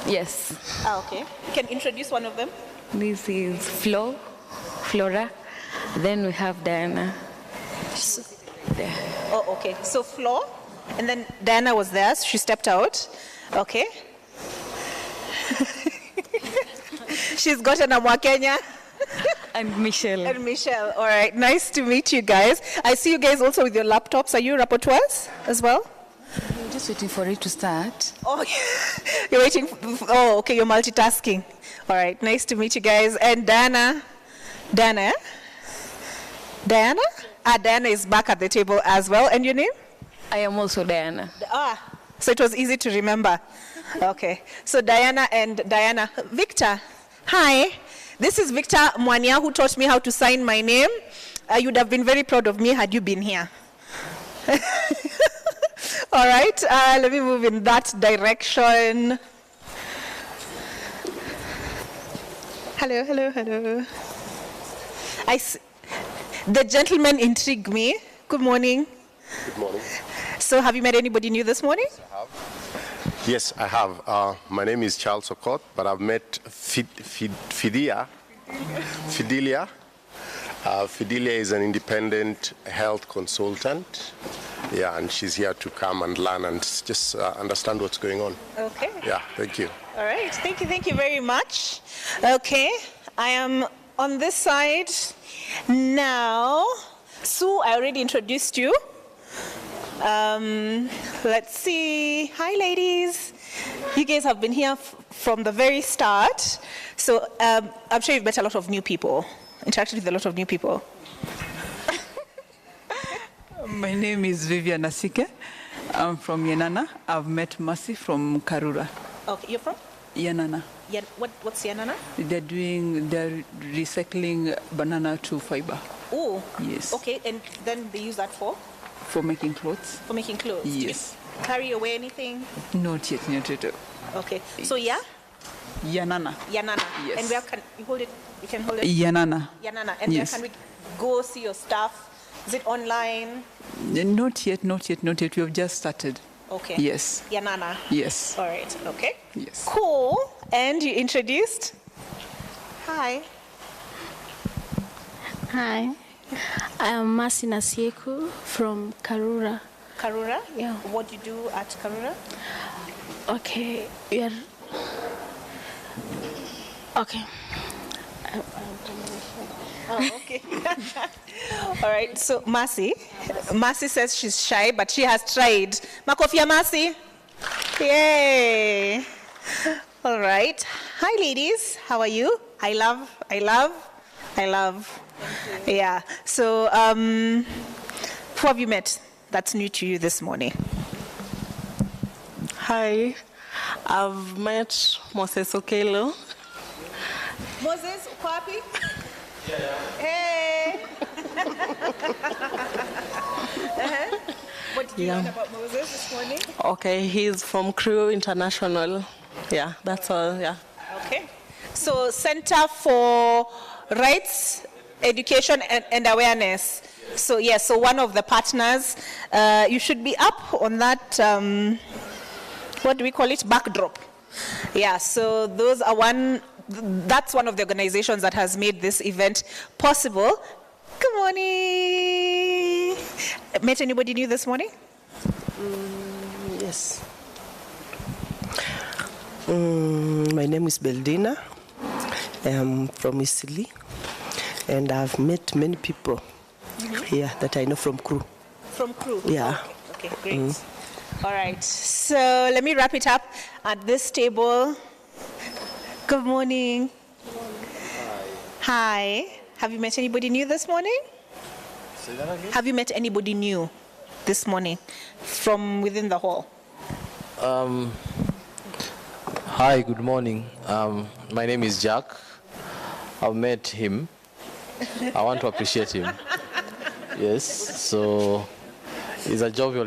Yes. Okay. You can introduce one of them. This is Flora. Then we have Diana. There. Oh, okay. So Flo, and then Diana was there. So she stepped out. Okay. She's gotten a Mwakenya. And Michelle. And Michelle. All right. Nice to meet you guys. I see you guys also with your laptops. Are you rapporteurs as well? We're just waiting for it to start. Oh, you're waiting. Oh, okay. You're multitasking. All right. Nice to meet you guys. And Diana. Diana? Diana? Diana is back at the table as well. And your name? I am also Diana. So it was easy to remember. Okay. So Diana and Diana. Victor, hi. This is Victor Mwanya, who taught me how to sign my name. You would have been very proud of me had you been here. All right. Let me move in that direction. Hello, hello, hello. The gentlemen intrigue me. Good morning. Good morning. So have you met anybody new this morning? Yes, I have. My name is Charles Okot, but I've met Fidelia. Fidelia is an independent health consultant. Yeah, and she's here to come and learn and just understand what's going on. Okay. Yeah, thank you. All right. Thank you very much. Okay. I am on this side now. Sue, I already introduced you. Let's see. Hi, ladies. You guys have been here from the very start. So I'm sure you've met a lot of new people, interacted with a lot of new people. My name is Vivian Asike. I'm from Yenana. I've met Mercy from Karura. Okay, you're from? Yenana. Yeah, what's Yenana? They're recycling banana to fiber. Oh. Yes. Okay, and then they use that for? For making clothes. For making clothes? Yes. Do you carry away anything? Not yet. Okay. So yeah? Yanana. Yanana. Yes. And where can you hold it? You can hold it? Yanana. Yanana. And yes. where can we go see your stuff? Is it online? Not yet. We have just started. Okay. Yes. Yanana. Yes. All right. Okay. Yes. Cool. And you introduced? Hi. Hi. I am Mercy Nasieku from Karura. Karura? Yeah. What do you do at Karura? Okay. We are... Okay. Oh, okay. All right. So Mercy says she's shy, but she has tried. Makofia Mercy. Yay. All right. Hi, ladies. How are you? I love. Yeah. So, who have you met that's new to you this morning? Hi. I've met Moses Okelo. Moses Ukwapi? Yeah. Hey. What did you learn about Moses this morning? Okay, he's from Crew International. Yeah, that's all, yeah. Okay. So, Center for Rights, Education and Awareness. So, yes, so one of the partners, you should be up on that, what do we call it? Backdrop. Yeah, so that's one of the organizations that has made this event possible. Good morning. Met anybody new this morning? Yes. My name is Beldina. I'm from Isili. And I've met many people here that I know from Crew. From Crew? Yeah. Okay, great. All right, so let me wrap it up at this table. Good morning. Hi. Have you met anybody new this morning? Say that again? Have you met anybody new this morning from within the hall? Hi, good morning. My name is Jack. I've met him. I want to appreciate him. Yes, so he's a jovial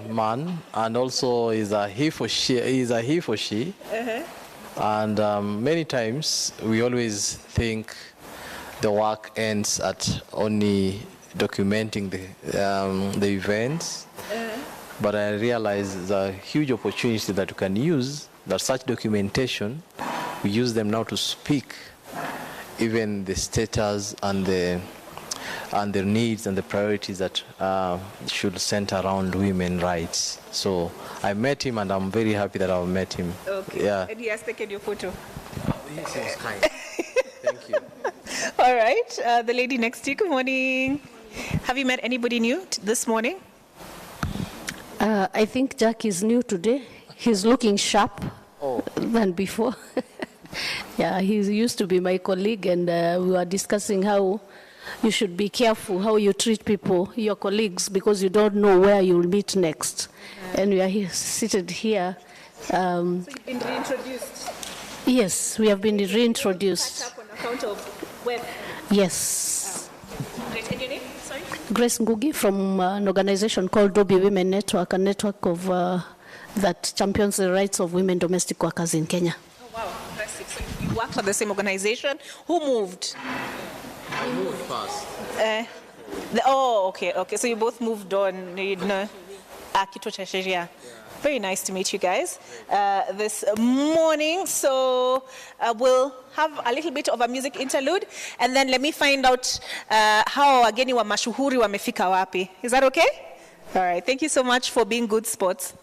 man, and also he's a he for she. And many times we always think the work ends at only documenting the events, but I realize there's a huge opportunity that you can use that such documentation, we use them now to speak even the status and their needs and the priorities that should center around women rights. So I met him, and I'm very happy that I've met him. Okay. Yeah. And he has taken your photo. Yes, he was kind. Thank you. All right. The lady next to you, good morning. Have you met anybody new this morning? I think Jack is new today. He's looking sharp than before. Yeah, he used to be my colleague, and we were discussing how you should be careful how you treat people, your colleagues, because you don't know where you'll meet next. And we are here, seated here. So you've been reintroduced. Yes, we have been reintroduced. Catch up on account of web. Yes. Great. And your name? Sorry? Grace Ngugi from an organization called Dobby Women Network, a network of that champions the rights of women domestic workers in Kenya. Oh, wow. Impressive. So you work for the same organization. Who moved? I moved fast. Okay. So you both moved on. You know, Kituo cha Sheria. Very nice to meet you guys this morning. So we'll have a little bit of a music interlude, and then let me find out how wageni wa mashuhuri wamefika wapi. Is that okay? All right. Thank you so much for being good sports.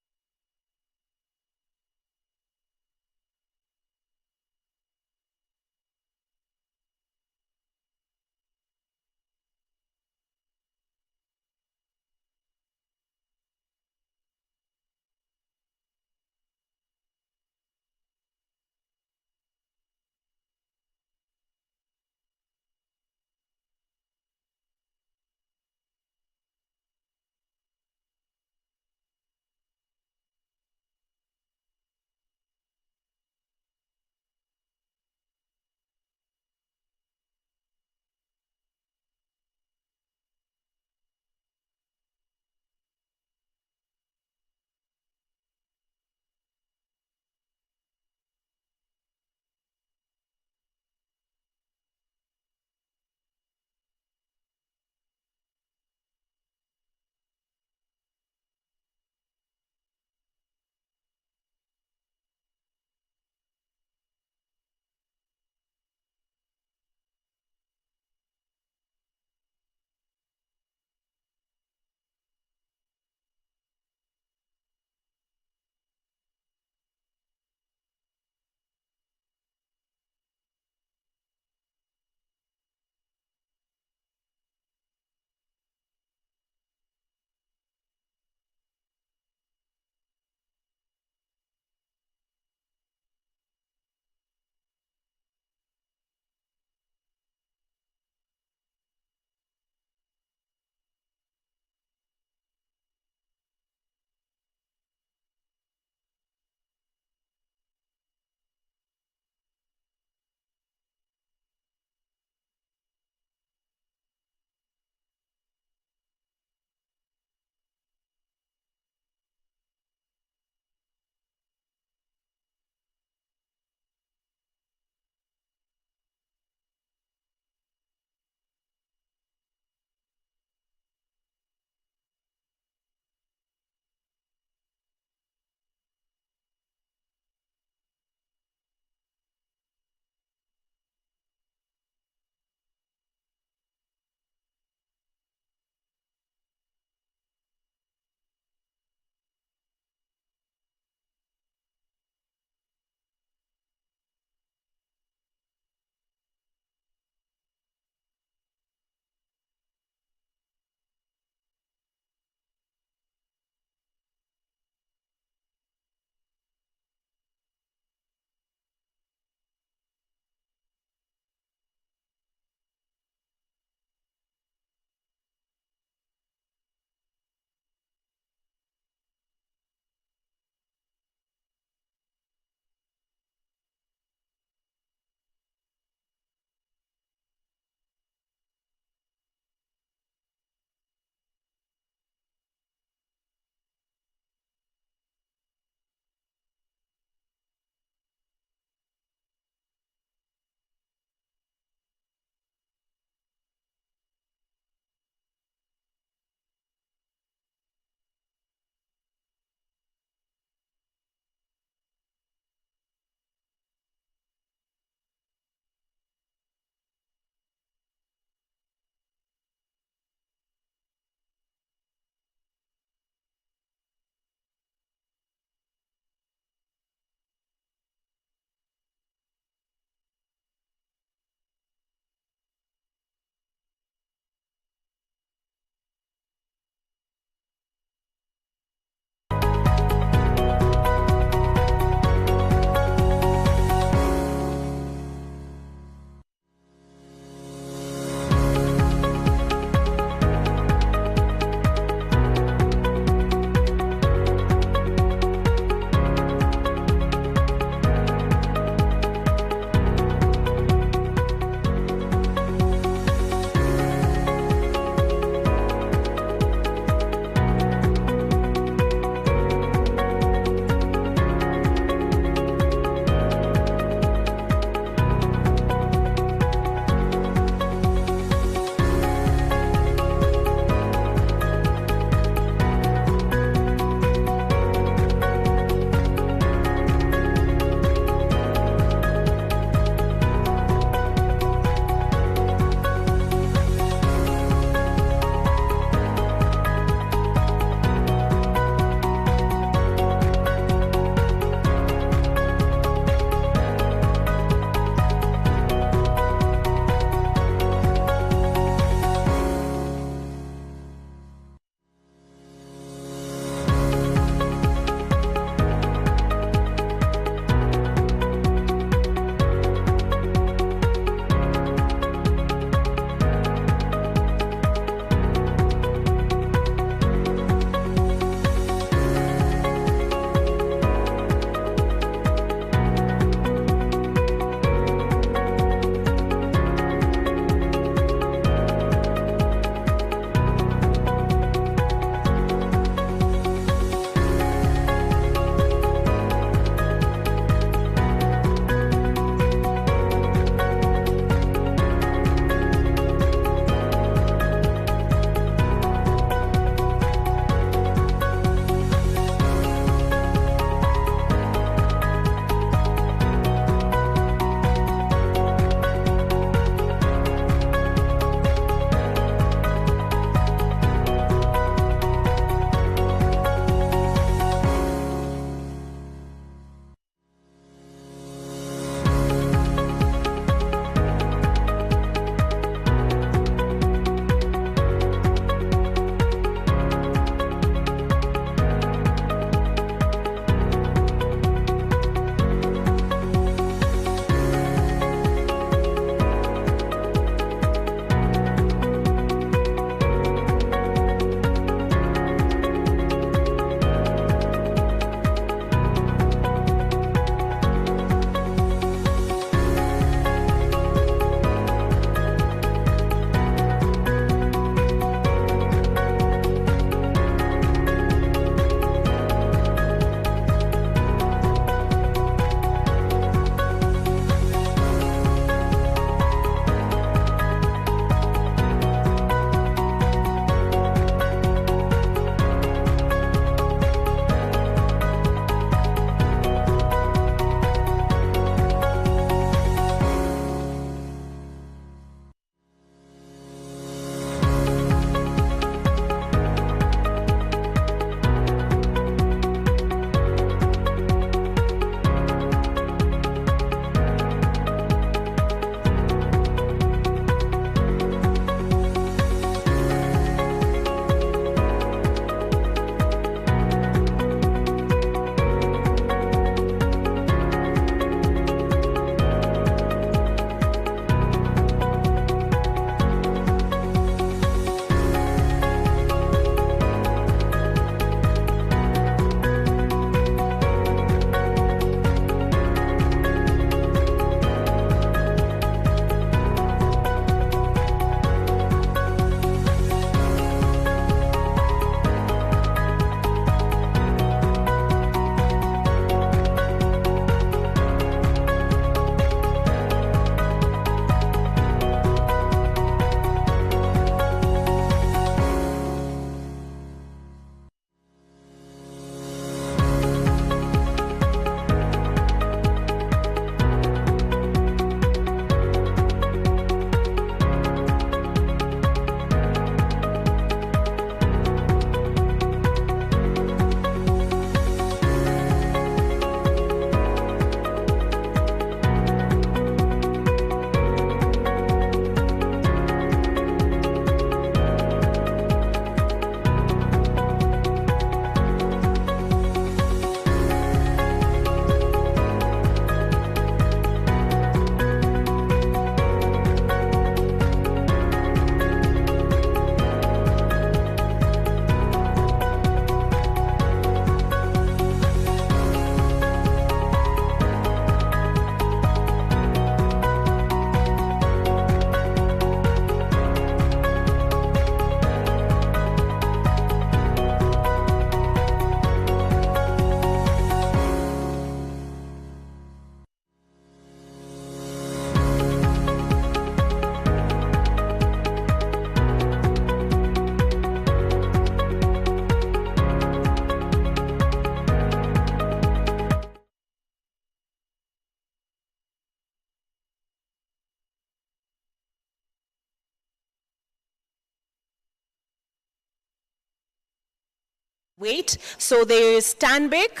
Wait, so there is Stanbic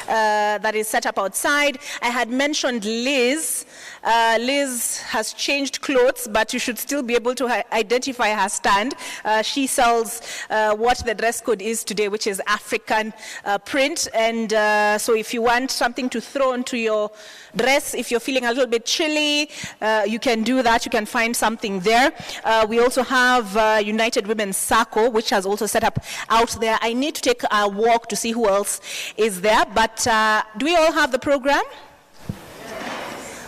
that is set up outside. I had mentioned Liz. Liz has changed clothes, but you should still be able to identify her stand. She sells what the dress code is today, which is African print. And so if you want something to throw onto your dress, if you're feeling a little bit chilly, you can do that. You can find something there. We also have United Women's Circle, which has also set up out there. I need to take a walk to see who else is there, but do we all have the program?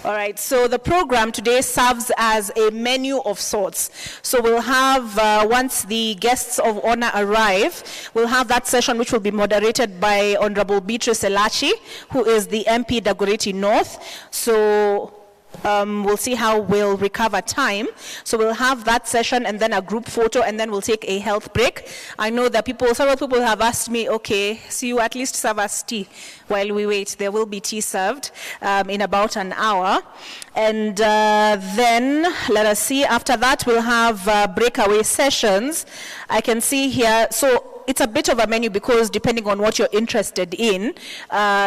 All right, so the program today serves as a menu of sorts. So we'll have, once the guests of honor arrive, we'll have that session which will be moderated by Honorable Beatrice Elachi, who is the MP Dagoretti North. So we'll see how we'll recover time. So we'll have that session and then a group photo, and then we'll take a health break. I know that several people have asked me, okay, so you at least serve us tea while we wait. There will be tea served in about an hour. And then, let us see, after that we'll have breakaway sessions. I can see here, so it's a bit of a menu because depending on what you're interested in,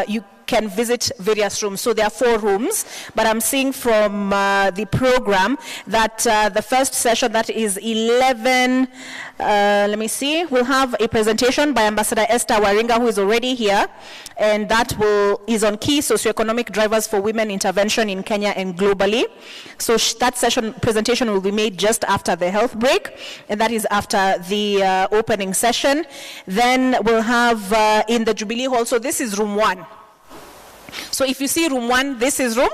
you can visit various rooms. So there are 4 rooms, but I'm seeing from the program that the first session, that is 11, let me see, we'll have a presentation by Ambassador Esther Waringa, who is already here, and that is on key socioeconomic drivers for women intervention in Kenya and globally. So that session presentation will be made just after the health break, and that is after the opening session. Then we'll have in the Jubilee Hall, so this is room 1. So if you see room 1, this is room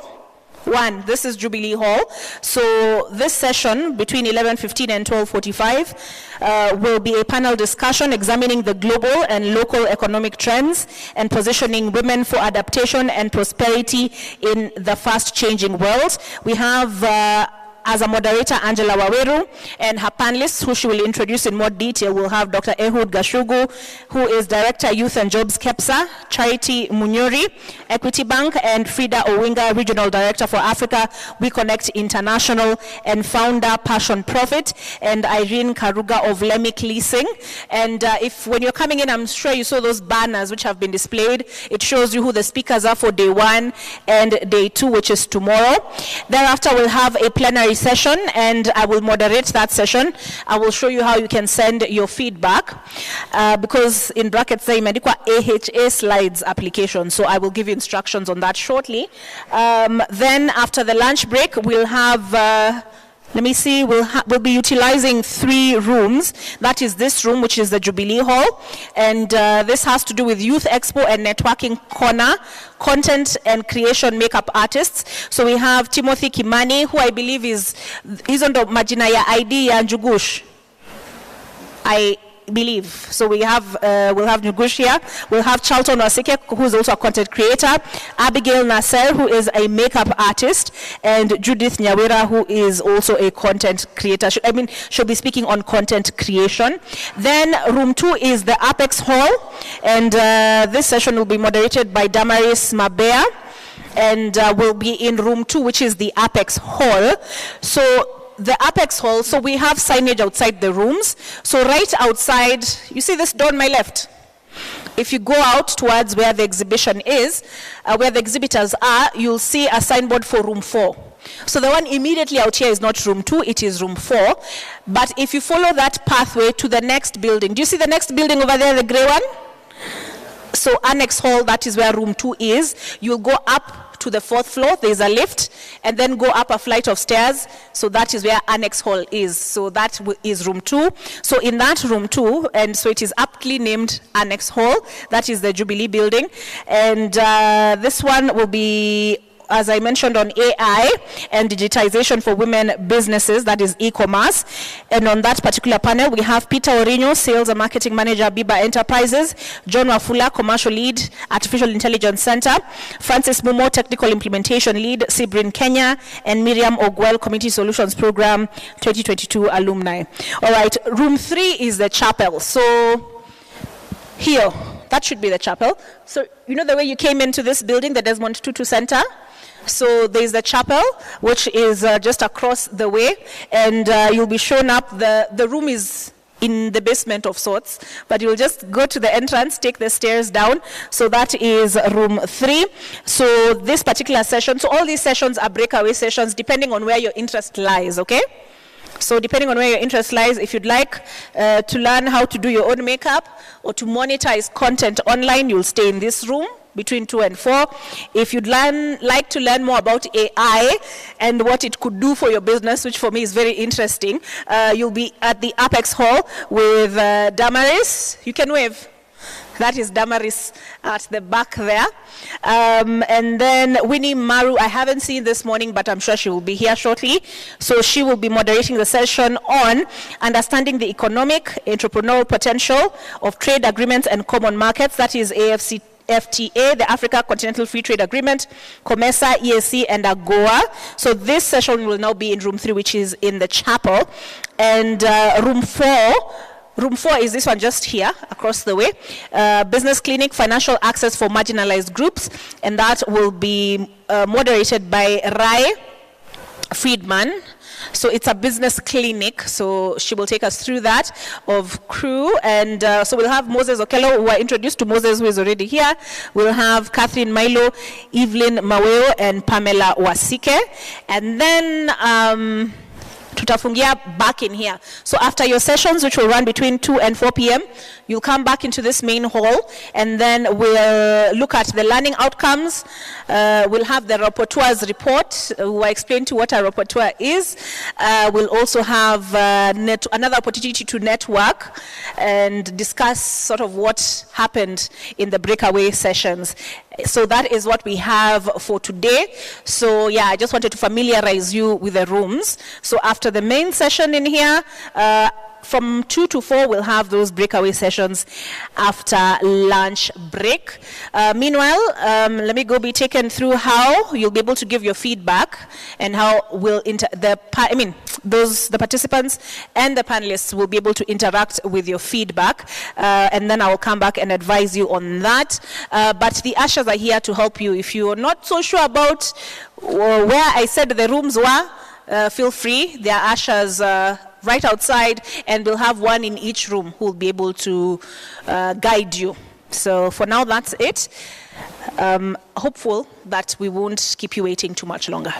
1. This is Jubilee Hall. So this session between 11:15 and 12:45 will be a panel discussion examining the global and local economic trends and positioning women for adaptation and prosperity in the fast changing world. We have as a moderator, Angela Waweru, and her panelists, who she will introduce in more detail, will have Dr. Ehud Gashugu, who is Director, Youth and Jobs, KEPSA, Charity Munyuri, Equity Bank, and Frida Owinga, Regional Director for Africa, We Connect International, and founder, Passion Profit, and Irene Karuga of Lemic Leasing. And when you're coming in, I'm sure you saw those banners which have been displayed. It shows you who the speakers are for day 1 and day 2, which is tomorrow. Thereafter, we'll have a plenary session, and I will moderate that session. I will show you how you can send your feedback, because in brackets say imeandikwa AHA slides application, so I will give you instructions on that shortly. Then after the lunch break, we'll have let me see, we'll be utilizing 3 rooms. That is this room, which is the Jubilee Hall. And this has to do with Youth Expo and Networking Corner, content and creation makeup artists. So we have Timothy Kimani, who I believe he's on the Majina ya ID ya Njugush, I believe. So we'll have Njugush here. We'll have Charlton Wasike, who is also a content creator, Abigail Nasser, who is a makeup artist, and Judith Nyawera, who is also a content creator. She'll be speaking on content creation. Then room 2 is the Apex Hall, and this session will be moderated by Damaris Mabea, and will be in room 2, which is the Apex Hall. So the Apex Hall, so we have signage outside the rooms. So right outside, you see this door on my left? If you go out towards where the exhibition is, where the exhibitors are, you'll see a signboard for room 4. So the one immediately out here is not room 2, it is room 4. But if you follow that pathway to the next building, do you see the next building over there, the gray one? So Annex Hall, that is where room 2 is. You'll go up to the 4th floor, there's a lift, and then go up a flight of stairs. So that is where Annex Hall is. So that is room 2. So in that room 2, and so it is aptly named Annex Hall, that is the Jubilee building. And this one will be, as I mentioned, on AI and digitization for women businesses, that is e-commerce. And on that particular panel, we have Peter Orino, Sales and Marketing Manager, Biba Enterprises, John Wafula, Commercial Lead, Artificial Intelligence Center, Francis Mumo, Technical Implementation Lead, Sibrin Kenya, and Miriam Ogwell, Community Solutions Program 2022 alumni. All right, room 3 is the chapel. So here, that should be the chapel. So you know the way you came into this building, the Desmond Tutu Center? So there's the chapel, which is just across the way, and you'll be shown up. The room is in the basement of sorts, but you'll just go to the entrance, take the stairs down. So that is room 3. So this particular session, so all these sessions are breakaway sessions depending on where your interest lies, okay? So depending on where your interest lies, if you'd like to learn how to do your own makeup or to monetize content online, you'll stay in this room between 2 and 4. If you'd like to learn more about AI and what it could do for your business, which for me is very interesting, you'll be at the Apex Hall with Damaris. You can wave. That is Damaris at the back there. And then Winnie Maru, I haven't seen this morning, but I'm sure she will be here shortly. So she will be moderating the session on understanding the economic, entrepreneurial potential of trade agreements and common markets. That is AfCFTA, the Africa Continental Free Trade Agreement, COMESA, EAC, and AGOA. So this session will now be in room 3, which is in the chapel. And Room 4 is this one just here, across the way. Business Clinic, Financial Access for Marginalized Groups. And that will be moderated by Rai Friedman. So it's a business clinic. So she will take us through that of crew. And so we'll have Moses Okello, who are introduced to Moses, who is already here. We'll have Catherine Milo, Evelyn Maweo, and Pamela Wasike. And then tutafungia back in here. So after your sessions, which will run between 2 and 4 p.m., you'll come back into this main hall, and then we'll look at the learning outcomes. We'll have the rapporteur's report, who I explain to what a rapporteur is. We'll also have another opportunity to network and discuss sort of what happened in the breakaway sessions. So that is what we have for today. So yeah, I just wanted to familiarize you with the rooms. So after the main session in here, from 2 to 4, we'll have those breakaway sessions after lunch break. Meanwhile, let me be taken through how you'll be able to give your feedback and how the participants and the panelists will be able to interact with your feedback. And then I will come back and advise you on that. But the ushers are here to help you. If you're not so sure about where I said the rooms were, feel free. There are ushers right outside, and we'll have one in each room who will be able to guide you. So for now, that's it. Hopeful that we won't keep you waiting too much longer.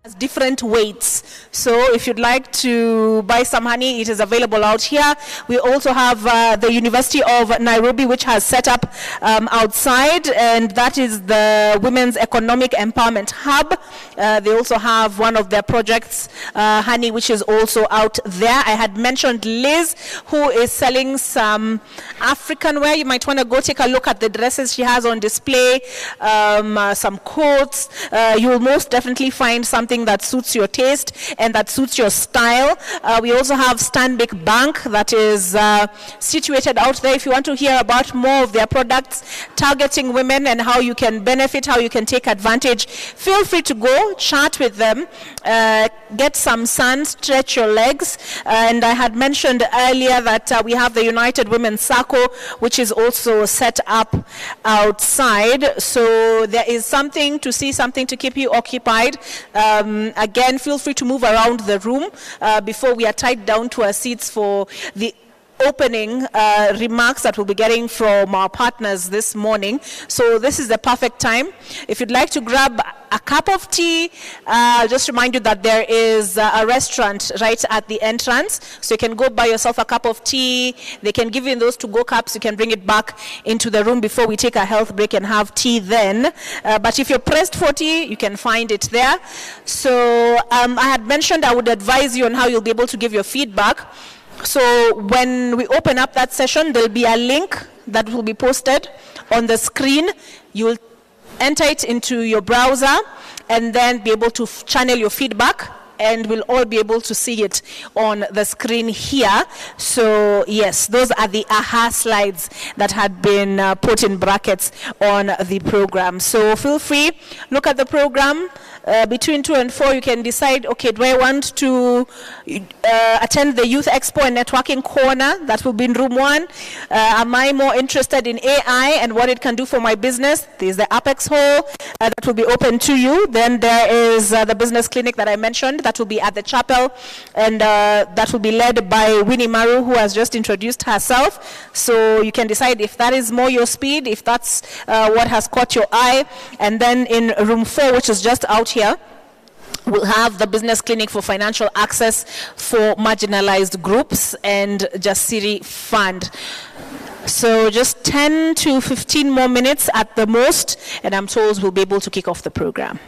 has different weights. So if you'd like to buy some honey, it is available out here. We also have the University of Nairobi, which has set up outside, and that is the Women's Economic Empowerment Hub. They also have one of their projects, honey, which is also out there. I had mentioned Liz, who is selling some African wear. You might want to go take a look at the dresses she has on display, some coats. You will most definitely find something that suits your taste and that suits your style. We also have Stanbic Bank that is situated out there. If you want to hear about more of their products targeting women and how you can benefit, how you can take advantage, feel free to go chat with them, get some sun, stretch your legs. And I had mentioned earlier that we have the United Women Circle, which is also set up outside. So there is something to see, something to keep you occupied. Again, feel free to move around the room before we are tied down to our seats for the opening remarks that we'll be getting from our partners this morning. So this is the perfect time. If you'd like to grab a cup of tea, I'll just remind you that there is a restaurant right at the entrance. So you can go buy yourself a cup of tea. They can give you those to-go cups. You can bring it back into the room before we take a health break and have tea then. But if you're pressed for tea, you can find it there. So I had mentioned I would advise you on how you'll be able to give your feedback. So when we open up that session, there'll be a link that will be posted on the screen. You'll enter it into your browser and then be able to channel your feedback, and we'll all be able to see it on the screen here. So yes, those are the AHA slides that had been put in brackets on the program. So feel free, look at the program. Between 2 and 4, you can decide, okay, do I want to attend the Youth Expo and Networking Corner that will be in room 1? Am I more interested in AI and what it can do for my business? There's the Apex Hall that will be open to you. Then there is the business clinic that I mentioned that will be at the chapel, and that will be led by Winnie Maru, who has just introduced herself. So you can decide if that is more your speed, if that's what has caught your eye. And then in room 4, which is just out here, we'll have the business clinic for financial access for marginalized groups and Jasiri Fund. So just 10 to 15 more minutes at the most, and I'm told we'll be able to kick off the program.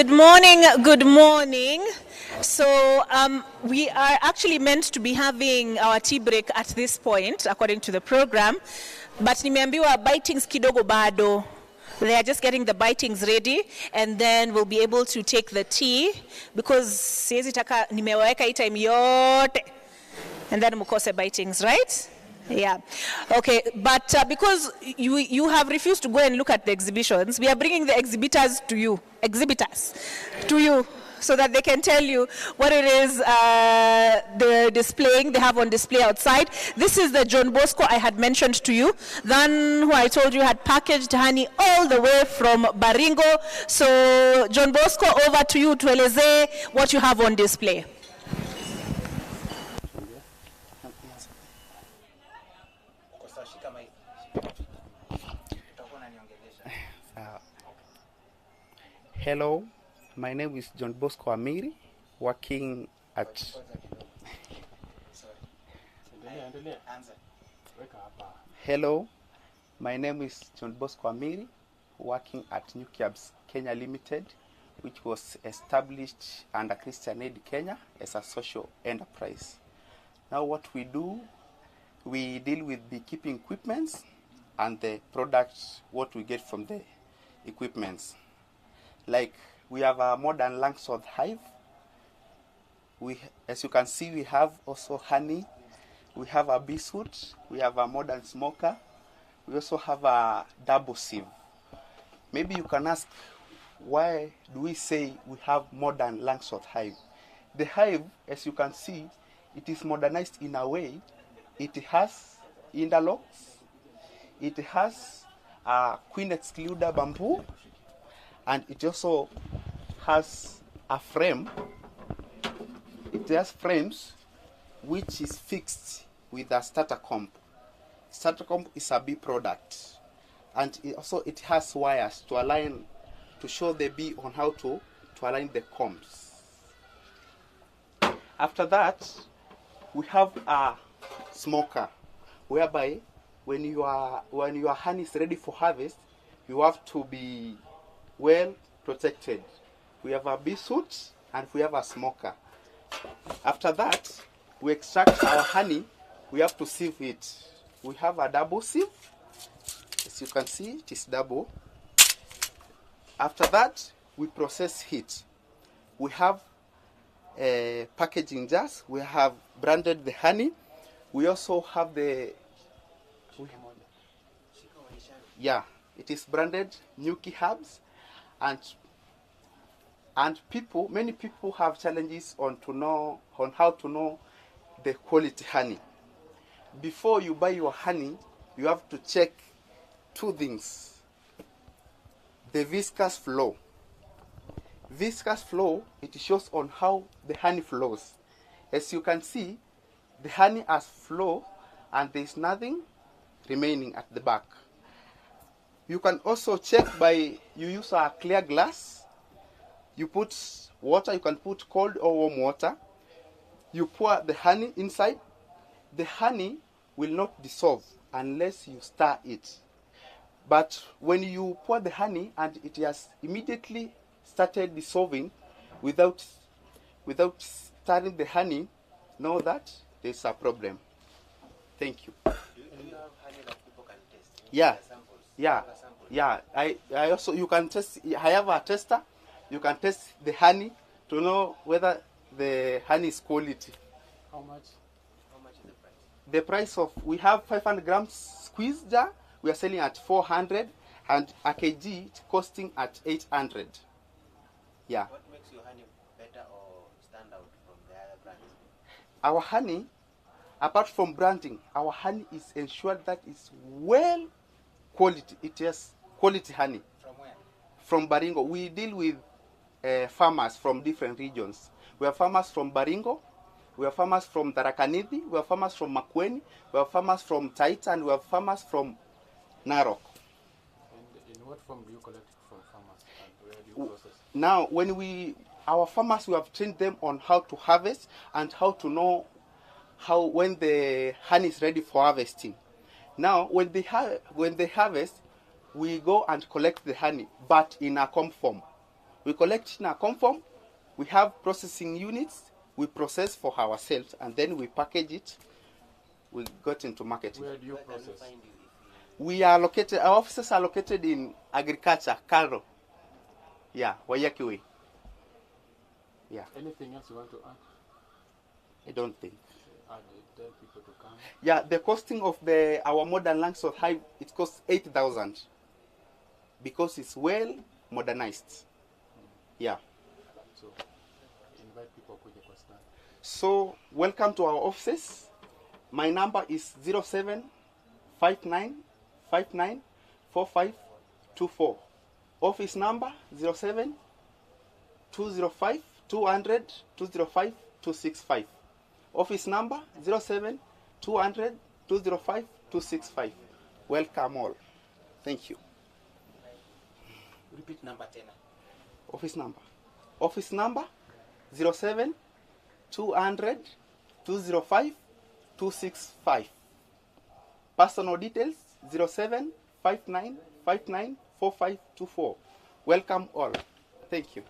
Good morning, good morning. So we are actually meant to be having our tea break at this point, according to the program. But nimeambiwa bitings kidogo bado. They are just getting the bitings ready, and then we'll be able to take the tea, because siwezi taka nimeweka hii time yote, and then mukose bitings, right? Yeah. Okay, but because you have refused to go and look at the exhibitions, we are bringing the exhibitors to you, so that they can tell you what it is they're displaying, they have on display outside. This is the John Bosco I had mentioned to you, then who I told you had packaged honey all the way from Baringo. So John Bosco, over to you, tueleze what you have on display. Hello, my name is John Bosco Amiri, working at... Hello, my name is John Bosco Amiri, working at Nukiabs Kenya Limited, which was established under Christian Aid Kenya as a social enterprise. Now what we do, we deal with beekeeping equipments and the products, what we get from the equipments. Like we have a modern Langstroth hive. As you can see, we have also honey. We have a bee suit. We have a modern smoker. We also have a double sieve. Maybe you can ask, why do we say we have modern Langstroth hive? The hive, as you can see, it is modernized in a way. It has interlocks. It has a queen excluder bamboo. And it also has a frame. It has frames which is fixed with a starter comb. Starter comb is a bee product. And it has wires to align, to show the bee on how to align the combs. After that, we have a smoker, whereby when your honey is ready for harvest, you have to be well protected. We have a bee suit and we have a smoker. After that, we extract our honey. We have to sieve it. We have a double sieve. As you can see, it is double. After that, we process it. We have packaging jars. We have branded the honey. We also have the... Yeah, it is branded Nuki Herbs. And many people have challenges on how to know the quality honey. Before you buy your honey, you have to check two things. The viscous flow. Viscous flow, it shows on how the honey flows. As you can see, the honey has flow and there is nothing remaining at the back. You can also check by, you use a clear glass. You put water, you can put cold or warm water. You pour the honey inside. The honey will not dissolve unless you stir it. But when you pour the honey and it has immediately started dissolving without stirring the honey, know that there's a problem. Thank you. Do you have honey that people can taste? Yeah. Yeah. I also, you can test. I have a tester. You can test the honey to know whether the honey is quality. How much? How much is the price? The price of, we have 500 grams squeeze jar. We are selling at 400, and a kg it's costing at 800. Yeah. What makes your honey better or stand out from the other brands? Our honey, apart from branding, our honey is ensured that it's well quality. It has quality honey. From where? From Baringo. We deal with farmers from different regions. We have farmers from Baringo, we have farmers from Tarakanidhi, we have farmers from Makueni, we have farmers from Taita, and we have farmers from Narok. And in what form do you collect from farmers and where do you process? Now, our farmers, we have trained them on how to harvest and how to know when the honey is ready for harvesting. Now, when they harvest, we go and collect the honey, but in a comb form. We collect in a conform. We have processing units. We process for ourselves, and then we package it. We got into marketing. Where do you process? We are located, our offices are located in agriculture, Karo. Yeah, Wayaki Way. Yeah. Anything else you want to add? I don't think. Tell people to come. Yeah, the costing of our modern Langstroth Hive, it costs 8,000 because it's well modernized. Yeah. So, invite people kuja kwa stand. So, welcome to our offices. My number is 0759594524. Office number 07-205-200-205-265. Office number 07-200-205-265. Welcome all. Thank you. Repeat number 10. Office number. Office number 07-200-205-265. Personal details 07-5959-4524. Welcome all. Thank you.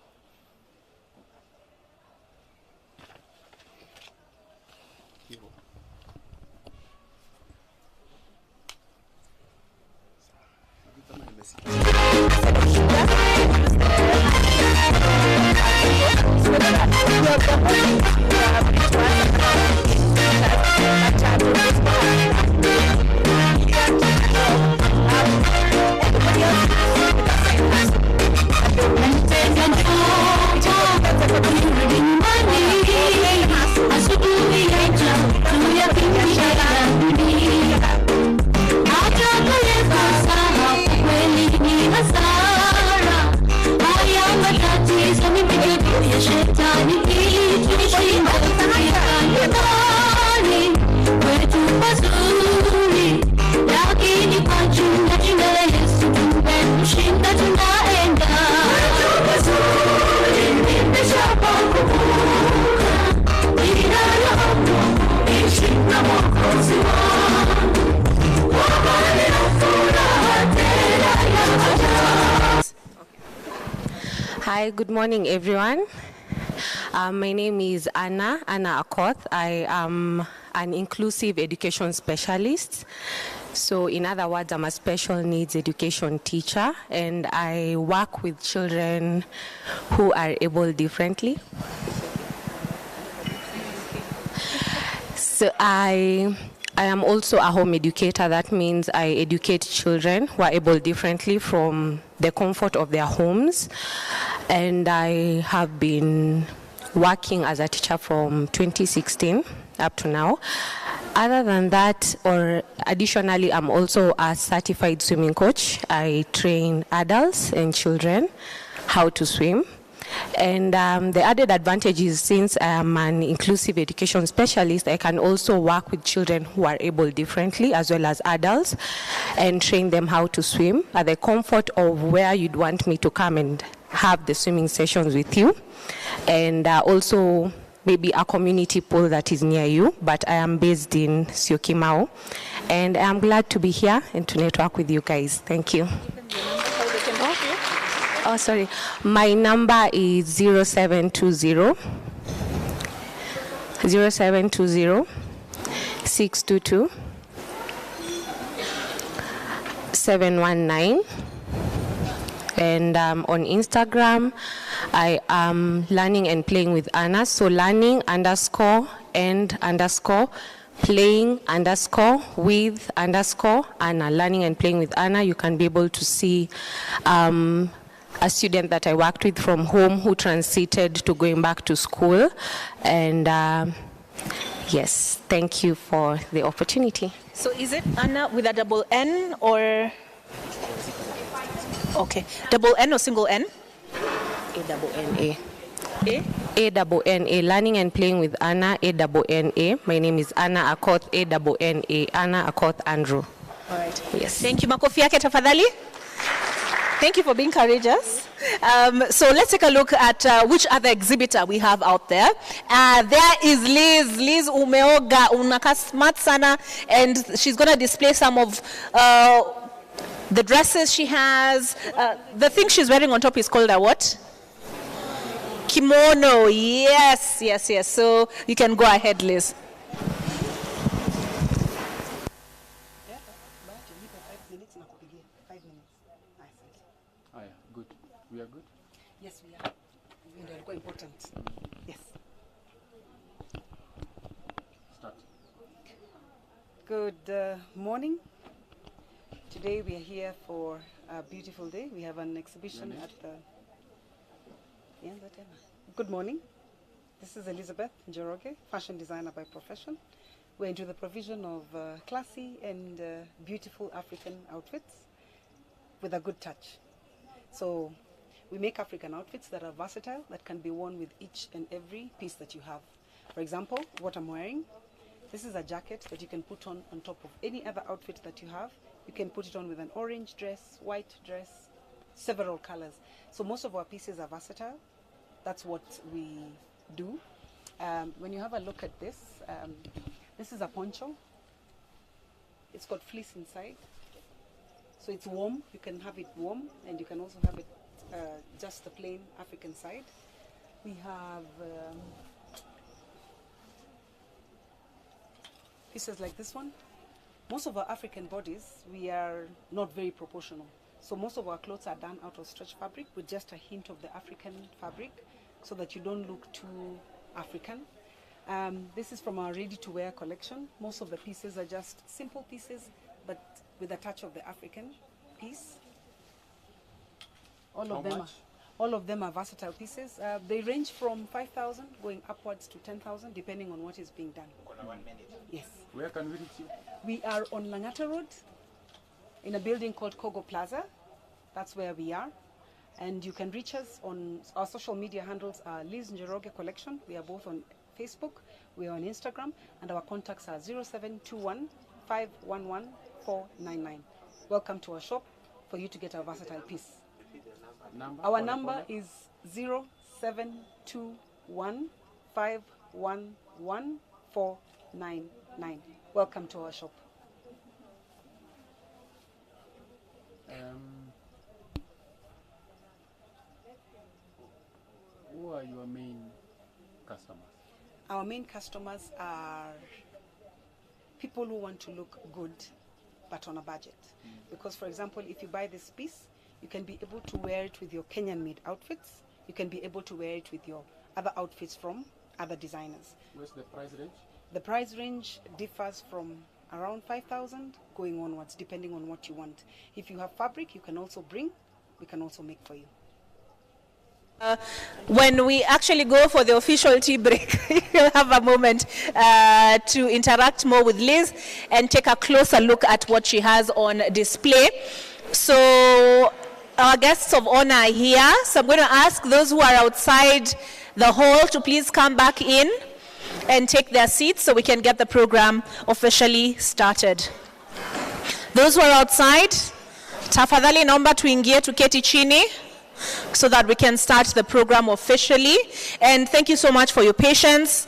Hi, good morning, everyone. My name is Anna Akoth. I am an inclusive education specialist. So in other words, I'm a special needs education teacher, and I work with children who are able differently. So I am also a home educator. That means I educate children who are able differently from the comfort of their homes. And I have been working as a teacher from 2016 up to now. Other than that, or additionally, I'm also a certified swimming coach. I train adults and children how to swim. And the added advantage is, since I am an inclusive education specialist, I can also work with children who are able differently as well as adults and train them how to swim at the comfort of where you'd want me to come and have the swimming sessions with you. And also maybe a community pool that is near you, but I am based in Syokimau. And I'm glad to be here and to network with you guys. Thank you. Oh, sorry. My number is 0720 622 719. And on Instagram, I am learning and playing with Anna. So learning_and_playing_with_Anna. Learning and playing with Anna. You can be able to see a student that I worked with from home who transited to going back to school. And yes, thank you for the opportunity. So is it Anna with a double N or? Okay, double N or single N? A-double-N-A. A-double-N-A. Learning and playing with Anna, A-double-N-A. My name is Anna Akoth, A-double-N-A. Anna Akoth Andrew. All right. Yes. Thank you. Makofi yake tafadhali. Thank you for being courageous. So let's take a look at which other exhibitor we have out there. There is Liz. Liz umeoga, unakaa smart sana, and she's going to display some of the dresses she has. The thing she's wearing on top is called a what? Kimono, yes, yes, yes. So you can go ahead, Liz. Good. We are good? Yes, we are. We are quite important. Yes. Start. Good morning. Today we are here for a beautiful day. We have an exhibition at the... Good morning. This is Elizabeth Njoroge, fashion designer by profession. We're into the provision of classy and beautiful African outfits with a good touch. So we make African outfits that are versatile, that can be worn with each and every piece that you have. For example, what I'm wearing, this is a jacket that you can put on top of any other outfit that you have. You can put it on with an orange dress, white dress, several colors. So most of our pieces are versatile. That's what we do. When you have a look at this, this is a poncho. It's got fleece inside. So it's warm. You can have it warm, and you can also have it just the plain African side. We have pieces like this one. Most of our African bodies, we are not very proportional. So most of our clothes are done out of stretch fabric with just a hint of the African fabric so that you don't look too African. This is from our ready-to-wear collection. Most of the pieces are just simple pieces, but with a touch of the African piece. All of them are versatile pieces. They range from 5,000 going upwards to 10,000 depending on what is being done. Yes. Where can we reach you? We are on Langata Road in a building called Kogo Plaza. That's where we are. And you can reach us on our social media handles are Liz Njoroge Collection. We are both on Facebook, we are on Instagram, and our contacts are 0721 511 499. Welcome to our shop for you to get a versatile piece. Our number is 0721 511 499. Welcome to our shop. Who are your main customers? Our main customers are people who want to look good but on a budget. Because for example, if you buy this piece, you can be able to wear it with your Kenyan made outfits. You can be able to wear it with your other outfits from other designers. What's the price range? The price range differs from around 5,000 going onwards depending on what you want. If you have fabric, you can also bring, we can also make for you. When we actually go for the official tea break, you'll have a moment to interact more with Liz and take a closer look at what she has on display. So our guests of honor are here. So I'm going to ask those who are outside the hall to please come back in and take their seats so we can get the program officially started. Those who are outside, tafadhali naomba tuingie tuketi chini so that we can start the program officially. And thank you so much for your patience.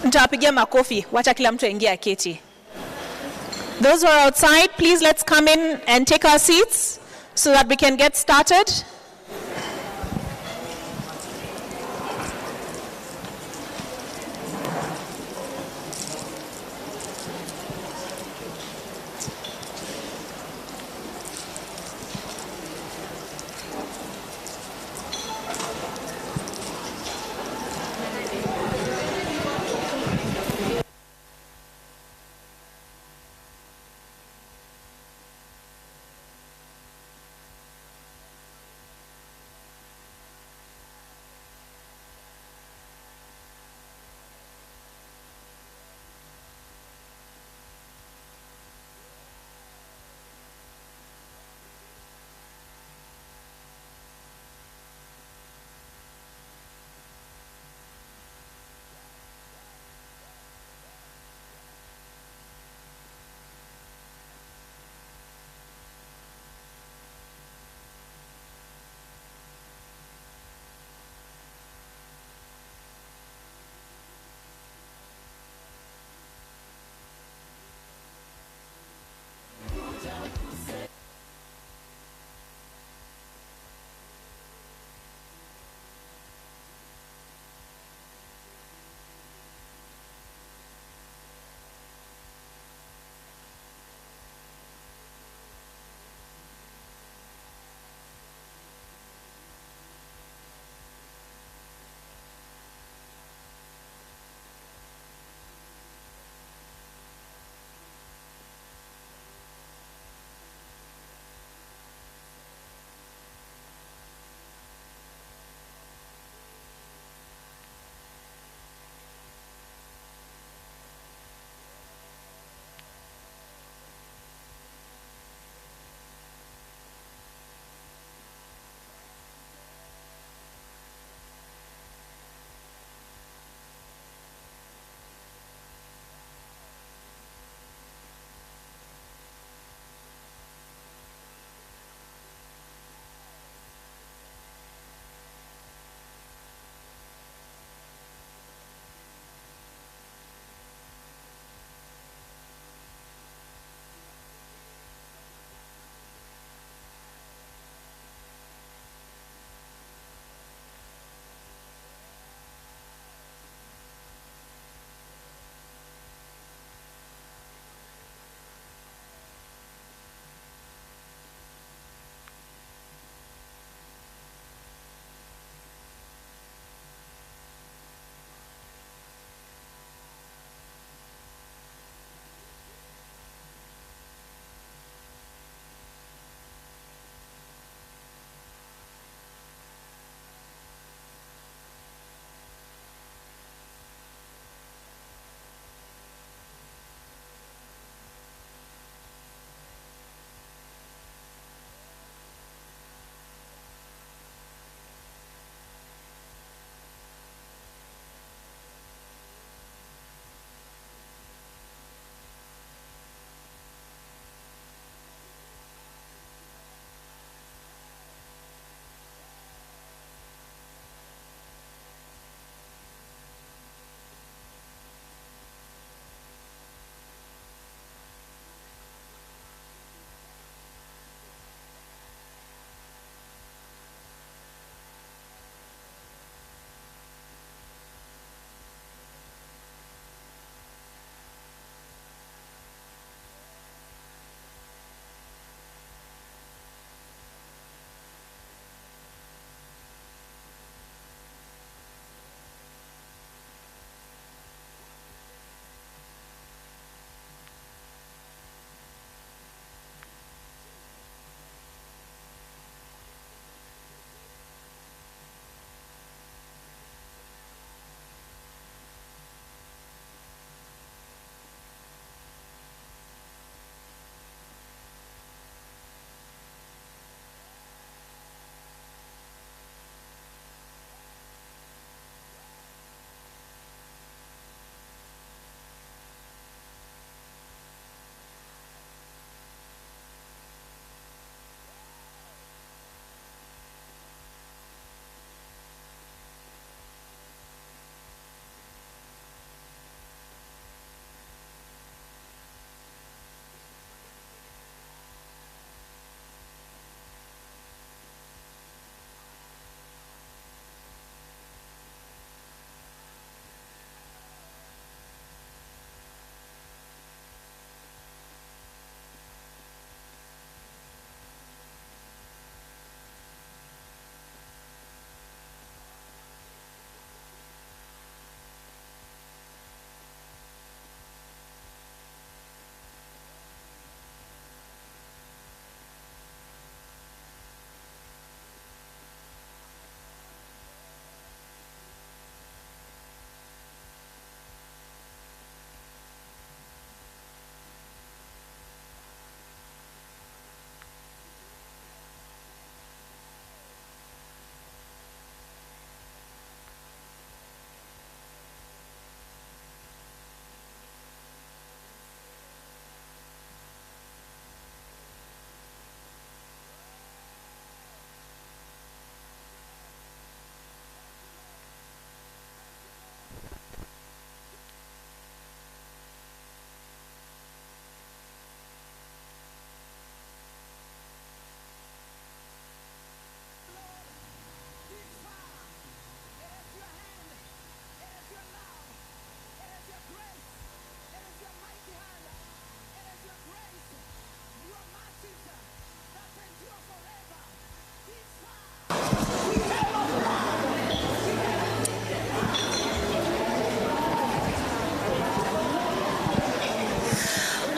Nitawapigia makofi, wacha kila mtu aingie aketi. Those who are outside, please let's come in and take our seats so that we can get started.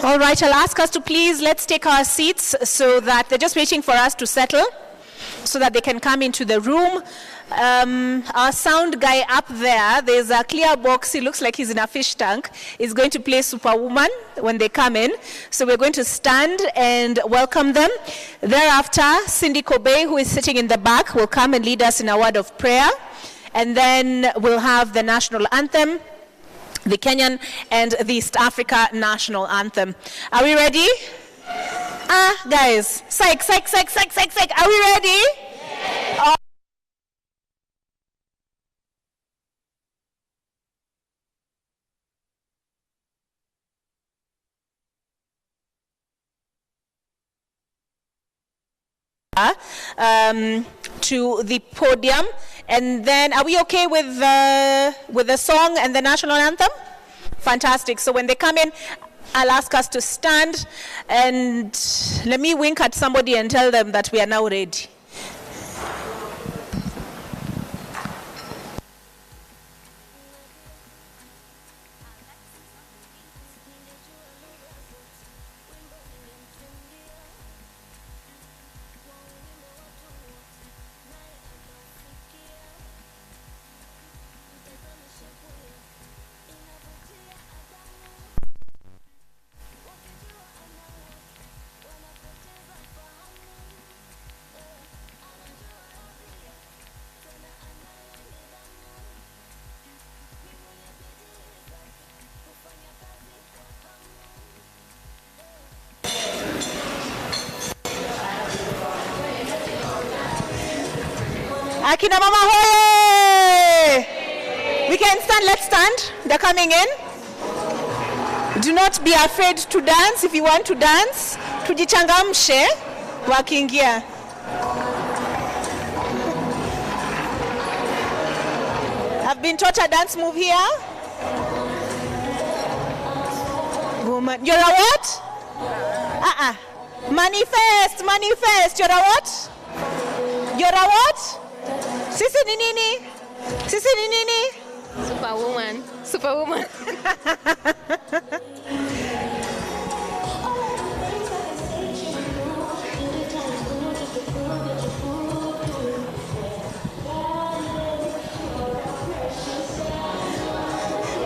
All right, I'll ask us to please, let's take our seats so that they're just waiting for us to settle so that they can come into the room. Our sound guy up there, there's a clear box. He looks like he's in a fish tank. He's going to play Superwoman when they come in. So we're going to stand and welcome them. Thereafter, Cindy Kobe, who is sitting in the back, will come and lead us in a word of prayer. And then we'll have the national anthem, the Kenyan and the East Africa national anthem. Are we ready? Guys, psych. Are we ready? Yeah. To the podium, and then are we okay with the song and the national anthem? Fantastic. So when they come in, I'll ask us to stand, and let me wink at somebody and tell them that we are now ready. Akina Mama hoye! We can stand, let's stand. They're coming in. Do not be afraid to dance. If you want to dance, tujichangamshe wakiingia. I've been taught a dance move here. Woman, you're a what? Manifest. You're a what? You're a what? Sisi ni nini? Superwoman.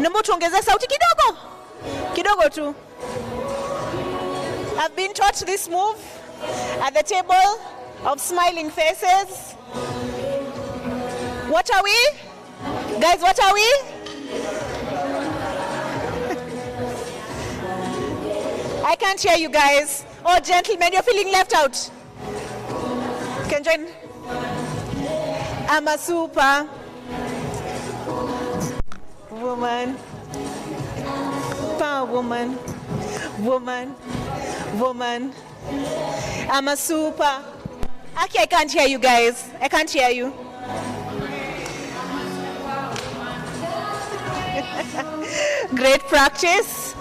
Naomba tuongeze sauti kidogo tu. I've been taught this move at the table of smiling faces. What are we? Guys, what are we? I can't hear you guys. Oh, gentlemen, you're feeling left out. You can join. I'm a super woman. Power woman. I'm a super. Aki, I can't hear you guys. I can't hear you. Great practice.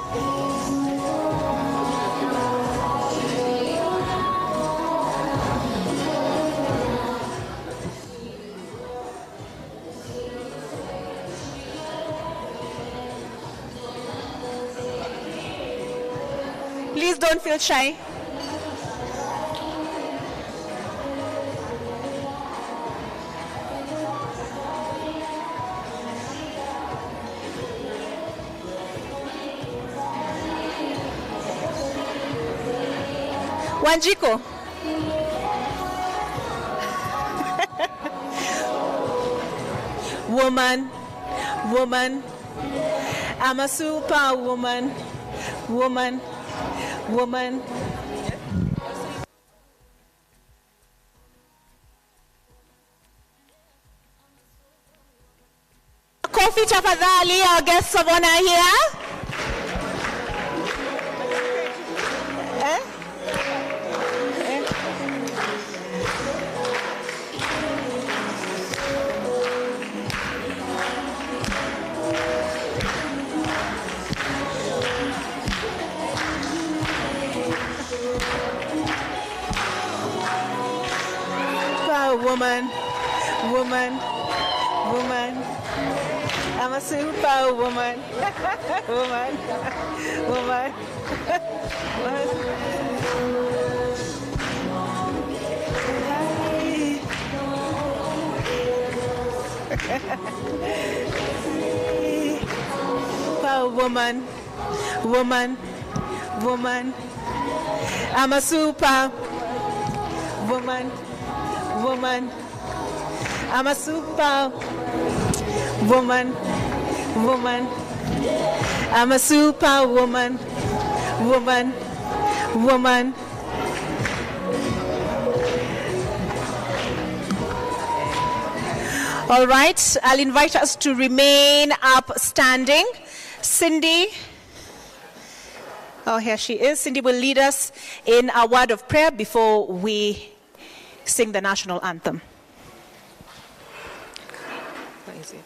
Please don't feel shy. Wanjiko. Woman. I'm a superwoman. Woman. Kofi tafadhali, our guests of honor here. Woman. I'm a superwoman. Woman. Woman. Woman. Woman. Woman. I'm a super woman. Woman. I'm a super woman. Woman. I'm a super woman. Woman. Woman. All right, I'll invite us to remain up standing. Cindy. Oh, here she is. Cindy will lead us in a word of prayer before we sing the national anthem. Where is it?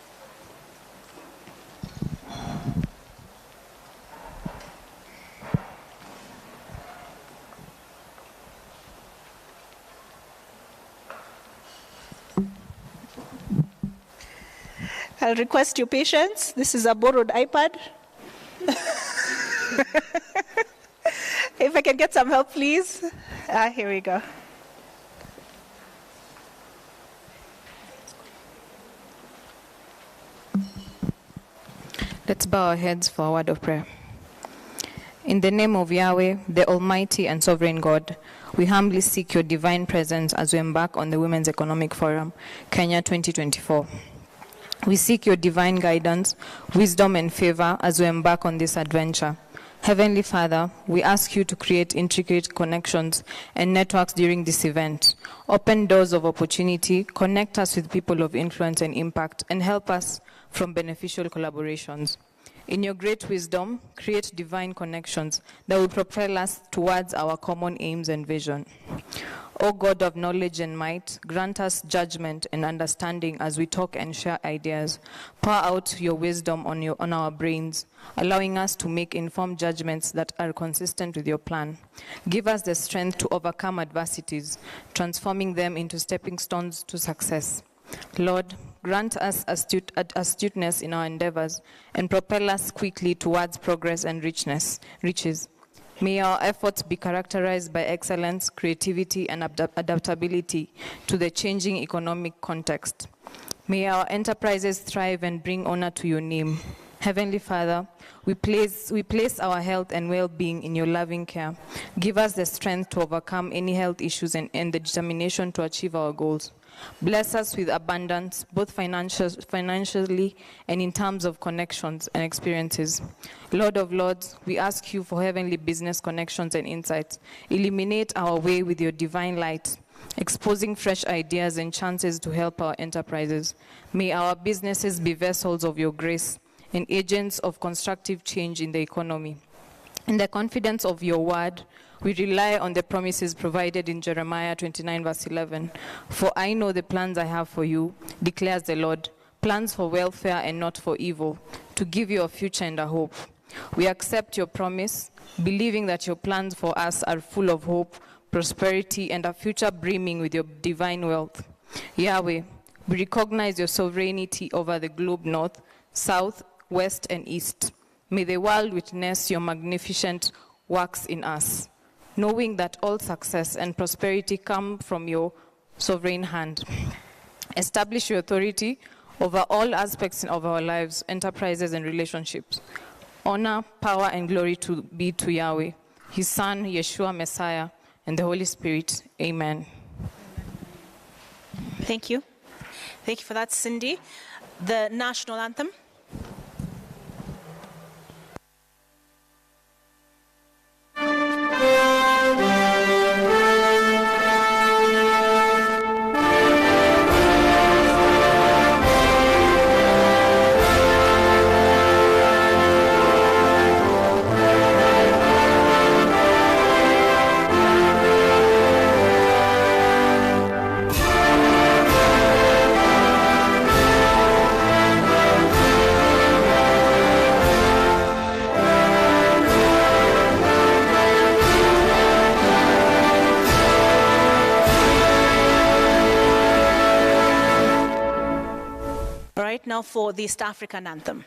I'll request your patience. This is a borrowed iPad. If I can get some help, please. Here we go. Let's bow our heads for a word of prayer. In the name of Yahweh, the Almighty and Sovereign God, we humbly seek your divine presence as we embark on the Women's Economic Forum, Kenya 2024. We seek your divine guidance, wisdom, and favor as we embark on this adventure. Heavenly Father, we ask you to create intricate connections and networks during this event. Open doors of opportunity, connect us with people of influence and impact, and help us from beneficial collaborations. In your great wisdom, create divine connections that will propel us towards our common aims and vision. O God of knowledge and might, grant us judgment and understanding as we talk and share ideas. Pour out your wisdom on our brains, allowing us to make informed judgments that are consistent with your plan. Give us the strength to overcome adversities, transforming them into stepping stones to success. Lord, grant us astuteness in our endeavors and propel us quickly towards progress and riches. May our efforts be characterized by excellence, creativity, and adaptability to the changing economic context. May our enterprises thrive and bring honor to your name. Heavenly Father, we place our health and well-being in your loving care. Give us the strength to overcome any health issues and the determination to achieve our goals. Bless us with abundance, both financially and in terms of connections and experiences. Lord of Lords, we ask you for heavenly business connections and insights. Illuminate our way with your divine light, exposing fresh ideas and chances to help our enterprises. May our businesses be vessels of your grace and agents of constructive change in the economy. In the confidence of your word, we rely on the promises provided in Jeremiah 29, verse 11. For I know the plans I have for you, declares the Lord, plans for welfare and not for evil, to give you a future and a hope. We accept your promise, believing that your plans for us are full of hope, prosperity, and a future brimming with your divine wealth. Yahweh, we recognize your sovereignty over the globe north, south, west, and east. May the world witness your magnificent works in us, knowing that all success and prosperity come from your sovereign hand. Establish your authority over all aspects of our lives, enterprises, and relationships. Honor, power, and glory to be to Yahweh, his Son, Yeshua, Messiah, and the Holy Spirit. Amen. Thank you. Thank you for that, Cindy. The national anthem. now for the East African anthem.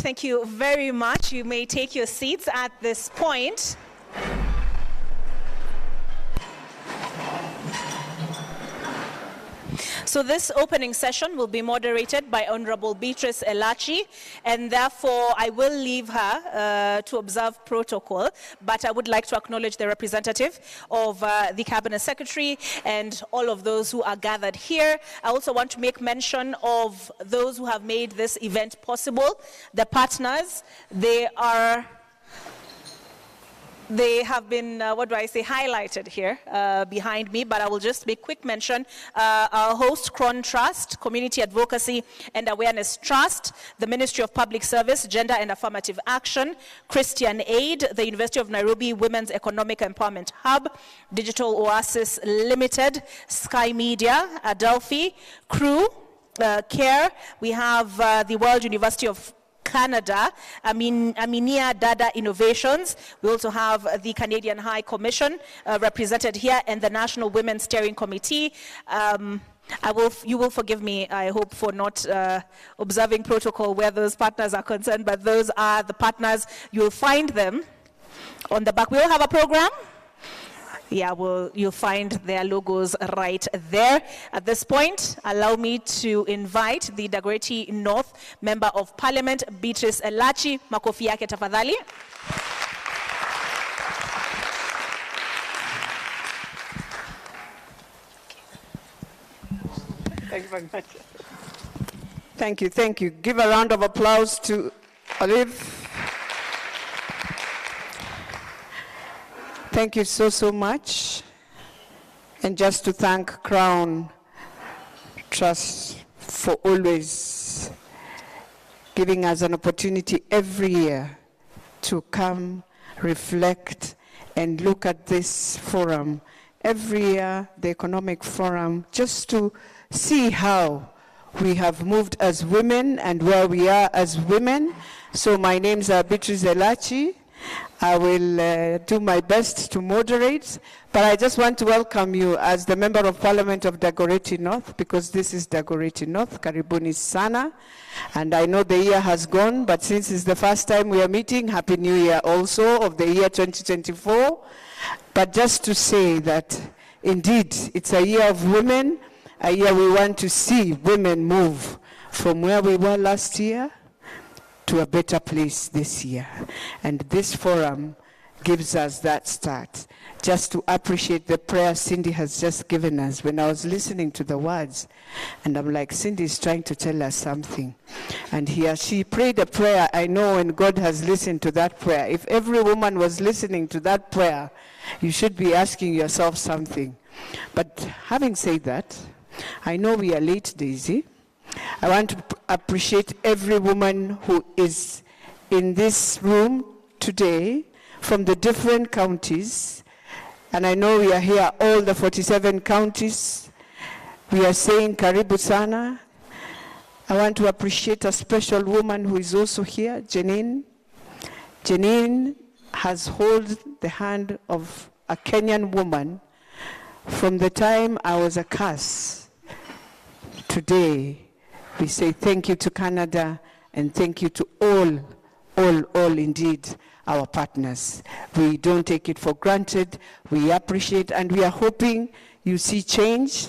Thank you very much. You may take your seats at this point. So this opening session will be moderated by Honorable Beatrice Elachi, and therefore I will leave her to observe protocol, but I would like to acknowledge the representative of the Cabinet Secretary and all of those who are gathered here. I also want to make mention of those who have made this event possible, the partners. They have been, highlighted here behind me, but I will just make quick mention. Our host, Cron Trust, Community Advocacy and Awareness Trust, the Ministry of Public Service, Gender and Affirmative Action, Christian Aid, the University of Nairobi Women's Economic Empowerment Hub, Digital Oasis Limited, Sky Media, Adelphi, Crew, CARE. We have the World University of Canada, Aminia Dada Innovations. We also have the Canadian High Commission represented here, and the National Women's Steering Committee. You will forgive me, I hope, for not observing protocol where those partners are concerned, but those are the partners. You'll find them on the back. We will have a program. Yeah, you'll find their logos right there. At this point, allow me to invite the Dagoretti North Member of Parliament, Beatrice Elachi. Makofi yake tafadhali. Thank you very much. Thank you, thank you. Give a round of applause to Olive. Thank you so much. And just to thank Crown Trust for always giving us an opportunity every year to come, reflect, and look at this forum. Every year, the Economic Forum, just to see how we have moved as women and where we are as women. So my name's Beatrice Elachi. I will do my best to moderate, but I just want to welcome you as the Member of Parliament of Dagoretti North, because this is Dagoretti North, Karibuni Sana. And I know the year has gone, but since it's the first time we are meeting, Happy New Year also of the year 2024. But just to say that indeed it's a year of women, a year we want to see women move from where we were last year to a better place this year. And this forum gives us that start. Just to appreciate the prayer Cindy has just given us. When I was listening to the words, and I'm like, Cindy is trying to tell us something. And she prayed a prayer. I know, and God has listened to that prayer. If every woman was listening to that prayer, you should be asking yourself something. But having said that, I know we are late, Daisy. I want to appreciate every woman who is in this room today from the different counties. And I know we are here, all the 47 counties. We are saying Karibu Sana. I want to appreciate a special woman who is also here, Janine. Janine has held the hand of a Kenyan woman from the time I was a CAS. Today, we say thank you to Canada and thank you to all indeed, our partners. We don't take it for granted. We appreciate, and we are hoping you see change.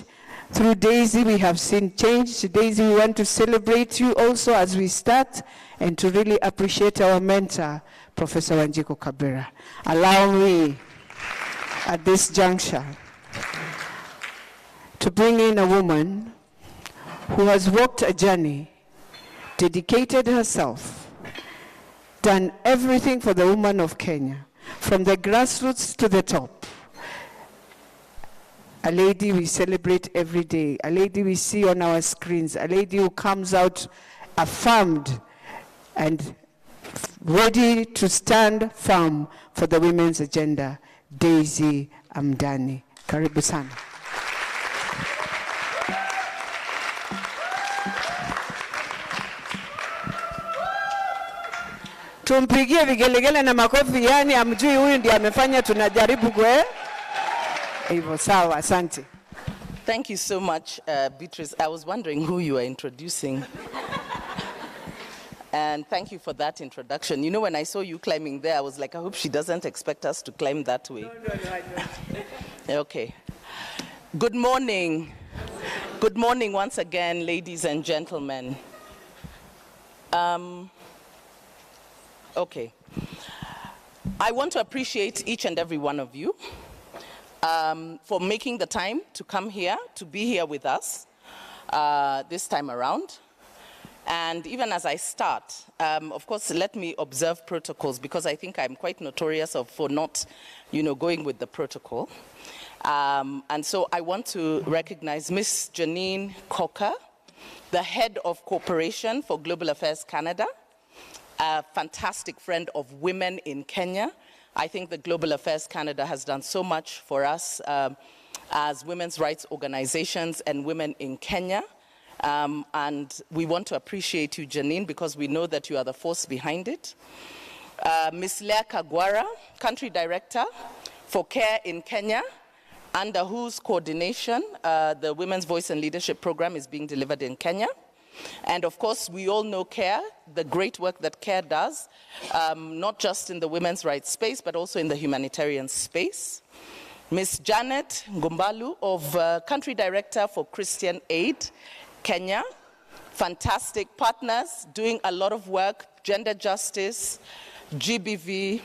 Through Daisy, we have seen change. Daisy, we want to celebrate you also as we start, and to really appreciate our mentor, Professor Wanjiku Kabera. Allow me, at this juncture, to bring in a woman who has walked a journey, dedicated herself, done everything for the woman of Kenya, from the grassroots to the top. A lady we celebrate every day, a lady we see on our screens, a lady who comes out affirmed and ready to stand firm for the women's agenda, Daisy Amdani. Karibu sana. Tumpigie vigelegele na makofi, yani amjui huyu ndiye amefanya, tunajaribu kwe. Hivyo sawa, asante. Thank you so much, Beatrice. I was wondering who you are introducing. And thank you for that introduction. You know, when I saw you climbing there, I was like, I hope she doesn't expect us to climb that way. No, I don't. Okay. Good morning. Good morning once again, ladies and gentlemen. Okay. I want to appreciate each and every one of you for making the time to come here, to be here with us this time around. And even as I start, of course, let me observe protocols, because I think I'm quite notorious for not, going with the protocol. And so I want to recognize Ms. Janine Coker, the head of Cooperation for Global Affairs Canada, a fantastic friend of women in Kenya. I think the Global Affairs Canada has done so much for us as women's rights organizations and women in Kenya. And we want to appreciate you, Janine, because we know that you are the force behind it. Ms. Leah Kagwara, Country Director for CARE in Kenya, under whose coordination the Women's Voice and Leadership Program is being delivered in Kenya. And of course, we all know CARE, the great work that CARE does, not just in the women's rights space, but also in the humanitarian space. Ms. Janet Ngumbalu, of Country Director for Christian Aid, Kenya. Fantastic partners, doing a lot of work, gender justice, GBV,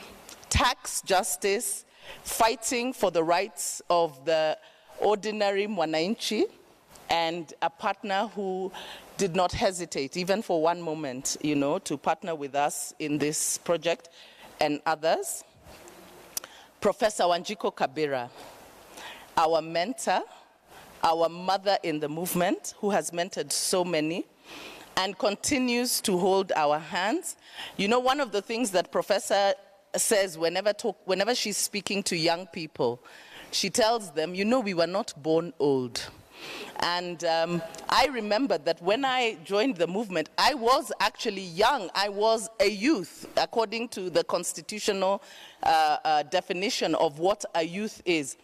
tax justice, fighting for the rights of the ordinary Mwananchi, and a partner who did not hesitate, even for one moment, to partner with us in this project and others. Professor Wanjiku Kabera, our mentor, our mother in the movement, who has mentored so many and continues to hold our hands. One of the things that Professor says whenever she's speaking to young people, she tells them, we were not born old. And I remember that when I joined the movement, I was actually young. I was a youth, according to the constitutional definition of what a youth is.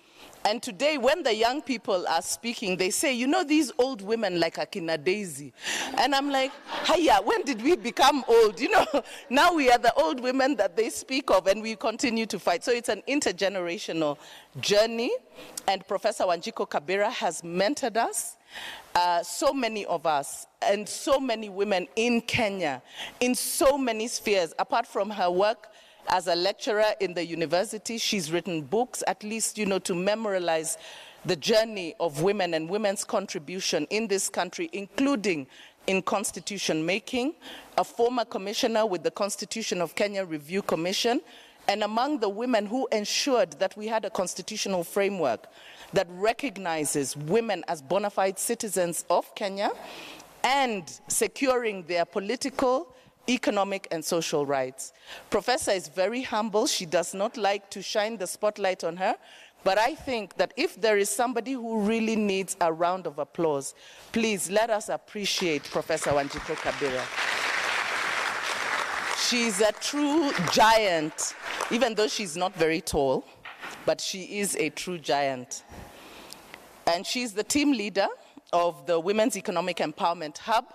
And today, when the young people are speaking, they say, these old women like Akina Daisy. And I'm like, hiya, when did we become old? Now we are the old women that they speak of, and we continue to fight. So it's an intergenerational journey. And Professor Wanjiku Kabera has mentored us, so many of us, and so many women in Kenya, in so many spheres. Apart from her work as a lecturer in the university, she's written books, at least, to memorialize the journey of women and women's contribution in this country, including in constitution making, a former commissioner with the Constitution of Kenya Review Commission, and among the women who ensured that we had a constitutional framework that recognizes women as bona fide citizens of Kenya and securing their political, economic and social rights. Professor is very humble. She does not like to shine the spotlight on her, but I think that if there is somebody who really needs a round of applause, please let us appreciate Professor Wanjiku Kabera. She's a true giant, even though she's not very tall, but she is a true giant. And she's the team leader of the Women's Economic Empowerment Hub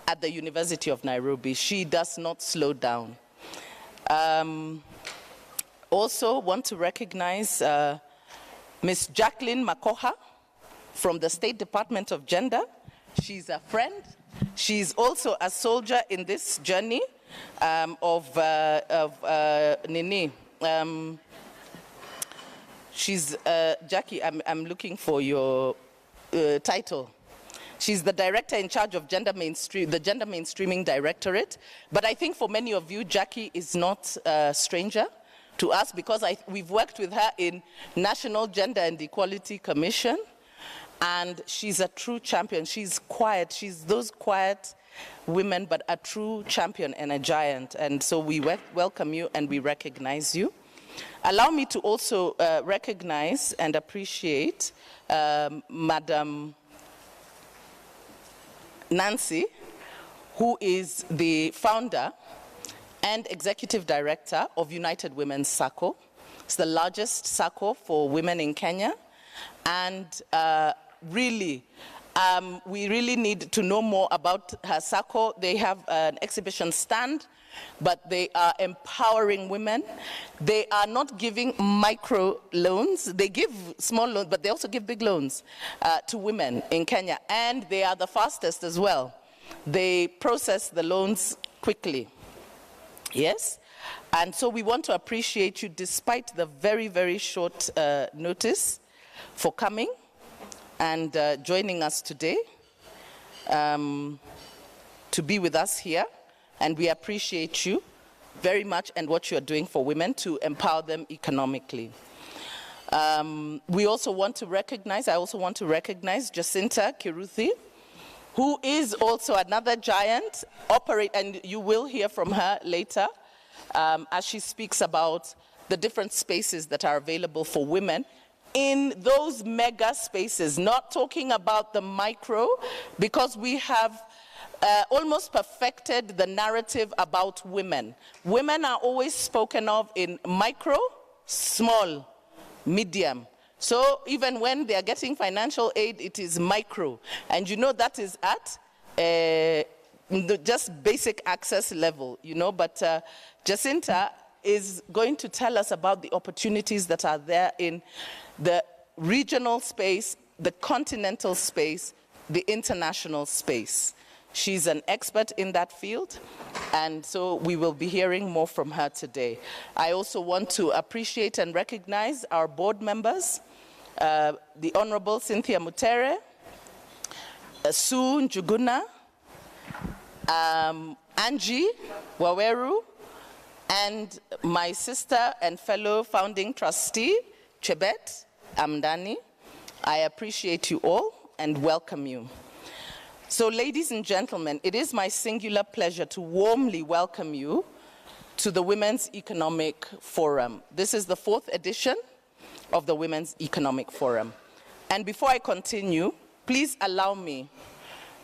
at the University of Nairobi. She does not slow down. Also want to recognize Ms. Jacqueline Makoha from the State Department of Gender. She's a friend. She's also a soldier in this journey Nini. Jackie, I'm looking for your title. She's the director in charge of the Gender Mainstreaming Directorate. But I think for many of you, Jackie is not a stranger to us because we've worked with her in National Gender and Equality Commission. And she's a true champion. She's quiet. She's those quiet women, but a true champion and a giant. And so we welcome you and we recognize you. Allow me to also recognize and appreciate Madam Nancy, who is the founder and executive director of United Women's SACCO. It's the largest SACCO for women in Kenya. And we really need to know more about her SACCO. They have an exhibition stand, but they are empowering women. They are not giving micro loans. They give small loans, but they also give big loans to women in Kenya. And they are the fastest as well. They process the loans quickly. Yes? And so we want to appreciate you despite the very, very short notice for coming and joining us today to be with us here. And we appreciate you very much and what you are doing for women to empower them economically. I also want to recognize Jacinta Kiruthi, who is also another giant, and you will hear from her later as she speaks about the different spaces that are available for women in those mega spaces, not talking about the micro, because we have almost perfected the narrative about women. Women are always spoken of in micro, small, medium. So even when they are getting financial aid, it is micro. And you know that is at just basic access level, you know. But Jacinta is going to tell us about the opportunities that are there in the regional space, the continental space, the international space. She's an expert in that field, and so we will be hearing more from her today. I also want to appreciate and recognize our board members, the Honorable Cynthia Mutere, Sue Njuguna, Angie Waweru, and my sister and fellow founding trustee, Chebet Amdani. I appreciate you all and welcome you. So, ladies and gentlemen, it is my singular pleasure to warmly welcome you to the Women's Economic Forum. This is the 4th edition of the Women's Economic Forum. And before I continue, please allow me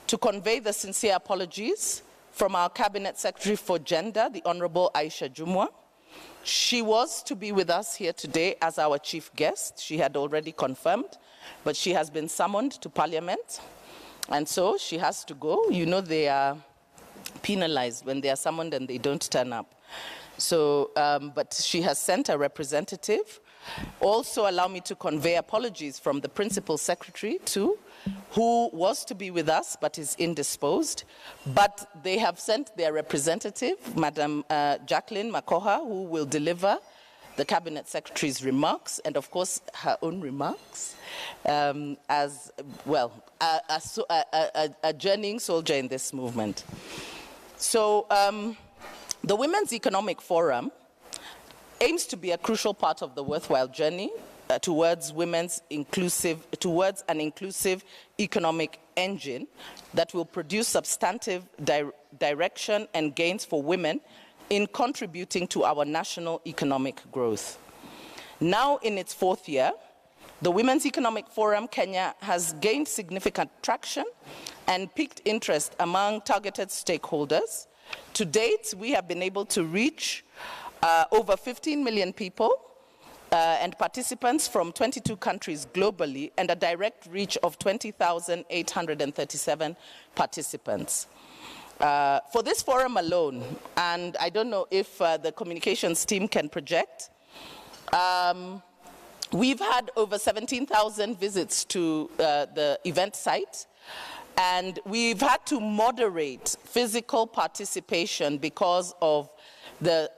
to convey the sincere apologies from our Cabinet Secretary for Gender, the Honorable Aisha Jumwa. She was to be with us here today as our chief guest. She had already confirmed, but she has been summoned to Parliament. And so she has to go. You know, they are penalized when they are summoned and they don't turn up. So, but she has sent a representative. Also, allow me to convey apologies from the Principal Secretary too, who was to be with us but is indisposed. But they have sent their representative, Madam Jacqueline Makoha, who will deliver the Cabinet Secretary's remarks and, of course, her own remarks as well, a journeying soldier in this movement. So the Women's Economic Forum aims to be a crucial part of the worthwhile journey towards an inclusive economic engine that will produce substantive direction and gains for women in contributing to our national economic growth. Now in its 4th year, the Women's Economic Forum Kenya has gained significant traction and piqued interest among targeted stakeholders. To date, we have been able to reach over 15 million people and participants from 22 countries globally, and a direct reach of 20,837 participants. For this forum alone, and I don't know if the communications team can project, We've had over 17,000 visits to the event site, and we've had to moderate physical participation because of the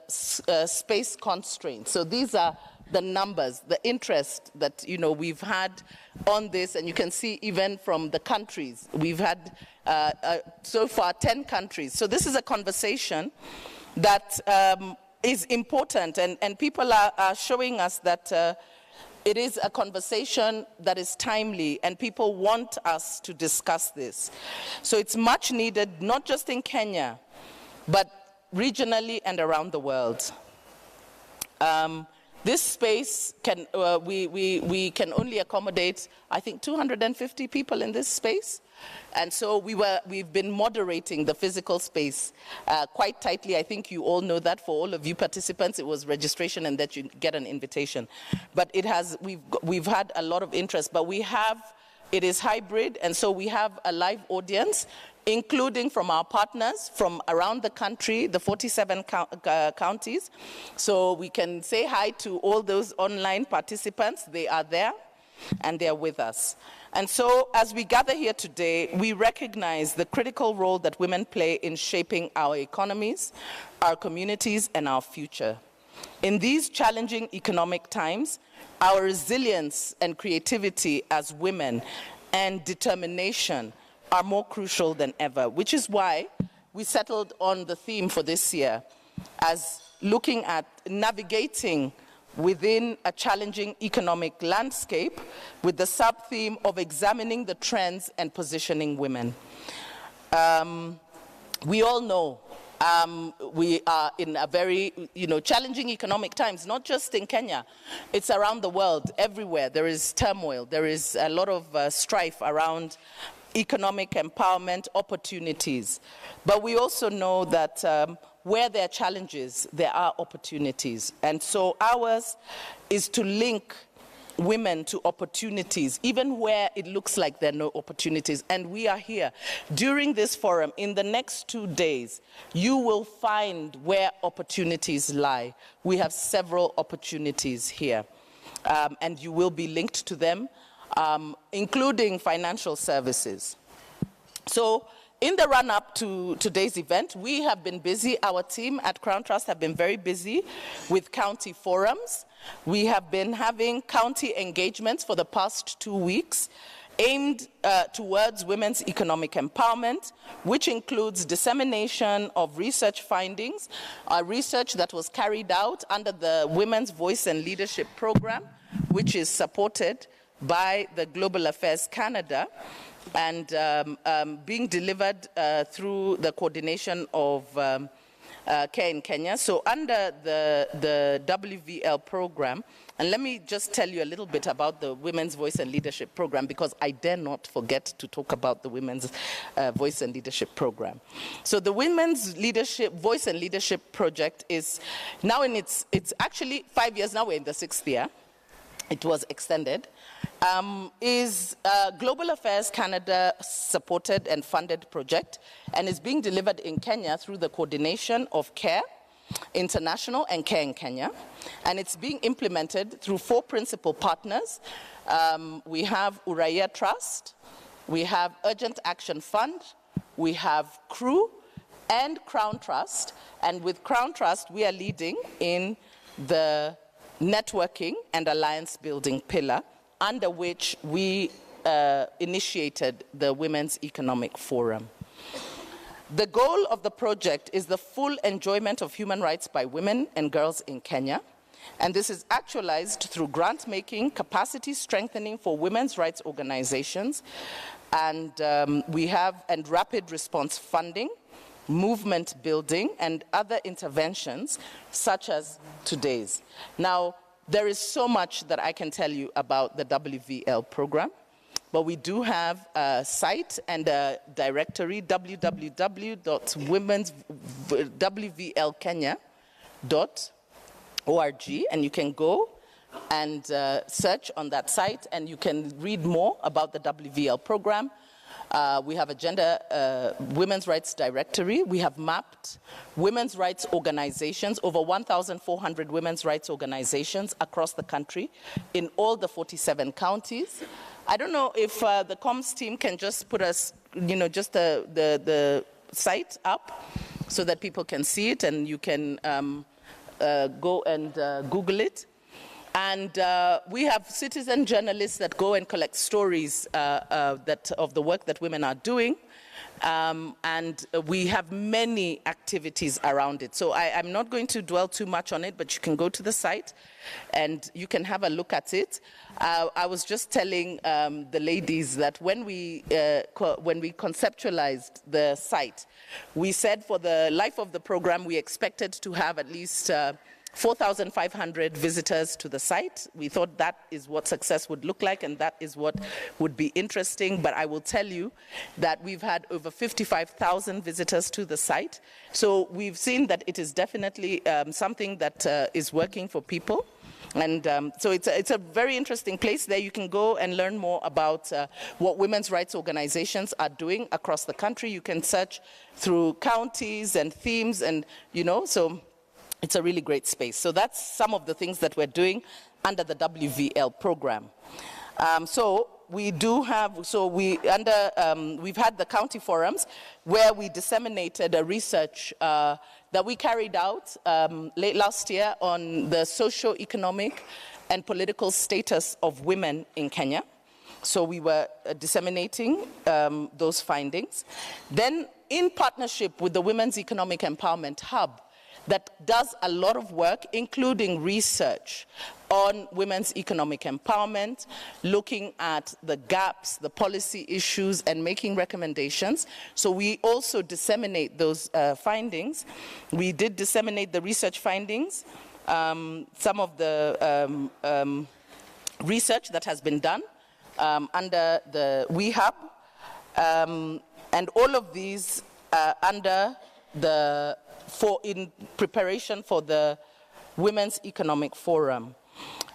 space constraints. So these are the numbers, the interest that we've had on this, and you can see even from the countries. We've had so far 10 countries. So this is a conversation that is important, and people are showing us that it is a conversation that is timely, and people want us to discuss this. So it's much needed, not just in Kenya, but regionally and around the world. This space can, we can only accommodate, I think, 250 people in this space. And so we've been moderating the physical space quite tightly. I think you all know that. For all of you participants, it was registration and that you get an invitation. But we've had a lot of interest, but it is hybrid, and so we have a live audience, including from our partners from around the country, the 47 counties. So we can say hi to all those online participants. They are there, and they are with us. And so as we gather here today, we recognize the critical role that women play in shaping our economies, our communities, and our future. In these challenging economic times, our resilience and creativity as women and determination are more crucial than ever, which is why we settled on the theme for this year as looking at navigating within a challenging economic landscape with the sub-theme of examining the trends and positioning women. We all know we are in a very challenging economic times, not just in Kenya. It's around the world, everywhere. There is turmoil. There is a lot of strife around economic empowerment opportunities. But we also know that where there are challenges, there are opportunities. And so ours is to link women to opportunities, even where it looks like there are no opportunities. And we are here. During this forum, in the next 2 days, you will find where opportunities lie. We have several opportunities here, and you will be linked to them, including financial services. So in the run-up to today's event, we have been busy. Our team at Crown Trust have been very busy with county forums. We have been having county engagements for the past 2 weeks aimed towards women's economic empowerment, which includes dissemination of research findings, research that was carried out under the Women's Voice and Leadership Program, which is supported by the Global Affairs Canada, and being delivered through the coordination of Care in Kenya. So under the WVL program, and let me just tell you a little bit about the Women's Voice and Leadership Program, because I dare not forget to talk about the Women's Voice and Leadership Program. So the Women's Voice and Leadership Project is now in it's actually 5 years now. We're in the 6th year. It was extended, is a Global Affairs Canada supported and funded project, and is being delivered in Kenya through the coordination of Care International and Care in Kenya. And it's being implemented through 4 principal partners. We have Uraia Trust, we have Urgent Action Fund, we have CREW, and Crown Trust. And with Crown Trust, we are leading in the networking and alliance building pillar, under which we initiated the Women's Economic Forum. The goal of the project is the full enjoyment of human rights by women and girls in Kenya, and this is actualized through grant making, capacity strengthening for women's rights organizations, and rapid response funding, movement building, and other interventions such as today's. Now, there is so much that I can tell you about the WVL program, but we do have a site and a directory, www.wvlkenya.org, and you can go and search on that site, and you can read more about the WVL program. We have a gender women's rights directory. We have mapped women's rights organizations, over 1,400 women's rights organizations across the country in all the 47 counties. I don't know if the comms team can just put us, just the site up so that people can see it and you can go and Google it. And we have citizen journalists that go and collect stories of the work that women are doing. And we have many activities around it. So I'm not going to dwell too much on it, but you can go to the site and you can have a look at it. I was just telling the ladies that when we conceptualized the site, we said for the life of the program, we expected to have at least 4,500 visitors to the site. We thought that is what success would look like, and that is what would be interesting. But I will tell you that we've had over 55,000 visitors to the site. So we've seen that it is definitely something that is working for people. And so it's a very interesting place. There you can go and learn more about what women's rights organizations are doing across the country. You can search through counties and themes and, so it's a really great space. So that's some of the things that we're doing under the WVL program. We've had the county forums where we disseminated a research that we carried out late last year on the socio-economic and political status of women in Kenya. So we were disseminating those findings. Then in partnership with the Women's Economic Empowerment Hub, that does a lot of work, including research on women's economic empowerment, looking at the gaps, the policy issues, and making recommendations. So we also disseminate those findings. We did disseminate the research findings, some of the research that has been done under the WeHub, and all of these under the in preparation for the Women's Economic Forum.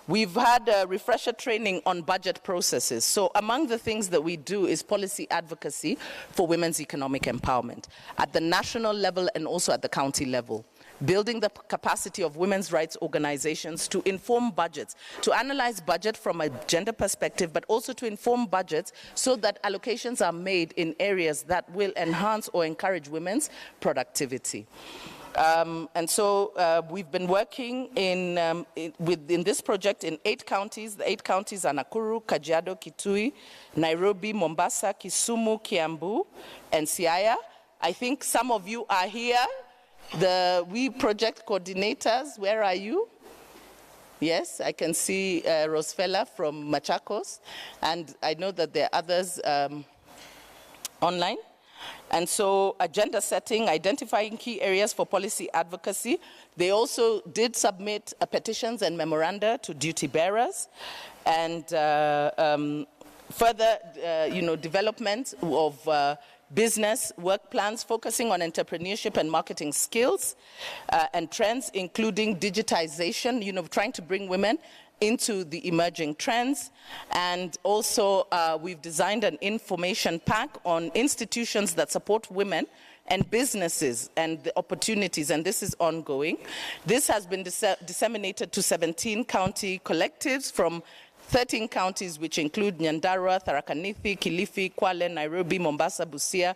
We've had a refresher training on budget processes. So among the things that we do is policy advocacy for women's economic empowerment at the national level and also at the county level. Building the capacity of women's rights organizations to inform budgets, to analyze budget from a gender perspective, but also to inform budgets so that allocations are made in areas that will enhance or encourage women's productivity. We've been working in this project in 8 counties. The 8 counties are Nakuru, Kajiado, Kitui, Nairobi, Mombasa, Kisumu, Kiambu, and Siaya. I think some of you are here. The We project coordinators, where are you? Yes, I can see Rosfella from Machakos, and I know that there are others online. And so agenda setting, identifying key areas for policy advocacy. They also did submit petitions and memoranda to duty bearers, and further development of business work plans focusing on entrepreneurship and marketing skills and trends, including digitization, trying to bring women into the emerging trends. And also we've designed an information pack on institutions that support women and businesses and the opportunities, and this is ongoing. This has been disseminated to 17 county collectives from 13 counties, which include Nyandarua, Tharaka Nithi, Kilifi, Kwale, Nairobi, Mombasa, Busia,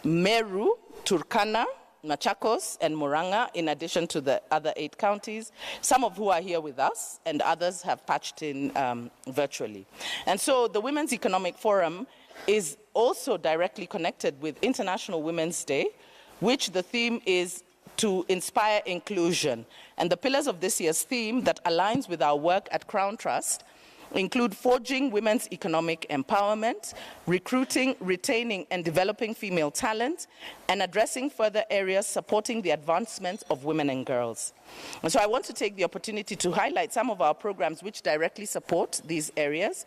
Meru, Turkana, Machakos, and Murang'a, in addition to the other 8 counties, some of who are here with us, and others have patched in virtually. And so the Women's Economic Forum is also directly connected with International Women's Day, which the theme is to inspire inclusion. And the pillars of this year's theme that aligns with our work at Crown Trust include forging women's economic empowerment, recruiting, retaining, and developing female talent, and addressing further areas supporting the advancement of women and girls. And so I want to take the opportunity to highlight some of our programs which directly support these areas.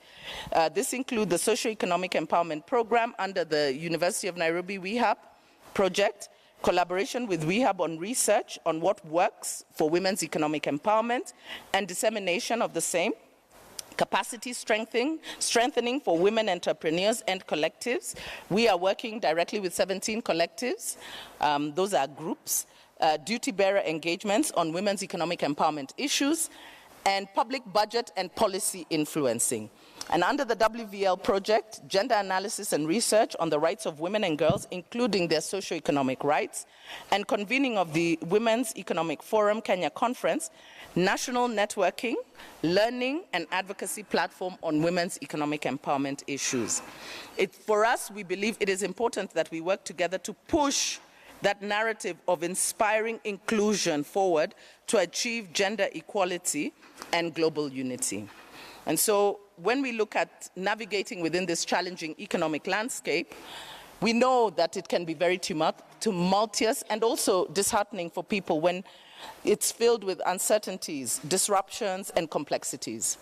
This includes the Socio-Economic Empowerment Program under the University of Nairobi WeHub project, collaboration with WeHub on research on what works for women's economic empowerment and dissemination of the same, Capacity strengthening for women entrepreneurs and collectives. We are working directly with 17 collectives. Those are groups. Duty bearer engagements on women's economic empowerment issues, and public budget and policy influencing. And under the WVL project, gender analysis and research on the rights of women and girls, including their socio-economic rights, and convening of the Women's Economic Forum Kenya Conference, national networking, learning and advocacy platform on women's economic empowerment issues. For us, we believe it is important that we work together to push that narrative of inspiring inclusion forward to achieve gender equality and global unity. And so when we look at navigating within this challenging economic landscape, we know that it can be very tumultuous and also disheartening for people when it's filled with uncertainties, disruptions, and complexities.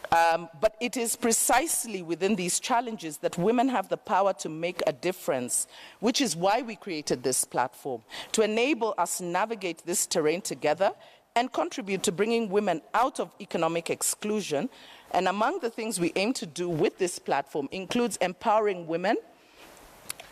But it is precisely within these challenges that women have the power to make a difference, which is why we created this platform, to enable us navigate this terrain together and contribute to bringing women out of economic exclusion. And among the things we aim to do with this platform includes empowering women.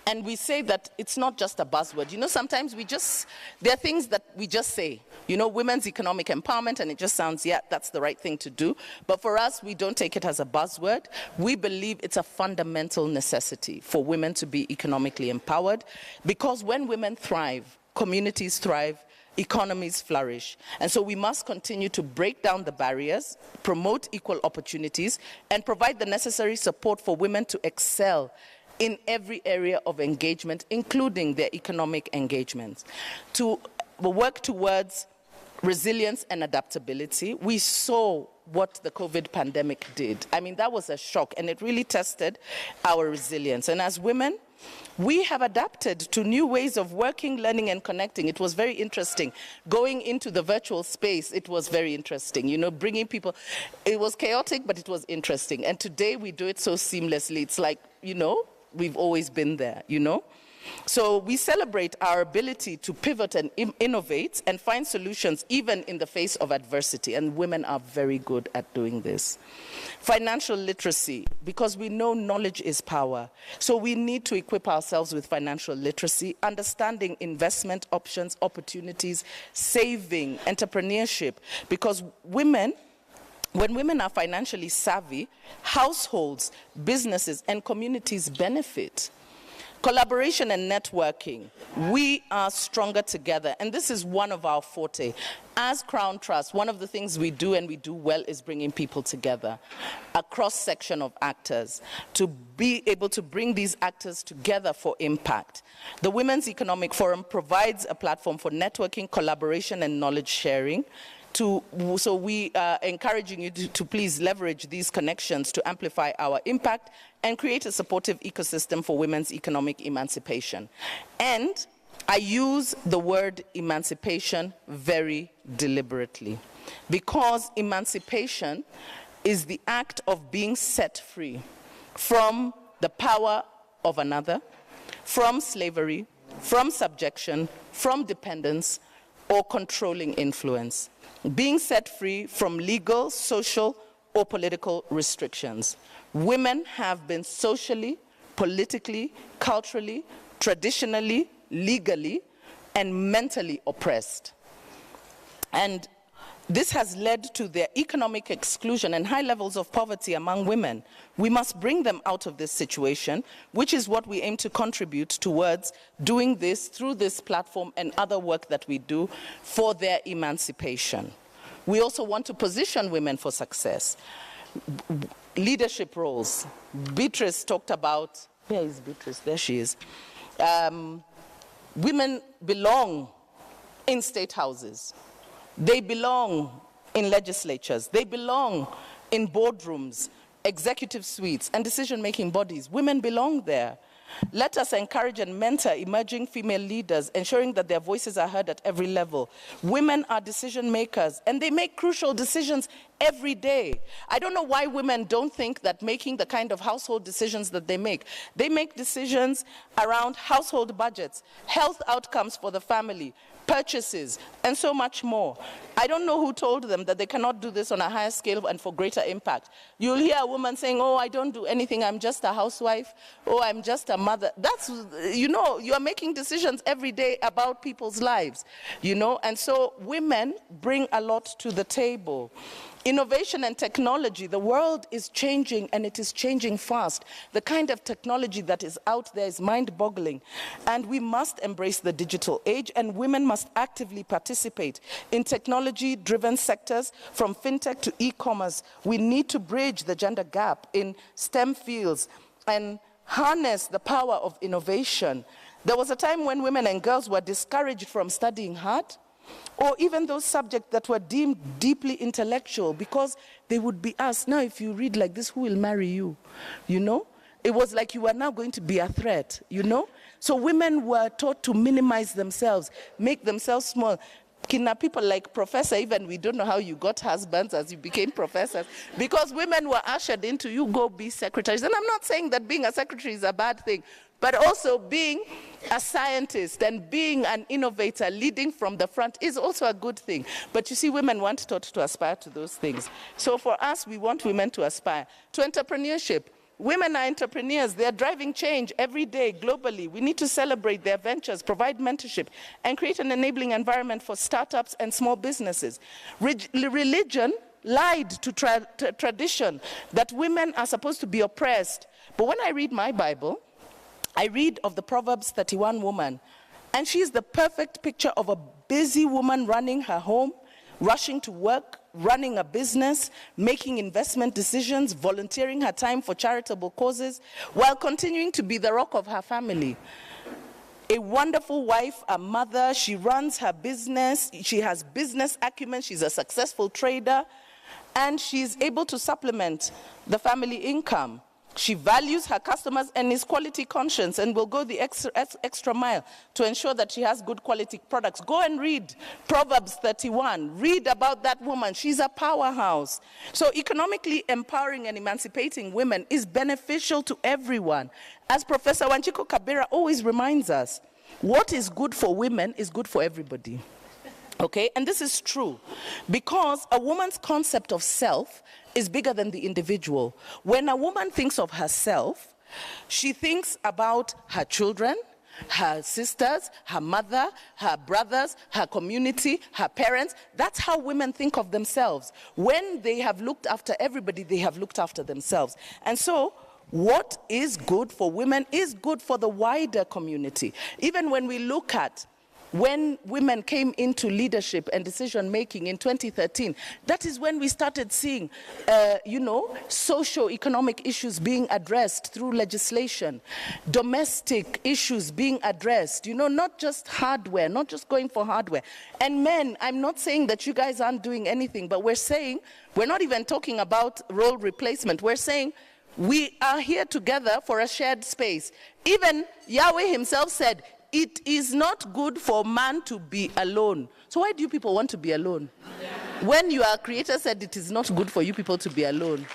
And we say that it's not just a buzzword. You know, sometimes there are things that we just say, you know, women's economic empowerment, and it just sounds, yeah, that's the right thing to do. But for us, we don't take it as a buzzword. We believe it's a fundamental necessity for women to be economically empowered, because when women thrive, communities thrive, economies flourish. And so we must continue to break down the barriers, promote equal opportunities, and provide the necessary support for women to excel in every area of engagement, including their economic engagements. To work towards resilience and adaptability, we saw what the COVID pandemic did. I mean, that was a shock, and it really tested our resilience. And as women, we have adapted to new ways of working, learning, and connecting. It was very interesting. Going into the virtual space, it was very interesting. You know, bringing people, it was chaotic, but it was interesting. And today we do it so seamlessly. It's like, you know, we've always been there, you know? So we celebrate our ability to pivot and innovate and find solutions even in the face of adversity, and women are very good at doing this. Financial literacy, because we know knowledge is power. So we need to equip ourselves with financial literacy, understanding investment options, opportunities, saving, entrepreneurship, because when women are financially savvy, households, businesses, and communities benefit. Collaboration and networking. We are stronger together, and this is one of our forte. As Crown Trust, one of the things we do and we do well is bringing people together, a cross-section of actors, to be able to bring these actors together for impact. The Women's Economic Forum provides a platform for networking, collaboration, and knowledge sharing. So we are encouraging you to please leverage these connections to amplify our impact and create a supportive ecosystem for women's economic emancipation. And I use the word emancipation very deliberately, because emancipation is the act of being set free from the power of another, from slavery, from subjection, from dependence, or controlling influence. Being set free from legal, social, or political restrictions. Women have been socially, politically, culturally, traditionally, legally, and mentally oppressed. And this has led to their economic exclusion and high levels of poverty among women. We must bring them out of this situation, which is what we aim to contribute towards doing this through this platform and other work that we do for their emancipation. We also want to position women for success. Leadership roles. Beatrice talked about, where is Beatrice? There she is. Women belong in state houses. They belong in legislatures. They belong in boardrooms, executive suites, and decision-making bodies. Women belong there. Let us encourage and mentor emerging female leaders, ensuring that their voices are heard at every level. Women are decision makers, and they make crucial decisions every day. I don't know why women don't think that making the kind of household decisions that they make decisions around household budgets, health outcomes for the family, purchases, and so much more. I don't know who told them that they cannot do this on a higher scale and for greater impact. You'll hear a woman saying, oh, I don't do anything, I'm just a housewife, oh, I'm just a mother. That's, you know, you're making decisions every day about people's lives, you know, and so women bring a lot to the table. Innovation and technology, the world is changing and it is changing fast. The kind of technology that is out there is mind-boggling. And we must embrace the digital age, and women must actively participate in technology-driven sectors from fintech to e-commerce. We need to bridge the gender gap in STEM fields and harness the power of innovation. There was a time when women and girls were discouraged from studying hard, or even those subjects that were deemed deeply intellectual, because they would be asked, now if you read like this, who will marry you? You know? It was like you are now going to be a threat, you know? So women were taught to minimize themselves, make themselves small. Kina people like Professor, even we don't know how you got husbands as you became professors, because women were ushered into, you go be secretaries. And I'm not saying that being a secretary is a bad thing, but also being a scientist and being an innovator, leading from the front, is also a good thing. But you see, women weren't taught to aspire to those things. So for us, we want women to aspire to entrepreneurship. Women are entrepreneurs. They are driving change every day globally. We need to celebrate their ventures, provide mentorship, and create an enabling environment for startups and small businesses. Religion lied to tradition that women are supposed to be oppressed. But when I read my Bible, I read of the Proverbs 31 woman, and she's the perfect picture of a busy woman running her home, rushing to work, running a business, making investment decisions, volunteering her time for charitable causes, while continuing to be the rock of her family. A wonderful wife, a mother, she runs her business, she has business acumen, she's a successful trader, and she's able to supplement the family income. She values her customers and is quality conscious and will go the extra mile to ensure that she has good quality products. Go and read Proverbs 31. Read about that woman. She's a powerhouse. So economically empowering and emancipating women is beneficial to everyone. As Professor Wanjiku Kabira always reminds us, what is good for women is good for everybody. Okay, and this is true because a woman's concept of self is bigger than the individual. When a woman thinks of herself, she thinks about her children, her sisters, her mother, her brothers, her community, her parents. That's how women think of themselves. When they have looked after everybody, they have looked after themselves. And so, what is good for women is good for the wider community. Even when we look at when women came into leadership and decision-making in 2013, that is when we started seeing, socio-economic issues being addressed through legislation, domestic issues being addressed, not just hardware, not just going for hardware. And men, I'm not saying that you guys aren't doing anything, but we're not even talking about role replacement. We're saying we are here together for a shared space. Even Yahweh himself said, it is not good for man to be alone. So why do you people want to be alone? Yeah. When your creator said it is not good for you people to be alone.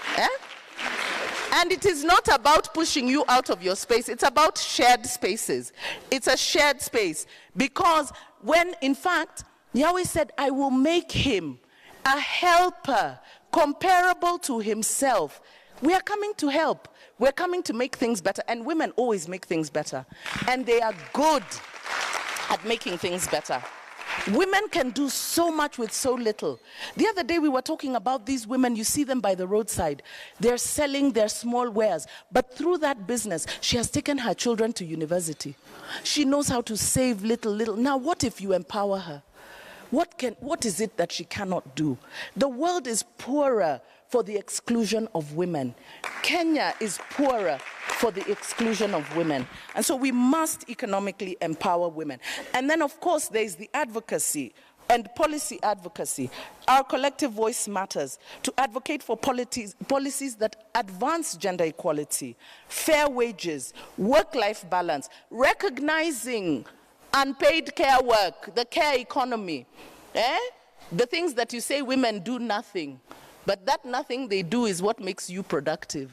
And it is not about pushing you out of your space. It's about shared spaces. It's a shared space. Because when, in fact, Yahweh said, I will make him a helper comparable to himself. We are coming to help. We're coming to make things better. And women always make things better. And they are good at making things better. Women can do so much with so little. The other day we were talking about these women. You see them by the roadside. They're selling their small wares. But through that business, she has taken her children to university. She knows how to save little. Now, what if you empower her? What is it that she cannot do? The world is poorer for the exclusion of women. Kenya is poorer for the exclusion of women. And so we must economically empower women. And then, of course, there's the advocacy and policy advocacy. Our collective voice matters to advocate for policies that advance gender equality, fair wages, work-life balance, recognizing unpaid care work, the care economy, the things that you say women do nothing. But that nothing they do is what makes you productive.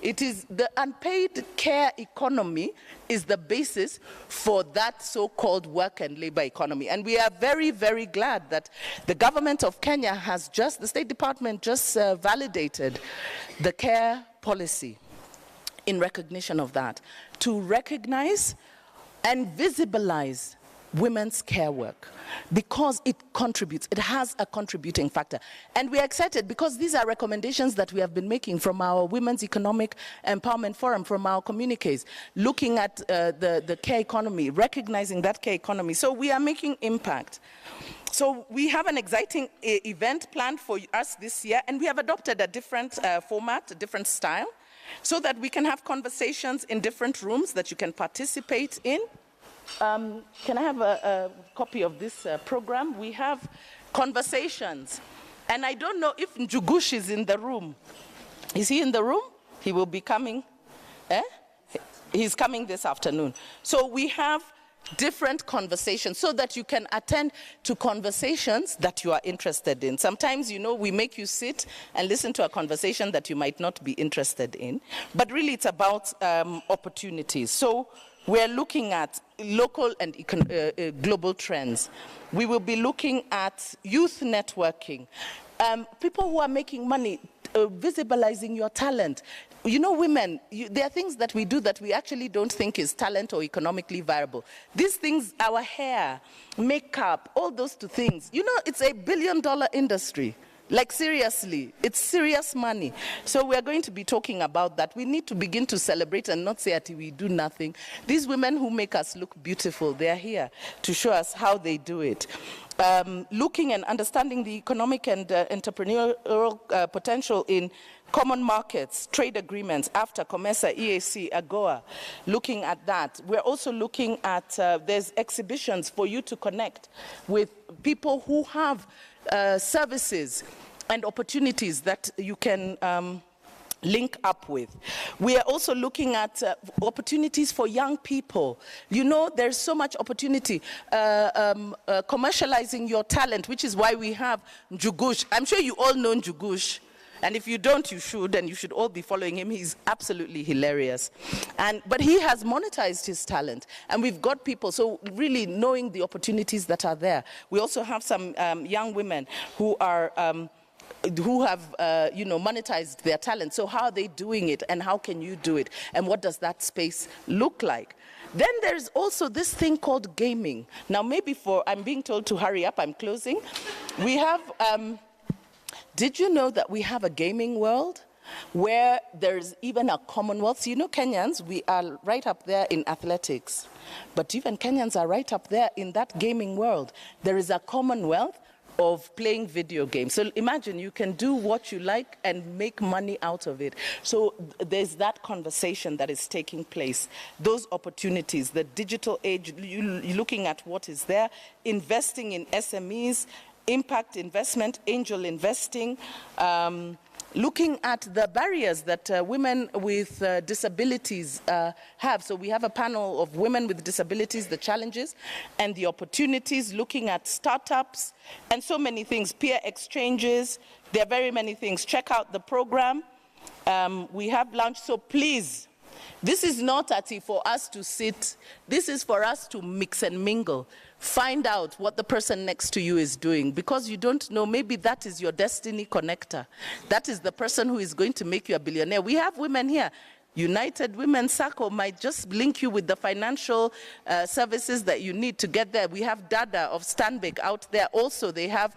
It is the unpaid care economy is the basis for that so-called work and labor economy. And we are very, very glad that the government of Kenya has the State Department just validated the care policy in recognition of that, to recognize and visibilize women's care work, because it contributes, it has a contributing factor. And we are excited because these are recommendations that we have been making from our Women's Economic Empowerment Forum, from our communiques, looking at the care economy, recognizing that care economy. So we are making impact. So we have an exciting event planned for us this year, and we have adopted a different format, a different style, so that we can have conversations in different rooms that you can participate in. Can I have a copy of this program? We have conversations. And I don't know if Njugush is in the room. Is he in the room? He will be coming. He's coming this afternoon. So we have different conversations so that you can attend to conversations that you are interested in. Sometimes, we make you sit and listen to a conversation that you might not be interested in. But really, it's about opportunities. So we're looking at local and global trends. We will be looking at youth networking, people who are making money, visibilizing your talent. Women, there are things that we do that we actually don't think is talent or economically viable. These things, our hair, makeup, all those two things, it's a $1 billion industry. Like, seriously, it's serious money. So we're going to be talking about that. We need to begin to celebrate and not say that we do nothing. These women who make us look beautiful, they're here to show us how they do it. Looking and understanding the economic and entrepreneurial potential in common markets, trade agreements, AFTA, COMESA, EAC, AGOA, looking at that. We're also looking at, there's exhibitions for you to connect with people who have services and opportunities that you can link up with. We are also looking at opportunities for young people. There's so much opportunity commercializing your talent, which is why we have Njugush. I'm sure you all know Njugush. And if you don't, you should, and you should all be following him. He's absolutely hilarious. But he has monetized his talent, and we've got people, so really knowing the opportunities that are there. We also have some young women who are who have monetized their talent. So how are they doing it, and how can you do it, and what does that space look like? Then there's also this thing called gaming. Now maybe I'm being told to hurry up, I'm closing. We have, did you know that we have a gaming world where there's even a commonwealth? So Kenyans, we are right up there in athletics, but even Kenyans are right up there in that gaming world. There is a commonwealth of playing video games. So imagine you can do what you like and make money out of it. So there's that conversation that is taking place. Those opportunities, the digital age, you're looking at what is there, investing in SMEs, impact investment, angel investing, looking at the barriers that women with disabilities have. So we have a panel of women with disabilities, the challenges and the opportunities, looking at startups and so many things, peer exchanges. There are very many things. Check out the program. We have lunch, so please, this is not for us to sit. This is for us to mix and mingle. Find out what the person next to you is doing, because you don't know, maybe that is your destiny connector. That is the person who is going to make you a billionaire. We have women here. United Women's Circle might just link you with the financial services that you need to get there. We have Dada of Stanbic out there. Also, they have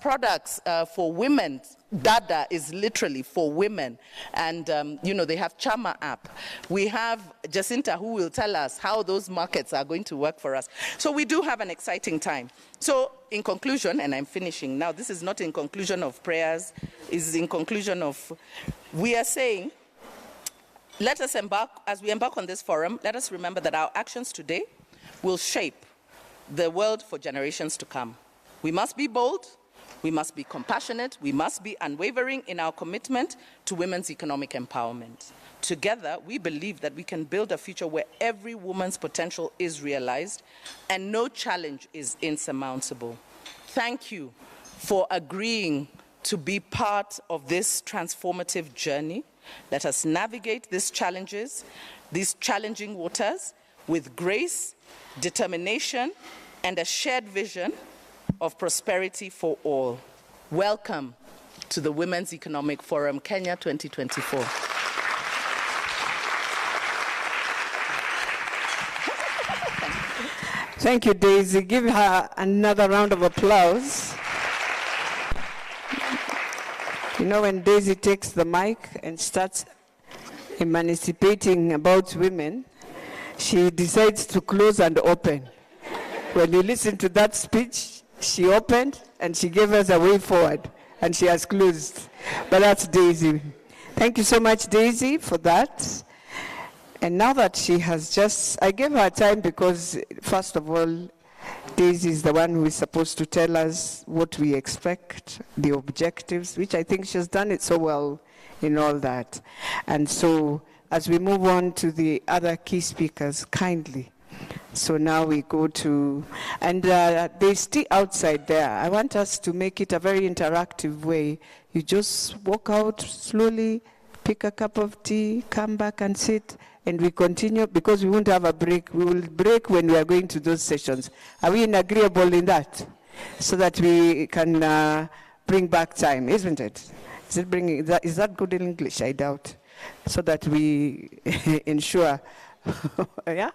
products for women. Dada is literally for women. And, they have Chama app. We have Jacinta who will tell us how those markets are going to work for us. So we do have an exciting time. So in conclusion, and I'm finishing now, this is not in conclusion of prayers, it's in conclusion of, we are saying, let us embark, as we embark on this forum, let us remember that our actions today will shape the world for generations to come. We must be bold, we must be compassionate, we must be unwavering in our commitment to women's economic empowerment. Together, we believe that we can build a future where every woman's potential is realized and no challenge is insurmountable. Thank you for agreeing to be part of this transformative journey. Let us navigate these challenges, these challenging waters, with grace, determination, and a shared vision of prosperity for all. Welcome to the Women's Economic Forum, Kenya 2024. Thank you, Daisy. Give her another round of applause. You know, when Daisy takes the mic and starts emancipating about women, she decides to close and open. When you listen to that speech, she opened and she gave us a way forward, and she has closed. But that's Daisy. Thank you so much, Daisy, for that. And now that she has just, I gave her time because, first of all, Daisy is the one who is supposed to tell us what we expect, the objectives, which I think she's done it so well in all that. And so, as we move on to the other key speakers, kindly. So now we go to, and they stay outside there. I want us to make it a very interactive way. You just walk out slowly, pick a cup of tea, come back and sit, and we continue because we won't have a break. We will break when we are going to those sessions. Are we agreeable in that? So that we can bring back time, isn't it? Is that good in English? I doubt. So that we ensure, yeah?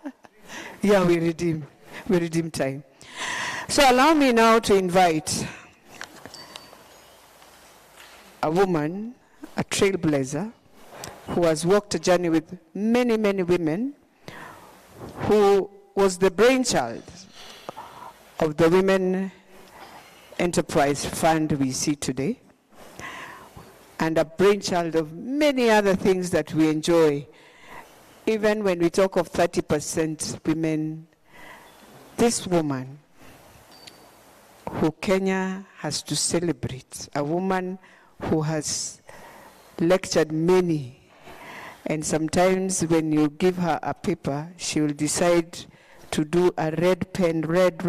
Yeah, we redeem time. So allow me now to invite a woman, a trailblazer, who has walked a journey with many, many women, who was the brainchild of the Women Enterprise Fund we see today, and a brainchild of many other things that we enjoy. Even when we talk of 30% women, this woman who Kenya has to celebrate, a woman who has lectured many, and sometimes when you give her a paper, she will decide to do a red pen, red,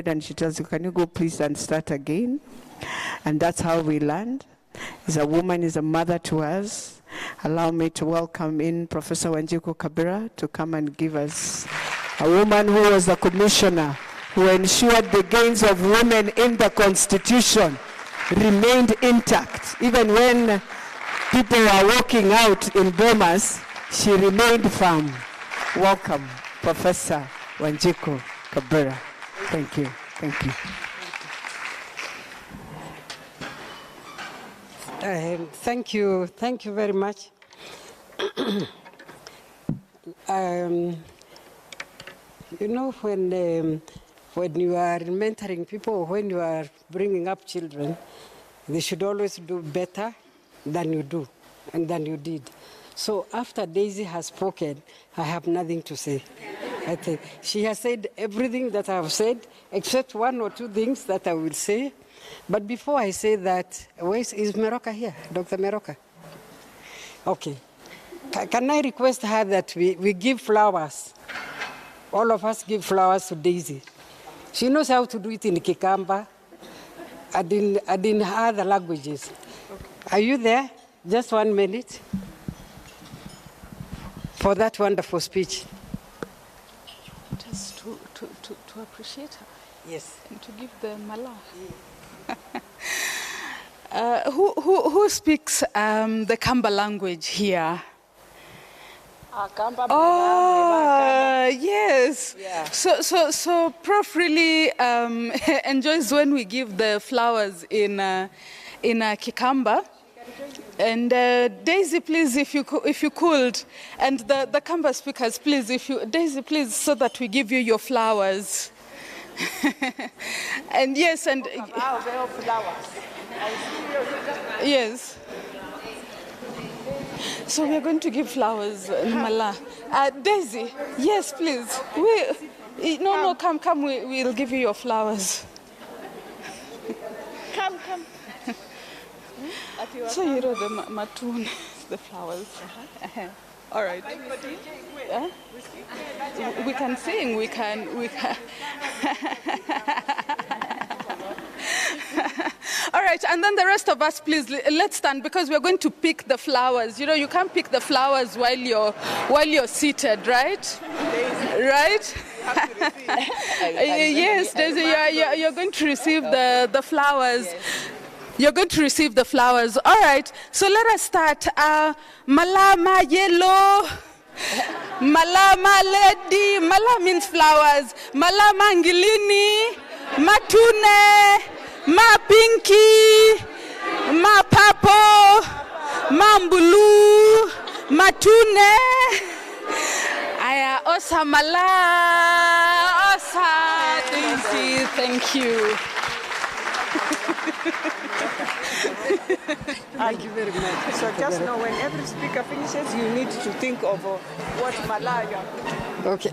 and she tells you, can you go please and start again? And that's how we learn. Is a woman, is a mother to us. Allow me to welcome in Professor Wanjiku Kabira to come and give us a woman who was a commissioner who ensured the gains of women in the Constitution remained intact. Even when people were walking out in bombers, she remained firm. Welcome, Professor Wanjiku Kabira. Thank you. Thank you. Thank you very much. You know, when you are mentoring people, when you are bringing up children, they should always do better than you do and than you did. So after Daisy has spoken, I have nothing to say. I think she has said everything that I have said, except one or two things that I will say. But before I say that, is Meroka here? Dr. Meroka? Okay. Can I request her that we give flowers? All of us give flowers to Daisy. She knows how to do it in Kikamba and in other languages. Okay. Are you there? Just 1 minute for that wonderful speech. Just to appreciate her. Yes. And to give the mala. Who speaks the Kamba language here? Oh, yes. Yeah. So Prof really enjoys when we give the flowers in Kikamba. And Daisy, please, if you could, and the Kamba speakers, please, Daisy, please, so that we give you your flowers. And yes, and yes. So we are going to give flowers in Mala. Daisy, yes, please. Come. We'll give you your flowers. Come. So you know the matun, the flowers. All right. We can sing. We can. All right. right, and then the rest of us, please, let's stand because we're going to pick the flowers. You know, you can't pick the flowers while you're seated, right? Right? Yes, Daisy, you're going to receive the flowers. Yes. You're going to receive the flowers. All right, so let us start. Malama yellow. Malama lady. Mala means flowers. Malama ngilini. Matune. Ma pinky. Ma papo. Mambulu. Matune. Aya osa mala. Osa. Daisy, thank you. Thank you very much. So just know when every speaker finishes, you need to think of what Malaya. Okay.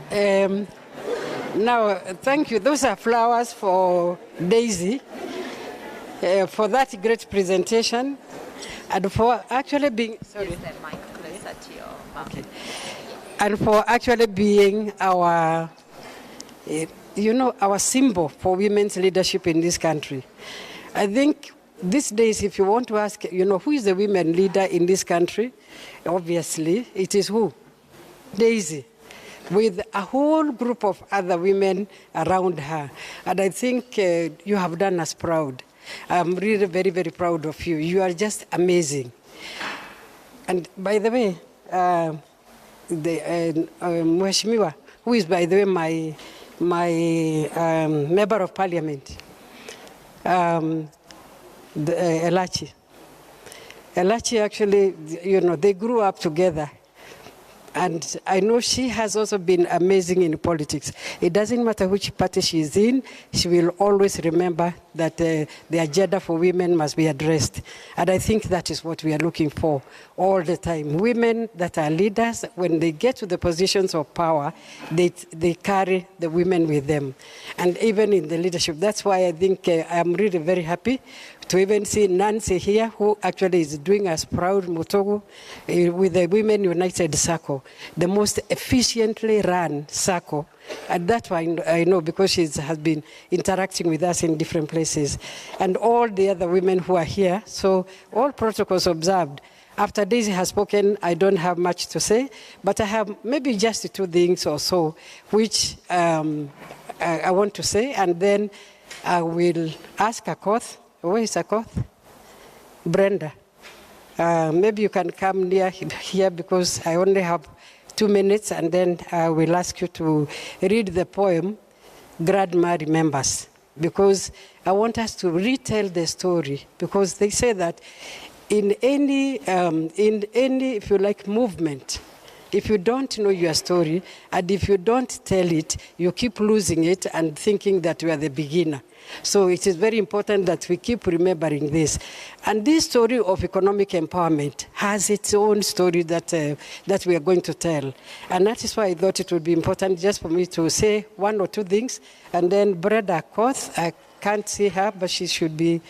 Now, thank you. Those are flowers for Daisy for that great presentation and for actually being. Sorry. Okay. And for actually being our, our symbol for women's leadership in this country. I think these days, if you want to ask, who is the women leader in this country, obviously, it is who? Daisy, with a whole group of other women around her. And I think you have done us proud. I'm really very, very proud of you. You are just amazing. And by the way, Mheshimiwa, who is, by the way, my member of parliament, Elachi. Elachi actually, they grew up together. And I know she has also been amazing in politics. It doesn't matter which party she is in, she will always remember that the agenda for women must be addressed. And I think that is what we are looking for all the time. Women that are leaders, when they get to the positions of power, they carry the women with them. And even in the leadership, that's why I think I'm really very happy to even see Nancy here, who actually is doing us proud, Mutogo, with the Women United Circle, the most efficiently run circle. And that's why I know, because she has been interacting with us in different places. And all the other women who are here, so all protocols observed. After Daisy has spoken, I don't have much to say, but I have maybe just 2 things or so, which I want to say, and then I will ask Akoth. Where is Akoth? Brenda. Maybe you can come near here because I only have 2 minutes, and then I will ask you to read the poem, Grandma Remembers, because I want us to retell the story, because they say that in any, if you like, movement, if you don't know your story, and if you don't tell it, you keep losing it and thinking that you are the beginner. So it is very important that we keep remembering this. And this story of economic empowerment has its own story that we are going to tell. And that is why I thought it would be important just for me to say 1 or 2 things. And then Brenda Koth, I can't see her, but she should be.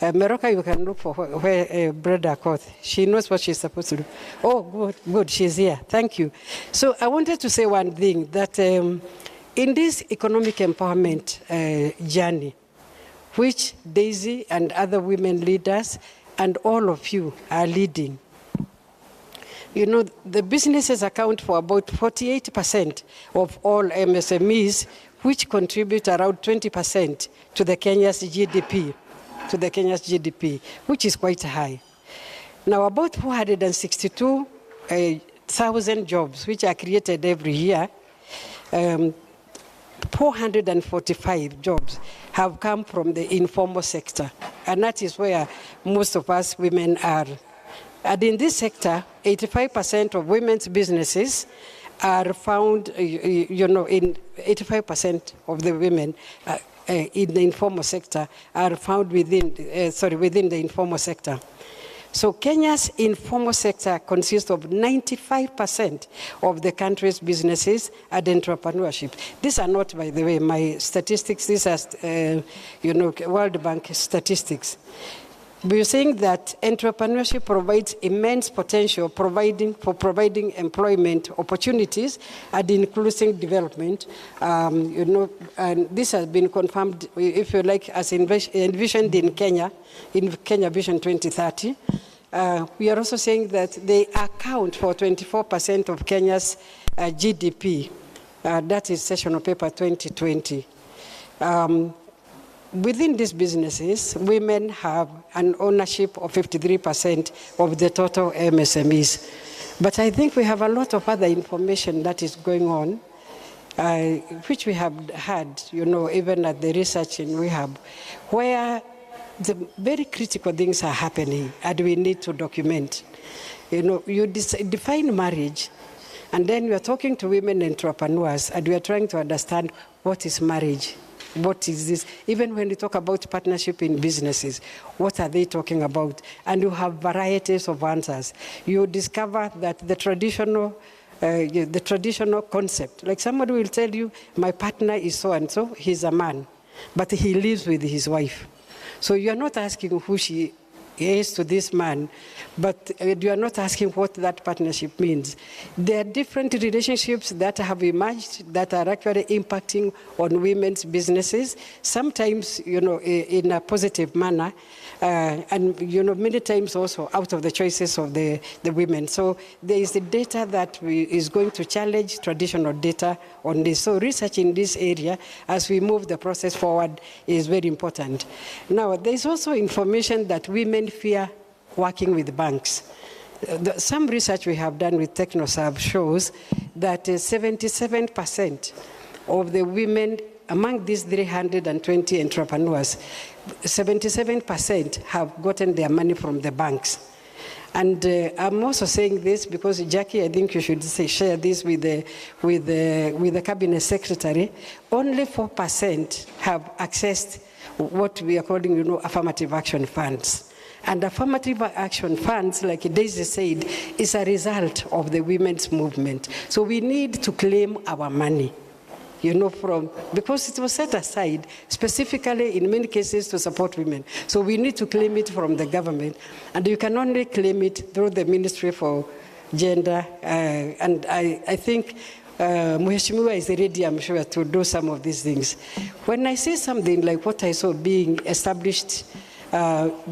Meroka, you can look for where Brenda Koth. She knows what she's supposed to do. Oh, good, she's here. Thank you. So I wanted to say one thing, that in this economic empowerment journey, which Daisy and other women leaders and all of you are leading, the businesses account for about 48% of all MSMEs, which contribute around 20% to the Kenya's GDP, which is quite high. Now, about 462,000 jobs, which are created every year, 445 jobs have come from the informal sector. And that is where most of us women are. And in this sector, 85% of women's businesses are found, in 85% of the women in the informal sector are found within the informal sector. So Kenya's informal sector consists of 95% of the country's businesses and entrepreneurship. These are not, by the way, my statistics. These are, World Bank statistics. We're saying that entrepreneurship provides immense potential for providing employment opportunities and inclusive development. And this has been confirmed, if you like, as envisioned in Kenya Vision 2030. We are also saying that they account for 24% of Kenya's GDP. That is sessional paper 2020. Within these businesses, women have an ownership of 53% of the total MSMEs. But I think we have a lot of other information that is going on, which we have had, even at the research in WeHub, where the very critical things are happening and we need to document. You define marriage, and then you are talking to women entrepreneurs and we are trying to understand what is marriage. What is this? Even when you talk about partnership in businesses, what are they talking about? And you have varieties of answers. You discover that the traditional concept, like somebody will tell you, my partner is so-and-so, he's a man, but he lives with his wife. So you're not asking who she is to this man, but you are not asking what that partnership means. There are different relationships that have emerged that are actually impacting on women's businesses, sometimes, in a positive manner, and, many times also out of the choices of the women. So there is the data that is going to challenge traditional data on this. So research in this area, as we move the process forward, is very important. Now, there is also information that women fear working with banks. Some research we have done with TechnoServe shows that 77% of the women among these 320 entrepreneurs, 77% have gotten their money from the banks. And I'm also saying this because, Jackie, I think you should share this with the cabinet secretary. Only 4% have accessed what we are calling, affirmative action funds. And affirmative action funds, like Daisy said, is a result of the women's movement. So we need to claim our money, because it was set aside specifically in many cases to support women. So we need to claim it from the government. And you can only claim it through the Ministry for Gender. And I think Mheshimiwa is ready, I'm sure, to do some of these things. When I say something like what I saw being established,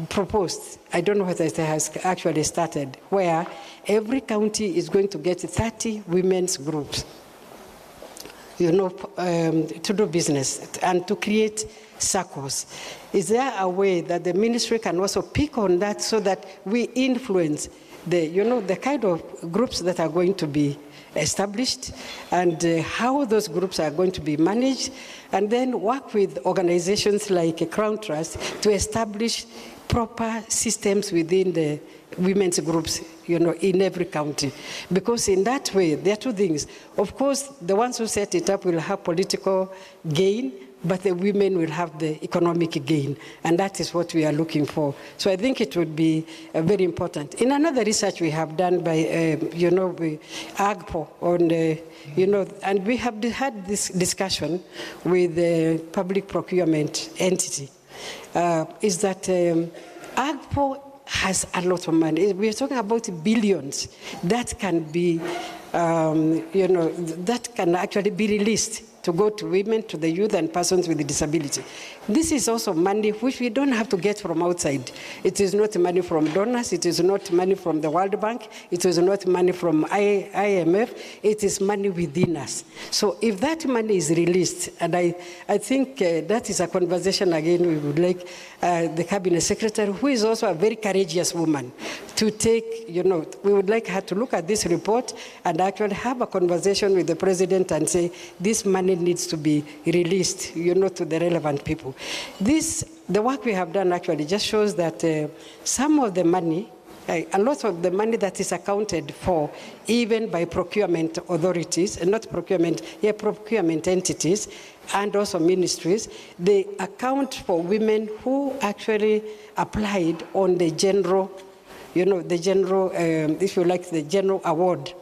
proposed, I don't know whether it has actually started, where every county is going to get 30 women's groups, to do business and to create circles. Is there a way that the ministry can also pick on that so that we influence the kind of groups that are going to be established and how those groups are going to be managed, and then work with organizations like Crown Trust to establish proper systems within the women's groups, in every county. Because in that way, there are two things. Of course, the ones who set it up will have political gain, but the women will have the economic gain, and that is what we are looking for. So I think it would be very important. In another research we have done by, AGPO on, and we have had this discussion with the public procurement entity, is that AGPO has a lot of money. We are talking about billions that can be, that can actually be released to go to women, to the youth, and persons with disability. This is also money which we don't have to get from outside. It is not money from donors. It is not money from the World Bank. It is not money from IMF. It is money within us. So if that money is released, and I think that is a conversation, again, we would like the cabinet secretary, who is also a very courageous woman, to take, we would like her to look at this report and actually have a conversation with the president and say, this money needs to be released, to the relevant people. The work we have done actually just shows that some of the money, a lot of the money that is accounted for, even by procurement authorities, and not procurement, procurement entities, and also ministries, they account for women who actually applied on the general, if you like, the general award,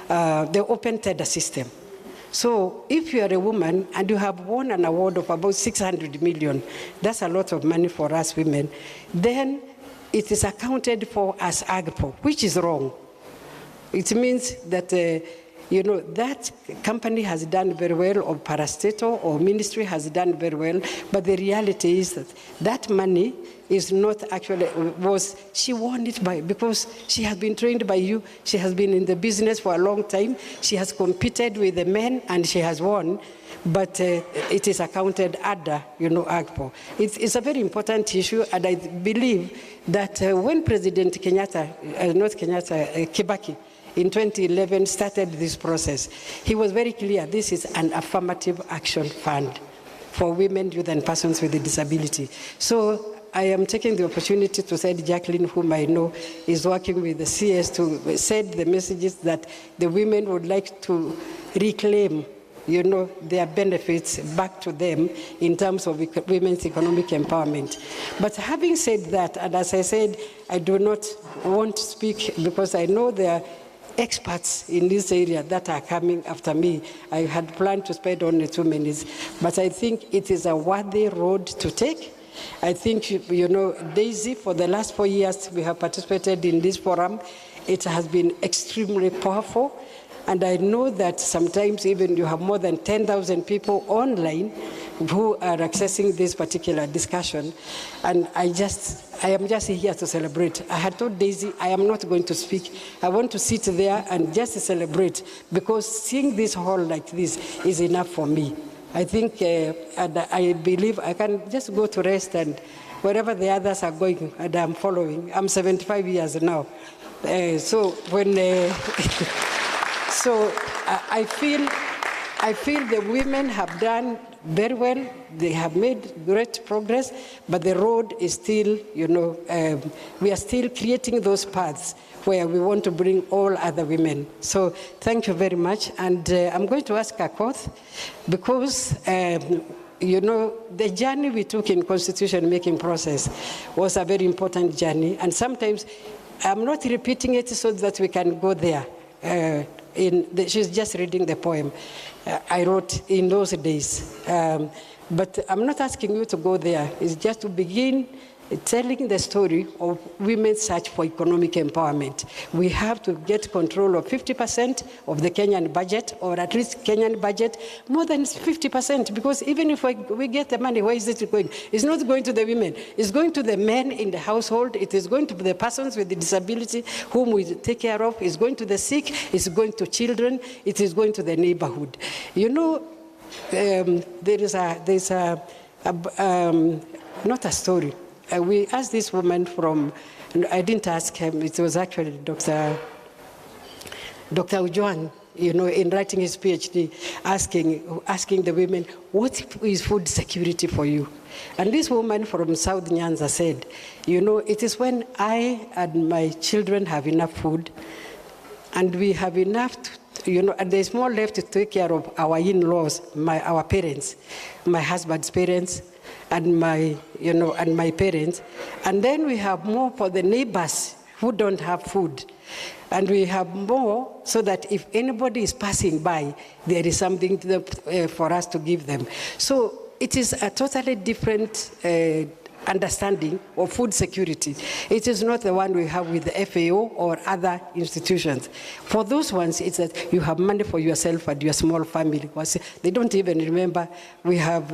the open tender system. So if you are a woman and you have won an award of about 600 million, that's a lot of money for us women, then it is accounted for as AGPO, which is wrong. It means that, that company has done very well, or parastatal or ministry has done very well, but the reality is that that money is not actually, she won it because she has been trained by you, she has been in the business for a long time, she has competed with the men and she has won, but it is accounted under, AGPO. It's a very important issue, and I believe that when President Kibaki, in 2011 started this process, he was very clear, this is an affirmative action fund for women, youth, and persons with a disability. So I am taking the opportunity to say Jacqueline, whom I know is working with the CS, to send the messages that the women would like to reclaim their benefits back to them in terms of women's economic empowerment. But having said that, and as I said, I do not want to speak because I know there are experts in this area that are coming after me. I had planned to spend only 2 minutes, but I think it is a worthy road to take. I think, Daisy, for the last 4 years, we have participated in this forum. It has been extremely powerful. And I know that sometimes even you have more than 10,000 people online who are accessing this particular discussion. And I am just here to celebrate. I had told Daisy I am not going to speak. I want to sit there and just celebrate, because seeing this hall like this is enough for me. I think, and I believe I can just go to rest, and wherever the others are going, and I'm following. I'm 75 years now. So I feel the women have done very well. They have made great progress, but the road is still, we are still creating those paths where we want to bring all other women. So thank you very much. And I'm going to ask Akoth, because the journey we took in constitution-making process was a very important journey. And sometimes I'm not repeating it so that we can go there. She's just reading the poem I wrote in those days. But I'm not asking you to go there. It's just to begin telling the story of women's search for economic empowerment. We have to get control of 50% of the Kenyan budget, or at least Kenyan budget, more than 50%, because even if we get the money, where is it going? It's not going to the women. It's going to the men in the household. It is going to the persons with the disability whom we take care of. It's going to the sick. It's going to children. It is going to the neighborhood. There's not a story. We asked this woman from, I didn't ask him, it was actually Dr. Ujwang, in writing his PhD, asking the women, what is food security for you? And this woman from South Nyanza said, it is when I and my children have enough food, and we have enough, and there's more left to take care of our in-laws, our parents, my husband's parents, and my parents. And then we have more for the neighbors who don't have food. And we have more so that if anybody is passing by, there is something for us to give them. So it is a totally different understanding of food security. It is not the one we have with the FAO or other institutions. For those ones, it's that you have money for yourself and your small family. They don't even remember we have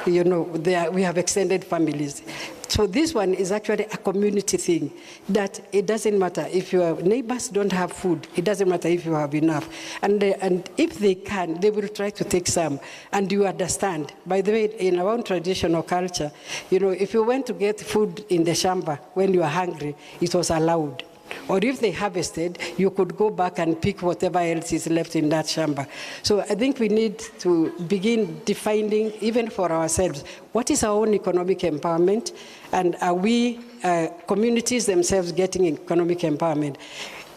we have extended families. So this one is actually a community thing, that it doesn't matter if your neighbors don't have food, it doesn't matter if you have enough. And if they can, they will try to take some, and you understand. By the way, in our own traditional culture, if you went to get food in the shamba when you are hungry, it was allowed. Or if they harvested, you could go back and pick whatever else is left in that shamba. So I think we need to begin defining, even for ourselves, what is our own economic empowerment, and are we communities themselves getting economic empowerment?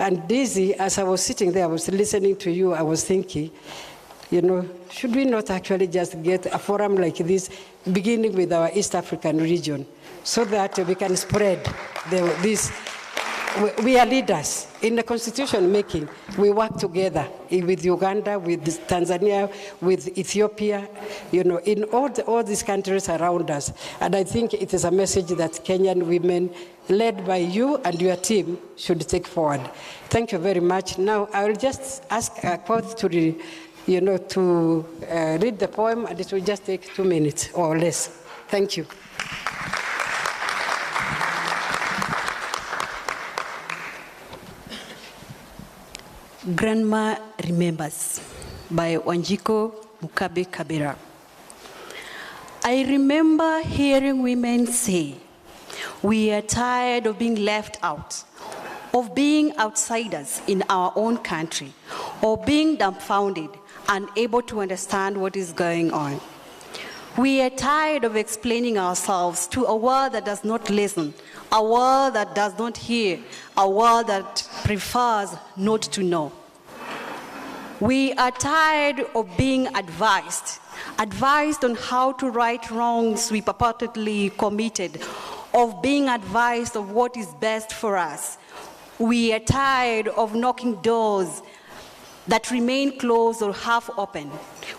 And Daisy, as I was sitting there, I was listening to you, I was thinking, should we not actually just get a forum like this, beginning with our East African region, so that we can spread this. we are leaders. In the constitution making, we work together with Uganda, with Tanzania, with Ethiopia, in all these countries around us. And I think it is a message that Kenyan women, led by you and your team, should take forward. Thank you very much. Now, I will just ask Koth to read the poem, and it will just take 2 minutes or less. Thank you. Grandma Remembers by Wanjiko Mukabe Kabera. I remember hearing women say, we are tired of being left out, of being outsiders in our own country, or being dumbfounded, unable to understand what is going on. We are tired of explaining ourselves to a world that does not listen, a world that does not hear, a world that prefers not to know. We are tired of being advised on how to right wrongs we purportedly committed, of being advised of what is best for us. We are tired of knocking doors that remain closed or half open.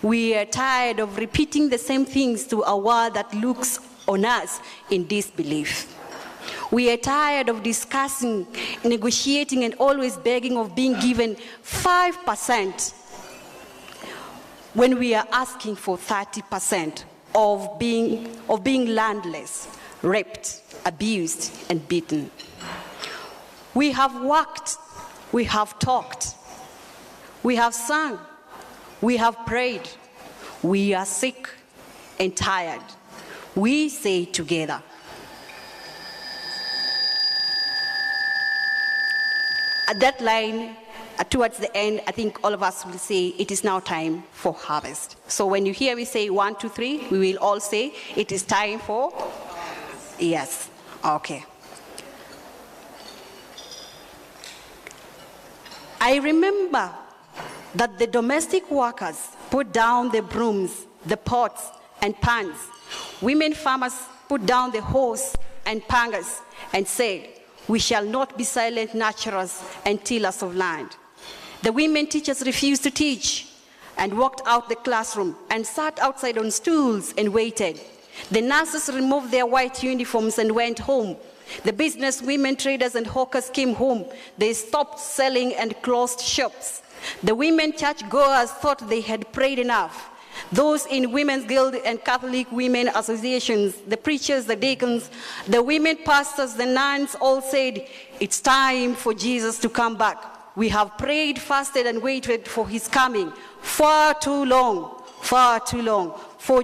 We are tired of repeating the same things to a world that looks on us in disbelief. We are tired of discussing, negotiating, and always begging of being given 5% when we are asking for 30% of being landless, raped, abused, and beaten. We have worked, we have talked, we have sung, we have prayed, we are sick and tired. We say together, at that line, towards the end, I think all of us will say, it is now time for harvest. So when you hear me say 1, 2, 3, we will all say, it is time for? Yes, okay. I remember that the domestic workers put down the brooms, the pots and pans. Women farmers put down the hoes and pangas and said, we shall not be silent nurturers and tillers of land. The women teachers refused to teach and walked out the classroom and sat outside on stools and waited. The nurses removed their white uniforms and went home. The business women, traders, and hawkers came home. They stopped selling and closed shops. The women churchgoers thought they had prayed enough. Those in Women's Guild and Catholic Women Associations, the preachers, the deacons, the women pastors, the nuns all said, it's time for Jesus to come back. We have prayed, fasted, and waited for his coming far too long, for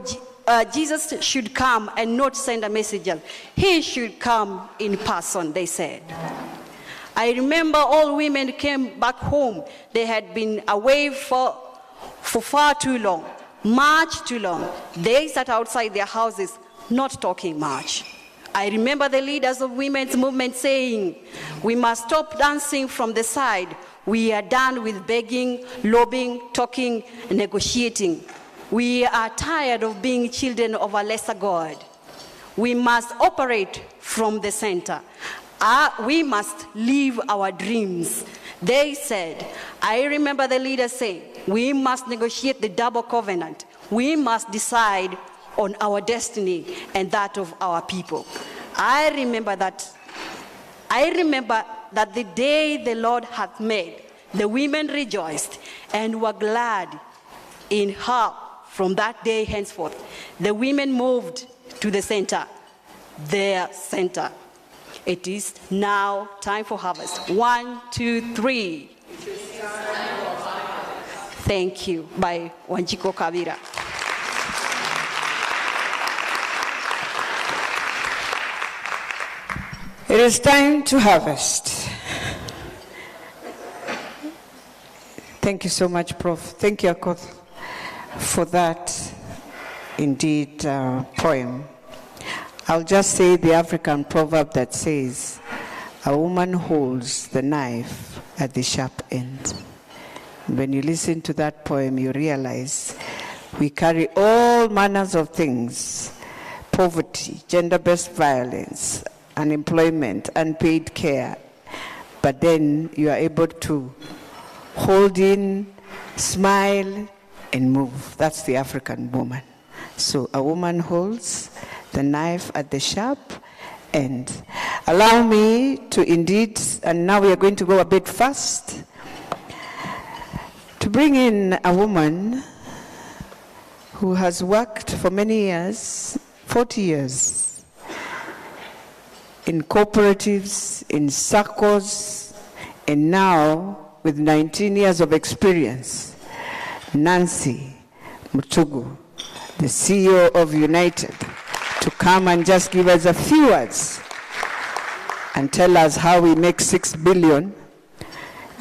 Jesus should come and not send a messenger. He should come in person, they said. I remember all women came back home. They had been away for far too long, much too long. They sat outside their houses, not talking much. I remember the leaders of women's movement saying, we must stop dancing from the side. We are done with begging, lobbying, talking, and negotiating. We are tired of being children of a lesser God. We must operate from the center. We must live our dreams. They said, I remember the leaders saying, we must negotiate the double covenant. We must decide on our destiny and that of our people. I remember that the day the Lord hath made, the women rejoiced and were glad in her. From that day henceforth, the women moved to the center, their center. It is now time for harvest. 1, 2, 3. Thank you, by Wanjiko Kabera. It is time to harvest. Thank you so much, Prof. Thank you, Akoth, for that, indeed, poem. I'll just say the African proverb that says, a woman holds the knife at the sharp end. When you listen to that poem, you realize we carry all manners of things: poverty, gender-based violence, unemployment, unpaid care, but then you are able to hold in, smile, and move. That's the African woman. So a woman holds the knife at the sharp end. Allow me to indeed, and now we are going to go a bit fast, to bring in a woman who has worked for many years, 40 years, in cooperatives, in SACCOs, and now with 19 years of experience, Nancy Mutugu, the CEO of United, to come and just give us a few words and tell us how we make 6 billion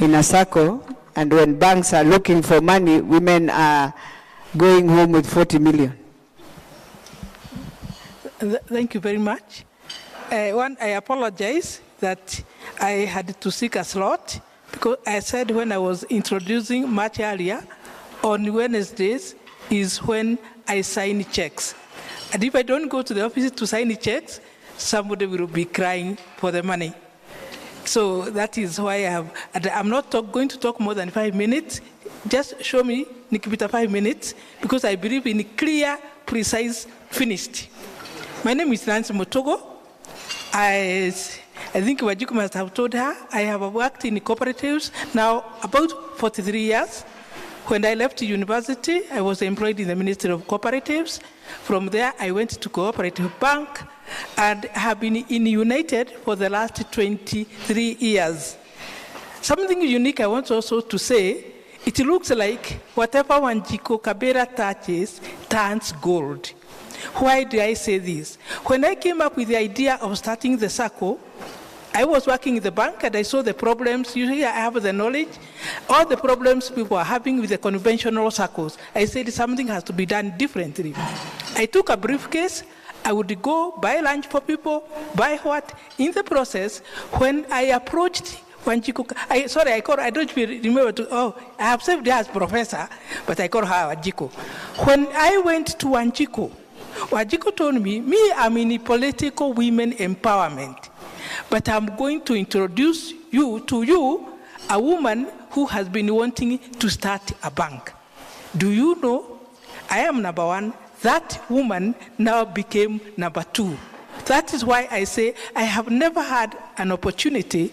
in a SACCO, and when banks are looking for money, women are going home with 40 million. Thank you very much. One, I apologize that I had to seek a slot because I said when I was introducing much earlier, on Wednesdays is when I sign checks. And if I don't go to the office to sign checks, somebody will be crying for the money. So that is why I'm not going to talk more than 5 minutes. Just show me Nikipita 5 minutes, because I believe in clear, precise, finished. My name is Nancy Mutugu. I think Wanjiku must have told her, I have worked in cooperatives now about 43 years. When I left university, I was employed in the Ministry of Cooperatives. From there, I went to Cooperative Bank and have been in United for the last 23 years. Something unique I want also to say, it looks like whatever Wanjiku Kabera touches turns gold. Why do I say this? When I came up with the idea of starting the SACCO, I was working in the bank and I saw the problems. Usually I have the knowledge, all the problems people are having with the conventional SACCOs. I said something has to be done differently. I took a briefcase. I would go buy lunch for people, buy what? In the process, when I approached Wanjiku, I don't remember I have saved her as professor, but I call her Wanjiku. When I went to Wanjiku, Wanjiku told me, I'm in political women empowerment, but I'm going to introduce to you a woman who has been wanting to start a bank. Do you know, I am number one, that woman now became number two. That is why I say I have never had an opportunity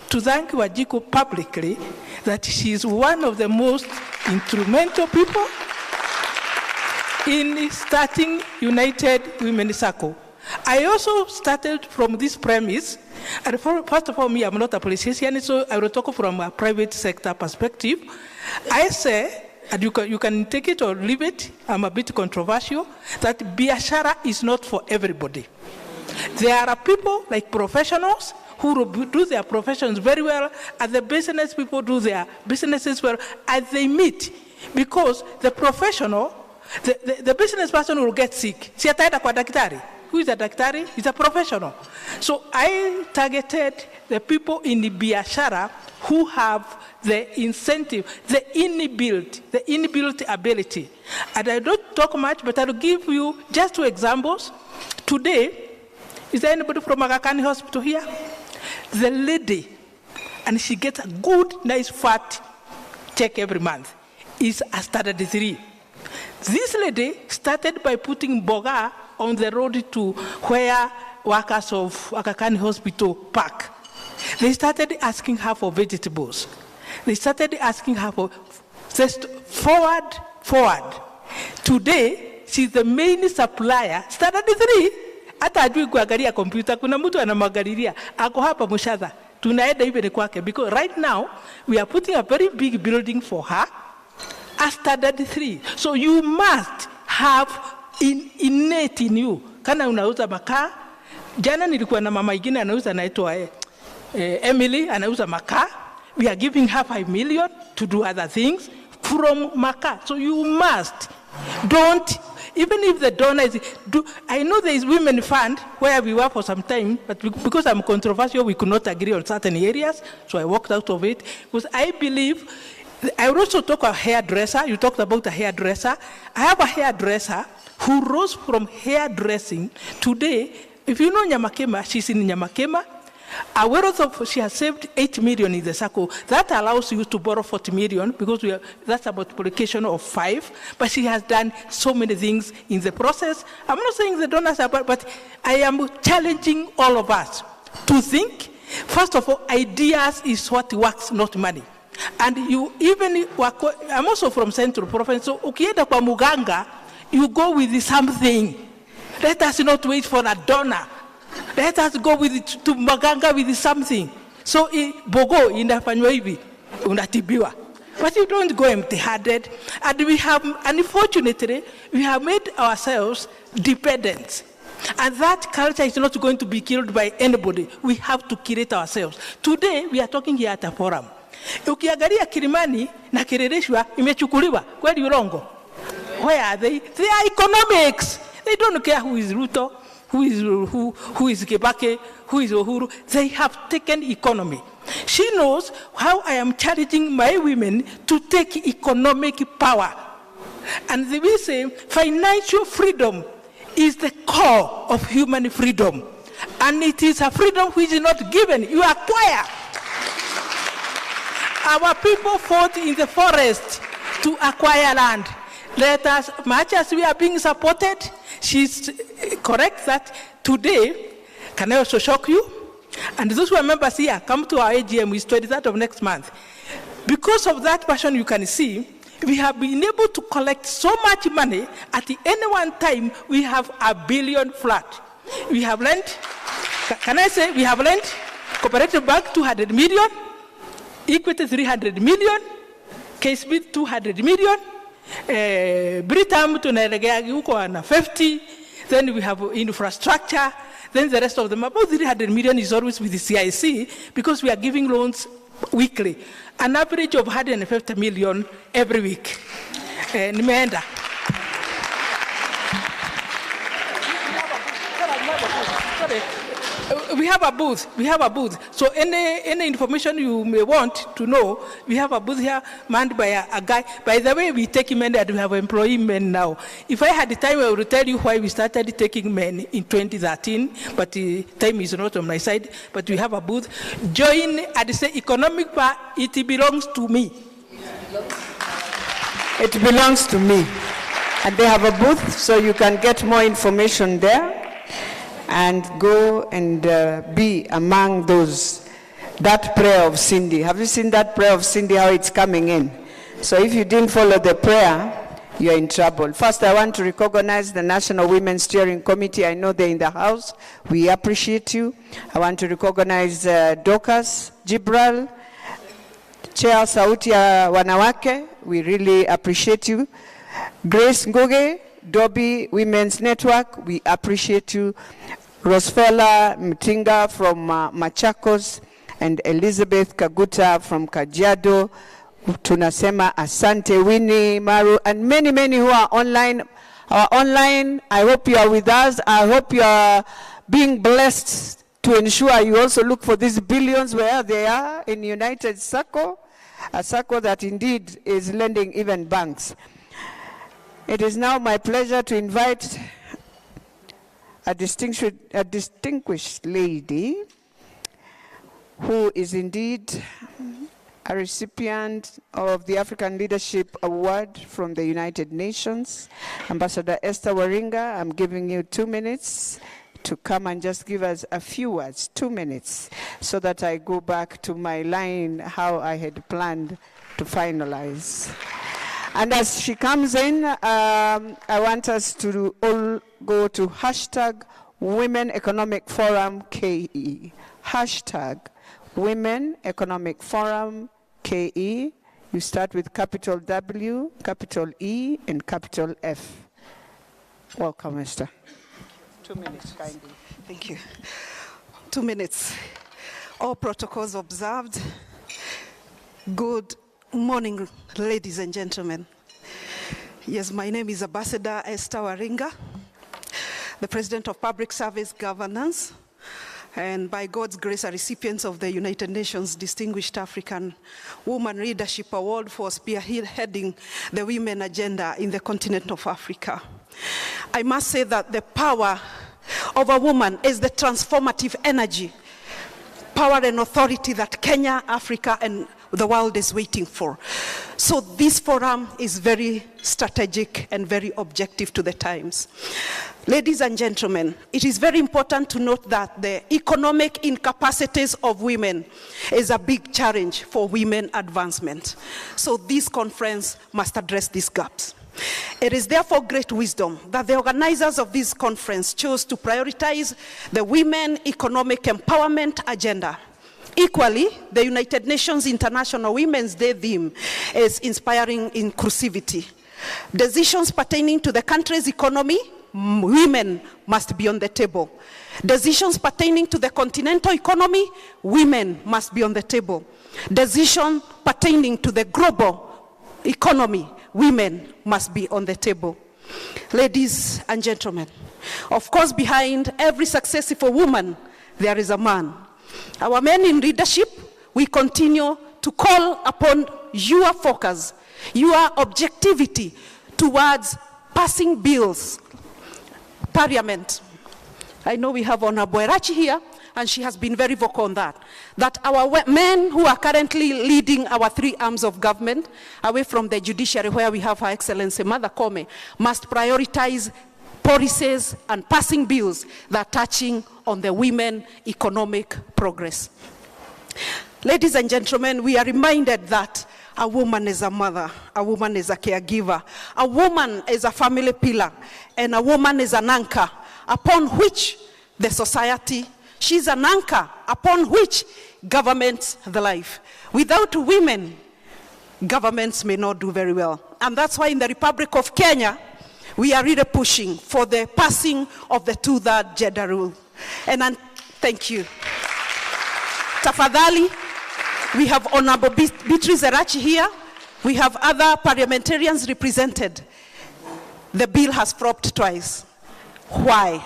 to thank Wanjiku publicly that she is one of the most instrumental people in starting United Women SACCO. I also started from this premise, and first of all, I'm not a politician, so I will talk from a private sector perspective. I say, and you can take it or leave it, I'm a bit controversial, that biashara is not for everybody. There are people like professionals who do their professions very well, and the business people do their businesses well, and they meet. Because the professional, the business person will get sick. Si ataenda kwa daktari. Who is a daktari? He's a professional. So I targeted the people in the biashara who have the incentive, the inbuilt ability. And I don't talk much, but I'll give you just 2 examples. Today, is there anybody from Aga Khan Hospital here? The lady, and she gets a good, nice, fat check every month, is a standard 3. This lady started by putting boga on the road to where workers of Aga Khan Hospital park. They started asking her for vegetables. They started asking her for just forward. Today, she's the main supplier, standard 3. Hata ajui kuangalia computer, kuna mtu anamwangalilia, ako hapa Mushadha, tunaenda hivi ni kwake, because right now, we are putting a very big building for her, a standard 3. So you must have innate in you. Kana unauza makaa, jana nilikuwa na mama ingine anauza anaitwa Emily, anauza makaa. We are giving her 5 million to do other things from makaa. So you must, don't, even if the donor is, I know there is women fund where we were for some time, but because I'm controversial, we could not agree on certain areas, so I walked out of it. Because I believe, I also talk about hairdresser. You talked about a hairdresser. I have a hairdresser who rose from hairdressing. Today, if you know Nyamakema, she's in Nyamakema. She has saved 8 million in the circle. That allows you to borrow 40 million because that's a multiplication of 5. But she has done so many things in the process. I'm not saying the donors are bad, but I am challenging all of us to think. First of all, ideas is what works, not money. And I'm also from Central Province, so ukienda kwa muganga, you go with something. Let us not wait for a donor. Let us go to muganga with something. So bogo inafanywa hivi, unatibiwa. But you don't go empty-handed. And unfortunately, we have made ourselves dependent. And that culture is not going to be killed by anybody. We have to create ourselves. Today, we are talking here at a forum. Ukiangalia Kilimani na Kileleshwa imechukuliwa. Kweli urongo? Where are they? They are economics. They don't care who is Ruto, who is Kibaki, who is Uhuru. They have taken economy. She knows how I am challenging my women to take economic power. And we say financial freedom is the core of human freedom. And it is a freedom which is not given, you acquire. Our people fought in the forest to acquire land. Let us, much as we are being supported, she's correct that today, can I also shock you? And those who are members here, come to our AGM, it's 23rd of next month. Because of that passion, you can see, we have been able to collect so much money. At any one time, we have $1 billion flat. We have lent, can I say, we have lent Cooperative Bank 200 million, Equity 300 million, KSB 200 million, Britam tunaelekea huko na 50, then we have infrastructure, then the rest of them, about 300 million is always with the CIC because we are giving loans weekly, an average of 150 million every week. Nimeenda. We have a booth. We have a booth. So any information you may want to know, we have a booth here manned by a guy. By the way, we take men and we have employee men now. If I had the time, I would tell you why we started taking men in 2013, but the time is not on my side. But we have a booth. Join and say economic power, it belongs to me. It belongs to me. And they have a booth, so you can get more information there and go and be among those. That prayer of Cindy. Have you seen that prayer of Cindy, how it's coming in? So if you didn't follow the prayer, you're in trouble. First, I want to recognize the National Women's Steering Committee. I know they're in the house. We appreciate you. I want to recognize Dorcas Gibral, Chair Sauti ya Wanawake. We really appreciate you. Grace Ngoge, Dobby Women's Network, we appreciate you. Rosfella Mtinga from Machakos and Elizabeth Kaguta from Kajiado. Tunasema Asante, Winnie, Maru, and many, many who are online. Online, I hope you are with us. I hope you are being blessed to ensure you also look for these billions where they are in United Circle, a circle that indeed is lending even banks. It is now my pleasure to invite a distinguished lady who is indeed a recipient of the African Leadership Award from the United Nations. Ambassador Esther Waringa, I'm giving you 2 minutes to come and just give us a few words, 2 minutes, so that I go back to my line, how I had planned to finalize. And as she comes in, I want us to all go to hashtag Women Economic Forum KE. Hashtag Women Economic Forum KE. You start with capital W, capital E, and capital F. Welcome, Esther. 2 minutes, kindly. Thank you. 2 minutes. All protocols observed. Good morning, ladies and gentlemen. Yes, my name is Ambassador Esther Waringa, the President of Public Service Governance, and by God's grace, a recipient of the United Nations Distinguished African Woman Leadership Award for spearheading the women agenda in the continent of Africa. I must say that the power of a woman is the transformative energy power and authority that Kenya, Africa, and the world is waiting for. So this forum is very strategic and very objective to the times. Ladies and gentlemen, it is very important to note that the economic incapacities of women is a big challenge for women advancement. So this conference must address these gaps. It is therefore great wisdom that the organizers of this conference chose to prioritize the women economic empowerment agenda. Equally, the United Nations International Women's Day theme is inspiring inclusivity. Decisions pertaining to the country's economy, women must be on the table. Decisions pertaining to the continental economy, women must be on the table. Decisions pertaining to the global economy, women must be on the table. Ladies and gentlemen, of course, behind every successful woman, there is a man. Our men in leadership, we continue to call upon your focus, your objectivity towards passing bills. Parliament. I know we have Honorable Erachi here, and she has been very vocal on that. That our men who are currently leading our three arms of government, away from the judiciary where we have Her Excellency Mother Koome, must prioritize policies and passing bills that are touching on the women economic progress. Ladies and gentlemen, we are reminded that a woman is a mother, a woman is a caregiver, a woman is a family pillar, and a woman is an anchor upon which the society, she's an anchor upon which governments the life. Without women, governments may not do very well. And that's why in the Republic of Kenya, we are really pushing for the passing of the 2/3 gender rule. And thank you. Tafadhali, we have Honorable Beatrice Erachi here. We have other parliamentarians represented. The bill has flopped twice. Why?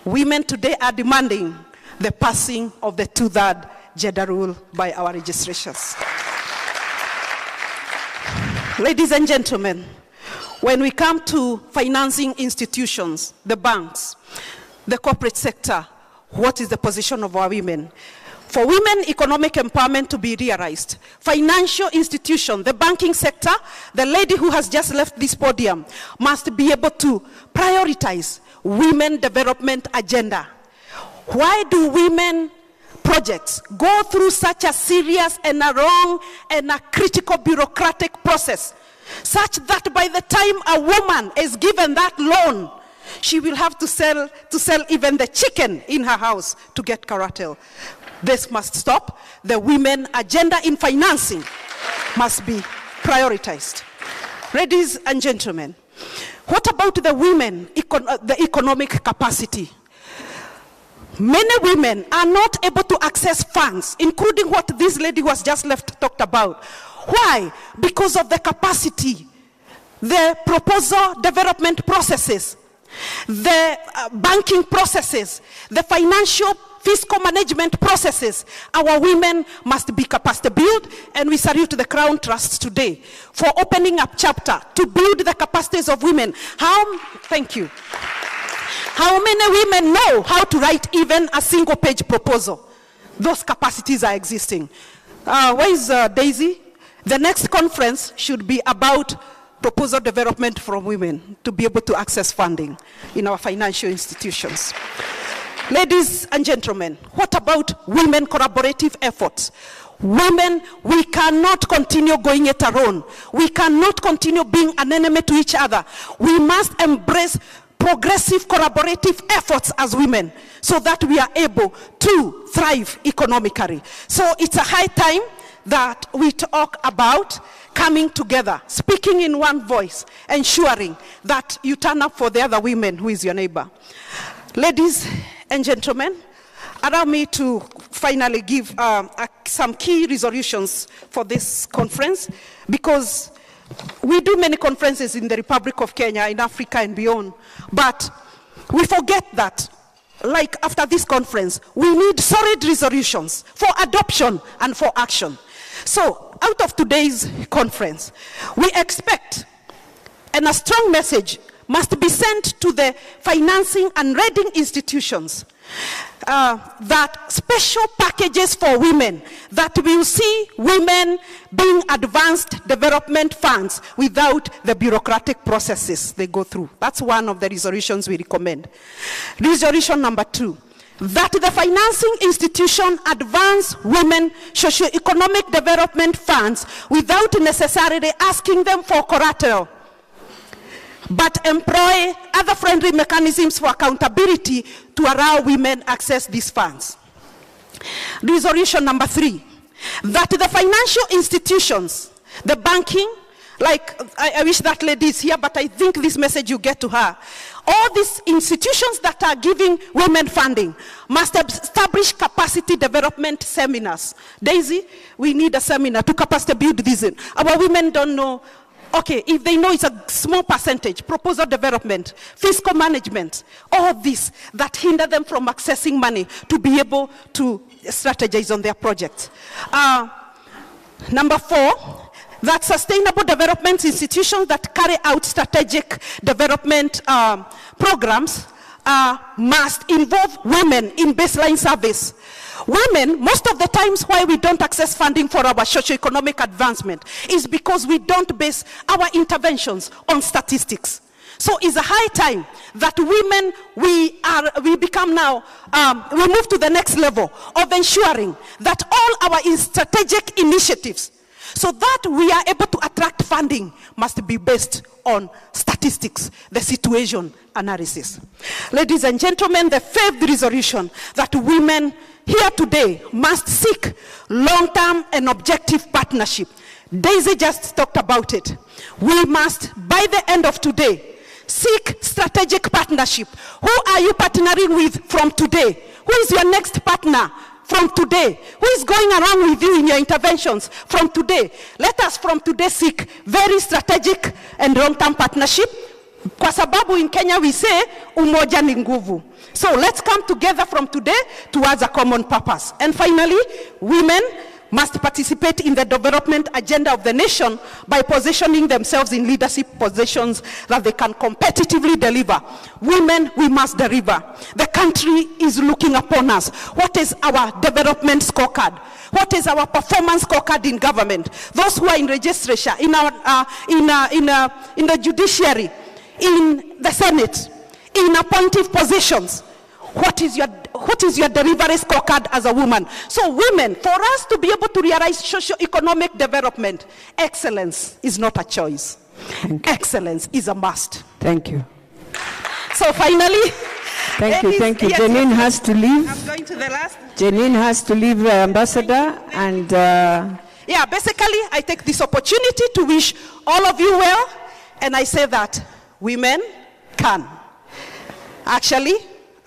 Women today are demanding the passing of the 2/3 gender rule by our registrations. Ladies and gentlemen, when we come to financing institutions, the banks, the corporate sector, what is the position of our women? For women economic empowerment to be realized, financial institution, the banking sector, the lady who has just left this podium, must be able to prioritize women development agenda. Why do women projects go through such a serious and a long and a critical bureaucratic process, such that by the time a woman is given that loan, she will have to sell even the chicken in her house to get collateral? This must stop. The women agenda in financing must be prioritized. Ladies and gentlemen, what about the women, the economic capacity? Many women are not able to access funds, including what this lady who has just left talked about. Why? Because of the capacity, the proposal development processes, the banking processes, the financial fiscal management processes. Our women must be capacity built, and we salute the Crown Trust today for opening up chapter to build the capacities of women. Thank you. How many women know how to write even a single page proposal? Those capacities are existing. Where is Daisy? The next conference should be about proposal development from women to be able to access funding in our financial institutions. Ladies and gentlemen, what about women collaborative efforts? Women, we cannot continue going it alone. We cannot continue being an enemy to each other. We must embrace progressive collaborative efforts as women so that we are able to thrive economically. So it's a high time that we talk about coming together, speaking in one voice, ensuring that you turn up for the other women who is your neighbor. Ladies and gentlemen, allow me to finally give some key resolutions for this conference, because we do many conferences in the Republic of Kenya, in Africa and beyond, but we forget that, like after this conference, we need solid resolutions for adoption and for action. So, out of today's conference, we expect, and a strong message must be sent to the financing and rating institutions that special packages for women, that will see women being advanced development funds without the bureaucratic processes they go through. That's one of the resolutions we recommend. Resolution number 2, that the financing institution advance women socio-economic development funds without necessarily asking them for collateral, but employ other friendly mechanisms for accountability to allow women access these funds. Resolution number 3, that the financial institutions, the banking, like I wish that lady is here, but I think this message you get to her. All these institutions that are giving women funding must establish capacity development seminars. Daisy, we need a seminar to capacity build this in. Our women don't know. Okay, if they know it's a small percentage, proposal development, fiscal management, all this that hinder them from accessing money to be able to strategize on their projects. Number 4, that sustainable development institutions that carry out strategic development programs must involve women in baseline service. Women, most of the times why we don't access funding for our socioeconomic advancement is because we don't base our interventions on statistics. So it's a high time that women, we become now, we move to the next level of ensuring that all our strategic initiatives, so that we are able to attract funding, must be based on statistics, the situation analysis. Ladies and gentlemen, the 5th resolution, that women here today must seek long-term and objective partnership. Daisy just talked about it. We must, by the end of today, seek strategic partnership. Who are you partnering with from today? Who is your next partner from today? Who is going along with you in your interventions from today? Let us from today seek very strategic and long-term partnership. Kwa sababu in Kenya we say umoja ni nguvu. So let's come together from today towards a common purpose. And finally, women must participate in the development agenda of the nation by positioning themselves in leadership positions that they can competitively deliver. Women, we must deliver. The country is looking upon us. What is our development scorecard? What is our performance scorecard in government? Those who are in registration, in the judiciary, in the Senate, in appointive positions, what is your delivery scorecard as a woman? So women, for us to be able to realize socio-economic development, excellence is not a choice. Excellence is a must. Thank you. So finally, thank you. Yes, Janine has to leave. I'm going to the last. Janine has to leave, Ambassador, and yeah, basically, I take this opportunity to wish all of you well, and I say that women can. Actually,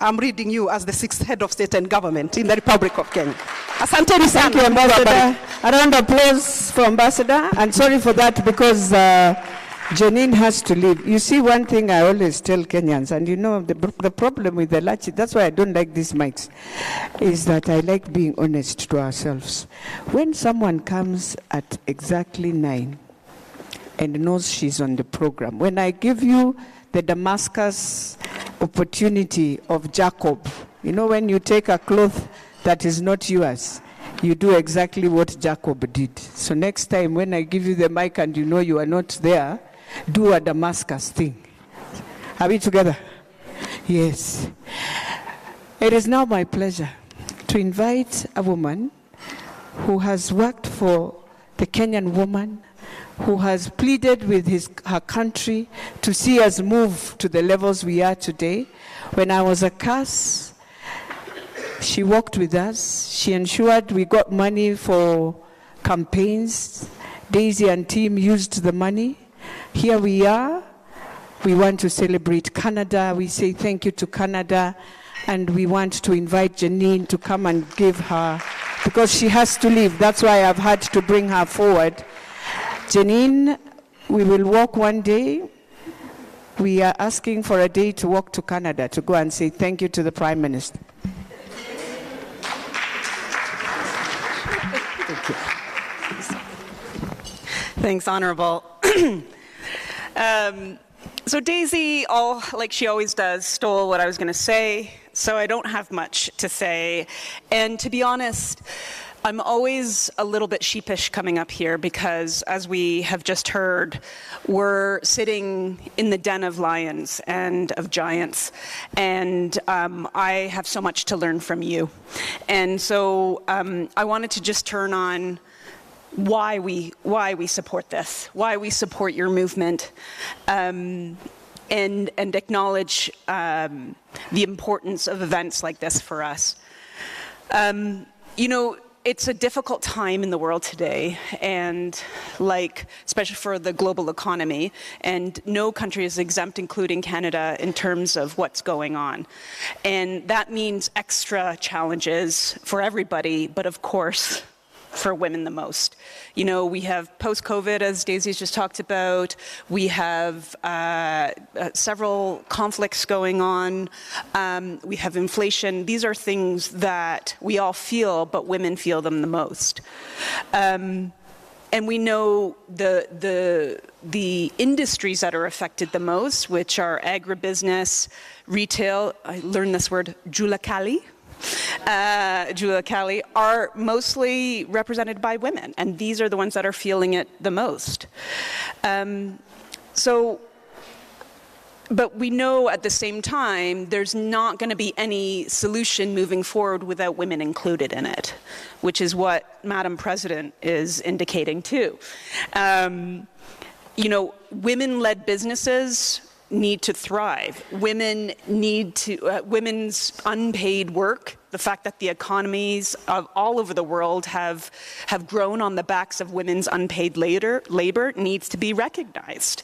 I'm reading you as the 6th head of state and government in the Republic of Kenya. Asanteni sana. Thank you, Ambassador. A round of applause for Ambassador. And sorry for that because Janine has to leave. You see, one thing I always tell Kenyans, and you know the problem with the Lachi, that's why I don't like these mics, is that I like being honest to ourselves. When someone comes at exactly 9 and knows she's on the program, when I give you the Damascus opportunity of Jacob, you know, when you take a cloth that is not yours, you do exactly what Jacob did. So next time when I give you the mic and you know you are not there, do a Damascus thing. Are we together? Yes. It is now my pleasure to invite a woman who has worked for the Kenyan woman, who has pleaded with her country to see us move to the levels we are today. When I was a CAS, she worked with us. She ensured we got money for campaigns. Daisy and team used the money. Here we are. We want to celebrate Canada. We say thank you to Canada. And we want to invite Janine to come and give her, because she has to leave. That's why I've had to bring her forward. Janine, we will walk one day. We are asking for a day to walk to Canada to go and say thank you to the Prime Minister. Thank you. Thanks, Honorable. So Daisy, like she always does, stole what I was going to say. so I don't have much to say. And to be honest, I'm always a little bit sheepish coming up here because, as we have just heard, we're sitting in the den of lions and of giants, and I have so much to learn from you. And so I wanted to just turn on why we support this, why we support your movement, and acknowledge the importance of events like this for us. You know, it's a difficult time in the world today, and especially for the global economy, and no country is exempt, including Canada, in terms of what's going on. And that means extra challenges for everybody, but of course, for women the most. You know, we have post-COVID, as Daisy's just talked about. We have several conflicts going on. We have inflation. These are things that we all feel, but women feel them the most. And we know the industries that are affected the most, which are agribusiness, retail. I learned this word, julakali. Are mostly represented by women, and these are the ones that are feeling it the most. But we know at the same time there's not going to be any solution moving forward without women included in it, which is what Madam President is indicating too. You know, women-led businesses need to thrive. Women need to, women's unpaid work, the fact that the economies of all over the world have grown on the backs of women's unpaid labor needs to be recognized.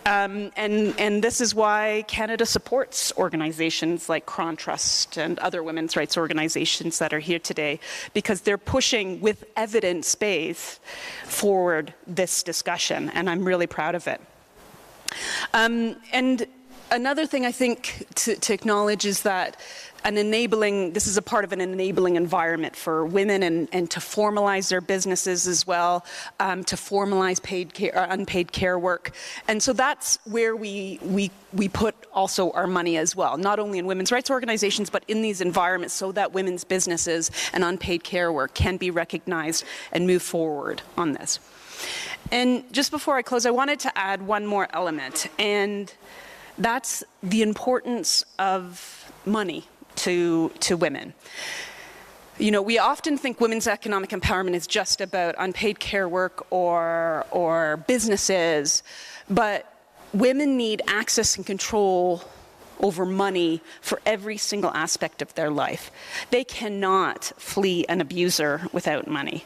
And this is why Canada supports organizations like Cron Trust and other women's rights organizations that are here today, because they're pushing with evidence-based forward this discussion, and I'm really proud of it. And another thing I think to acknowledge is that this is a part of an enabling environment for women and to formalize their businesses as well, to formalize unpaid care work. And so that's where we put also our money as well, not only in women's rights organizations, but in these environments so that women's businesses and unpaid care work can be recognized and move forward on this. And just before I close, I wanted to add one more element, and that's the importance of money to women. You know, we often think women's economic empowerment is just about unpaid care work or businesses, but women need access and control over money for every single aspect of their life. They cannot flee an abuser without money.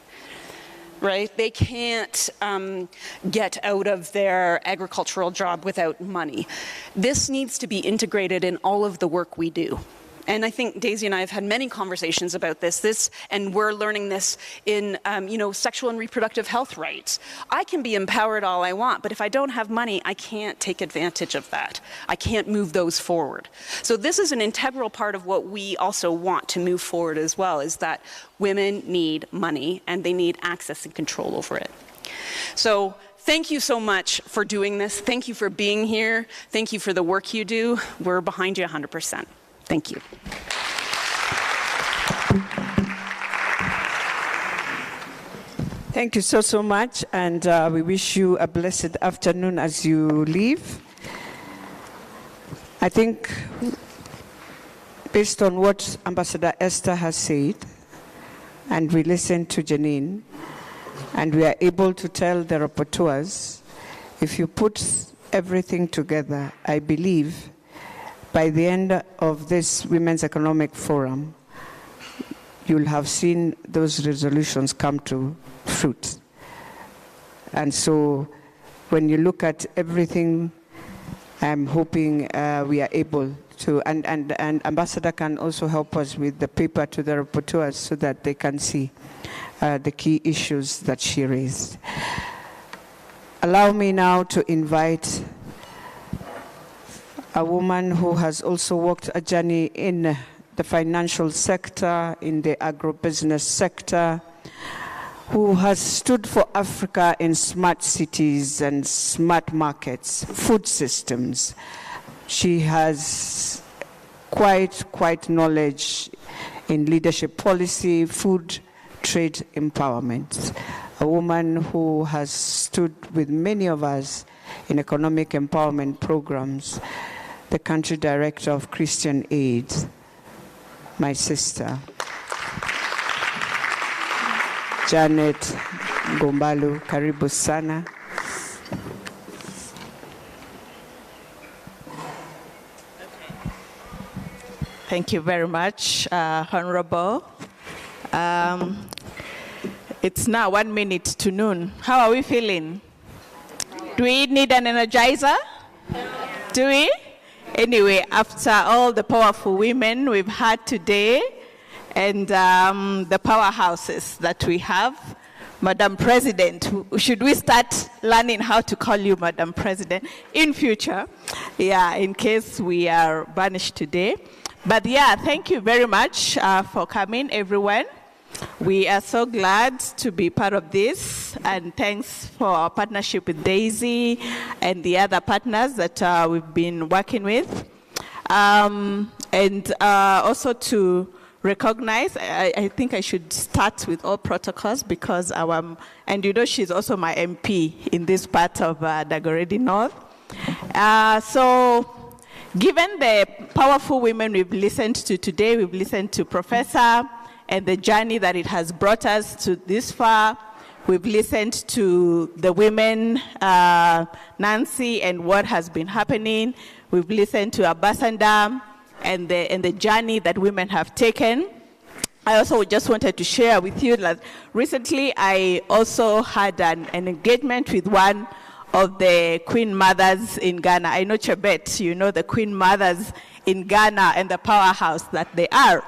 Right? They can't get out of their agricultural job without money. This needs to be integrated in all of the work we do. And I think Daisy and I have had many conversations about this, and we're learning this in, you know, sexual and reproductive health rights. I can be empowered all I want, but if I don't have money, I can't take advantage of that. I can't move those forward. So this is an integral part of what we also want to move forward as well, is that women need money and they need access and control over it. So thank you so much for doing this. Thank you for being here. Thank you for the work you do. We're behind you 100%. Thank you. Thank you so much, and we wish you a blessed afternoon as you leave. I think, based on what Ambassador Esther has said, and we listened to Janine, and we are able to tell the rapporteurs, if you put everything together, I believe by the end of this Women's Economic Forum, you'll have seen those resolutions come to fruit. And so when you look at everything, I'm hoping we are able to, and Ambassador can also help us with the paper to the rapporteurs so that they can see the key issues that she raised. Allow me now to invite a woman who has also walked a journey in the financial sector, in the agribusiness sector, who has stood for Africa in smart cities and smart markets, food systems. She has quite knowledge in leadership policy, food, trade empowerment. A woman who has stood with many of us in economic empowerment programs, the country director of Christian Aid, my sister, Janet Gombalu. Karibu sana. Thank you very much, Honorable. It's now 1 minute to noon. How are we feeling? Do we need an energizer? Do we? Anyway, after all the powerful women we've had today and the powerhouses that we have, Madam President, should we start learning how to call you Madam President in future? Yeah, in case we are banished today. But yeah, thank you very much for coming, everyone. We are so glad to be part of this, and thanks for our partnership with Daisy and the other partners that we've been working with. And also to recognize, I think I should start with all protocols because and you know she's also my MP in this part of Dagoretti North. So given the powerful women we've listened to today, we've listened to Professor and the journey that it has brought us to this far. We've listened to the women, Nancy, and what has been happening. We've listened to Ambassador and the journey that women have taken. I also just wanted to share with you that recently I also had an engagement with one of the Queen Mothers in Ghana. I know Chebet, you know the Queen Mothers in Ghana and the powerhouse that they are.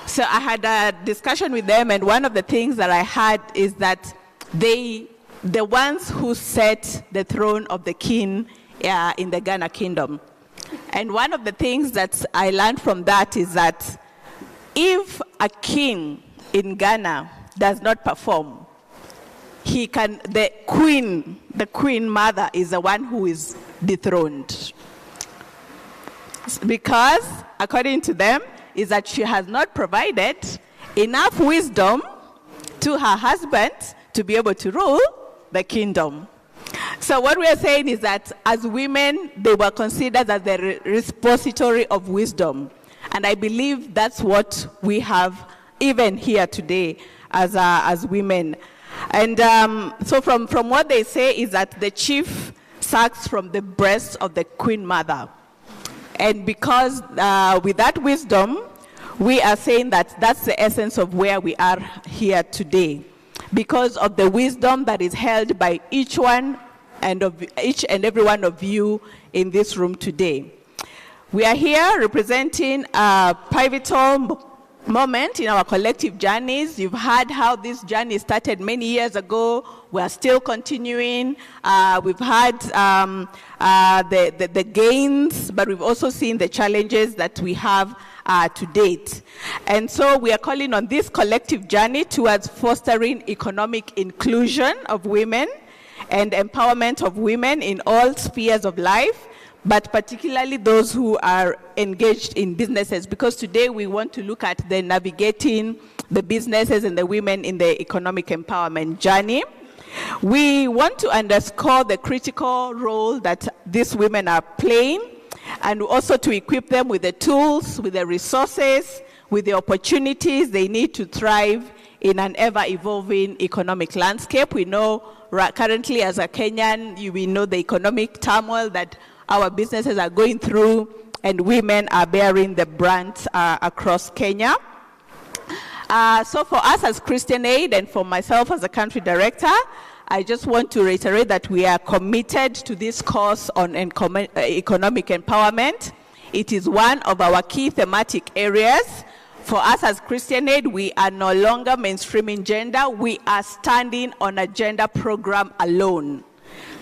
So I had a discussion with them, and one of the things that I had is that the ones who set the throne of the king in the Ghana kingdom. And one of the things that I learned from that is that if a king in Ghana does not perform, the queen mother is the one who is dethroned. Because according to them, is that she has not provided enough wisdom to her husband to be able to rule the kingdom. So what we are saying is that as women, they were considered as the repository of wisdom. And I believe that's what we have even here today as women. And so from what they say is that the chief sucks from the breast of the queen mother. And because with that wisdom, we are saying that that's the essence of where we are here today. Because of the wisdom that is held by each and every one of you in this room today. We are here representing a pivotal moment in our collective journeys. You've heard how this journey started many years ago. We are still continuing. We've had the gains, but we've also seen the challenges that we have to date. And so we are calling on this collective journey towards fostering economic inclusion of women and empowerment of women in all spheres of life, but particularly those who are engaged in businesses, because today we want to look at the navigating the businesses and the women in the economic empowerment journey. We want to underscore the critical role that these women are playing, and also to equip them with the tools, with the resources, with the opportunities they need to thrive in an ever-evolving economic landscape. We know currently as a Kenyan, we know the economic turmoil that our businesses are going through, and women are bearing the brunt across Kenya. So for us as Christian Aid and for myself as a country director, I just want to reiterate that we are committed to this course on economic empowerment. It is one of our key thematic areas. For us as Christian Aid, we are no longer mainstreaming gender. We are standing on a gender program alone,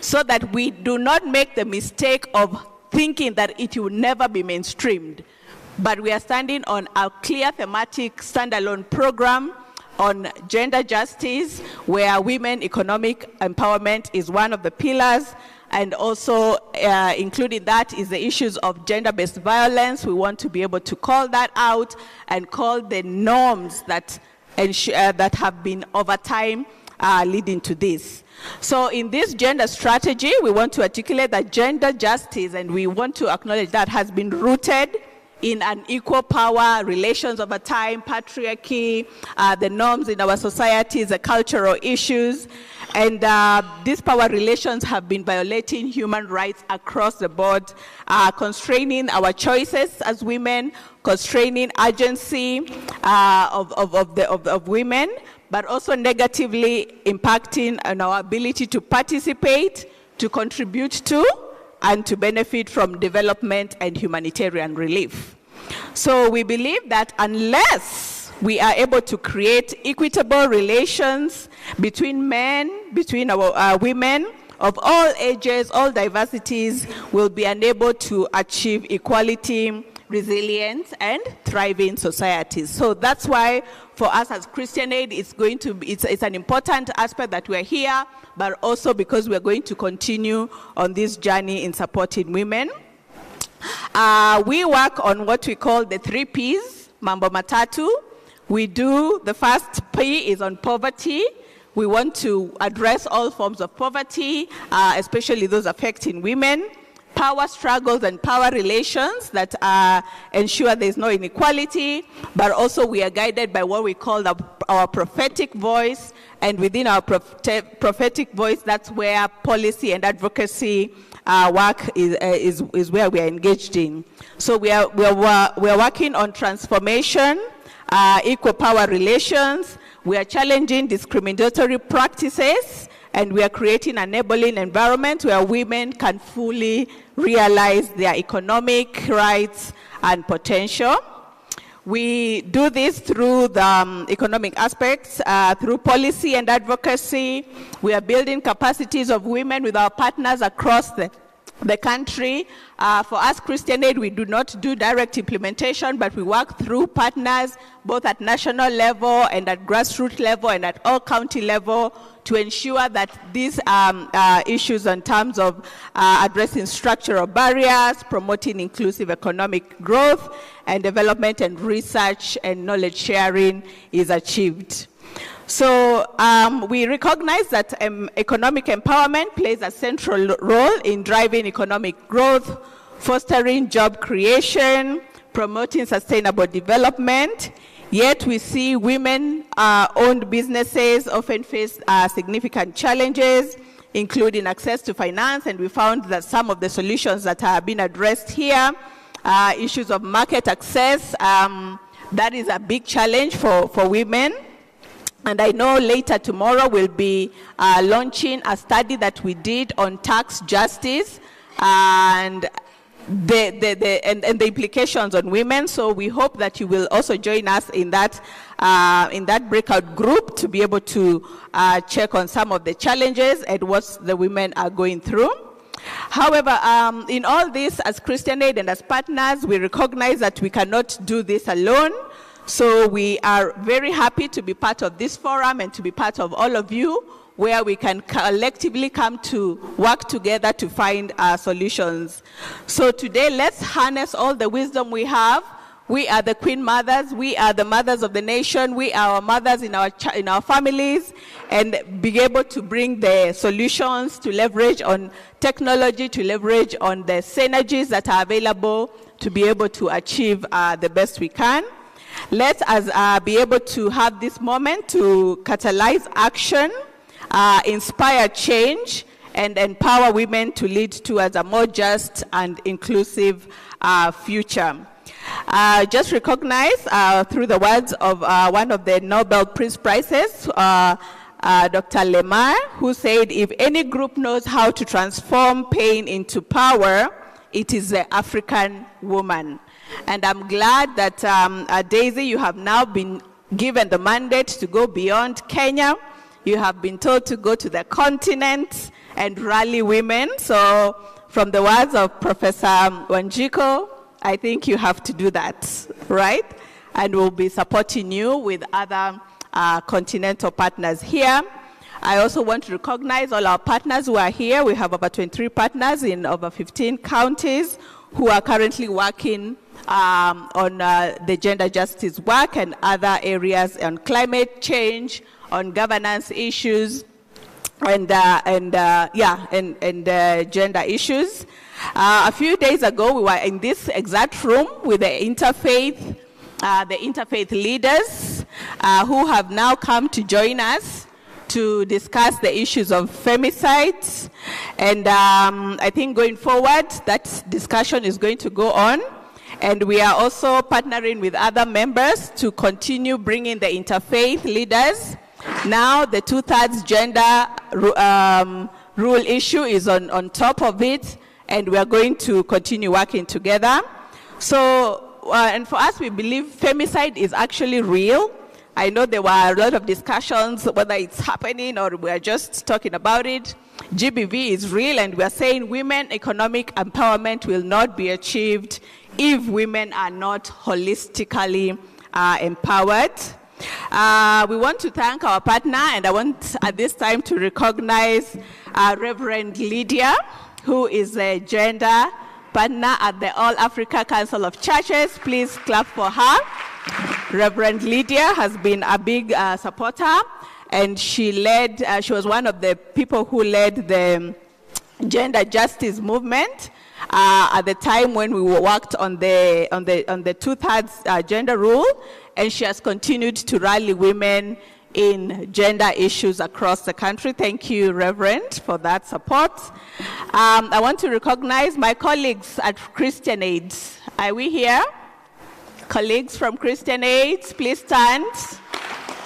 so that we do not make the mistake of thinking that it will never be mainstreamed. But we are standing on a clear thematic standalone program on gender justice, where women economic empowerment is one of the pillars, And also including that is the issues of gender-based violence. We want to be able to call that out and call the norms that have been over time leading to this. So in this gender strategy, we want to articulate that gender justice, and we want to acknowledge that has been rooted in an equal power, relations over time, patriarchy, the norms in our societies, the cultural issues. And these power relations have been violating human rights across the board, constraining our choices as women, constraining agency of women, but also negatively impacting on our ability to participate, to contribute to, and to benefit from development and humanitarian relief. So we believe that unless we are able to create equitable relations between men, between our women of all ages, all diversities, we'll be unable to achieve equality, resilience, and thriving societies. So that's why for us as Christian Aid, it's an important aspect that we're here, but also because we're going to continue on this journey in supporting women. We work on what we call the 3 Ps, Mambo Matatu. We do, the first P is on poverty. We want to address all forms of poverty, especially those affecting women. Power struggles and power relations that ensure there's no inequality, but also we are guided by what we call our prophetic voice, and within our prophetic voice, that's where policy and advocacy work is where we are engaged in. So we are working on transformation, equal power relations. We are challenging discriminatory practices, and we are creating an enabling environment where women can fully realize their economic rights and potential. We do this through the economic aspects, through policy and advocacy. We are building capacities of women with our partners across the country. For us, Christian Aid, we do not do direct implementation, but we work through partners, both at national level and at grassroots level and at all county level, to ensure that these issues in terms of addressing structural barriers, promoting inclusive economic growth and development and research and knowledge sharing is achieved. So we recognize that economic empowerment plays a central role in driving economic growth, fostering job creation, promoting sustainable development. Yet we see women-owned businesses often face significant challenges, including access to finance, and we found that some of the solutions that are being addressed here, issues of market access, that is a big challenge for women. And I know later tomorrow we'll be launching a study that we did on tax justice and the implications on women. So we hope that you will also join us in that breakout group to be able to check on some of the challenges and what the women are going through. However, in all this, as Christian Aid and as partners, we recognize that we cannot do this alone. So we are very happy to be part of this forum and to be part of all of you, where we can collectively come to work together to find solutions. So today, let's harness all the wisdom we have. We are the Queen Mothers. We are the mothers of the nation. We are our mothers in our families, and be able to bring the solutions, to leverage on technology, to leverage on the synergies that are available to be able to achieve the best we can. Let us be able to have this moment to catalyze action, inspire change, and empower women to lead towards a more just and inclusive future. Just recognize through the words of one of the Nobel Peace Prizes, Dr. Lemar, who said, if any group knows how to transform pain into power, it is the African woman. And I'm glad that, Daisy, you have now been given the mandate to go beyond Kenya. You have been told to go to the continent and rally women. So from the words of Professor Wanjiko, I think you have to do that, right? And we'll be supporting you with other continental partners here. I also want to recognize all our partners who are here. We have over 23 partners in over 15 counties who are currently working on the gender justice work and other areas on climate change, on governance issues, and gender issues. A few days ago, we were in this exact room with the interfaith leaders who have now come to join us to discuss the issues of femicides. And I think going forward, that discussion is going to go on. And we are also partnering with other members to continue bringing the interfaith leaders. Now the 2/3 gender rule issue is on top of it, and we are going to continue working together. So, and for us, we believe femicide is actually real. I know there were a lot of discussions whether it's happening or we are just talking about it. GBV is real, and we are saying women economic empowerment will not be achieved if women are not holistically empowered. We want to thank our partner, and I want at this time to recognize Reverend Lydia, who is a gender partner at the All Africa Council of Churches. Please clap for her. Reverend Lydia has been a big supporter, and she was one of the people who led the gender justice movement at the time when we worked on the 2/3 gender rule, and she has continued to rally women in gender issues across the country. Thank you, Reverend, for that support. I want to recognize my colleagues at Christian Aid. Are we here? Colleagues from Christian Aid, please stand.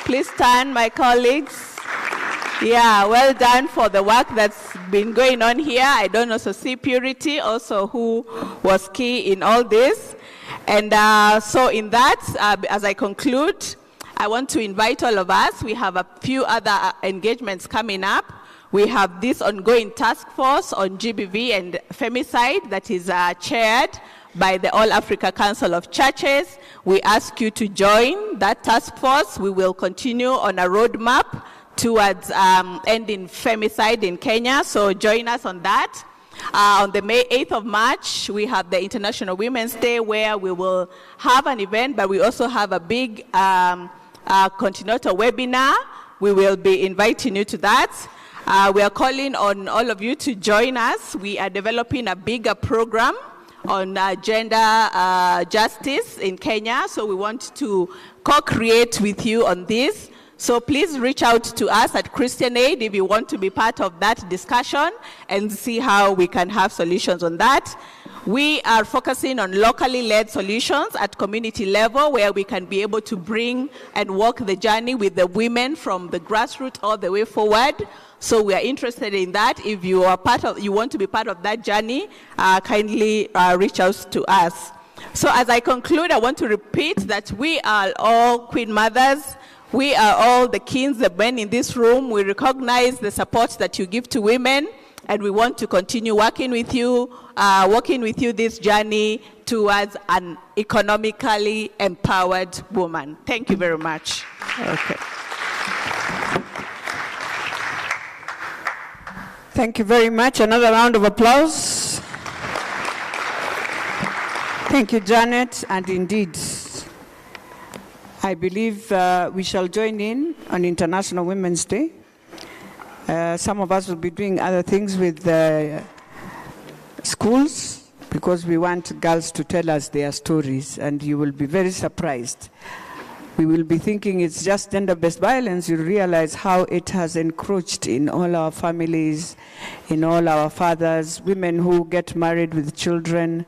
Please stand, my colleagues. Yeah, well done for the work that's been going on here. I don't also see Purity also, who was key in all this. And so in that, as I conclude, I want to invite all of us. We have a few other engagements coming up. We have this ongoing task force on GBV and femicide that is chaired by the All Africa Council of Churches. We ask you to join that task force. We will continue on a roadmap towards ending femicide in Kenya, so join us on that. On the 8th of March, we have the International Women's Day, where we will have an event, but we also have a big continental webinar. We will be inviting you to that. We are calling on all of you to join us. We are developing a bigger program on gender justice in Kenya, so we want to co-create with you on this. So please reach out to us at Christian Aid if you want to be part of that discussion and see how we can have solutions on that. We are focusing on locally led solutions at community level, where we can be able to bring and walk the journey with the women from the grassroots all the way forward. So we are interested in that. If you are you want to be part of that journey, kindly reach out to us. So as I conclude, I want to repeat that we are all Queen Mothers. We are all the kings, the men in this room. We recognize the support that you give to women, and we want to continue working with you this journey towards an economically empowered woman. Thank you very much. Okay. Thank you very much. Another round of applause. Thank you, Janet. And indeed, I believe we shall join in on International Women's Day. Some of us will be doing other things with schools, because we want girls to tell us their stories, and you will be very surprised. We will be thinking it's just gender-based violence. You realize how it has encroached in all our families, in all our fathers, women who get married with children.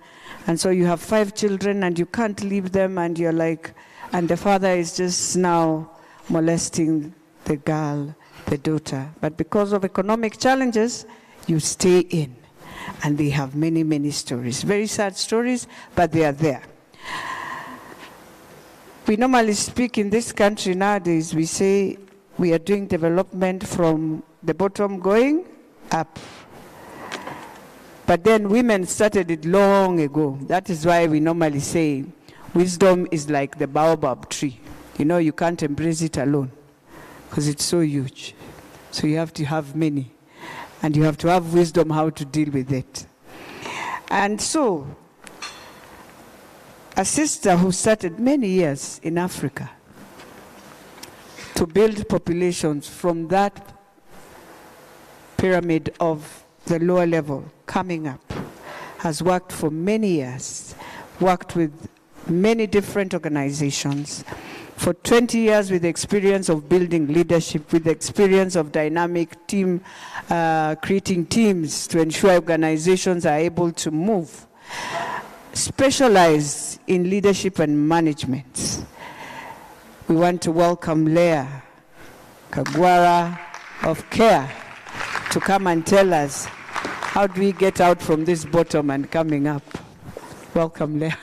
And so you have 5 children and you can't leave them, and you're like, and the father is just now molesting the girl, the daughter. But because of economic challenges, you stay in. And they have many, many stories. Very sad stories, but they are there. We normally speak in this country nowadays, we say we are doing development from the bottom going up. But then women started it long ago. That is why we normally say wisdom is like the baobab tree. You know, you can't embrace it alone because it's so huge. So you have to have many. And you have to have wisdom how to deal with it. And so, a sister who started many years in Africa to build populations from that pyramid of the lower level coming up, has worked for many years, worked with many different organizations, for 20 years with the experience of building leadership, with the experience of dynamic team, creating teams to ensure organizations are able to move, specialized in leadership and management. We want to welcome Leah Kagwara of CARE to come and tell us how do we get out from this bottom and coming up. Welcome, Leah.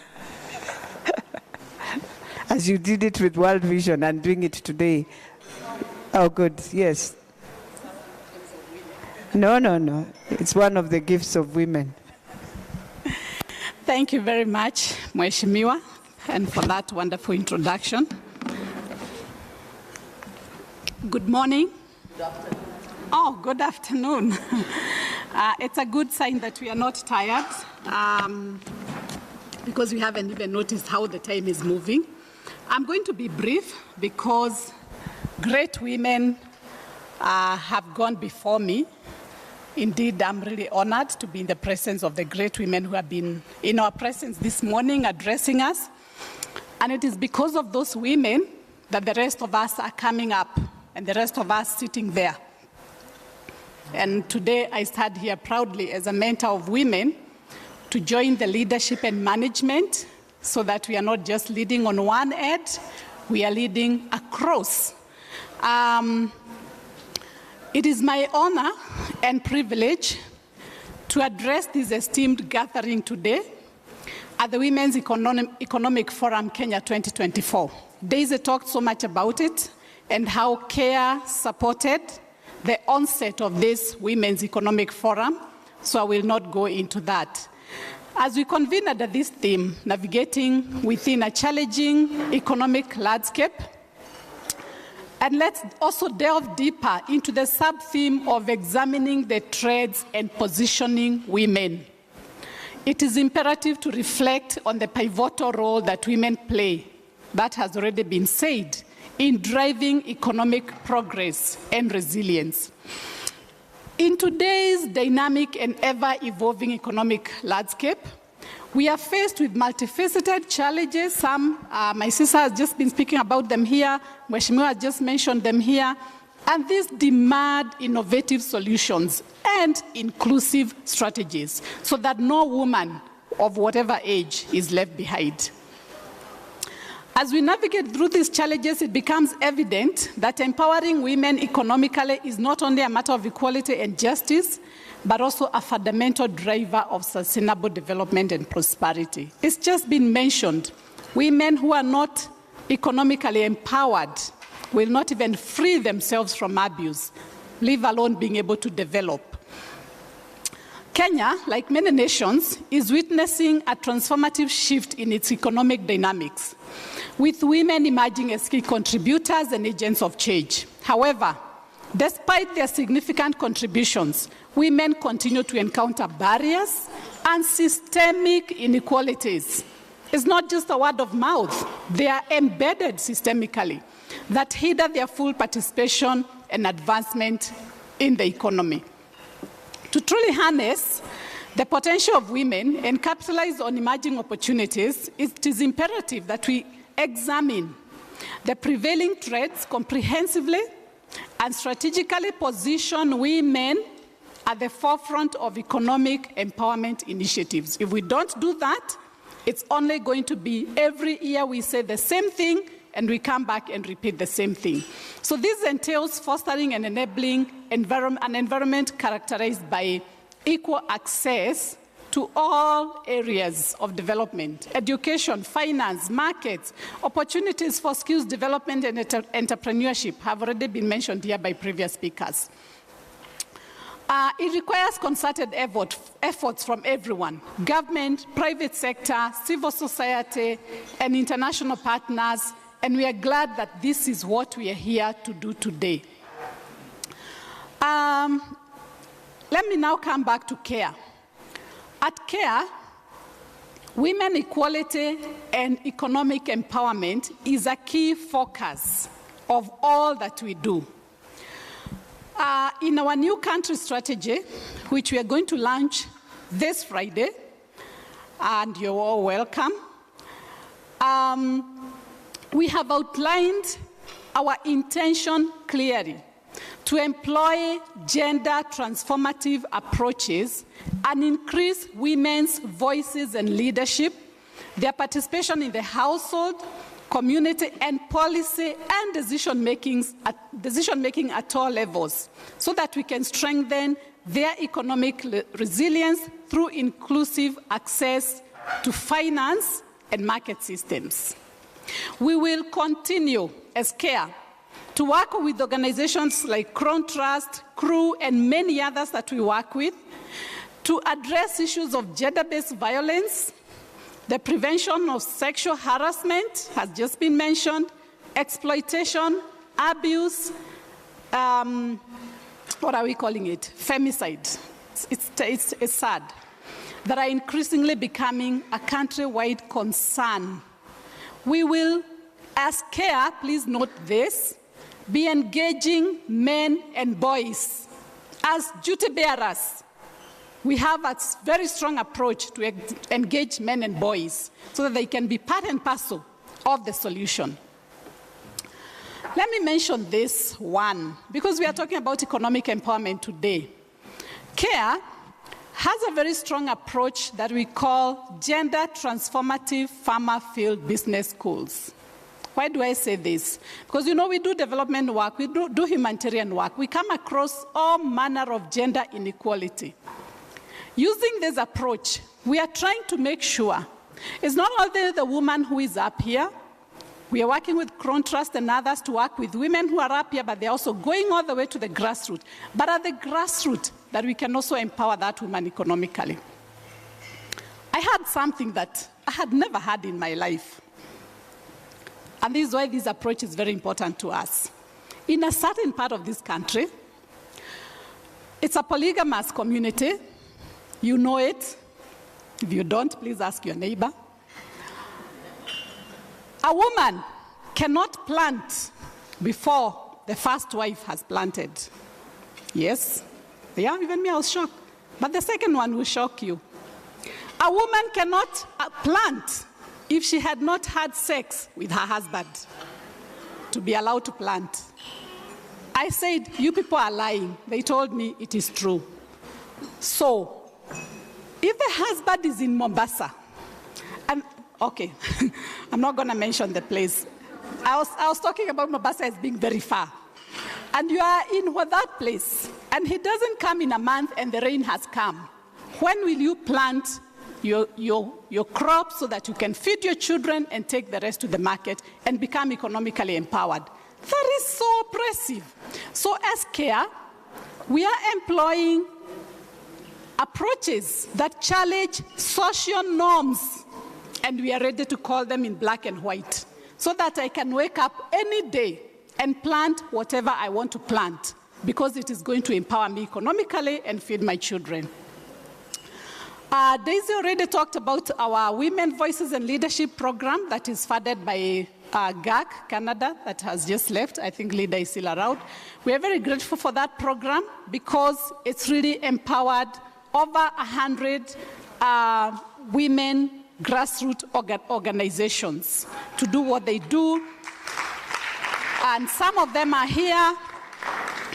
As you did it with World Vision and doing it today. Oh, good, yes. No. It's one of the gifts of women. Thank you very much, Mheshimiwa, and for that wonderful introduction. Good morning. Good afternoon. Oh, good afternoon. It's a good sign that we are not tired because we haven't even noticed how the time is moving. I'm going to be brief because great women have gone before me. Indeed, I'm really honored to be in the presence of the great women who have been in our presence this morning addressing us. And it is because of those women that the rest of us are coming up and the rest of us sitting there. And today I stand here proudly as a mentor of women to join the leadership and management so that we are not just leading on one edge, we are leading across. It is my honor and privilege to address this esteemed gathering today at the Women's Economic Forum Kenya 2024. Daisy talked so much about it and how CARE supported the onset of this Women's Economic Forum, so I will not go into that. As we convene under this theme, navigating within a challenging economic landscape, and let's also delve deeper into the sub-theme of examining the trades and positioning women. It is imperative to reflect on the pivotal role that women play, that has already been said, in driving economic progress and resilience. In today's dynamic and ever-evolving economic landscape, we are faced with multifaceted challenges. Some, my sister has just been speaking about them here, Mheshimiwa has just mentioned them here, and these demand innovative solutions and inclusive strategies so that no woman of whatever age is left behind. As we navigate through these challenges, it becomes evident that empowering women economically is not only a matter of equality and justice, but also a fundamental driver of sustainable development and prosperity. It's just been mentioned, women who are not economically empowered will not even free themselves from abuse, leave alone being able to develop. Kenya, like many nations, is witnessing a transformative shift in its economic dynamics, with women emerging as key contributors and agents of change. However, despite their significant contributions, women continue to encounter barriers and systemic inequalities. It's not just a word of mouth, they are embedded systemically that hinder their full participation and advancement in the economy. To truly harness the potential of women and capitalize on emerging opportunities, it is imperative that we examine the prevailing trends comprehensively and strategically position women at the forefront of economic empowerment initiatives. If we don't do that, it's only going to be every year we say the same thing and we come back and repeat the same thing. So this entails fostering and enabling an environment characterized by equal access to all areas of development: education, finance, markets, opportunities for skills development and entrepreneurship have already been mentioned here by previous speakers. It requires concerted efforts from everyone: government, private sector, civil society, and international partners, and we are glad that this is what we are here to do today. Let me now come back to CARE. At CARE, women equality and economic empowerment is a key focus of all that we do. In our new country strategy, which we are going to launch this Friday, and you're all welcome, we have outlined our intention clearly to employ gender transformative approaches and increase women's voices and leadership, their participation in the household, community, and policy and decision-making at all levels, so that we can strengthen their economic resilience through inclusive access to finance and market systems. We will continue as CARE to work with organizations like Crown Trust, CREW, and many others that we work with to address issues of gender-based violence, the prevention of sexual harassment has just been mentioned, exploitation, abuse, what are we calling it? Femicide. It's sad. That are increasingly becoming a countrywide concern. We will, as CARE, please note this, be engaging men and boys as duty bearers. We have a very strong approach to engage men and boys so that they can be part and parcel of the solution. Let me mention this one, because we are talking about economic empowerment today. CARE has a very strong approach that we call gender transformative farmer field business schools. Why do I say this? Because, you know, we do development work, we do humanitarian work. We come across all manner of gender inequality. Using this approach, we are trying to make sure it's not only the woman who is up here. We are working with Crown Trust and others to work with women who are up here, but they're also going all the way to the grassroots. But at the grassroots, that we can also empower that woman economically. I had something that I had never had in my life. And this is why this approach is very important to us. In a certain part of this country, it's a polygamous community. You know it. If you don't, please ask your neighbor. A woman cannot plant before the first wife has planted. Yes? Yeah, even me, I was shocked. But the second one will shock you. A woman cannot plant if she had not had sex with her husband to be allowed to plant. I said, you people are lying. They told me it is true. So, if the husband is in Mombasa, and okay, I'm not going to mention the place. I was talking about Mombasa as being very far. And you are in that place, and he doesn't come in a month and the rain has come. When will you plant your crops so that you can feed your children and take the rest to the market and become economically empowered? That is so oppressive. So as CARE, we are employing approaches that challenge social norms, and we are ready to call them in black and white, so that I can wake up any day and plant whatever I want to plant, because it is going to empower me economically and feed my children. Daisy already talked about our Women Voices and Leadership program that is funded by GAC Canada that has just left. I think Lida is still around. We are very grateful for that program because it's really empowered over 100 women grassroots organizations to do what they do. And some of them are here.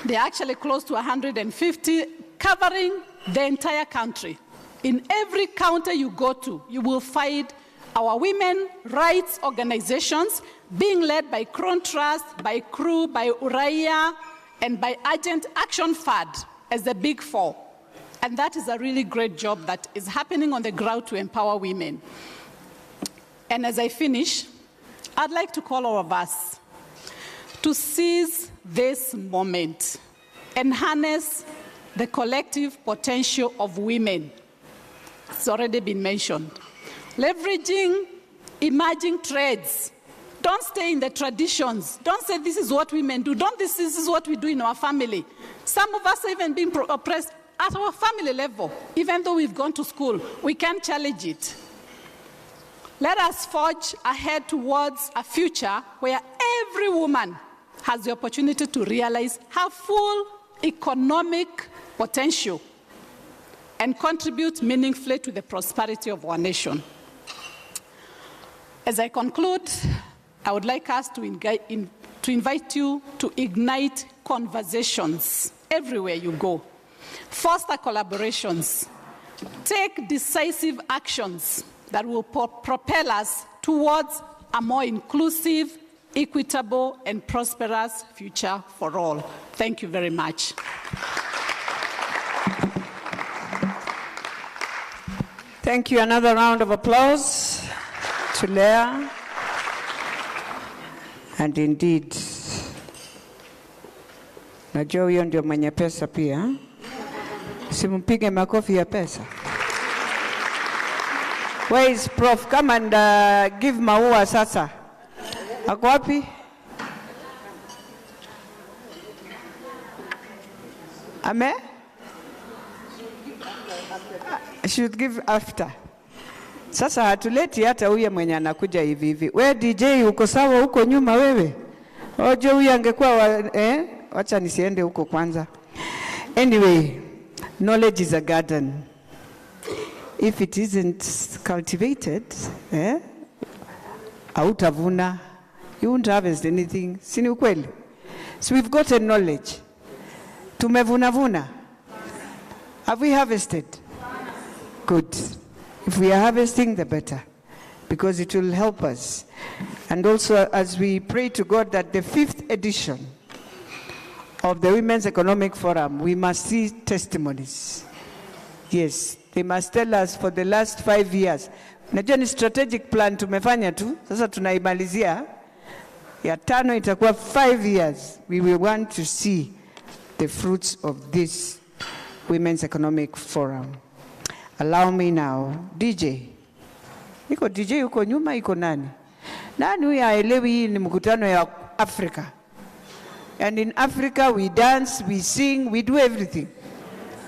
They're actually close to 150, covering the entire country. In every county you go to, you will find our women rights organizations being led by Crown Trust, by CREW, by Uraia, and by Urgent Action Fund as the big four. And that is a really great job that is happening on the ground to empower women. And as I finish, I'd like to call all of us to seize this moment and harness the collective potential of women. It's already been mentioned. Leveraging emerging trades Don't stay in the traditions. Don't say this is what women do. Don't this is what we do in our family. Some of us have even been oppressed at our family level. Even though we've gone to school, we can't challenge it. Let us forge ahead towards a future where every woman has the opportunity to realize her full economic potential and contribute meaningfully to the prosperity of our nation. As I conclude, I would like us to invite you to ignite conversations everywhere you go. Foster collaborations. Take decisive actions that will propel us towards a more inclusive, equitable, and prosperous future for all. Thank you very much. Thank you. Another round of applause to Leah. And indeed, najua huyo ndio mwenye pesa pia. Simpige makofi ya pesa. Where is Prof? Come and give maua sasa. Ako wapi? Ame? Should give after. Sasa hatuleti hata huyo mwenye anakuja hivi hivi. We DJ uko sawa huko nyuma wewe? Oje huyo angekuwa wacha nisiende huko kwanza. Anyway, knowledge is a garden. If it isn't cultivated, hautavuna. You won't harvest anything. Si ni ukweli? So we've got a knowledge. Tumevuna. Have we harvested? Good. If we are harvesting, the better, because it will help us. And also, as we pray to God that the 5th edition of the Women's Economic Forum, we must see testimonies. Yes, they must tell us for the last 5 years. Najua ni strategic plan tumefanya tu, sasa tunaimalizia. Ya 5 itakuwa 5 years. We will want to see the fruits of this Women's Economic Forum. Allow me now, DJ. Iko DJ yuko nyuma, iko nani? Nani huyu haelewi hii ni mkutano ya Africa? And in Africa we dance, we sing, we do everything.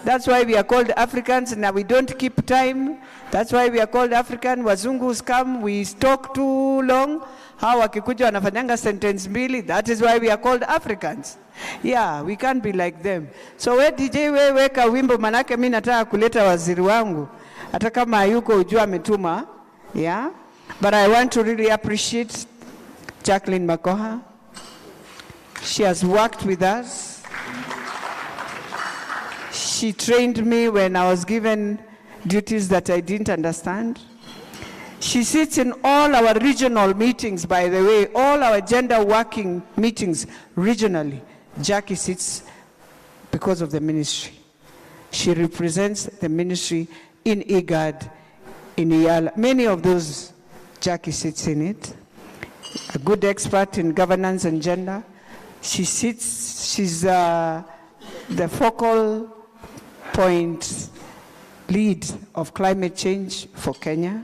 That's why we are called Africans. Now we don't keep time. That's why we are called African. Wazungus come, we talk too long. Hawa wakikuja wanafanyanga sentence mbili. That is why we are called Africans. Yeah, we can't be like them. So we DJ we weka wimbo, manake mimi nataka kuleta waziri wangu. Hata kama hayuko ujua ametuma. Yeah. But I want to really appreciate Jacqueline Makoha. She has worked with us. She trained me when I was given duties that I didn't understand. She sits in all our regional meetings, by the way, all our gender working meetings regionally. Jackie sits because of the ministry. She represents the ministry in IGAD, in IALA. Many of those, Jackie sits in it. A good expert in governance and gender. She's the focal point lead of climate change for Kenya.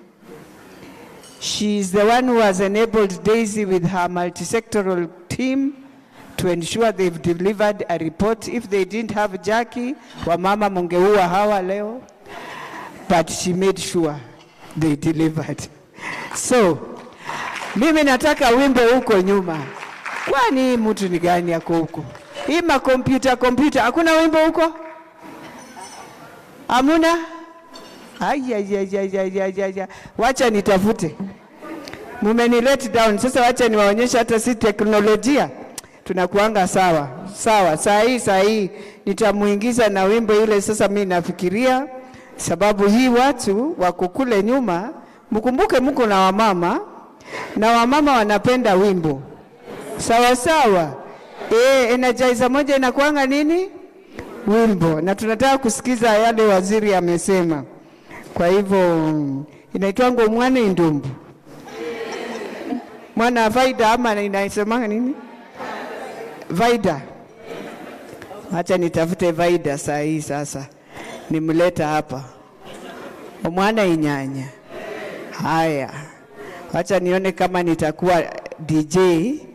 She's the one who has enabled Daisy with her multi-sectoral team to ensure they've delivered a report. If they didn't have Jackie, wamama mungeua hawa leo. But she made sure they delivered. So, mimi nataka wimbo huko nyuma. Kwani mtu ni gani yako huko? Hii makompyuta, hakuna wimbo huko? Hamuna? Ay. Wacha nitafute. Mumeni let down. Sasa wacha niwaonyesha hata si teknolojia. Tunakuanga sawa. Saa hii nitamuingiza na wimbo ile sasa mimi nafikiria. Sababu hii watu wako kule nyuma, mkumbuke mko na wamama. Na wamama wanapenda wimbo. Sawa. Energizer moja inakuanga nini? Wimbo. Na tunataka kusikiza yale waziri amesema. Kwa hivyo inaitwa mwana indumbu. Mwana Vaida ama inasemanga nini? Vaida. Acha nitafute Vaida saa hii sasa. Nimleta hapa. Mwana inyanya. Haya. Acha nione kama nitakuwa DJ.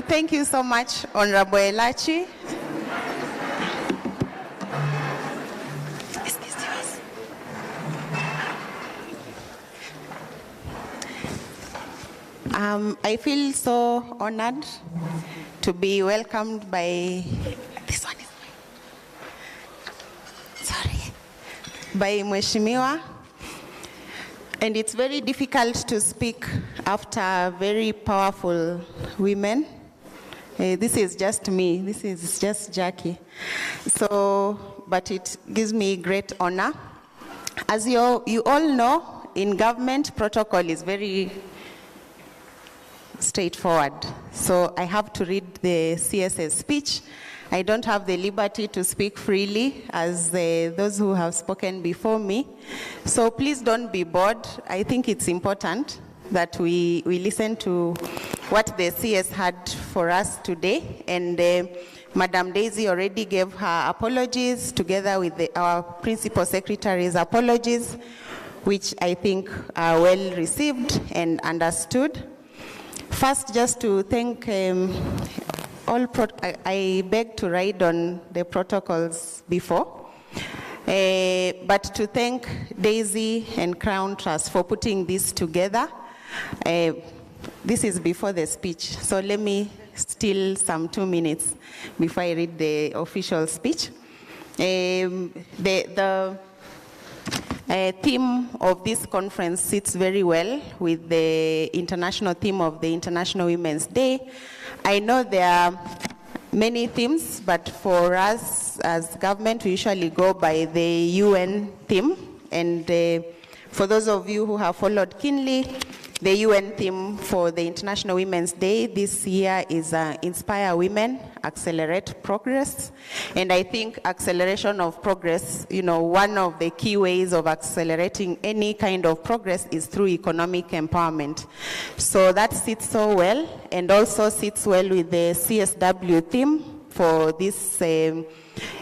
Thank you so much, Honorable Elachi. I feel so honored to be welcomed by by Mheshimiwa. And it's very difficult to speak after very powerful women. This is just me, this is just Jackie. But it gives me great honor. As you all know, in government, protocol is very straightforward. So I have to read the CS's speech. I don't have the liberty to speak freely as those who have spoken before me. So please don't be bored. I think it's important that we listen to what the CS had for us today. And Madam Daisy already gave her apologies together with our Principal Secretary's apologies, which I think are well received and understood. First, just to thank I beg to ride on the protocols before, but to thank Daisy and Crown Trust for putting this together. This is before the speech, so let me steal some 2 minutes before I read the official speech. The theme of this conference sits very well with the international theme of the International Women's Day. I know there are many themes, but for us as government, we usually go by the UN theme. And for those of you who have followed keenly, the UN theme for the International Women's Day this year is Inspire Women, Accelerate Progress. And I think acceleration of progress, one of the key ways of accelerating any kind of progress is through economic empowerment. So that sits so well, and also sits well with the CSW theme for this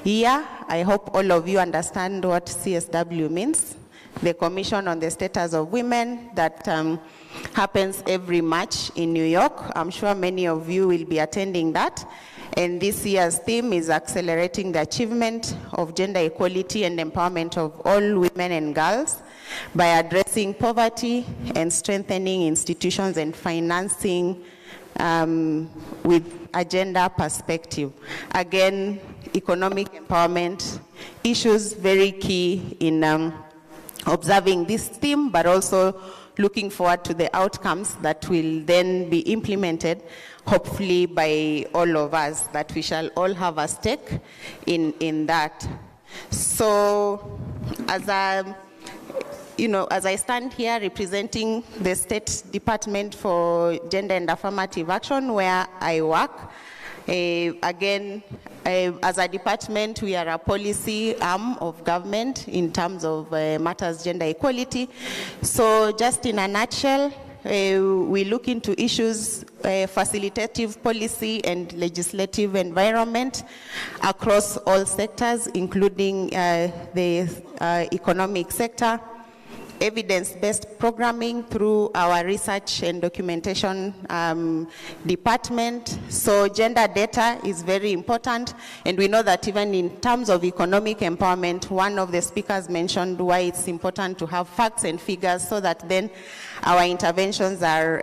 year. I hope all of you understand what CSW means. The Commission on the Status of Women that happens every March in New York. I'm sure many of you will be attending that. And this year's theme is accelerating the achievement of gender equality and empowerment of all women and girls by addressing poverty and strengthening institutions and financing with a gender perspective. Again, economic empowerment issues very key in observing this theme, but also looking forward to the outcomes that will then be implemented, hopefully by all of us, that we shall all have a stake in that. So as I stand here representing the State Department for Gender and Affirmative Action, where I work, again, as a department, we are a policy arm of government in terms of matters gender equality. So just in a nutshell, we look into issues, facilitative policy and legislative environment across all sectors, including the economic sector, evidence-based programming through our research and documentation department. So gender data is very important, and we know that even in terms of economic empowerment, one of the speakers mentioned why it's important to have facts and figures so that then our interventions are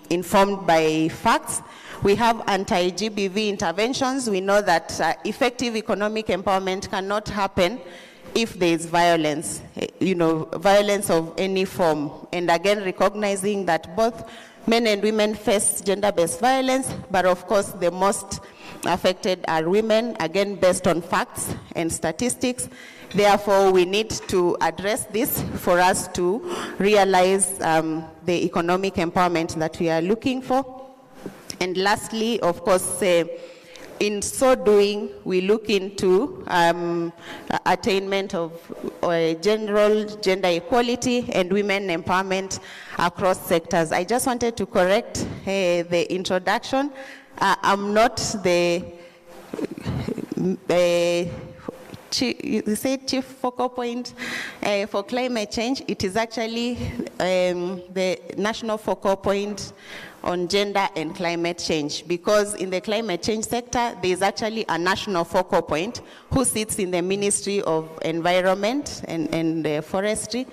informed by facts. We have anti-GBV interventions. We know that effective economic empowerment cannot happen if there is violence, violence of any form. And again, recognizing that both Men and women face gender-based violence, but of course the most affected are women, again based on facts and statistics. Therefore, we need to address this for us to realize the economic empowerment that we are looking for. And lastly, of course, in so doing, we look into attainment of general gender equality and women empowerment across sectors. I just wanted to correct the introduction. I'm not the chief focal point for climate change. It is actually the national focal point on gender and climate change, because in the climate change sector, there is actually a national focal point who sits in the Ministry of Environment and Forestry.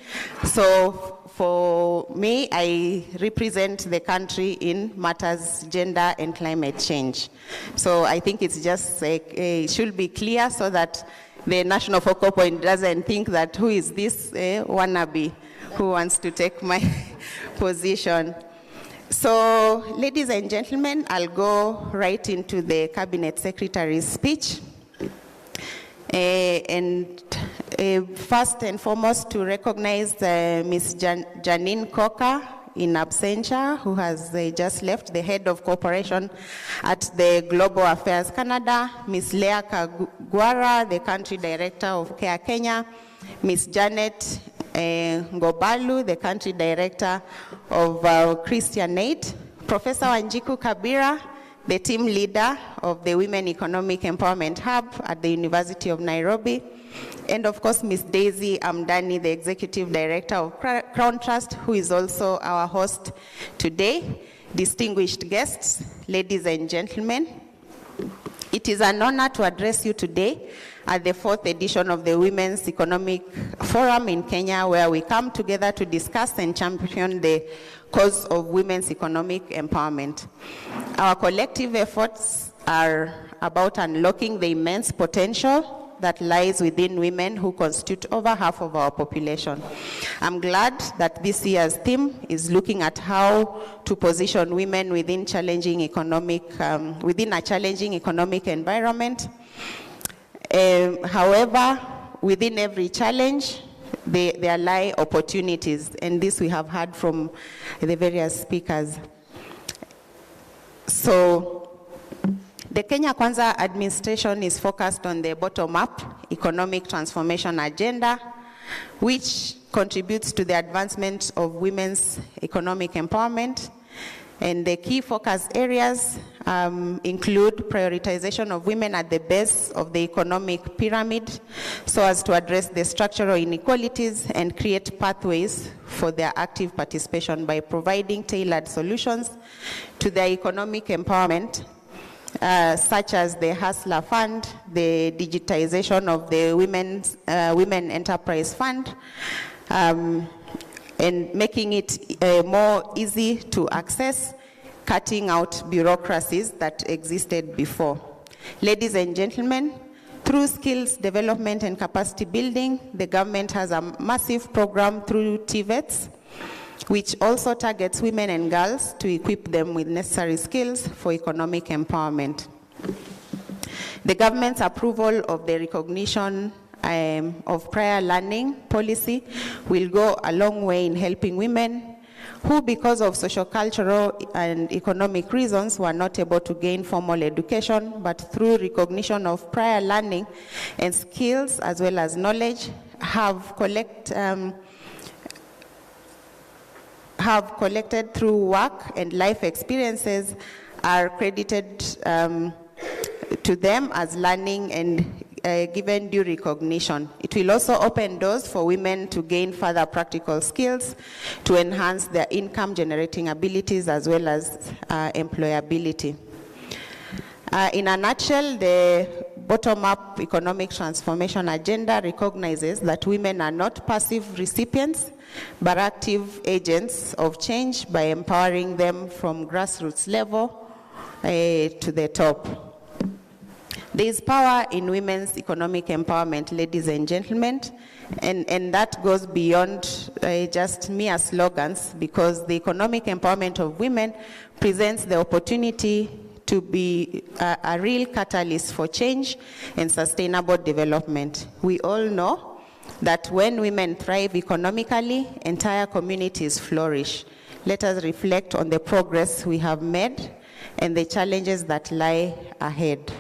So for me, I represent the country in matters gender and climate change. So I think it's just it should be clear so that the national focal point doesn't think that who is this wannabe who wants to take my position. So, ladies and gentlemen, I'll go right into the Cabinet Secretary's speech. First and foremost, to recognize Ms. Janine Coker in absentia, who has just left, the head of cooperation at the Global Affairs Canada, Ms. Lea Kagwara, the country director of CARE Kenya, Ms. Janet Ngobalu, the country director of Christian Aid, Professor Wanjiku Kabira, the team leader of the Women Economic Empowerment Hub at the University of Nairobi, and of course Ms. Daisy Amdani, the executive director of Crown Trust, who is also our host today. Distinguished guests, ladies and gentlemen, it is an honor to address you today at the 4th edition of the Women's Economic Forum in Kenya, where we come together to discuss and champion the cause of women's economic empowerment. Our collective efforts are about unlocking the immense potential that lies within women, who constitute over half of our population. I'm glad that this year's theme is looking at how to position women within a challenging economic environment. However, within every challenge, there lie opportunities, and this we have heard from the various speakers. So, the Kenya Kwanza administration is focused on the bottom-up economic transformation agenda, which contributes to the advancement of women's economic empowerment. And the key focus areas include prioritization of women at the base of the economic pyramid, so as to address the structural inequalities and create pathways for their active participation by providing tailored solutions to their economic empowerment, such as the Hustler Fund, the digitization of the Women Enterprise Fund, and making it more easy to access, cutting out bureaucracies that existed before. Ladies and gentlemen, through skills development and capacity building, the government has a massive program through TVETs, which also targets women and girls to equip them with necessary skills for economic empowerment. The government's approval of the recognition of prior learning policy will go a long way in helping women who, because of socio-cultural and economic reasons, were not able to gain formal education, but through recognition of prior learning and skills as well as knowledge, have collected through work and life experiences, are credited to them as learning and given due recognition. It will also open doors for women to gain further practical skills to enhance their income generating abilities as well as employability. In a nutshell, the bottom-up economic transformation agenda recognizes that women are not passive recipients, but active agents of change by empowering them from grassroots level to the top. There is power in women's economic empowerment, ladies and gentlemen, and that goes beyond just mere slogans, because the economic empowerment of women presents the opportunity to be a real catalyst for change and sustainable development. We all know that when women thrive economically, entire communities flourish. Let us reflect on the progress we have made and the challenges that lie ahead.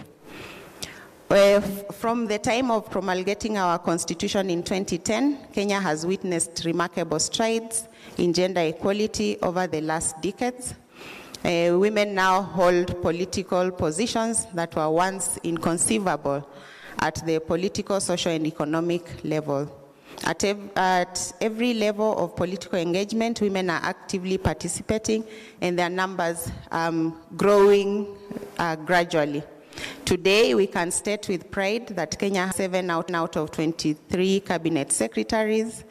From the time of promulgating our constitution in 2010, Kenya has witnessed remarkable strides in gender equality over the last decades. Women now hold political positions that were once inconceivable at the political, social, and economic level. At every level of political engagement, women are actively participating, and their numbers growing gradually. Today, we can state with pride that Kenya has 7 out of 23 cabinet secretaries.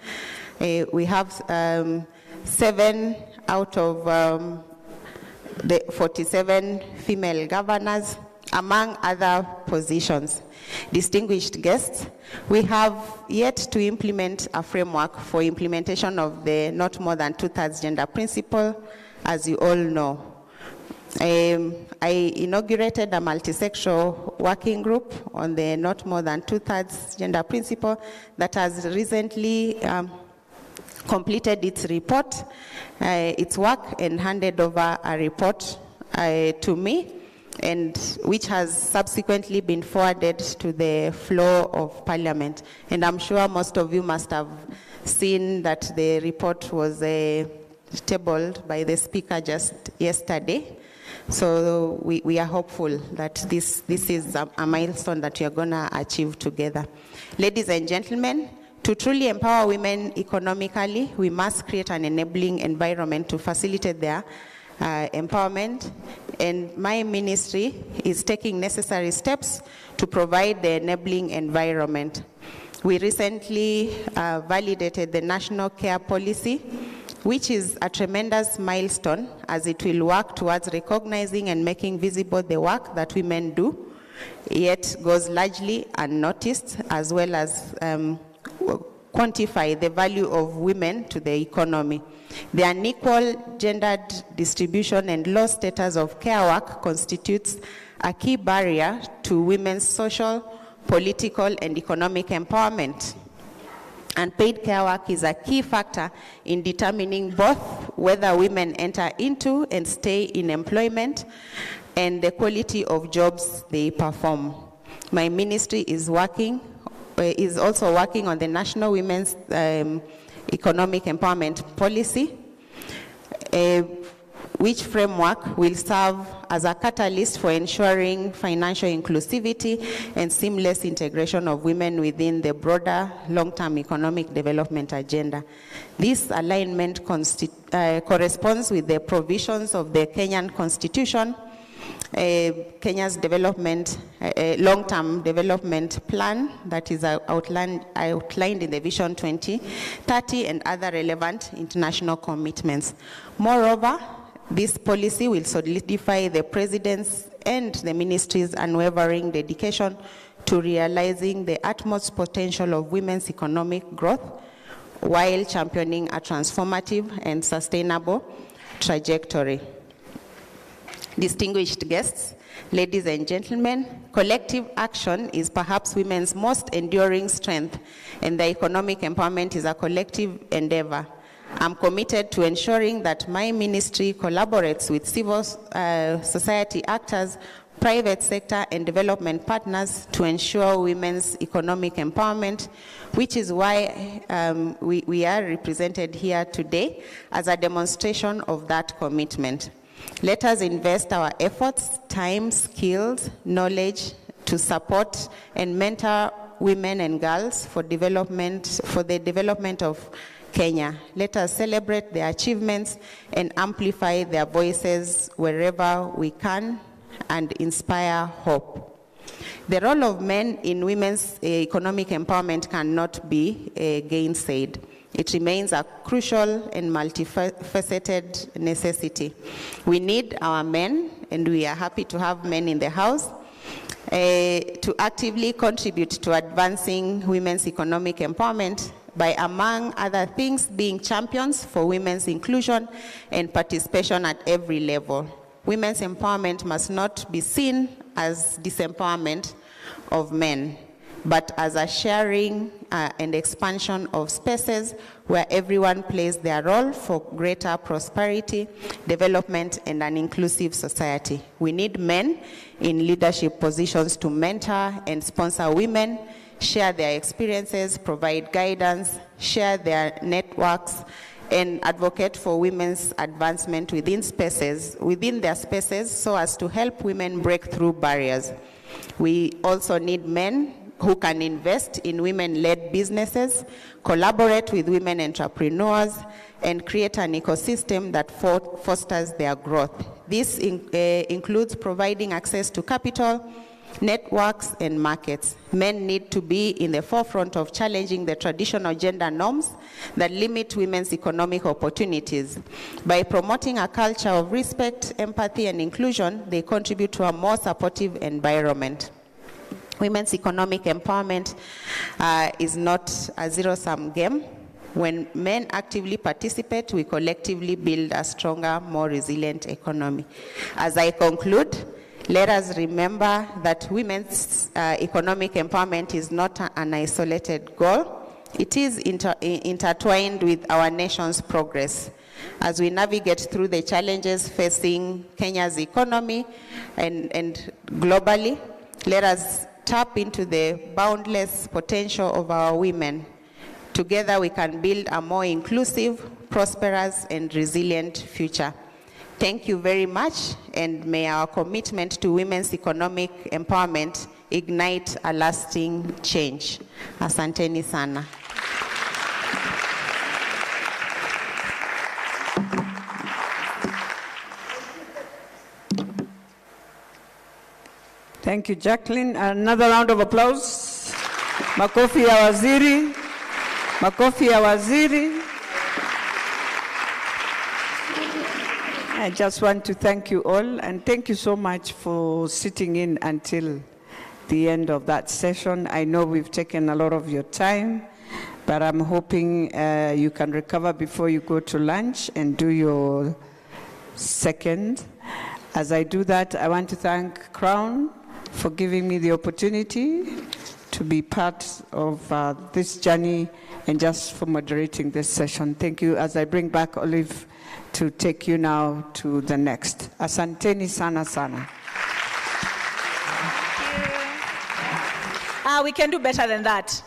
We have 7 out of the 47 female governors, among other positions. Distinguished guests, we have yet to implement a framework for implementation of the not more than 2/3 gender principle, as you all know. I inaugurated a multi-sectoral working group on the not more than 2/3 gender principle that has recently completed its report, its work, and handed over a report to me, and which has subsequently been forwarded to the floor of Parliament. And I'm sure most of you must have seen that the report was tabled by the Speaker just yesterday. So we are hopeful that this is a milestone that we are going to achieve together. Ladies and gentlemen, to truly empower women economically, we must create an enabling environment to facilitate their empowerment, and my ministry is taking necessary steps to provide the enabling environment. We recently validated the National Care Policy, which is a tremendous milestone as it will work towards recognizing and making visible the work that women do, yet goes largely unnoticed, as well as quantify the value of women to the economy. The unequal gendered distribution and low status of care work constitutes a key barrier to women's social, political, and economic empowerment. Unpaid care work is a key factor in determining both whether women enter into and stay in employment and the quality of jobs they perform. My ministry is also working on the National Women's Economic Empowerment Policy, which framework will serve as a catalyst for ensuring financial inclusivity and seamless integration of women within the broader long-term economic development agenda. This alignment corresponds with the provisions of the Kenyan Constitution, Kenya's long-term development plan that is outlined in the Vision 2030 and other relevant international commitments. Moreover, this policy will solidify the President's and the Ministry's unwavering dedication to realizing the utmost potential of women's economic growth while championing a transformative and sustainable trajectory. Distinguished guests, ladies and gentlemen, collective action is perhaps women's most enduring strength, and the economic empowerment is a collective endeavor. I'm committed to ensuring that my ministry collaborates with civil society actors, private sector, and development partners to ensure women's economic empowerment, which is why we are represented here today as a demonstration of that commitment. Let us invest our efforts, time, skills, knowledge to support and mentor women and girls for the development of Kenya. Let us celebrate their achievements and amplify their voices wherever we can and inspire hope. The role of men in women's economic empowerment cannot be gainsaid. It remains a crucial and multifaceted necessity. We need our men, and we are happy to have men in the house, to actively contribute to advancing women's economic empowerment by, among other things, being champions for women's inclusion and participation at every level. Women's empowerment must not be seen as disempowerment of men, but as a sharing and expansion of spaces where everyone plays their role for greater prosperity, development, and an inclusive society. We need men in leadership positions to mentor and sponsor women, share their experiences, provide guidance, share their networks, and advocate for women's advancement within their spaces, so as to help women break through barriers. We also need men who can invest in women-led businesses, collaborate with women entrepreneurs, and create an ecosystem that fosters their growth. This includes providing access to capital, networks, and markets. Men need to be in the forefront of challenging the traditional gender norms that limit women's economic opportunities. By promoting a culture of respect, empathy, and inclusion, they contribute to a more supportive environment. Women's economic empowerment is not a zero-sum game. When men actively participate, we collectively build a stronger, more resilient economy. As I conclude, let us remember that women's economic empowerment is not an isolated goal. It is intertwined with our nation's progress. As we navigate through the challenges facing Kenya's economy and globally, let us tap into the boundless potential of our women. Together we can build a more inclusive, prosperous, and resilient future. Thank you very much, and may our commitment to women's economic empowerment ignite a lasting change. Asanteni sana. Thank you, Jacqueline. Another round of applause. Makofi ya waziri. Makofi ya waziri. I just want to thank you all, and thank you so much for sitting in until the end of that session. I know we've taken a lot of your time, but I'm hoping you can recover before you go to lunch and do your second. As I do that, I want to thank Crown for giving me the opportunity to be part of this journey and just for moderating this session. Thank you. As I bring back Olive to take you now to the next. Asanteni sana sana. We can do better than that.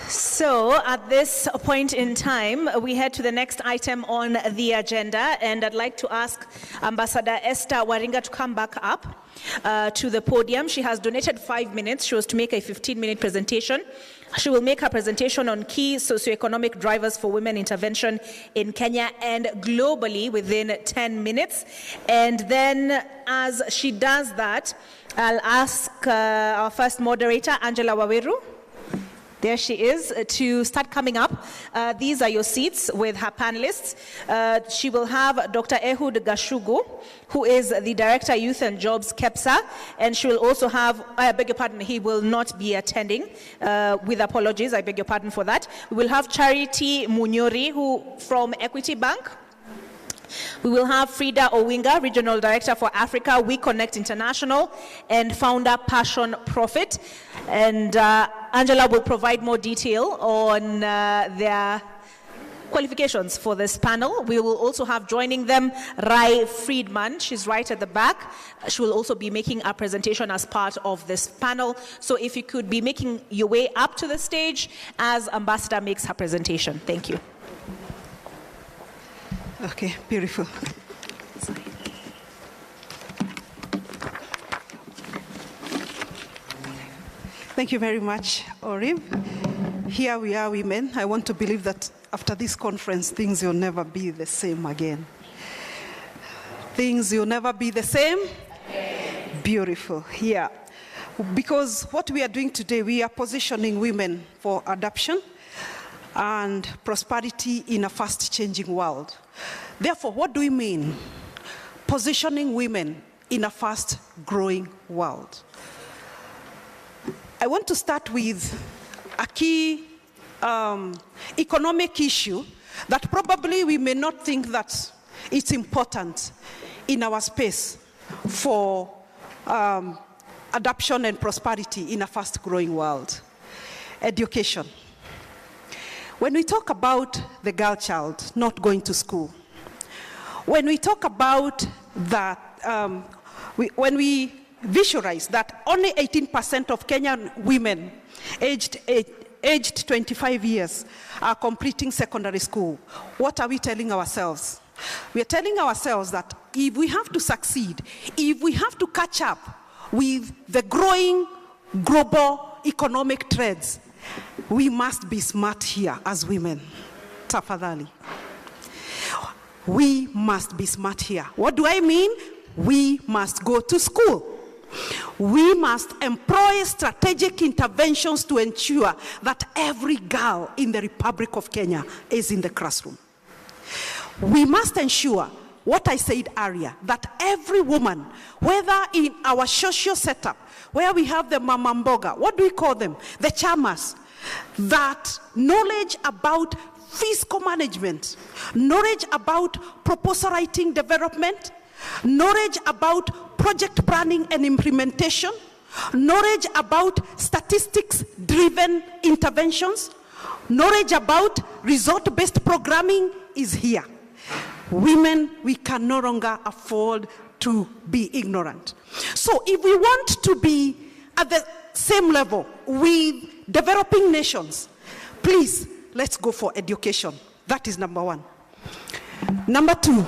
So at this point in time, we head to the next item on the agenda, and I'd like to ask Ambassador Esther Waringa to come back up to the podium. She has donated 5 minutes. She was to make a 15-minute presentation. She will make her presentation on key socioeconomic drivers for women intervention in Kenya and globally within 10 minutes. And then as she does that, I'll ask our first moderator, Angela Waweru. There she is, to start coming up. These are your seats with her panelists. She will have Dr. Ehud Gashugu, who is the Director, Youth and Jobs, KEPSA, and she will also have, I beg your pardon, he will not be attending, with apologies, I beg your pardon for that. We will have Charity Munyori, who from Equity Bank. We will have Frida Owinga, Regional Director for Africa, We Connect International, and founder Passion Profit. And Angela will provide more detail on their qualifications for this panel. We will also have joining them Rai Friedman. She's right at the back. She will also be making a presentation as part of this panel. So if you could be making your way up to the stage as Ambassador makes her presentation. Thank you. Okay, beautiful. Thank you very much, Oriv. Here we are, women. I want to believe that after this conference, things will never be the same again. Things will never be the same? Beautiful. Yeah. Because what we are doing today, we are positioning women for adoption and prosperity in a fast-changing world. Therefore, what do we mean positioning women in a fast-growing world. I want to start with a key economic issue that probably we may not think that it's important in our space for adoption and prosperity in a fast-growing world. Education. When we talk about the girl child not going to school, when we talk about that, when we visualize that only 18% of Kenyan women aged 25 years are completing secondary school, what are we telling ourselves? We are telling ourselves that if we have to succeed, if we have to catch up with the growing global economic trends, we must be smart here as women. Tafadhali. We must be smart here. What do I mean? We must go to school. We must employ strategic interventions to ensure that every girl in the Republic of Kenya is in the classroom. We must ensure, what I said earlier, that every woman, whether in our social setup, where we have the mama mboga, what do we call them? The chamas, that knowledge about fiscal management, knowledge about proposal writing development, knowledge about project planning and implementation, knowledge about statistics-driven interventions, knowledge about result-based programming is here. Women, we can no longer afford to be ignorant. So if we want to be at the same level with developing nations, please, let's go for education. That is number one. Number two,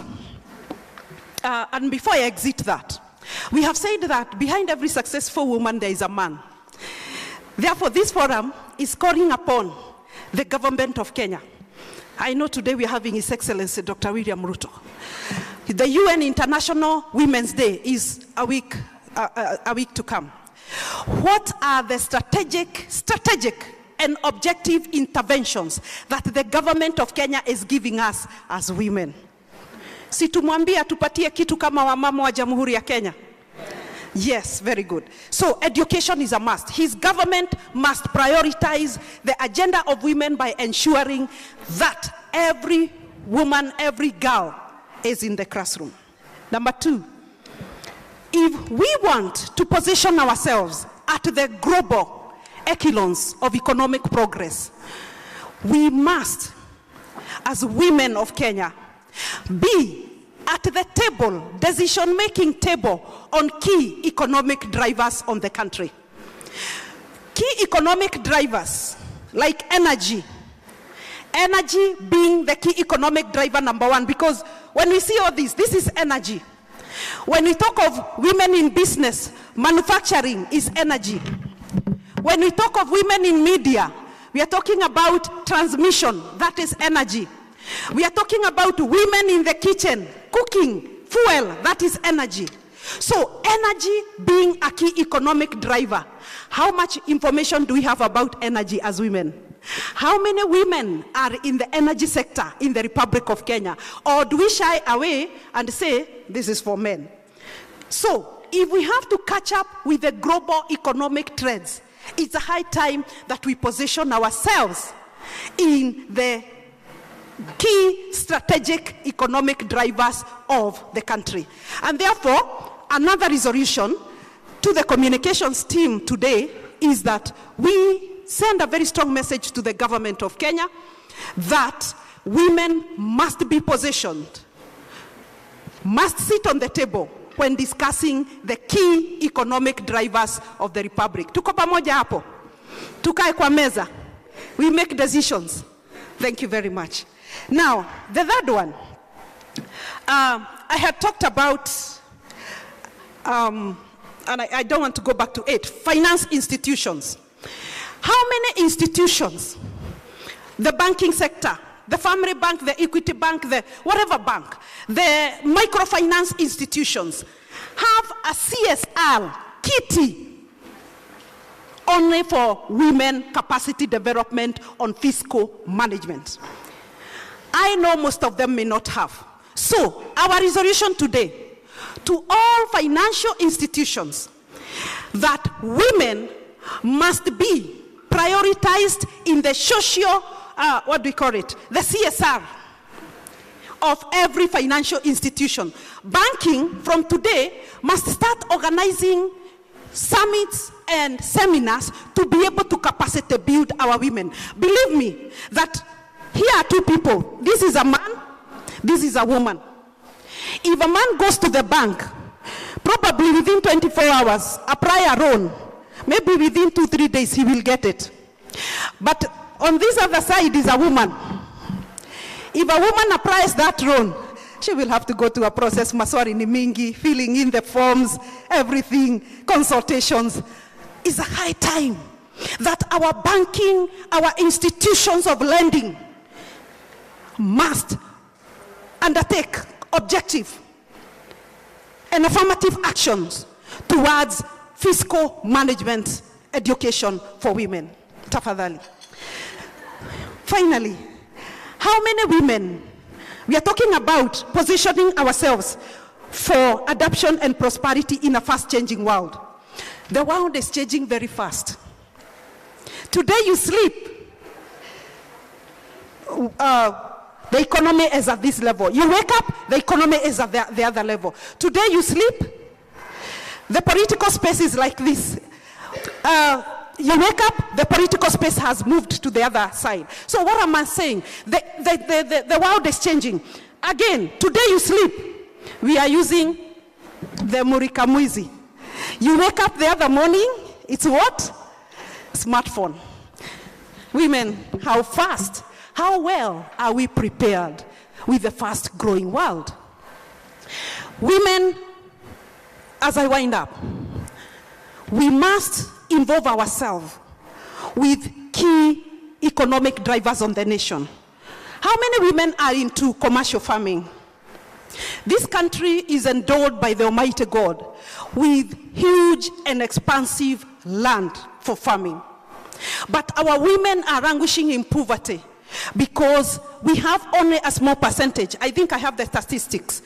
and before I exit that, we have said that behind every successful woman there is a man. Therefore, this forum is calling upon the government of Kenya. I know today we are having His Excellency Dr. William Ruto. The UN International Women's Day is a week to come. What are the strategic and objective interventions that the government of Kenya is giving us as women? Si tumwambia tupatie kitu kama wamama wa Jamhuri ya Kenya? Yes, very good. So education is a must. His government must prioritize the agenda of women by ensuring that every woman, every girl is in the classroom. Number two, if we want to position ourselves at the global echelons of economic progress, we must, as women of Kenya, be at the table, decision-making table on key economic drivers on the country. Key economic drivers like energy. Energy being the key economic driver number one, because when we see all this is energy. When we talk of women in business, manufacturing is energy. When we talk of women in media, we are talking about transmission, that is energy. We are talking about women in the kitchen, cooking, fuel, that is energy. So energy being a key economic driver. How much information do we have about energy as women? How many women are in the energy sector in the Republic of Kenya? Or do we shy away and say, this is for men? So if we have to catch up with the global economic trends, it's a high time that we position ourselves in the key strategic economic drivers of the country. And therefore, another resolution to the communications team today is that we send a very strong message to the government of Kenya that women must be positioned, must sit on the table when discussing the key economic drivers of the Republic. Tuko pamoja hapo? Tukae kwa meza. We make decisions. Thank you very much. Now, the third one, I had talked about, and I don't want to go back to it, finance institutions. How many institutions, the banking sector, the family bank, the equity bank, the whatever bank, the microfinance institutions have a CSR kitty only for women capacity development on fiscal management? I know most of them may not have. So our resolution today to all financial institutions that women must be prioritized in the social, the CSR of every financial institution. Banking from today must start organizing summits and seminars to be able to capacity build our women. Believe me that here are two people. This is a man, this is a woman. If a man goes to the bank, probably within 24 hours, apply a loan, maybe within 2-3 days he will get it. But on this other side is a woman. If a woman applies that loan, she will have to go to a process, maswari ni mingi, filling in the forms, everything, consultations. It's a high time that our banking, our institutions of lending must undertake objective and affirmative actions towards fiscal management education for women. Tafadhali. Finally, how many women, we are talking about positioning ourselves for adoption and prosperity in a fast-changing world. The world is changing very fast. Today you sleep, the economy is at this level. You wake up, the economy is at the other level. Today you sleep, the political space is like this. You wake up, the political space has moved to the other side. So what am I saying? The world is changing. Again, today you sleep, we are using the Murikamuizi. You wake up the other morning, it's what? Smartphone. Women, how fast, how well are we prepared with the fast growing world? Women, as I wind up, we must involve ourselves with key economic drivers on the nation. How many women are into commercial farming? This country is endowed by the Almighty God with huge and expansive land for farming. But our women are languishing in poverty because we have only a small percentage. I think I have the statistics.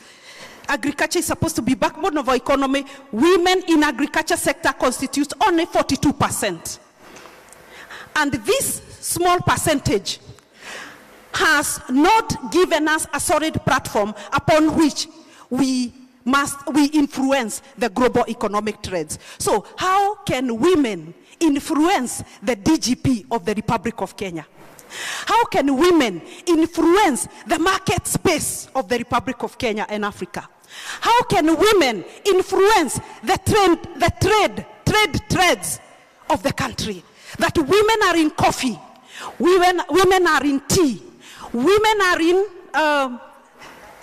Agriculture is supposed to be backbone of our economy. Women in agriculture sector constitute only 42%. And this small percentage has not given us a solid platform upon which we influence the global economic trends. So how can women influence the DGP of the Republic of Kenya? How can women influence the market space of the Republic of Kenya and Africa? How can women influence the trades of the country? That women are in coffee, women are in tea, women are in,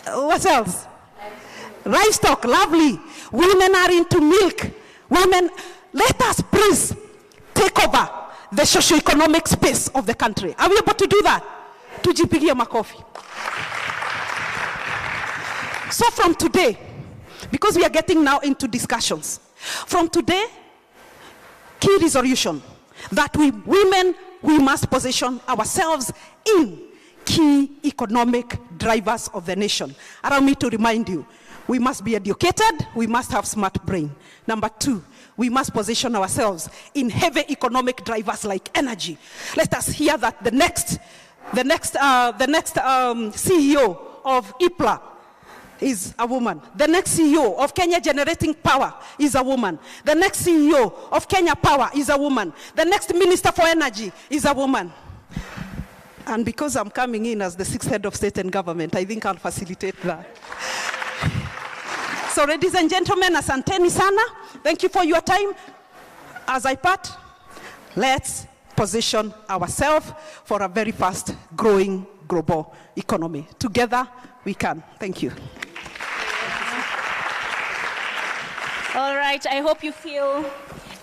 what else? Livestock, lovely. Women are into milk. Women, let us please take over the socio-economic space of the country. Are we able to do that? Tujipigie makofi. So from today, because we are getting now into discussions, from today, key resolution that women, we must position ourselves in key economic drivers of the nation. Allow me to remind you, we must be educated, we must have smart brain. Number two, we must position ourselves in heavy economic drivers like energy. Let us hear that the next CEO of IPLA is a woman. The next CEO of Kenya Generating Power is a woman. The next CEO of Kenya Power is a woman. The next Minister for Energy is a woman. And because I'm coming in as the 6th head of state and government, I think I'll facilitate that. So ladies and gentlemen, asanteni sana. Thank you for your time. As I part, let's position ourselves for a very fast growing global economy. Together we can. Thank you. All right, I hope you feel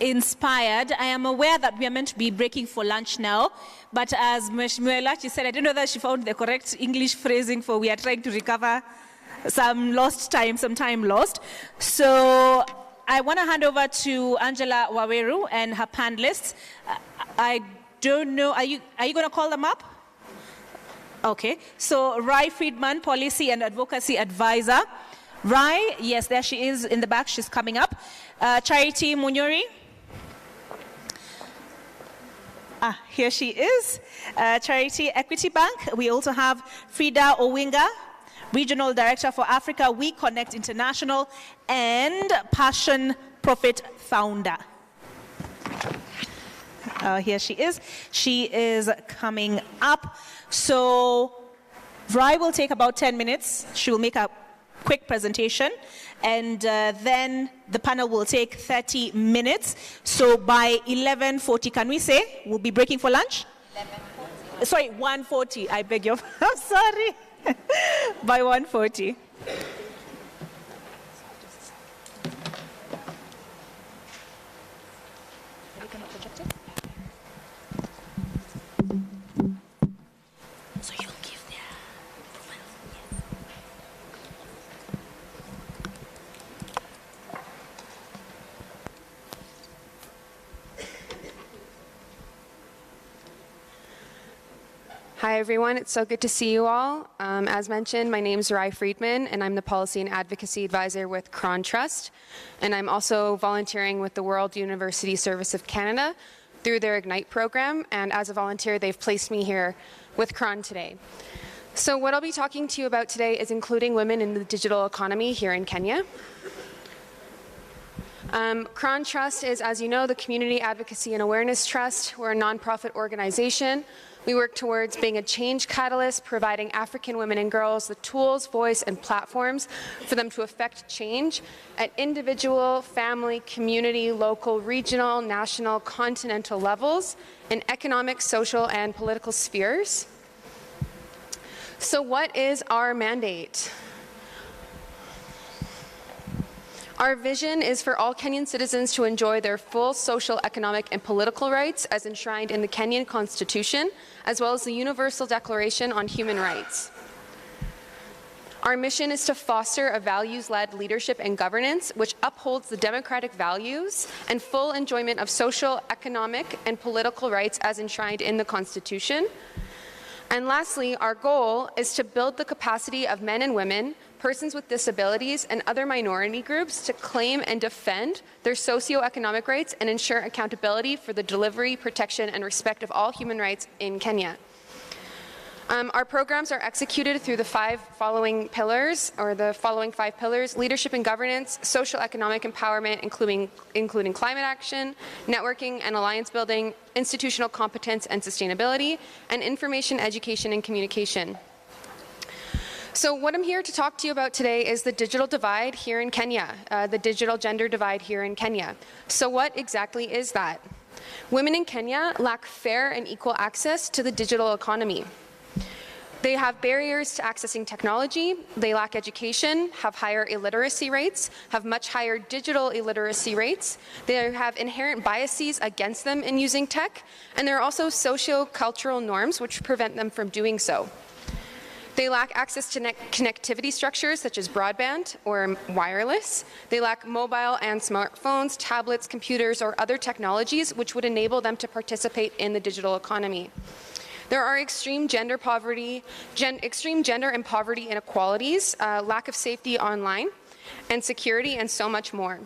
inspired. I am aware that we are meant to be breaking for lunch now, but as Mheshimiwa Elachi said, I don't know that she found the correct English phrasing for we are trying to recover some time lost. So I want to hand over to Angela Waweru and her panelists. I don't know, are you going to call them up? Okay, so Rai Friedman, Policy and Advocacy Advisor. Rai, yes, there she is in the back. She's coming up. Charity Munyuri. Here she is. Charity Equity Bank. We also have Frida Owinga, Regional Director for Africa, We Connect International, and Passion Profit Founder. Here she is. She is coming up. So Rai will take about 10 minutes. She will make a quick presentation, and then the panel will take 30 minutes. So by 11:40, can we say we'll be breaking for lunch? 11:40. Sorry, 1:40. I beg your pardon. I'm sorry. By 1:40. So you'll give their profile. Hi, everyone. It's so good to see you all. As mentioned, my name is Rai Friedman, and I'm the Policy and Advocacy Advisor with Cron Trust. And I'm also volunteering with the World University Service of Canada through their Ignite program. And as a volunteer, they've placed me here with Cron today. So what I'll be talking to you about today is including women in the digital economy here in Kenya. Cron Trust is, as you know, the Community Advocacy and Awareness Trust. We're a nonprofit organization. We work towards being a change catalyst, providing African women and girls the tools, voice, and platforms for them to affect change at individual, family, community, local, regional, national, continental levels in economic, social, and political spheres. So what is our mandate? Our vision is for all Kenyan citizens to enjoy their full social, economic, and political rights as enshrined in the Kenyan Constitution, as well as the Universal Declaration on Human Rights. Our mission is to foster a values-led leadership and governance which upholds the democratic values and full enjoyment of social, economic, and political rights as enshrined in the Constitution. And lastly, our goal is to build the capacity of men and women, persons with disabilities, and other minority groups to claim and defend their socioeconomic rights and ensure accountability for the delivery, protection, and respect of all human rights in Kenya. Our programs are executed through the following five pillars: leadership and governance, social economic empowerment, including climate action, networking and alliance building, institutional competence and sustainability, and information, education, and communication. So what I'm here to talk to you about today is the digital divide here in Kenya, the digital gender divide here in Kenya. So what exactly is that? Women in Kenya lack fair and equal access to the digital economy. They have barriers to accessing technology, they lack education, have higher illiteracy rates, have much higher digital illiteracy rates, they have inherent biases against them in using tech, and there are also socio-cultural norms which prevent them from doing so. They lack access to connectivity structures such as broadband or wireless. They lack mobile and smartphones, tablets, computers, or other technologies which would enable them to participate in the digital economy. There are extreme gender and poverty inequalities, lack of safety online, and security, and so much more.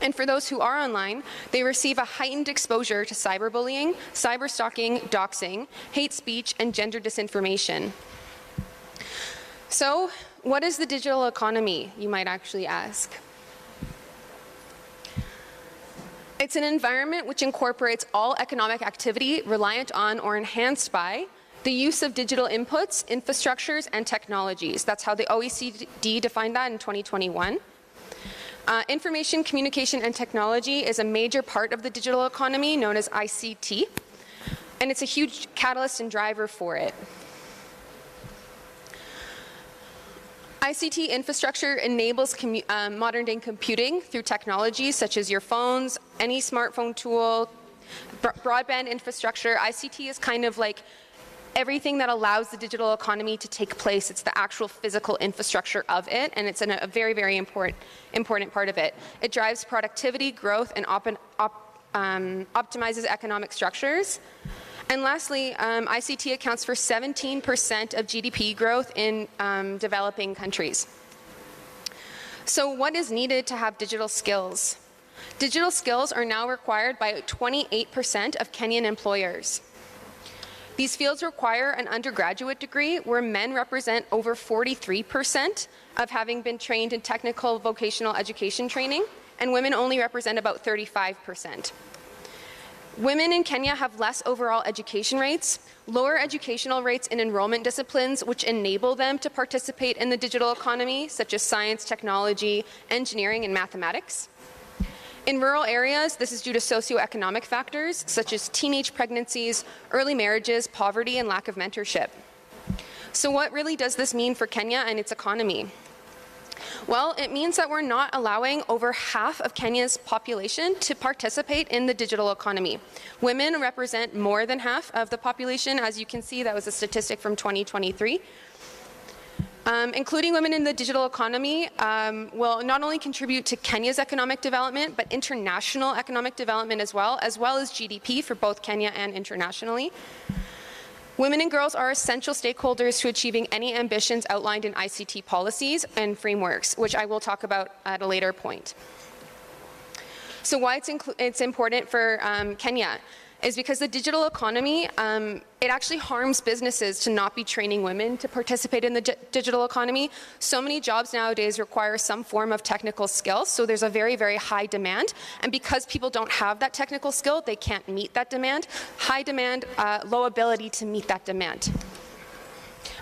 And for those who are online, they receive a heightened exposure to cyberbullying, cyberstalking, doxing, hate speech, and gender disinformation. So, what is the digital economy, you might actually ask? It's an environment which incorporates all economic activity reliant on or enhanced by the use of digital inputs, infrastructures, and technologies. That's how the OECD defined that in 2021. Information, communication, and technology is a major part of the digital economy known as ICT, and it's a huge catalyst and driver for it. ICT infrastructure enables modern-day computing through technologies such as your phones, any smartphone tool, broadband infrastructure. ICT is kind of like everything that allows the digital economy to take place. It's the actual physical infrastructure of it, and it's a very, very important part of it. It drives productivity, growth, and optimizes economic structures. And lastly, ICT accounts for 17% of GDP growth in developing countries. So what is needed to have digital skills? Digital skills are now required by 28% of Kenyan employers. These fields require an undergraduate degree, where men represent over 43% of having been trained in technical vocational education training, and women only represent about 35%. Women in Kenya have less overall education rates, lower educational rates in enrollment disciplines which enable them to participate in the digital economy, such as science, technology, engineering, and mathematics. In rural areas, this is due to socioeconomic factors such as teenage pregnancies, early marriages, poverty, and lack of mentorship. So what really does this mean for Kenya and its economy? Well, it means that we're not allowing over half of Kenya's population to participate in the digital economy. Women represent more than half of the population. As you can see, that was a statistic from 2023. Including women in the digital economy will not only contribute to Kenya's economic development, but international economic development as well as GDP for both Kenya and internationally. Women and girls are essential stakeholders to achieving any ambitions outlined in ICT policies and frameworks, which I will talk about at a later point. So why it's important for Kenya is because the digital economy, it actually harms businesses to not be training women to participate in the digital economy. So many jobs nowadays require some form of technical skill, so there's a very, very high demand. And because people don't have that technical skill, they can't meet that demand. High demand, low ability to meet that demand.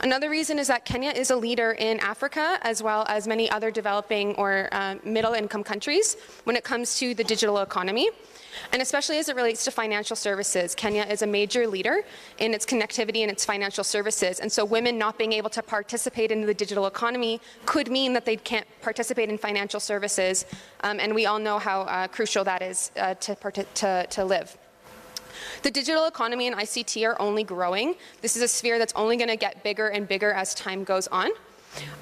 Another reason is that Kenya is a leader in Africa, as well as many other developing or middle-income countries when it comes to the digital economy. And especially as it relates to financial services, Kenya is a major leader in its connectivity and its financial services. And so women not being able to participate in the digital economy could mean that they can't participate in financial services. And we all know how crucial that is to live. The digital economy and ICT are only growing. This is a sphere that's only going to get bigger and bigger as time goes on.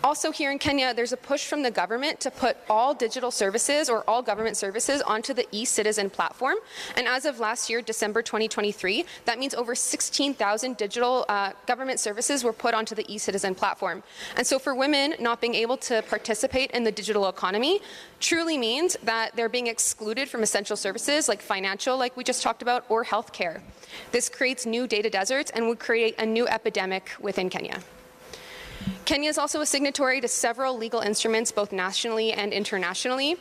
Also here in Kenya, there's a push from the government to put all digital services or all government services onto the eCitizen platform. And as of last year, December 2023, that means over 16,000 digital government services were put onto the eCitizen platform. And so for women, not being able to participate in the digital economy truly means that they're being excluded from essential services like financial, like we just talked about, or healthcare. This creates new data deserts and would create a new epidemic within Kenya. Kenya is also a signatory to several legal instruments, both nationally and internationally.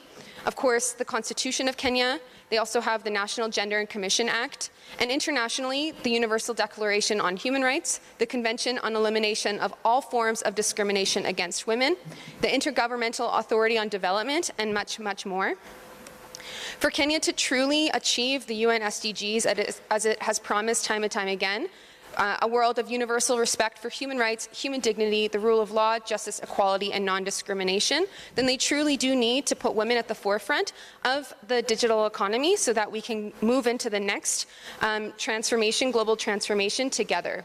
Of course, the Constitution of Kenya. They also have the National Gender and Commission Act, and internationally, the Universal Declaration on Human Rights, the Convention on Elimination of All Forms of Discrimination Against Women, the Intergovernmental Authority on Development, and much, much more. For Kenya to truly achieve the UN SDGs as it has promised time and time again, a world of universal respect for human rights, human dignity, the rule of law, justice, equality, and non-discrimination, then they truly do need to put women at the forefront of the digital economy so that we can move into the next transformation, global transformation together.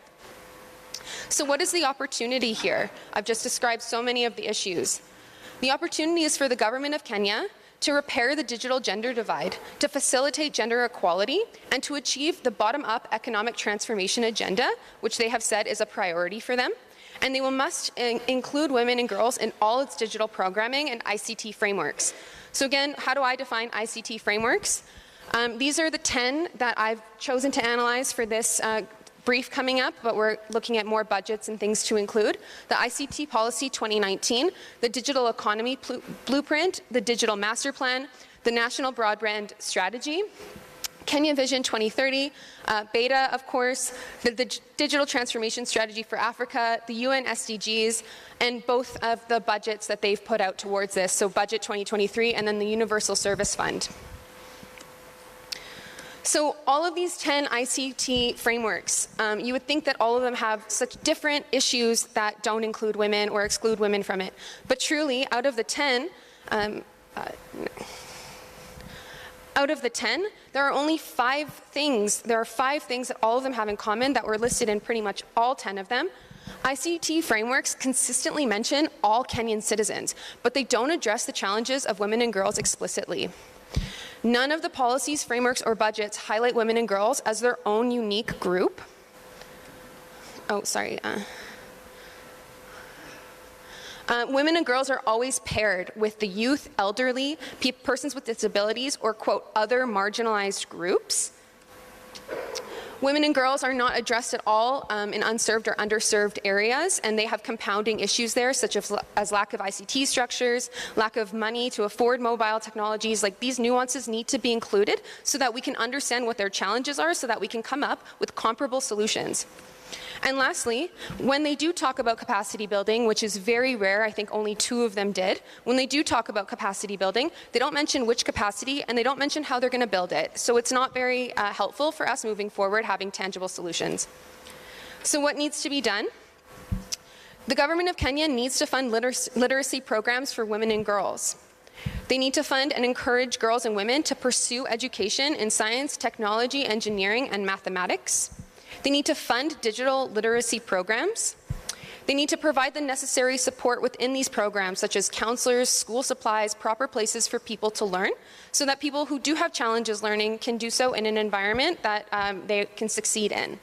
So what is the opportunity here? I've just described so many of the issues. The opportunity is for the government of Kenya to repair the digital gender divide, to facilitate gender equality, and to achieve the bottom-up economic transformation agenda, which they have said is a priority for them. And they must include women and girls in all its digital programming and ICT frameworks. So again, how do I define ICT frameworks? These are the 10 that I've chosen to analyze for this brief coming up, but we're looking at more budgets and things to include. The ICT Policy 2019, the Digital Economy Blueprint, the Digital Master Plan, the National Broadband Strategy, Kenya Vision 2030, Beta, of course, the Digital Transformation Strategy for Africa, the UN SDGs, and both of the budgets that they've put out towards this, so Budget 2023 and then the Universal Service Fund. So all of these 10 ICT frameworks, you would think that all of them have such different issues that don't include women or exclude women from it. But truly, out of the 10, there are only 5 things. There are 5 things that all of them have in common that were listed in pretty much all 10 of them. ICT frameworks consistently mention all Kenyan citizens, but they don't address the challenges of women and girls explicitly. None of the policies, frameworks, or budgets highlight women and girls as their own unique group. Women and girls are always paired with the youth, elderly, persons with disabilities, or, quote, other marginalized groups. Women and girls are not addressed at all in unserved or underserved areas, and they have compounding issues there, such as lack of ICT structures, lack of money to afford mobile technologies. Like, these nuances need to be included so that we can understand what their challenges are, so that we can come up with comparable solutions. And lastly, when they do talk about capacity building, which is very rare, I think only 2 of them did, when they do talk about capacity building, they don't mention which capacity and they don't mention how they're going to build it. So it's not very helpful for us moving forward having tangible solutions. So what needs to be done? The government of Kenya needs to fund literacy programs for women and girls. They need to fund and encourage girls and women to pursue education in science, technology, engineering, and mathematics. They need to fund digital literacy programs. They need to provide the necessary support within these programs, such as counselors, school supplies, proper places for people to learn, so that people who do have challenges learning can do so in an environment that they can succeed in.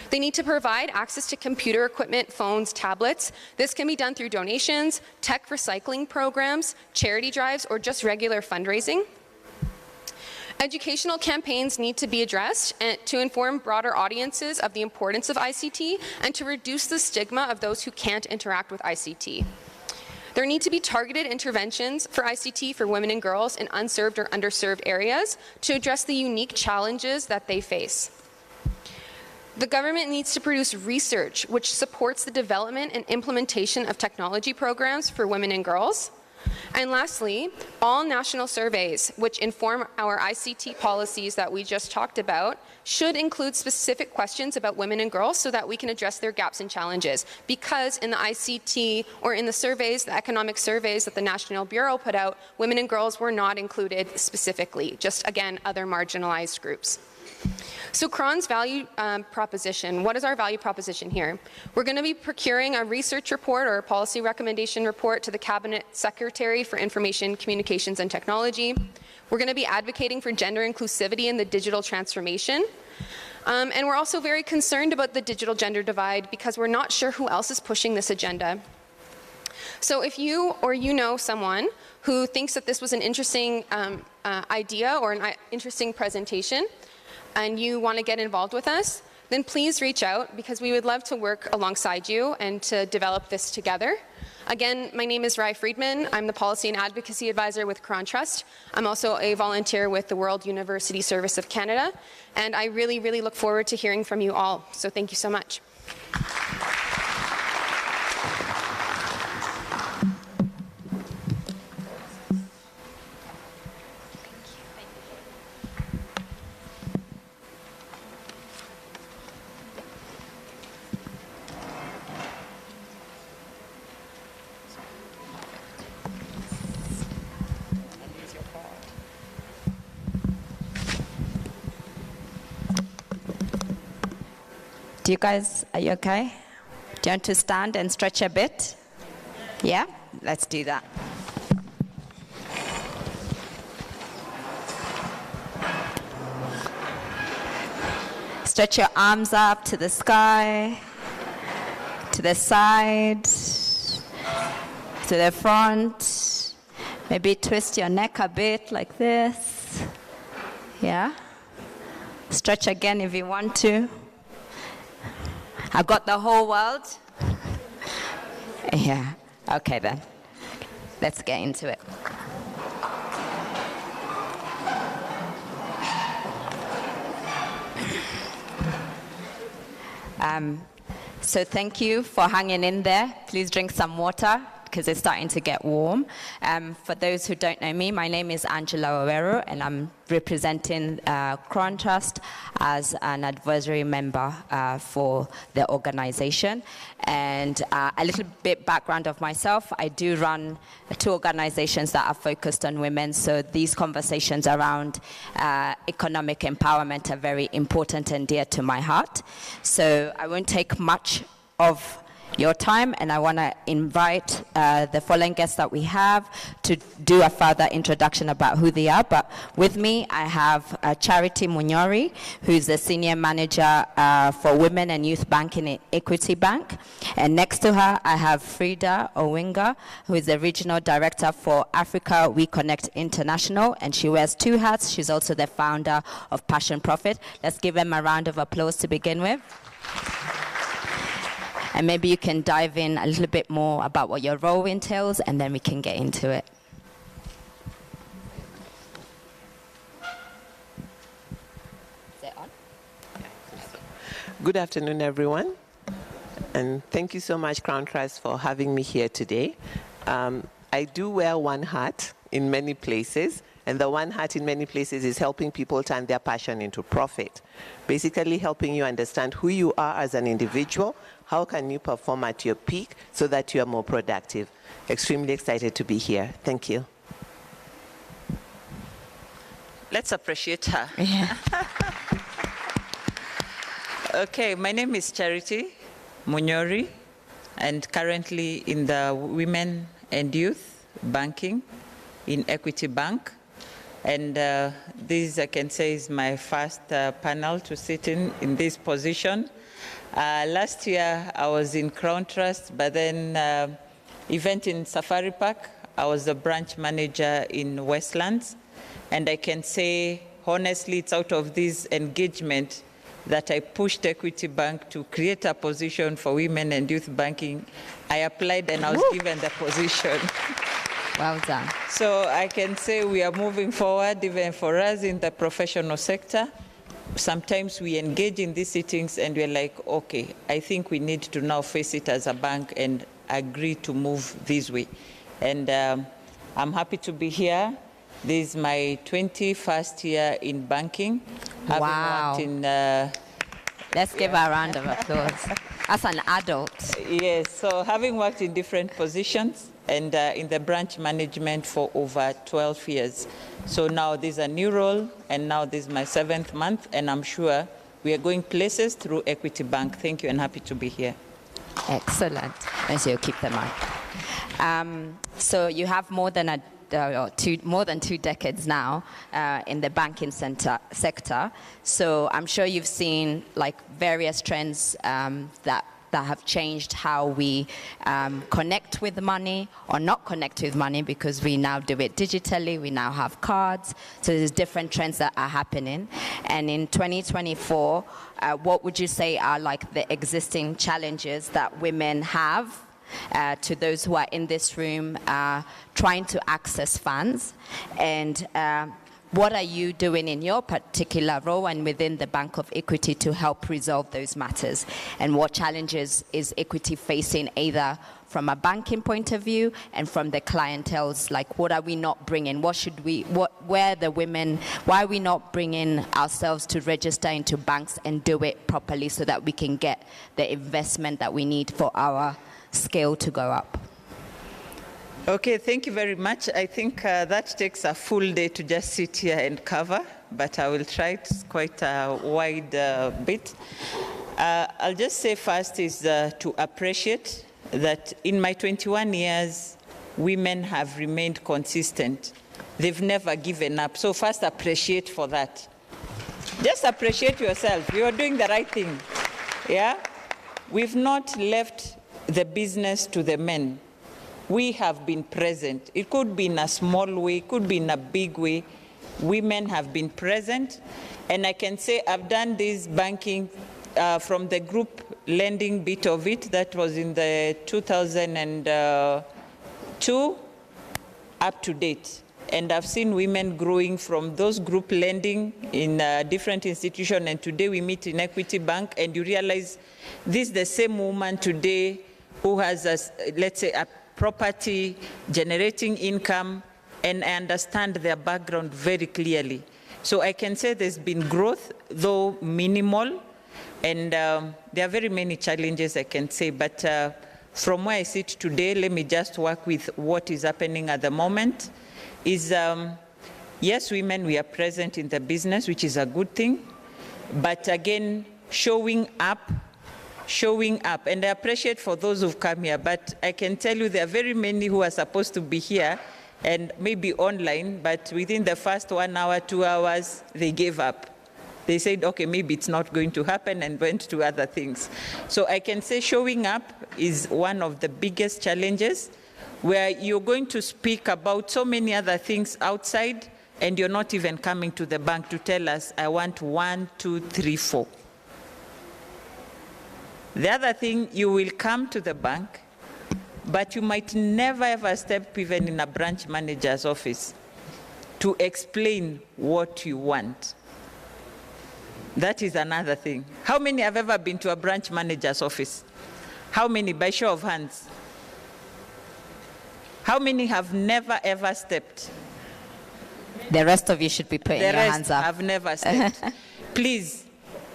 They need to provide access to computer equipment, phones, tablets. This can be done through donations, tech recycling programs, charity drives, or just regular fundraising. Educational campaigns need to be addressed to inform broader audiences of the importance of ICT and to reduce the stigma of those who can't interact with ICT. There need to be targeted interventions for ICT for women and girls in unserved or underserved areas to address the unique challenges that they face. The government needs to produce research which supports the development and implementation of technology programs for women and girls. And lastly, all national surveys which inform our ICT policies that we just talked about should include specific questions about women and girls so that we can address their gaps and challenges. Because in the ICT or in the surveys, the economic surveys that the National Bureau put out, women and girls were not included specifically, just again, other marginalized groups. So CRON's value proposition, what is our value proposition here? We're going to be procuring a research report or a policy recommendation report to the Cabinet Secretary for Information, Communications and Technology. We're going to be advocating for gender inclusivity in the digital transformation. And we're also very concerned about the digital gender divide because we're not sure who else is pushing this agenda. So if you or you know someone who thinks that this was an interesting idea or an interesting presentation, and you want to get involved with us, then please reach out because we would love to work alongside you and to develop this together. Again, my name is Rai Friedman. I'm the Policy and Advocacy Advisor with CRON Trust. I'm also a volunteer with the World University Service of Canada, and I really, really look forward to hearing from you all. So thank you so much. You guys, are you okay? Do you want to stand and stretch a bit? Yeah? Let's do that. Stretch your arms up to the sky, to the side, to the front. Maybe twist your neck a bit like this. Yeah? Stretch again if you want to. I've got the whole world. Yeah, okay then. Let's get into it. So thank you for hanging in there. Please drink some water because it's starting to get warm. For those who don't know me, my name is Angela Owero, and I'm representing CRON Trust as an advisory member for the organization. And a little bit background of myself, I do run 2 organizations that are focused on women, so these conversations around economic empowerment are very important and dear to my heart. So I won't take much of your time, and I want to invite the following guests that we have to do a further introduction about who they are. But with me, I have Charity Munyori, who's the Senior Manager for Women and Youth Banking at Equity Bank. And next to her, I have Frida Owinga, who is the Regional Director for Africa We Connect International, and she wears two hats. She's also the founder of Passion Profit. Let's give them a round of applause to begin with. And maybe you can dive in a little bit more about what your role entails, and then we can get into it. Is it on? Good afternoon, everyone. And thank you so much, Crown Trust, for having me here today. I do wear one hat in many places, and the one hat in many places is helping people turn their passion into profit. Basically helping you understand who you are as an individual, how can you perform at your peak so that you are more productive. Extremely excited to be here. Thank you. Let's appreciate her. Yeah. Okay, my name is Charity Munyori, and currently in the Women and Youth Banking in Equity Bank. And this, I can say, is my first panel to sit in this position. Last year, I was in Crown Trust, but then event in Safari Park, I was the branch manager in Westlands. And I can say, honestly, it's out of this engagement that I pushed Equity Bank to create a position for women and youth banking. I applied and I was given the position. Well done. So I can say we are moving forward, even for us in the professional sector. Sometimes we engage in these sittings and we're like, okay, I think we need to now face it as a bank and agree to move this way. And I'm happy to be here. This is my 21st year in banking. Wow. Let's give her a round of applause. As an adult. Yes, so having worked in different positions and in the branch management for over 12 years. So now this is a new role, and now this is my 7th month, and I'm sure we are going places through Equity Bank. Thank you, and happy to be here. Excellent. And so you keep the mic. So you have more than more than 2 decades now in the banking sector. So I'm sure you've seen like various trends that have changed how we connect with money or not connect with money, because we now do it digitally, we now have cards. So there's different trends that are happening. And in 2024, what would you say are like the existing challenges that women have to those who are in this room trying to access funds? And what are you doing in your particular role and within the Bank of Equity to help resolve those matters? And what challenges is Equity facing, either from a banking point of view and from the clientele's? Like, what are we not bringing? Where the women, why are we not bringing ourselves to register into banks and do it properly so that we can get the investment that we need for our scale to go up? Okay, thank you very much. I think that takes a full day to just sit here and cover, but I will try. It's quite a wide bit. I'll just say first is to appreciate that in my 21 years, women have remained consistent. They've never given up. So first, appreciate for that. Just appreciate yourself. You're doing the right thing. Yeah? We've not left the business to the men. We have been present. It could be in a small way, it could be in a big way. Women have been present. And I can say I've done this banking from the group lending bit of it, that was in the 2002 up to date. And I've seen women growing from those group lending in different institutions. And today we meet in Equity Bank, and you realize this is the same woman today who has, let's say, a property, generating income, and I understand their background very clearly. So I can say there's been growth, though minimal, and there are very many challenges, I can say. But from where I sit today, let me just work with what is happening at the moment. Yes, women, we are present in the business, which is a good thing. But again, showing up showing up. And I appreciate for those who've come here, but I can tell you there are very many who are supposed to be here and maybe online, but within the first 1 hour, 2 hours, they gave up. They said, okay, maybe it's not going to happen, and went to other things. So I can say showing up is one of the biggest challenges, where you're going to speak about so many other things outside, and you're not even coming to the bank to tell us, I want 1, 2, 3, 4. The other thing, you will come to the bank, but you might never ever step even in a branch manager's office to explain what you want. That is another thing. How many have ever been to a branch manager's office? How many, by show of hands? How many have never ever stepped? The rest of you should be putting your hands up. Have never stepped. Please,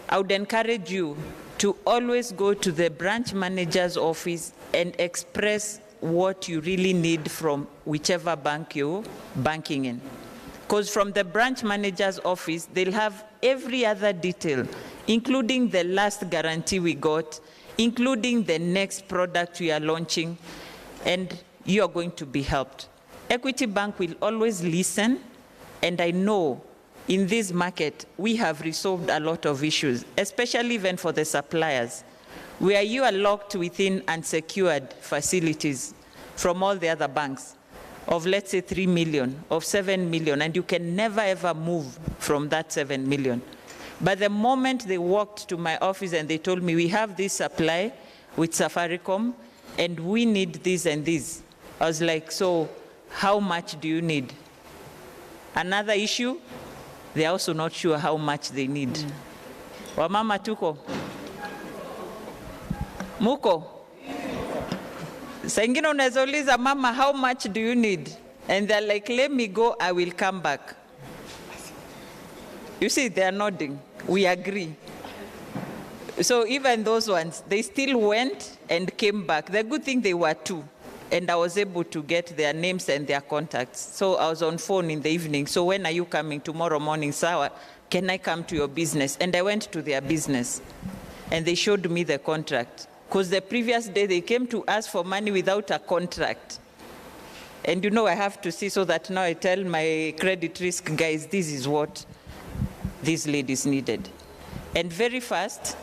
I would encourage you to always go to the branch manager's office and express what you really need from whichever bank you're banking in. Because from the branch manager's office, they'll have every other detail, including the last guarantee we got, including the next product we are launching, and you are going to be helped. Equity Bank will always listen, and I know in this market, we have resolved a lot of issues, especially even for the suppliers, where you are locked within unsecured facilities from all the other banks of, let's say, 3 million, of 7 million, and you can never ever move from that 7 million. But the moment they walked to my office and they told me, we have this supply with Safaricom, and we need this and this, I was like, so how much do you need? Another issue, they're also not sure how much they need. Wamama tuko? Muko? Sengine unaweza uliza, mama, how much do you need? And they're like, let me go, I will come back. You see, they're nodding. We agree. So even those ones, they still went and came back. The good thing, they were 2. And I was able to get their names and their contacts. So I was on phone in the evening. So when are you coming? Tomorrow morning, Sawa, can I come to your business? And I went to their business. And they showed me the contract. Because the previous day, they came to ask for money without a contract. And you know, I have to see, so that now I tell my credit risk guys, this is what these ladies needed. And very fast,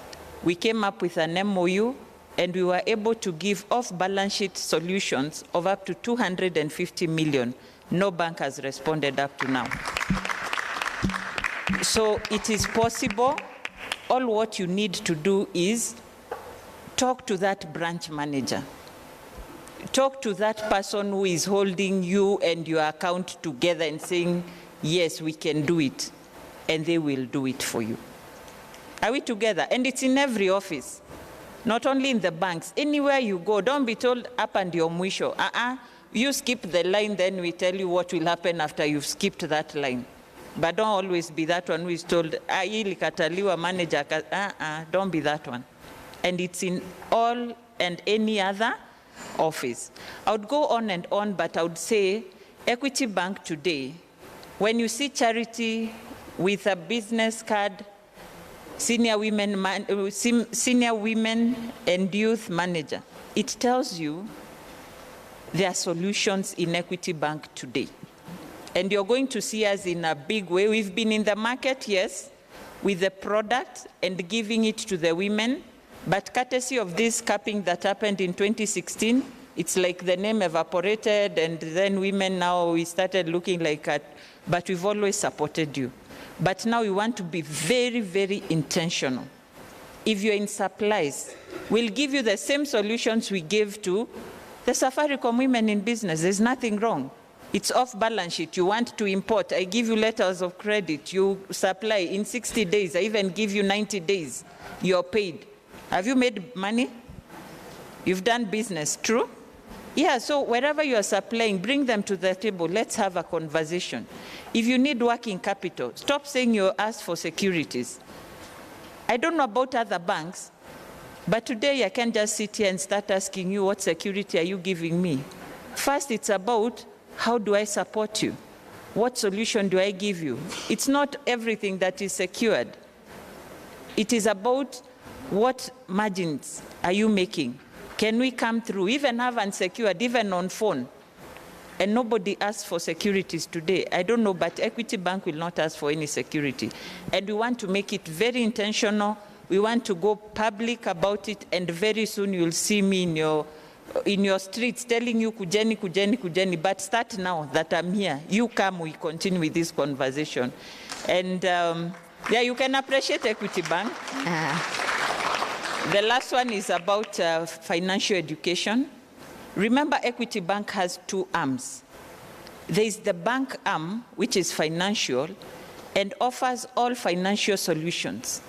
we came up with an MOU, and we were able to give off-balance sheet solutions of up to 250 million. No bank has responded up to now. So it is possible. All what you need to do is talk to that branch manager. Talk to that person who is holding you and your account together and saying, yes, we can do it. And they will do it for you. Are we together? And it's in every office. Not only in the banks, anywhere you go, don't be told up and your mwisho. You skip the line, then we tell you what will happen after you've skipped that line. But don't always be that one who is told, ili kataliwa manager, don't be that one. And it's in all and any other office. I would go on and on, but I would say Equity Bank today, when you see Charity with a business card, senior women and youth manager, it tells you there are solutions in Equity Bank today. And you're going to see us in a big way. We've been in the market, yes, with the product and giving it to the women, but courtesy of this capping that happened in 2016, it's like the name evaporated, and then women now, we started looking like that, but we've always supported you. But now we want to be very, very intentional. If you're in supplies, we'll give you the same solutions we gave to the Safaricom women in business. There's nothing wrong. It's off balance sheet. You want to import, I give you letters of credit. You supply in 60 days. I even give you 90 days. You're paid. Have you made money? You've done business, true? Yeah, so wherever you are supplying, bring them to the table. Let's have a conversation. If you need working capital, stop saying you ask for securities. I don't know about other banks, but today I can't just sit here and start asking you, what security are you giving me? First, it's about, how do I support you? What solution do I give you? It's not everything that is secured. It is about, What margins are you making? Can we come through, even have unsecured, even on phone? And nobody asks for securities today. I don't know, but Equity Bank will not ask for any security. And we want to make it very intentional. We want to go public about it, and very soon you'll see me in your streets telling you kujeni, kujeni, kujeni. But start now that I'm here. You come, we continue with this conversation. And yeah, you can appreciate Equity Bank. The last one is about financial education. Remember, Equity Bank has two arms. There is the bank arm, which is financial, and offers all financial solutions.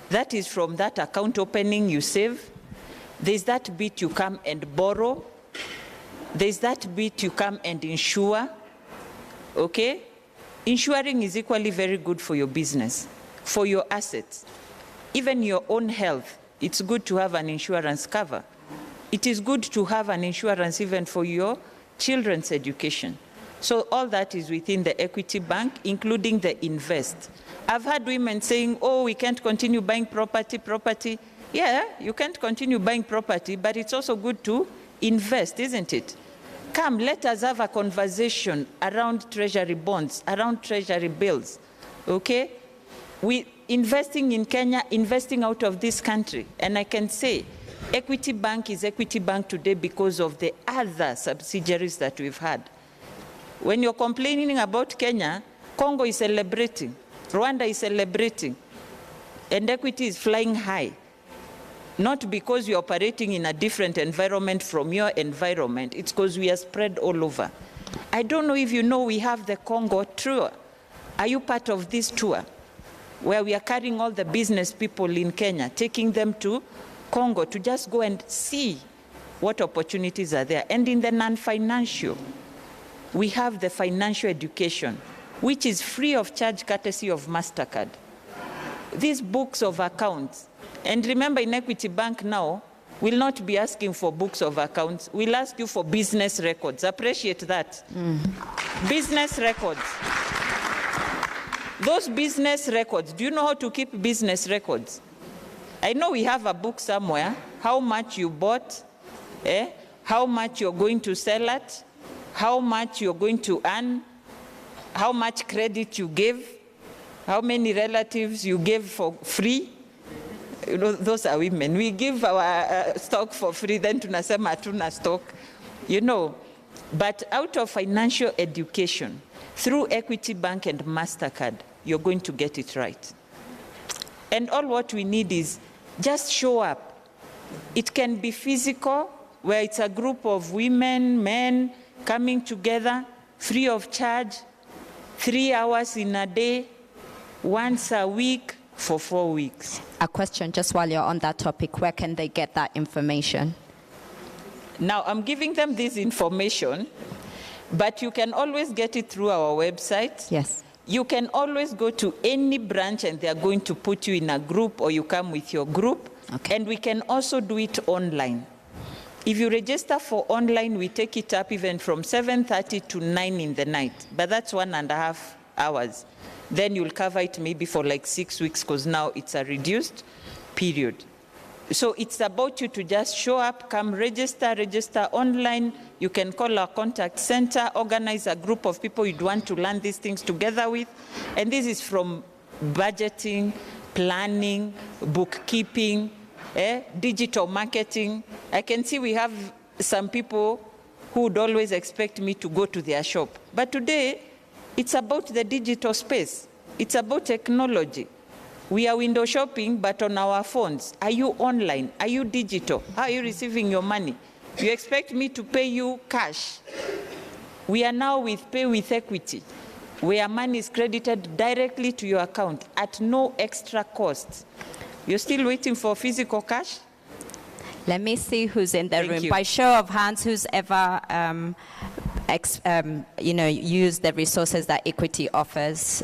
That is from that account opening you save. There's that bit you come and borrow. There's that bit you come and insure. Okay? Insuring is equally very good for your business, for your assets, even your own health. It's good to have an insurance cover. It is good to have an insurance even for your children's education. So all that is within the Equity Bank, including the invest. I've had women saying, oh, we can't continue buying property. Yeah, you can't continue buying property, but it's also good to invest, isn't it? Come, let us have a conversation around treasury bonds, around treasury bills, okay? We investing in Kenya, investing out of this country. And I can say, Equity Bank is Equity Bank today because of the other subsidiaries that we've had. When you're complaining about Kenya, Congo is celebrating, Rwanda is celebrating, and Equity is flying high. Not because you're operating in a different environment from your environment, it's because we are spread all over. I don't know if you know we have the Congo tour. Are you part of this tour? Where we are carrying all the business people in Kenya, taking them to Congo to just go and see what opportunities are there. And in the non-financial, we have the financial education, which is free of charge courtesy of MasterCard. These books of accounts, and remember in Equity Bank now, we'll not be asking for books of accounts, we'll ask you for business records. Appreciate that. Business records. Those business records, do you know how to keep business records? I know we have a book somewhere, how much you bought, how much you're going to sell at, how much you're going to earn, how much credit you gave, how many relatives you gave for free. You know, those are women. We give our stock for free, then tunasema hatuna stock, you know. But out of financial education, through Equity Bank and MasterCard, you're going to get it right. And all what we need is just show up. It can be physical, where it's a group of women, men coming together, free of charge, 3 hours in a day, once a week for 4 weeks. A question just while you're on that topic, where can they get that information? Now, I'm giving them this information, but you can always get it through our website. Yes. You can always go to any branch and they are going to put you in a group, or you come with your group. Okay. And we can also do it online. If you register for online, we take it up even from 7:30 to 9 in the night. But that's 1.5 hours. Then you'll cover it maybe for like 6 weeks, because now it's a reduced period. So it's about you to just show up, come register online. You can call our contact center, organize a group of people you'd want to learn these things together with. And this is from budgeting, planning, bookkeeping, digital marketing. I can see we have some people who would always expect me to go to their shop. But today, it's about the digital space. It's about technology. We are window shopping, but on our phones. Are you online? Are you digital? How are you receiving your money? You expect me to pay you cash. We are now with Pay with Equity, where money is credited directly to your account at no extra cost. You're still waiting for physical cash? Let me see who's in the Thank room. you. By show of hands, who's ever use the resources that Equity offers,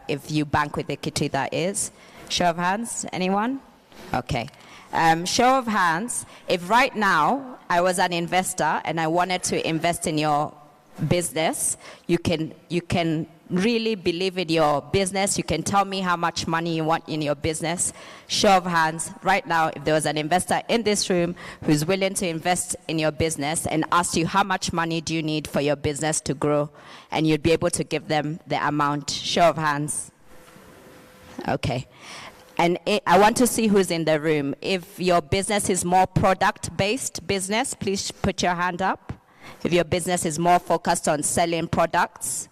if you bank with Equity, that is. Show of hands, anyone? Okay. Show of hands, if right now I was an investor and I wanted to invest in your business, you can really believe in your business. You can tell me how much money you want in your business. Show of hands right now, if there was an investor in this room who's willing to invest in your business and ask you how much money do you need for your business to grow, and you'd be able to give them the amount. Show of hands. Okay. And I want to see who's in the room. If your business is more product-based business, please put your hand up. If your business is more focused on selling products,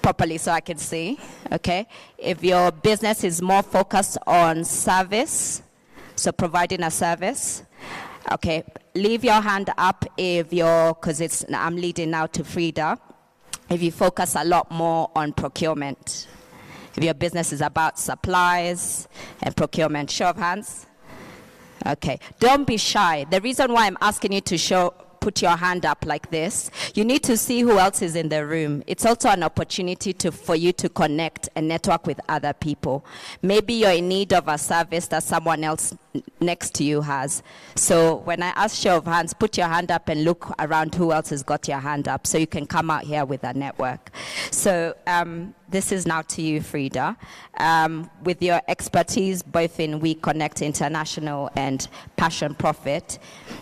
properly so I can see, okay? If your business is more focused on service, so providing a service, okay, leave your hand up if you're, because I'm leading now to Frida, if you focus a lot more on procurement. If your business is about supplies and procurement. Show of hands. Okay, don't be shy. The reason why I'm asking you to put your hand up like this, you need to see who else is in the room. It's also an opportunity for you to connect and network with other people. Maybe you're in need of a service that someone else next to you has. So when I ask show of hands, put your hand up and look around who else has got your hand up so you can come out here with a network. So this is now to you, Frida. With your expertise both in We Connect International and Passion Profit,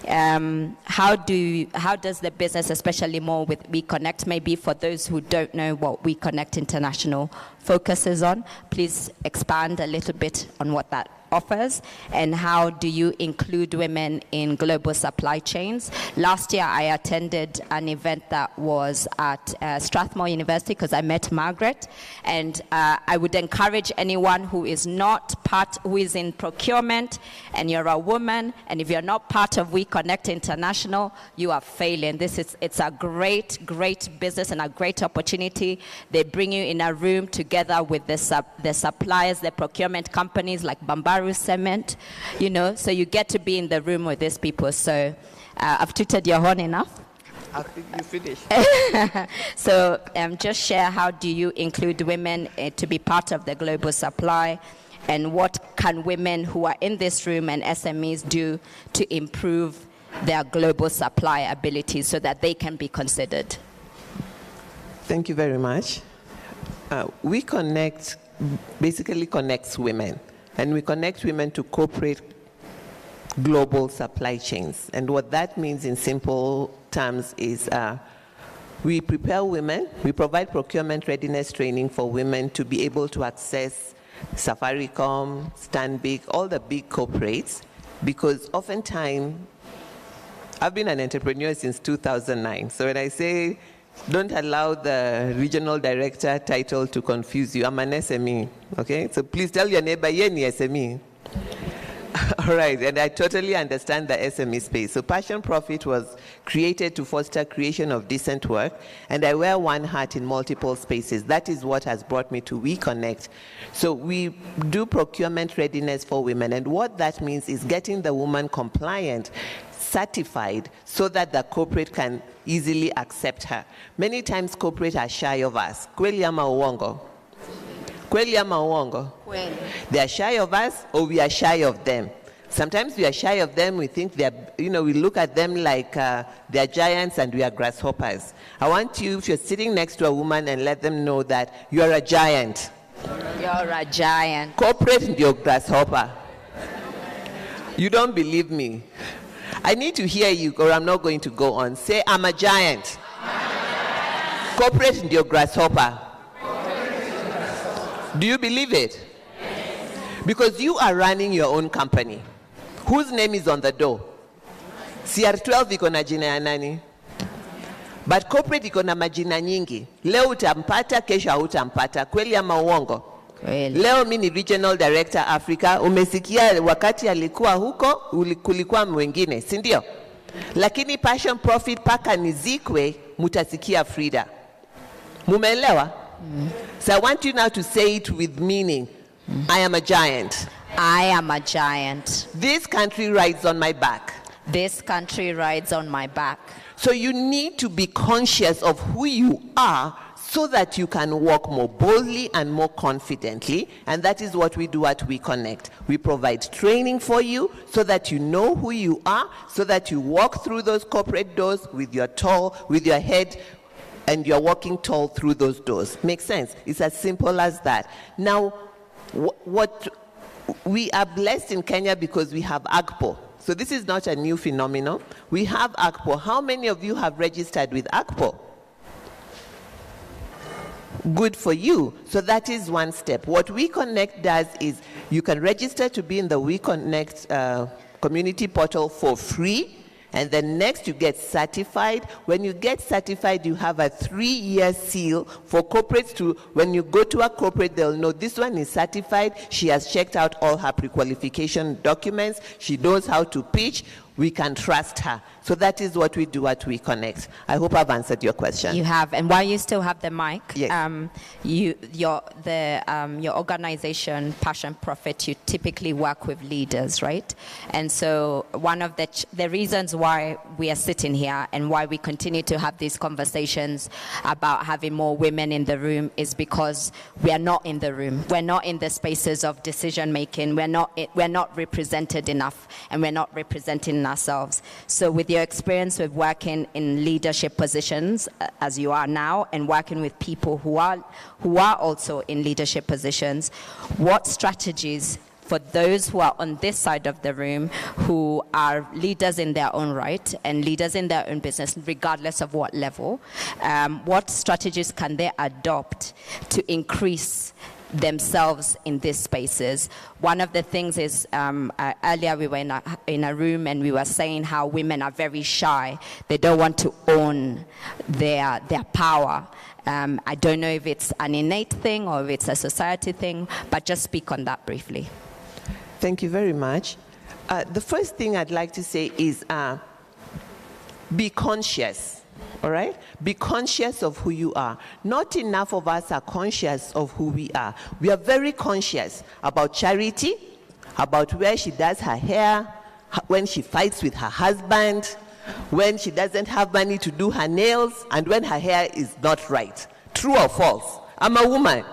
how does the business, especially more with We Connect, maybe for those who don't know what We Connect International focuses on, please expand a little bit on what that offers, and how do you include women in global supply chains? Last year I attended an event that was at Strathmore University because I met Margaret, and I would encourage anyone who is who is in procurement and you're a woman, and if you're not part of We Connect International, you are failing. It's a great business and a great opportunity. They bring you in a room together with the suppliers, the procurement companies like Bambaru Cement, so you get to be in the room with these people. So I've tooted your horn enough. I think you finished. So just share, how do you include women to be part of the global supply, and what can women who are in this room and SMEs do to improve their global supply abilities so that they can be considered? Thank you very much. We Connect basically connects women, and we connect women to corporate global supply chains. And what that means in simple terms is we prepare women, we provide procurement readiness training for women to be able to access Safaricom, Stanbic, all the big corporates, because oftentimes, I've been an entrepreneur since 2009. So when I say, don't allow the regional director title to confuse you, I'm an SME, okay? So please tell your neighbor, you're an SME. All right, and I totally understand the SME space. So Passion Profit was created to foster creation of decent work, and I wear one hat in multiple spaces. That is what has brought me to We Connect. So we do procurement readiness for women, and what that means is getting the woman compliant, certified, so that the corporate can easily accept her. Many times corporate are shy of us. Kweli ama uongo? Kweli ama uongo? Kweli. They are shy of us, or we are shy of them. Sometimes we are shy of them. We think they're, we look at them like they're giants and we are grasshoppers. I want you, if you're sitting next to a woman, and let them know that you're a giant. You're a giant. Corporate ndio grasshopper. You don't believe me? I need to hear you, or I'm not going to go on. Say, I'm a giant. Corporate ndio grasshopper. Do you believe it? Because you are running your own company. Whose name is on the door? CR12 iko na jina ya nani? But corporate iko na majina nyingi. Leo utampata, kesho hautampata. Kweli ama uongo? Kweli. Leo mimi ni Regional Director Africa. Umesikia wakati alikuwa huko, kulikuwa mwingine, si ndio? Lakini Passion Profit paka nizikwe, mutasikia Frida. Mumeelewa? So I want you now to say it with meaning. I am a giant. I am a giant. This country rides on my back. This country rides on my back. So you need to be conscious of who you are so that you can walk more boldly and more confidently. And that is what we do at WeConnect. We provide training for you so that you know who you are, so that you walk through those corporate doors with your head, and you're walking tall through those doors. Makes sense? It's as simple as that. Now, we are blessed in Kenya because we have AGPO. So this is not a new phenomenon. We have AGPO. How many of you have registered with AGPO? Good for you. So that is one step. What WeConnect does is you can register to be in the WeConnect community portal for free. And then next you get certified. When you get certified, you have a 3-year seal for corporates to, when you go to a corporate, they'll know this one is certified. She has checked out all her pre-qualification documents. She knows how to pitch. We can trust her. So that is what we do at WeConnect. I hope I've answered your question. You have, and while you still have the mic, yes. Your organization, Passion Profit, you typically work with leaders, right? And so one of the reasons why we are sitting here and why we continue to have these conversations about having more women in the room is because we are not in the room. We're not in the spaces of decision making. We're not represented enough, and we're not representing ourselves. So with your experience with working in leadership positions as you are now, and working with people who are also in leadership positions, what strategies for those who are on this side of the room who are leaders in their own right and leaders in their own business, regardless of what level, what strategies can they adopt to increase themselves in these spaces? One of the things is, earlier we were in a room and we were saying how women are very shy. They don't want to own their power. I don't know if it's an innate thing or if it's a society thing, but just speak on that briefly. Thank you very much. The first thing I'd like to say is be conscious. All right? Be conscious of who you are. Not enough of us are conscious of who we are. We are very conscious about Charity, about where she does her hair, when she fights with her husband, when she doesn't have money to do her nails, and when her hair is not right. True or false? I'm a woman.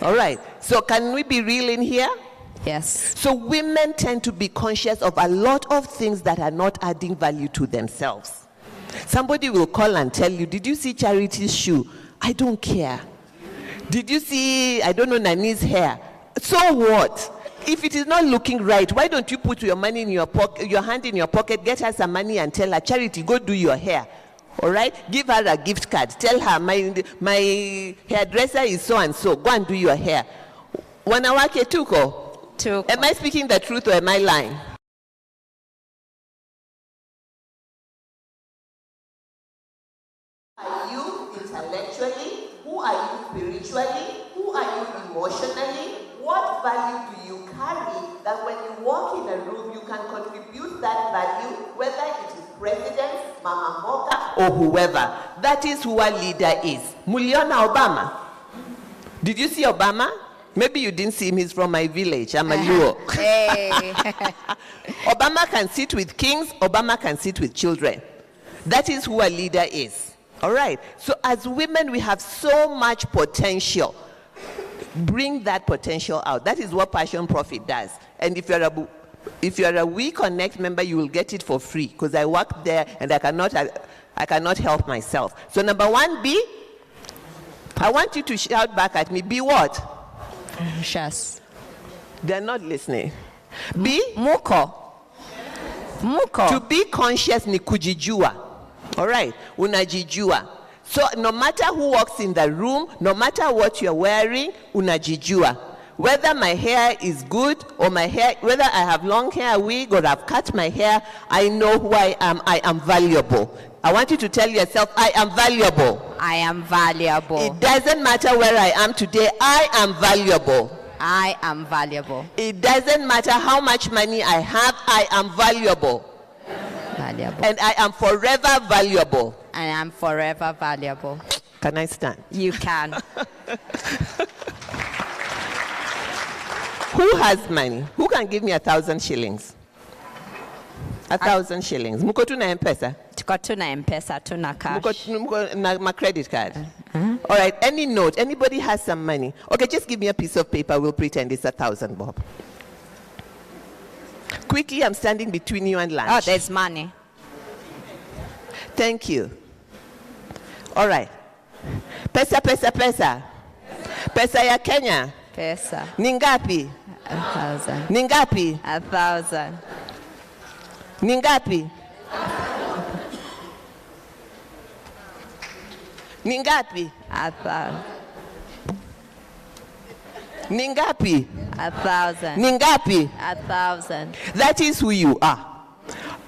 All right. So can we be real in here? Yes. So women tend to be conscious of a lot of things that are not adding value to themselves. Somebody will call and tell you, did you see Charity's shoe? I don't care. Did you see, I don't know, Nani's hair? So what? If it is not looking right, why don't you put your money in your pocket, your hand in your pocket, get her some money and tell her, Charity, go do your hair. All right? Give her a gift card. Tell her, my hairdresser is so and so. Go and do your hair. Wanawake tuko? Am I speaking the truth or am I lying? Are you intellectually? Who are you spiritually? Who are you emotionally? What value do you carry that when you walk in a room, you can contribute that value, whether it is president, Mama Moka, or whoever? That is who a leader is. Muliona Obama. Did you see Obama? Maybe you didn't see him. He's from my village. I'm a Luo. Hey. Obama can sit with kings. Obama can sit with children. That is who a leader is. All right. So as women, we have so much potential. Bring that potential out. That is what Passion Profit does. And if you're a WeConnect member, you will get it for free because I work there and I cannot help myself. So number one, be. I want you to shout back at me. Be what? Yes. They're not listening. Be muko. To be conscious ni kujijua. All right. Unajijua. So no matter who walks in the room, no matter what you're wearing, unajijua. Whether my hair is good or whether I have long hair, wig, or I've cut my hair, I know who I am. I am valuable. I want you to tell yourself, I am valuable. I am valuable. It doesn't matter where I am today, I am valuable. I am valuable. It doesn't matter how much money I have, I am valuable. Valuable. And I am forever valuable. I am forever valuable. Can I stand? You can. Who has money? Who can give me 1,000 shillings? 1,000 shillings. Muko tuna M-Pesa? Tuko tuna M-Pesa, tuna cash. Muko na my credit card? All right, any note? Anybody has some money? Okay, just give me a piece of paper. We'll pretend it's 1,000 bob. Quickly, I'm standing between you and lunch. Oh, there's money. Thank you. All right. Pesa, pesa, pesa. Pesa ya Kenya. Pesa. Ningapi? 1,000. Ningapi? 1,000. Ningapi? Ningapi? 1,000. Ningapi? 1,000. Ningapi? 1,000. That is who you are.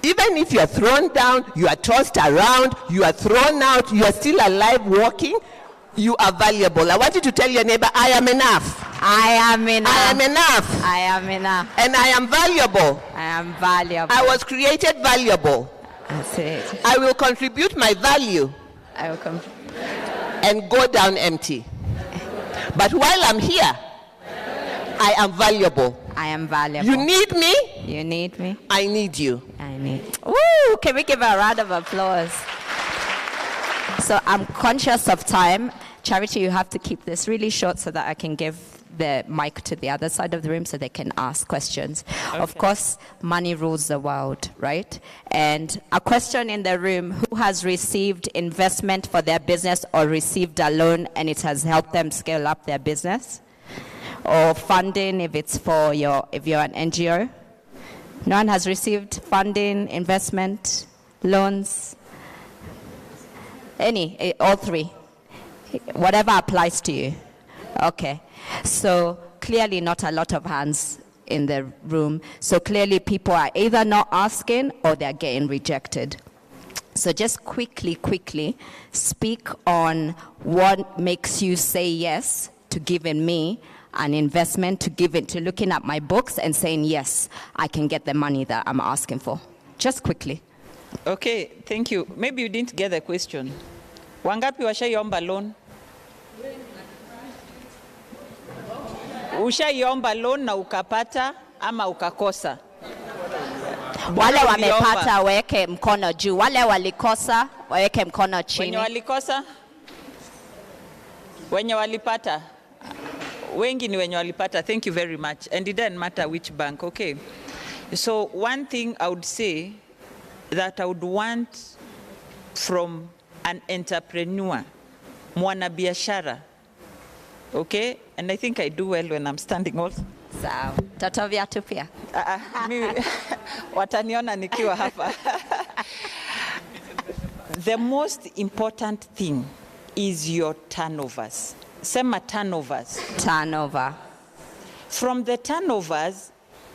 Even if you are thrown down, you are tossed around, you are thrown out, you are still alive walking, you are valuable. I want you to tell your neighbor, I am enough. I am enough. I am enough. I am enough. And I am valuable. I am valuable. I was created valuable. That's it. I will contribute my value. I will and go down empty. But while I'm here, I am valuable. I am valuable. You need me? You need me? I need you. I need. Woo! Can we give a round of applause? So I'm conscious of time. Charity, you have to keep this really short so that I can give the mic to the other side of the room so they can ask questions. Okay. Of course, money rules the world, right? And a question in the room, who has received investment for their business or received a loan and it has helped them scale up their business? Or funding if it's for if you're an NGO? No one has received funding, investment, loans? Any, all three? Whatever applies to you. Okay. So clearly not a lot of hands in the room. So clearly people are either not asking or they're getting rejected. So just quickly speak on what makes you say yes to giving me an investment, to looking at my books and saying, yes, I can get the money that I'm asking for. Just quickly. Okay, thank you. Maybe you didn't get the question. Wangapi washaiomba loan? Ushaiomba loan na ukapata ama ukakosa? Wale wamepata waweke mkono juu. Wale walikosa waweke mkono chini. Wenye walikosa? Wenye walipata? Wengi ni wenye walipata. Thank you very much. And it doesn't matter which bank, okay? So one thing I would say that I would want from an entrepreneur, mwana biashara, okay? And I think I do well when I'm standing also. Sawa. Toto viatu pia. Wataniona nikiwa hapa. The most important thing is your turnovers. Sema turnovers. Turnover. From the turnovers,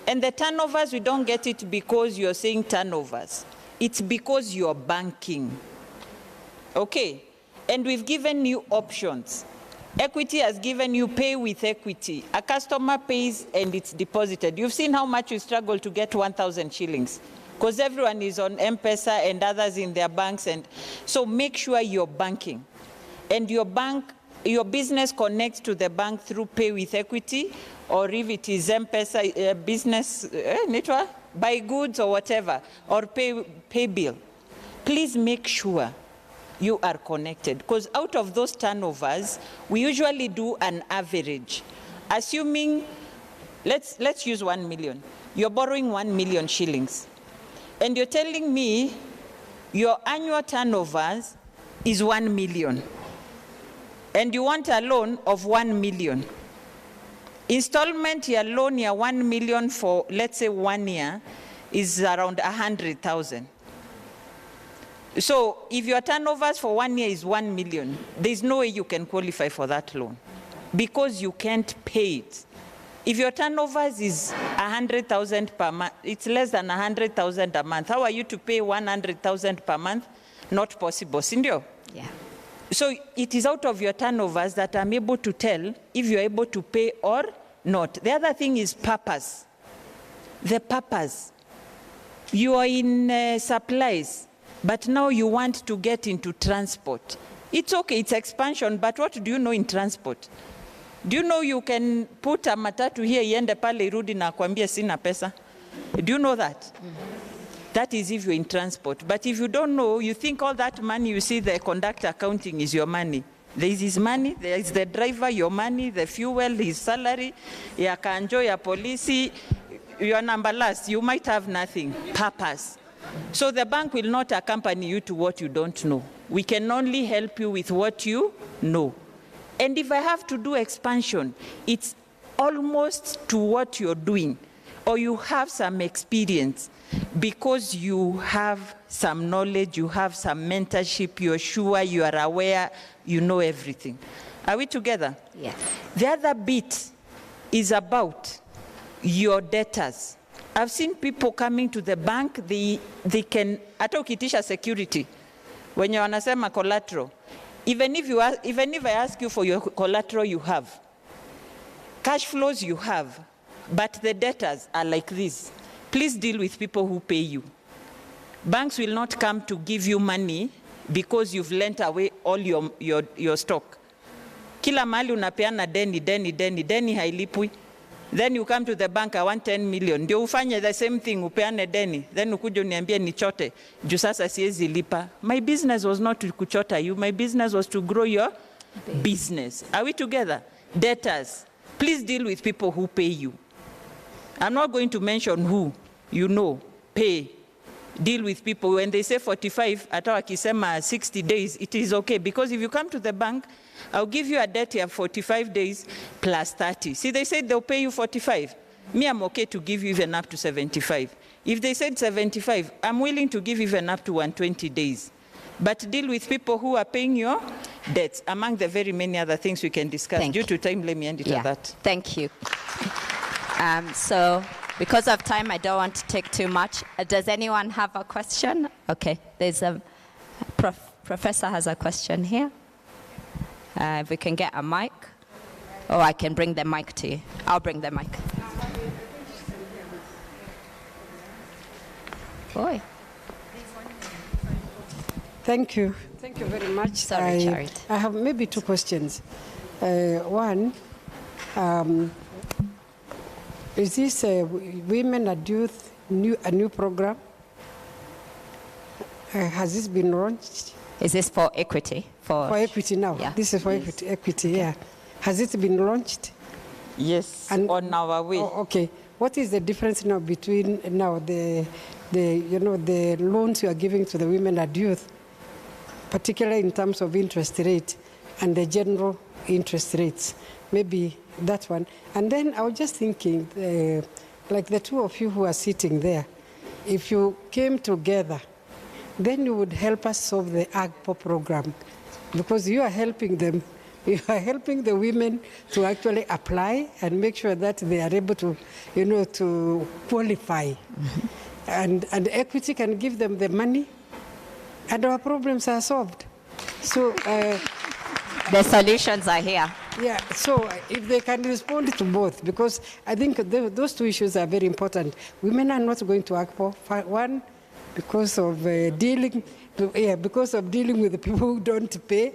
and the turnovers, we don't get it because you're saying turnovers. It's because you're banking. Okay? And we've given you options. Equity has given you pay with equity. A customer pays and it's deposited. You've seen how much you struggle to get 1,000 shillings because everyone is on M-Pesa and others in their banks. And so make sure you're banking. And your business connects to the bank through pay with equity, or if it is M-Pesa business, buy goods or whatever, or pay bill. Please make sure you are connected, because out of those turnovers, we usually do an average. Assuming, let's use 1 million. You're borrowing 1 million shillings. And you're telling me your annual turnovers is 1 million. And you want a loan of 1 million. Installment your loan, your 1 million for, let's say 1 year, is around 100,000. So if your turnovers for 1 year is 1 million, there's no way you can qualify for that loan because you can't pay it. If your turnovers is 100,000 per month, it's less than 100,000 a month. How are you to pay 100,000 per month? Not possible, Sindio? Yeah. So it is out of your turnovers that I'm able to tell if you're able to pay or not. The other thing is purpose. The purpose. You are in supplies, but now you want to get into transport. It's okay, it's expansion, but what do you know in transport? Do you know you can put a matatu here, iende pale irudi na kuambia sina pesa? Do you know that? Mm-hmm. That is if you're in transport. But if you don't know, you think all that money you see the conductor counting is your money. There is his money, there is the driver, your money, the fuel, his salary, ya kanjo, ya polisi, your number last, you might have nothing, purpose. So the bank will not accompany you to what you don't know. We can only help you with what you know. And if I have to do expansion, it's almost to what you're doing, or you have some experience because you have some knowledge, you have some mentorship, you're sure, you are aware, you know everything. Are we together? Yes. The other bit is about your debtors. I've seen people coming to the bank, they can, hata ukitisha security, when you wanasema collateral, even if I ask you for your collateral you have, cash flows you have, but the debtors are like this. Please deal with people who pay you. Banks will not come to give you money because you've lent away all your stock. Kila mahali unapeana deni hailipwi. Then you come to the bank, I want 10 million. Ndio ufanye the same thing, upeane deni. Then ukuje uniambie nichote. Juu sasa siwezi lipa. My business was not to kuchota you. My business was to grow your business. Are we together? Debtors. Please deal with people who pay you. I'm not going to mention who. You know. Pay. Deal with people. When they say 45, hata wakisema 60 days, it is okay. Because if you come to the bank, I'll give you a debt here 45 days plus 30. See, they said they'll pay you 45. Me, I'm okay to give you even up to 75. If they said 75, I'm willing to give even up to 120 days. But deal with people who are paying your debts, among the very many other things we can discuss. Due to time, let me end it at that. Thank you. So, because of time, I don't want to take too much. Does anyone have a question? Okay, there's a professor has a question here. If we can get a mic. Oh, I can bring the mic to you. I'll bring the mic. Boy. Thank you. Thank you very much. Sorry, Charity. I have maybe two questions. One, is this Women and Youth a new program? Has this been launched? Is this for equity? For equity now. Yeah. This is for equity, yeah. Has it been launched? Yes, and on our way. Oh, okay. What is the difference now between now the loans you are giving to the women and youth, particularly in terms of interest rate, and the general interest rates? Maybe that one. And then I was just thinking, like the two of you who are sitting there, if you came together, then you would help us solve the AGPO program, because you are helping them. You are helping the women to actually apply and make sure that they are able to, to qualify. And equity can give them the money, and our problems are solved. So the solutions are here. Yeah, so if they can respond to both, because I think those two issues are very important. Women are not going to AGPO. One, because of dealing with the people who don't pay.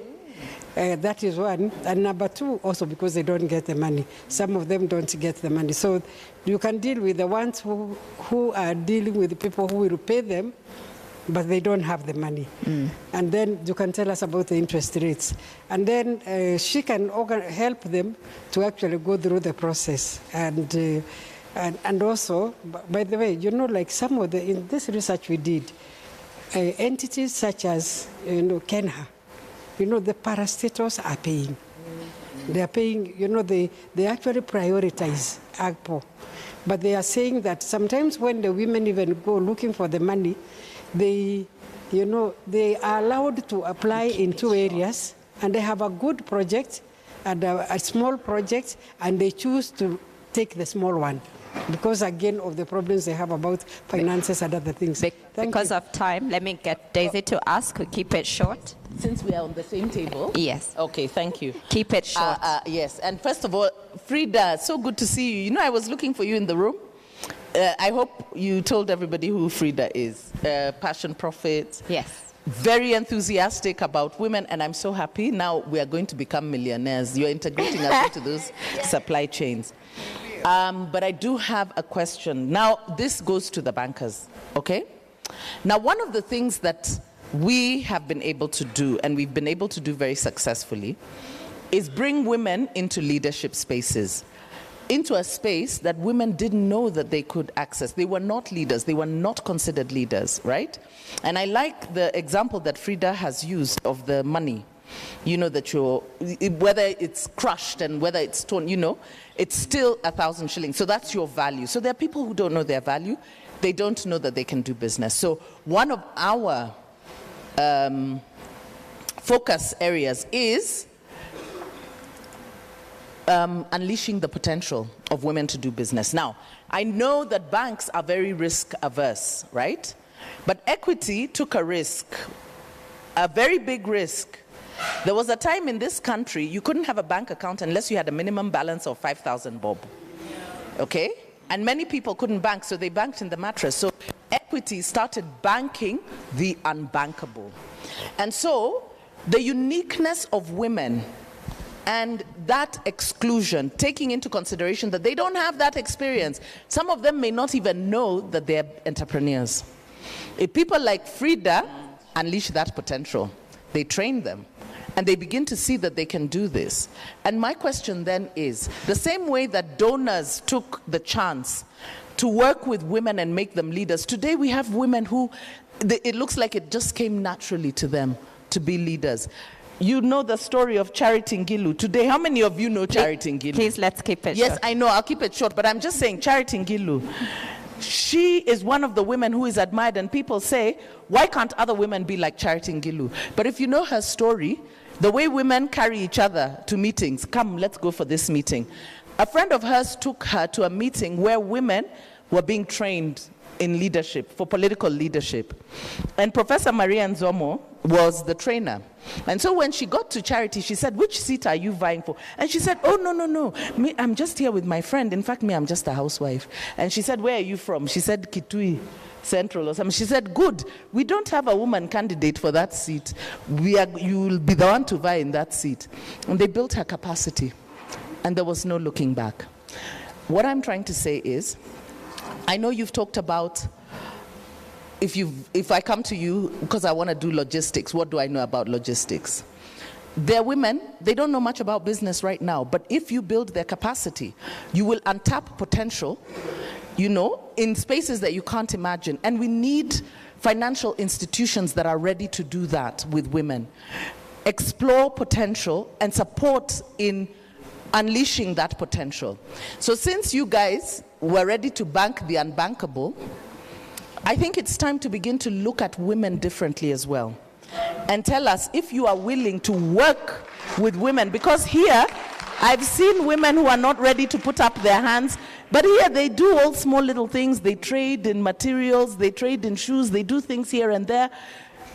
That is one. And number two, also because they don't get the money. Some of them don't get the money. So you can deal with the ones who are dealing with the people who will pay them, but they don't have the money. And then you can tell us about the interest rates. And then she can help them to actually go through the process. And also, by the way, like some of in this research we did, entities such as, Kenha, the parastatals are paying. They are paying, they actually prioritize AGPO. But they are saying that sometimes when the women even go looking for the money, they are allowed to apply in two areas, and they have a good project and a small project, and they choose to take the small one, because again of the problems they have about finances and other things. Because of time, let me get Daisy to ask. We keep it short. Since we are on the same table? Yes. Okay, thank you. Keep it short. Yes, and first of all, Frida, so good to see you. I was looking for you in the room. I hope you told everybody who Frida is. Passion Profit. Yes. Very enthusiastic about women, and I'm so happy. Now we are going to become millionaires. You're integrating us into those supply chains. But I do have a question. Now, this goes to the bankers, okay? Now, one of the things that we have been able to do, and we've been able to do very successfully, is bring women into leadership spaces, into a space that women didn't know that they could access. They were not leaders. They were not considered leaders, right? And I like the example that Frida has used of the money. You know, that whether it's crushed and whether it's torn, you know, it's still 1,000 shillings. So that's your value. So there are people who don't know their value. They don't know that they can do business. So one of our focus areas is unleashing the potential of women to do business. Now, I know that banks are very risk averse, right? But Equity took a risk, a very big risk. There was a time in this country you couldn't have a bank account unless you had a minimum balance of 5,000 bob. Okay? And many people couldn't bank, so they banked in the mattress. So Equity started banking the unbankable. And so the uniqueness of women and that exclusion, taking into consideration that they don't have that experience. Some of them may not even know that they're entrepreneurs. If people like Frida unleash that potential, they train them, and they begin to see that they can do this. And my question then is, the same way that donors took the chance to work with women and make them leaders, today we have women who, it looks like it just came naturally to them to be leaders. You know the story of Charity Ngilu. Today, how many of you know Charity Ngilu? Please, let's keep it short. Yes, I know, I'll keep it short, but I'm just saying, Charity Ngilu, she is one of the women who is admired, and people say, why can't other women be like Charity Ngilu? But if you know her story, the way women carry each other to meetings, come, let's go for this meeting. A friend of hers took her to a meeting where women were being trained in leadership, for political leadership. And Professor Maria Nzomo was the trainer. And so when she got to Charity, she said, which seat are you vying for? And she said, oh, no. Me, I'm just here with my friend. In fact, I'm just a housewife. And she said, where are you from? She said, Kitui Central or something. She said, good. We don't have a woman candidate for that seat. You will be the one to vie in that seat. And they built her capacity. And there was no looking back. What I'm trying to say is, I know you've talked about, if I come to you because I want to do logistics, what do I know about logistics? They're women, they don't know much about business right now, but if you build their capacity, you will untap potential, you know, in spaces that you can't imagine. And we need financial institutions that are ready to do that with women. Explore potential and support in unleashing that potential. So since you guys were ready to bank the unbankable, I think it's time to begin to look at women differently as well. And tell us if you are willing to work with women, because here I've seen women who are not ready to put up their hands, but here they do all small little things. They trade in materials, they trade in shoes, they do things here and there.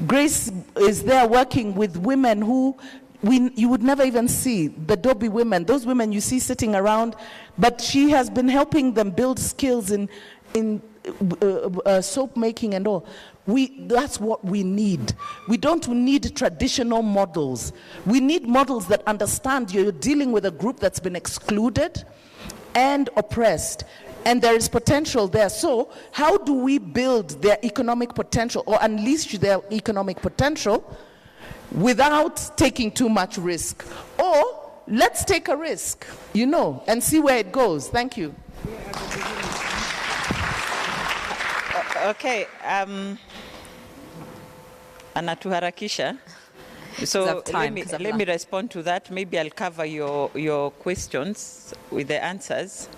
Grace is there working with women who you would never even see, the Dobie women, those women you see sitting around, but she has been helping them build skills in soap making and all. That's what we need. We don't need traditional models. We need models that understand you're dealing with a group that's been excluded and oppressed, and there is potential there. So how do we build their economic potential or unleash their economic potential without taking too much risk? Or let's take a risk, you know, and see where it goes. Thank you. Okay, anatuharakisha. So let me respond to that. Maybe I'll cover your questions with the answers.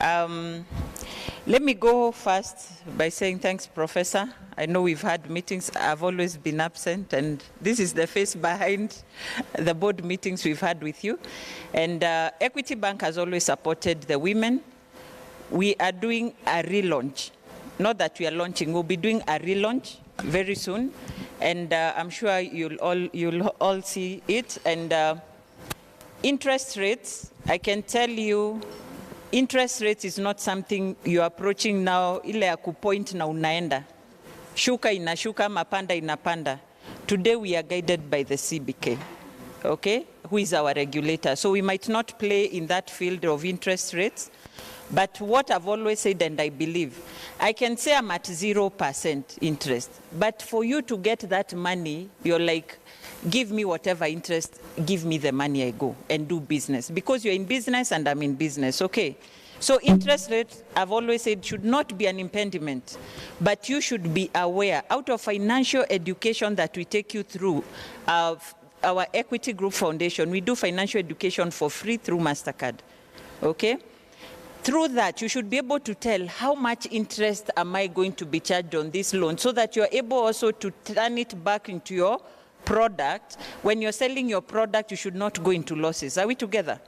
Let me go first by saying thanks, Professor. I know we've had meetings. I've always been absent, and this is the face behind the board meetings we've had with you. And Equity Bank has always supported the women. We are doing a relaunch. Not that we are launching, we'll be doing a relaunch very soon. And I'm sure you'll all see it. And interest rates, I can tell you, interest rates is not something you're approaching now, ile ya kupoint na unaenda. Shuka inashuka, mapanda inapanda. Today we are guided by the CBK, okay, who is our regulator. So we might not play in that field of interest rates, But what I've always said, and I believe, I can say I'm at 0% interest. But for you to get that money, you're like, give me whatever interest, give me the money, I go and do business. Because you're in business and I'm in business, okay? So interest rate, I've always said, should not be an impediment. But you should be aware, out of financial education that we take you through, our Equity Group Foundation, we do financial education for free through MasterCard, okay? Through that, you should be able to tell how much interest am I going to be charged on this loan, so that you're able also to turn it back into your product. When you're selling your product, you should not go into losses. Are we together?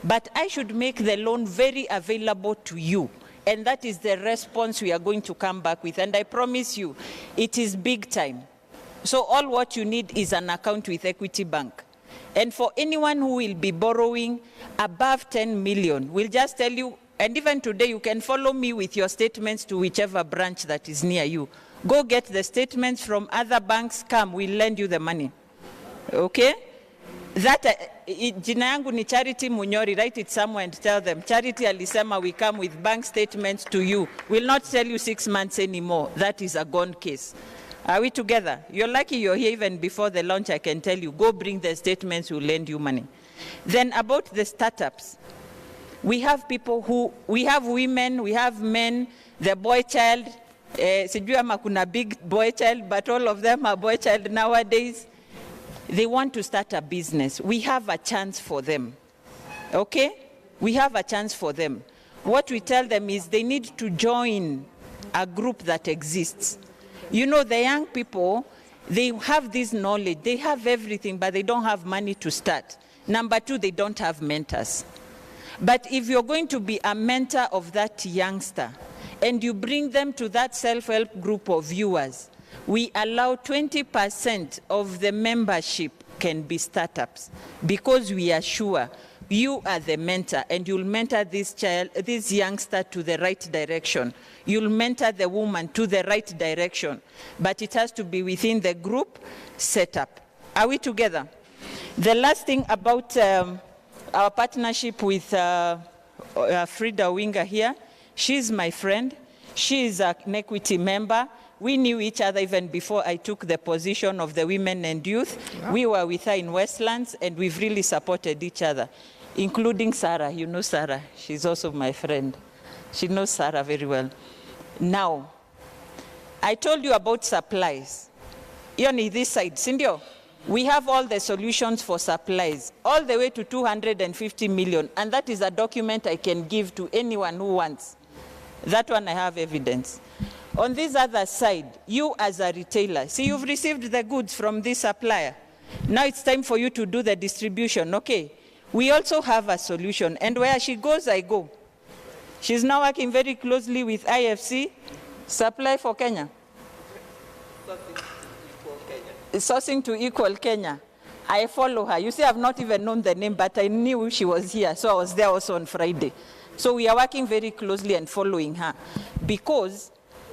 But I should make the loan very available to you. And that is the response we are going to come back with. And I promise you, it is big time. So all what you need is an account with Equity Bank. And for anyone who will be borrowing above 10 million, we'll just tell you, and even today you can follow me with your statements to whichever branch that is near you. Go get the statements from other banks, come, we'll lend you the money. Okay? That, jina yangu ni Charity Munyori, write it somewhere and tell them, Charity alisema we come with bank statements to you. We'll not tell you 6 months anymore. That is a gone case. Are we together? You're lucky you're here even before the launch. I can tell you, go bring the statements, we'll lend you money. Then about the startups, we have people who, we have women, we have men, the boy child, sijui ama kuna big boy child, but all of them are boy child nowadays. They want to start a business. We have a chance for them, okay? We have a chance for them. What we tell them is they need to join a group that exists. You know, the young people, they have this knowledge, they have everything, but they don't have money to start. Number two, they don't have mentors. But if you're going to be a mentor of that youngster, and you bring them to that self-help group of viewers, we allow 20% of the membership can be startups, because we are sure you are the mentor and you'll mentor this child, this youngster to the right direction. You'll mentor the woman to the right direction, but it has to be within the group setup. Are we together? The last thing about our partnership with Frida Winga here, she's my friend. She is an Equity member. We knew each other even before I took the position of the women and youth. Yeah. We were with her in Westlands, and we've really supported each other, including Sarah. You know Sarah. She's also my friend. She knows Sarah very well. Now, I told you about supplies. On this side, Cindy, we have all the solutions for supplies, all the way to 250 million, and that is a document I can give to anyone who wants. That one I have evidence. On this other side, you as a retailer, see, you've received the goods from this supplier. Now it's time for you to do the distribution, okay? We also have a solution, and where she goes, I go. She's now working very closely with IFC, Supply for Kenya. Sourcing to Equal Kenya. I follow her. You see, I've not even known the name, but I knew she was here, so I was there also on Friday. So we are working very closely and following her, because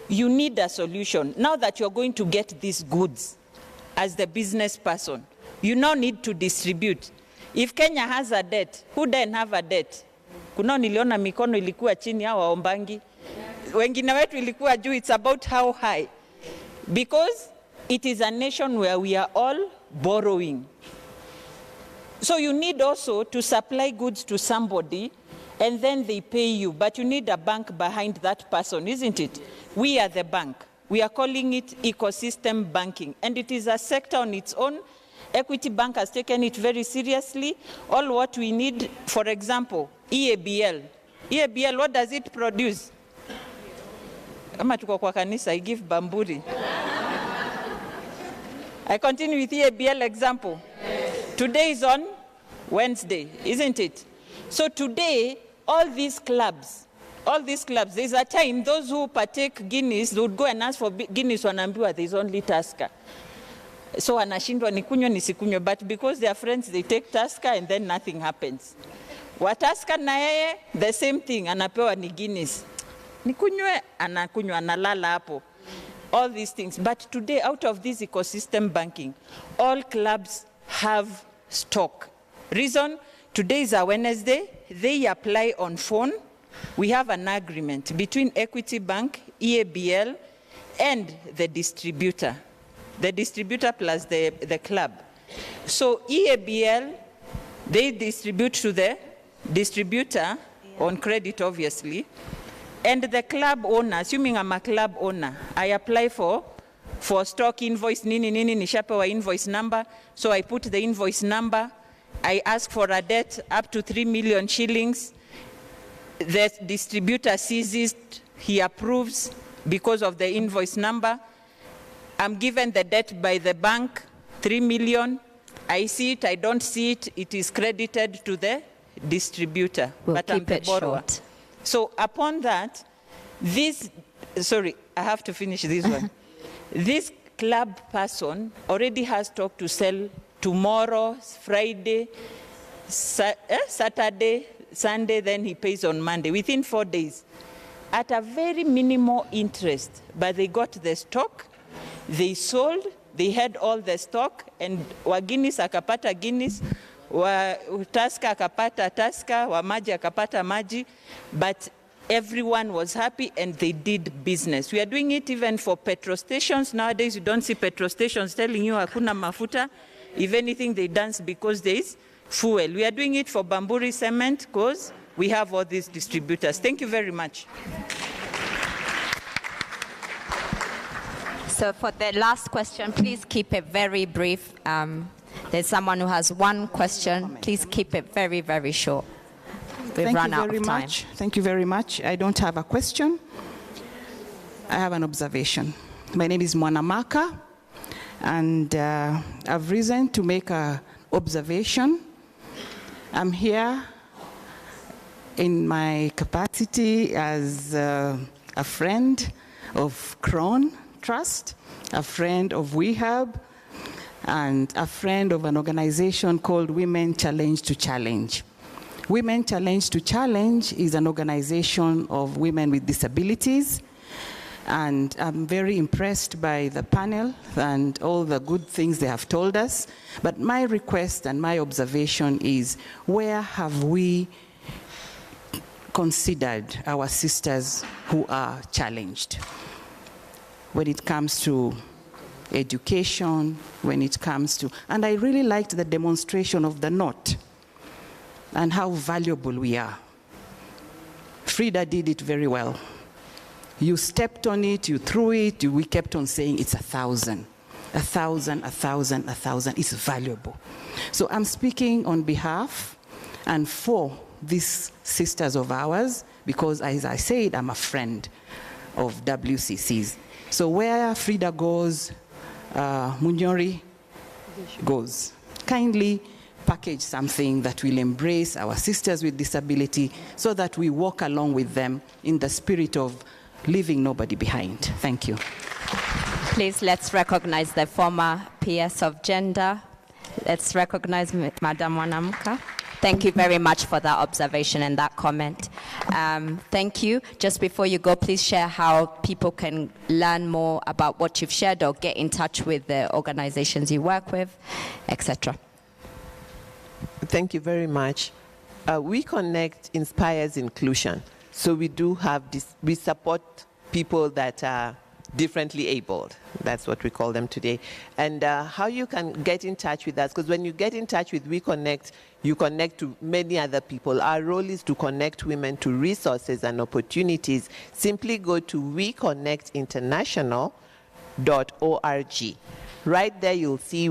you need a solution. Now that you're going to get these goods as the business person, you now need to distribute. If Kenya has a debt, who doesn't have a debt? Kuna niliona mikono ilikuwa chini ya waombangi. Wengine wetu ilikuwa juu. It's about how high. Because it is a nation where we are all borrowing. So you need also to supply goods to somebody, and then they pay you. But you need a bank behind that person, isn't it? We are the bank. We are calling it ecosystem banking. And it is a sector on its own. Equity Bank has taken it very seriously. All what we need, for example, EABL. EABL, what does it produce? Kama tuko kwa kanisa, I give Bamburi. I continue with EABL example. Today is on Wednesday, isn't it? So today, all these clubs, there's a time those who partake Guinness, they would go and ask for Guinness, wanaambiwa there's only Tusker. So wanashindwa nikunywe nisikunywe, but because they are friends, they take Tusker and then nothing happens. Wataska na yeye, the same thing, anapewa ni Guinness. Nikunywe, anakunywa, analala hapo. All these things. But today, out of this ecosystem banking, all clubs have stock. Reason, today is a Wednesday, they apply on phone, we have an agreement between Equity Bank, EABL, and the distributor plus the club. So EABL, they distribute to the distributor on credit, obviously, and the club owner, assuming I'm a club owner, I apply for stock invoice, nini nishapewa invoice number, so I put the invoice number, I ask for a debt up to 3 million shillings, the distributor sees it, he approves because of the invoice number, I'm given the debt by the bank, 3 million, I see it, I don't see it, it is credited to the distributor, but I'm the borrower. Short. So upon that, sorry, I have to finish this one. This club person already has stock to sell tomorrow, Friday, Saturday, Sunday, then he pays on Monday, within 4 days, at a very minimal interest. But they got the stock, they sold, they had all the stock, and wa Guinness akapata Guinness, wa Tusker akapata Tusker, wa Maji akapata Maji, but everyone was happy and they did business. We are doing it even for petrol stations. Nowadays, you don't see petrol stations telling you hakuna mafuta. If anything, they dance because there is fuel. We are doing it for Bamburi Cement because we have all these distributors. Thank you very much. So for the last question, please keep it very brief. There's someone who has one question. Please keep it very, very short. We've run out of time. Thank you very much. I don't have a question. I have an observation. My name is Mwanamaka, and I've risen to make an observation. I'm here in my capacity as a friend of Crown Trust, a friend of WeHub, and a friend of an organization called Women Challenge to Challenge. Women Challenge to Challenge is an organization of women with disabilities, and I'm very impressed by the panel and all the good things they have told us. But my request and my observation is, where have we considered our sisters who are challenged? When it comes to education, when it comes to, and I really liked the demonstration of the knot and how valuable we are. Frida did it very well. You stepped on it, you threw it, we kept on saying it's 1,000. 1,000, 1,000, 1,000, it's valuable. So I'm speaking on behalf and for these sisters of ours, because as I said, I'm a friend of WCCs. So where Frida goes, Munyori goes. Kindly package something that will embrace our sisters with disability so that we walk along with them in the spirit of leaving nobody behind. Thank you. Please, let's recognize the former PS of Gender. Let's recognize Madam Mwanamaka. Thank you very much for that observation and that comment. Thank you. Just before you go, please share how people can learn more about what you've shared or get in touch with the organizations you work with, etc. Thank you very much. We Connect inspires inclusion. So we do have this, we support people that are differently abled. That's what we call them today. And how you can get in touch with us, because when you get in touch with We Connect, you connect to many other people. Our role is to connect women to resources and opportunities. Simply go to weconnectinternational.org. Right there you'll see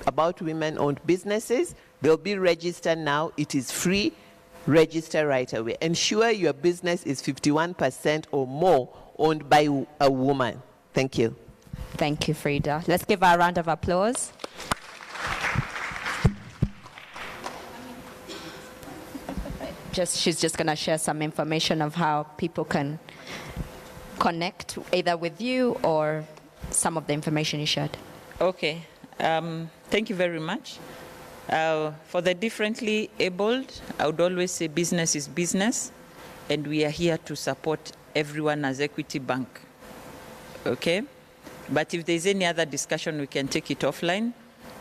about women-owned businesses. They'll be registered now. It is free. Register right away. Ensure your business is 51% or more owned by a woman. Thank you. Thank you, Frida. Let's give her a round of applause. She's just going to share some information of how people can connect either with you or some of the information you shared. Okay. Thank you very much. For the differently abled, I would always say business is business, and we are here to support everyone as Equity Bank. Okay? But if there's any other discussion, we can take it offline.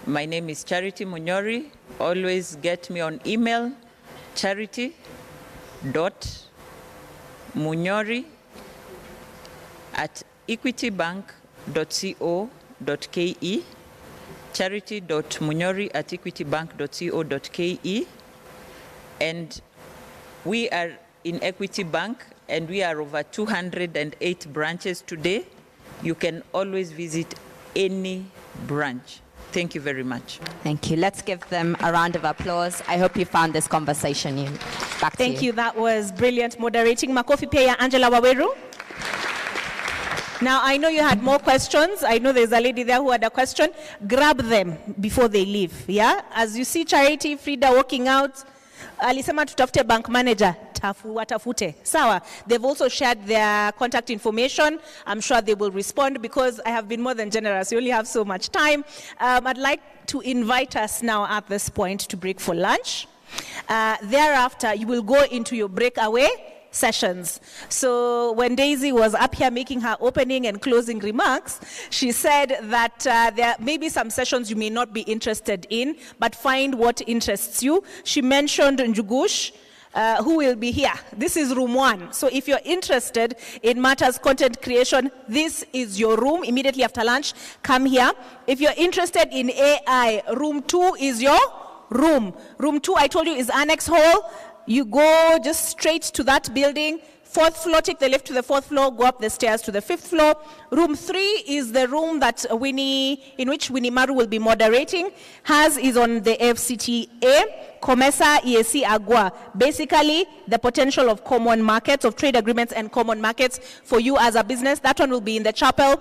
My name is Charity Munyori. Always get me on email, charity.munyori munyori@equitybank.co.ke, charity.munyori@equitybank.co.ke. And we are in Equity Bank, and we are over 208 branches today. You can always visit any branch. Thank you very much. Thank you. Let's give them a round of applause. I hope you found this conversation back to Thank you. That was brilliant moderating. Makofi pia Angela Waweru. Now, I know you had more questions. I know there's a lady there who had a question. Grab them before they leave, yeah? As you see Charity, Frida walking out, alisema tutafute bank manager, watafute. Sawa. They've also shared their contact information. I'm sure they will respond because I have been more than generous. You only have so much time. I'd like to invite us now at this point to break for lunch. Thereafter, you will go into your breakaway sessions. So when Daisy was up here making her opening and closing remarks, she said that there may be some sessions you may not be interested in, but find what interests you. She mentioned Njugush, who will be here. This is room 1. So if you're interested in matters content creation, this is your room. Immediately after lunch, come here. If you're interested in AI, room 2 is your room. Room 2, I told you, is Annex Hall. You go just straight to that building. 4th floor, take the lift to the 4th floor, go up the stairs to the 5th floor. Room 3 is the room that in which Winnie Maru will be moderating. Hers is on the FCTA, Comesa EAC Agua. Basically, the potential of common markets, of trade agreements and common markets for you as a business. That one will be in the chapel.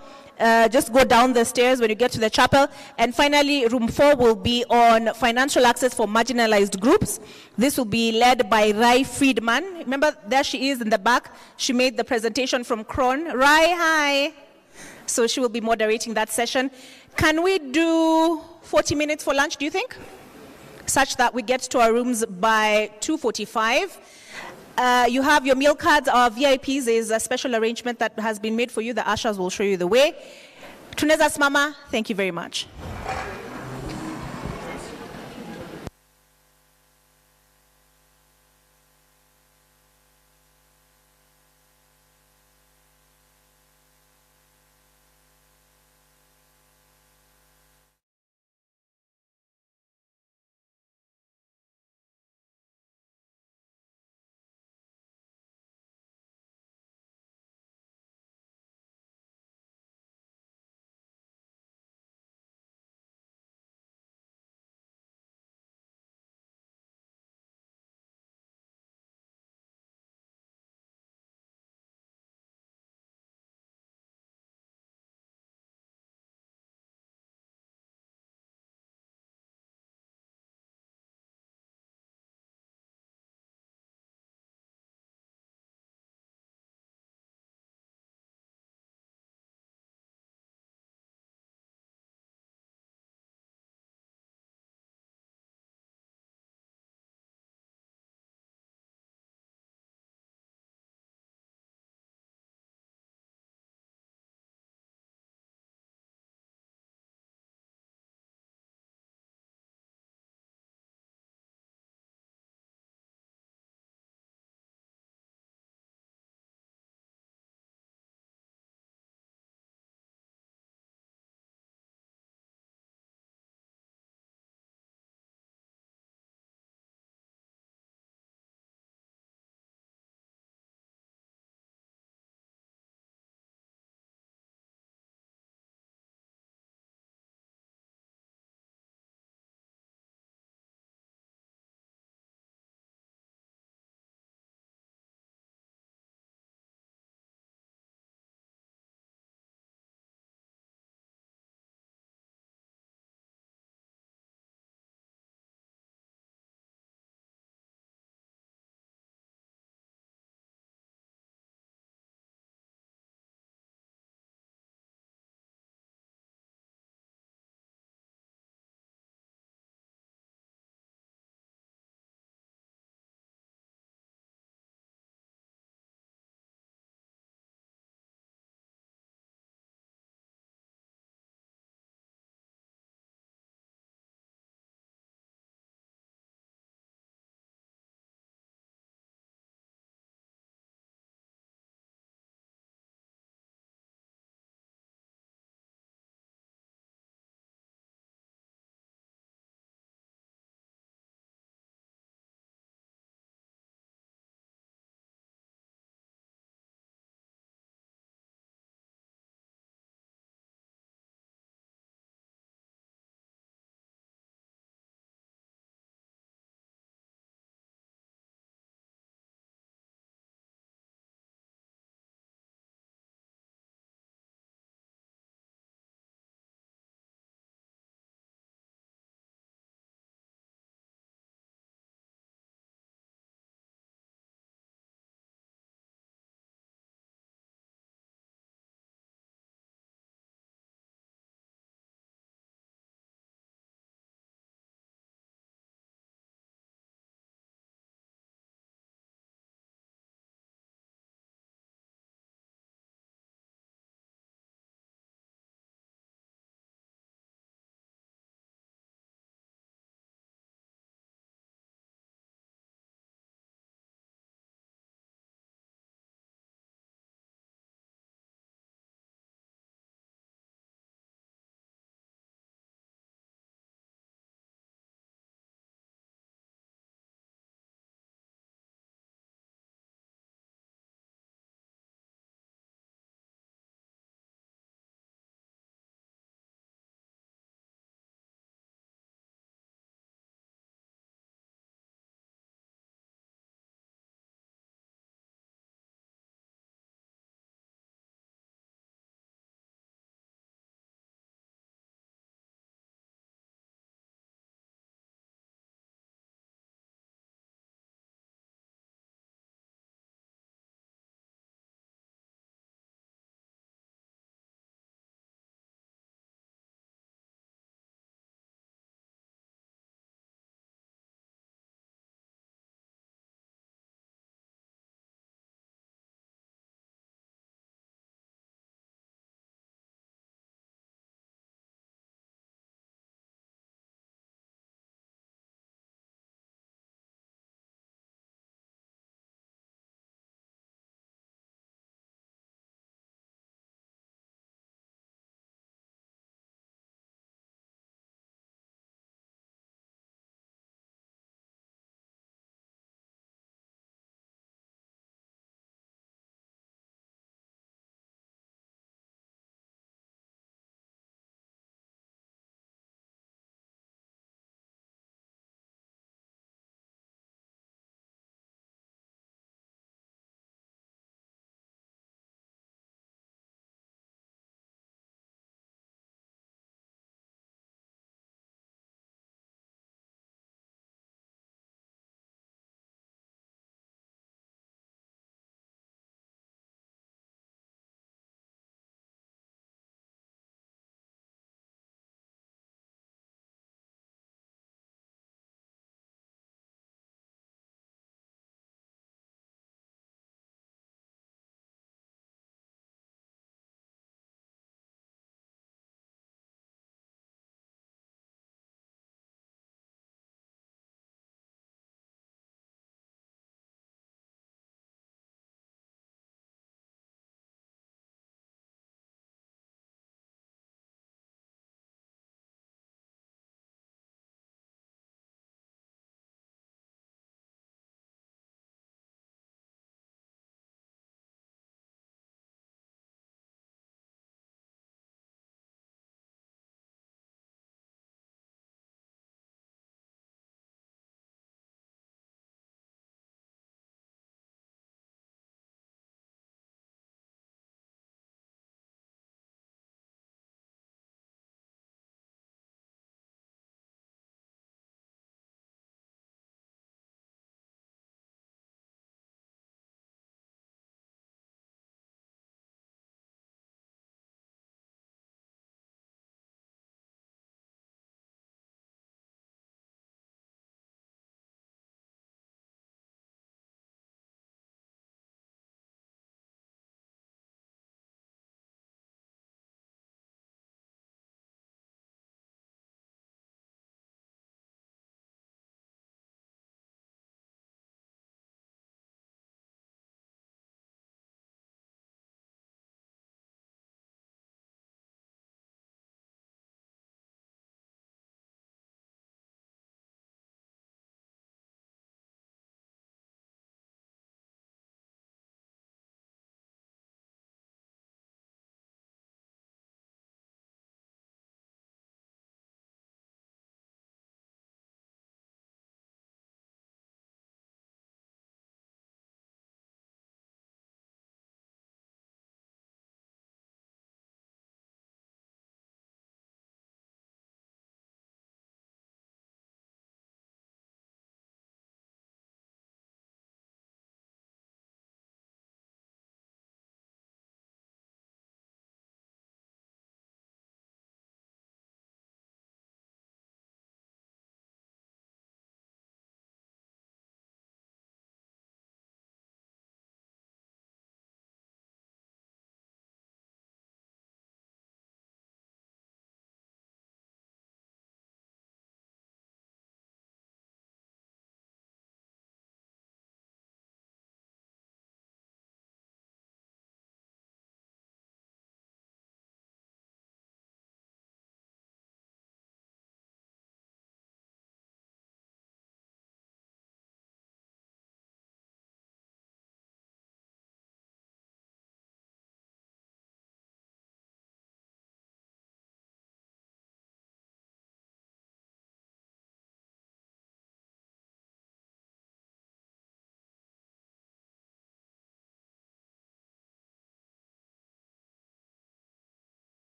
Just go down the stairs when you get to the chapel. And finally, room 4 will be on financial access for marginalized groups. This will be led by Rai Friedman. Remember, there she is in the back. She made the presentation from Kron. Rai, hi. So she will be moderating that session. Can we do 40 minutes for lunch, do you think? Such that we get to our rooms by 2:45. You have your meal cards. Our VIPs is a special arrangement that has been made for you. The ushers will show you the way. Tuneza Smama, thank you very much.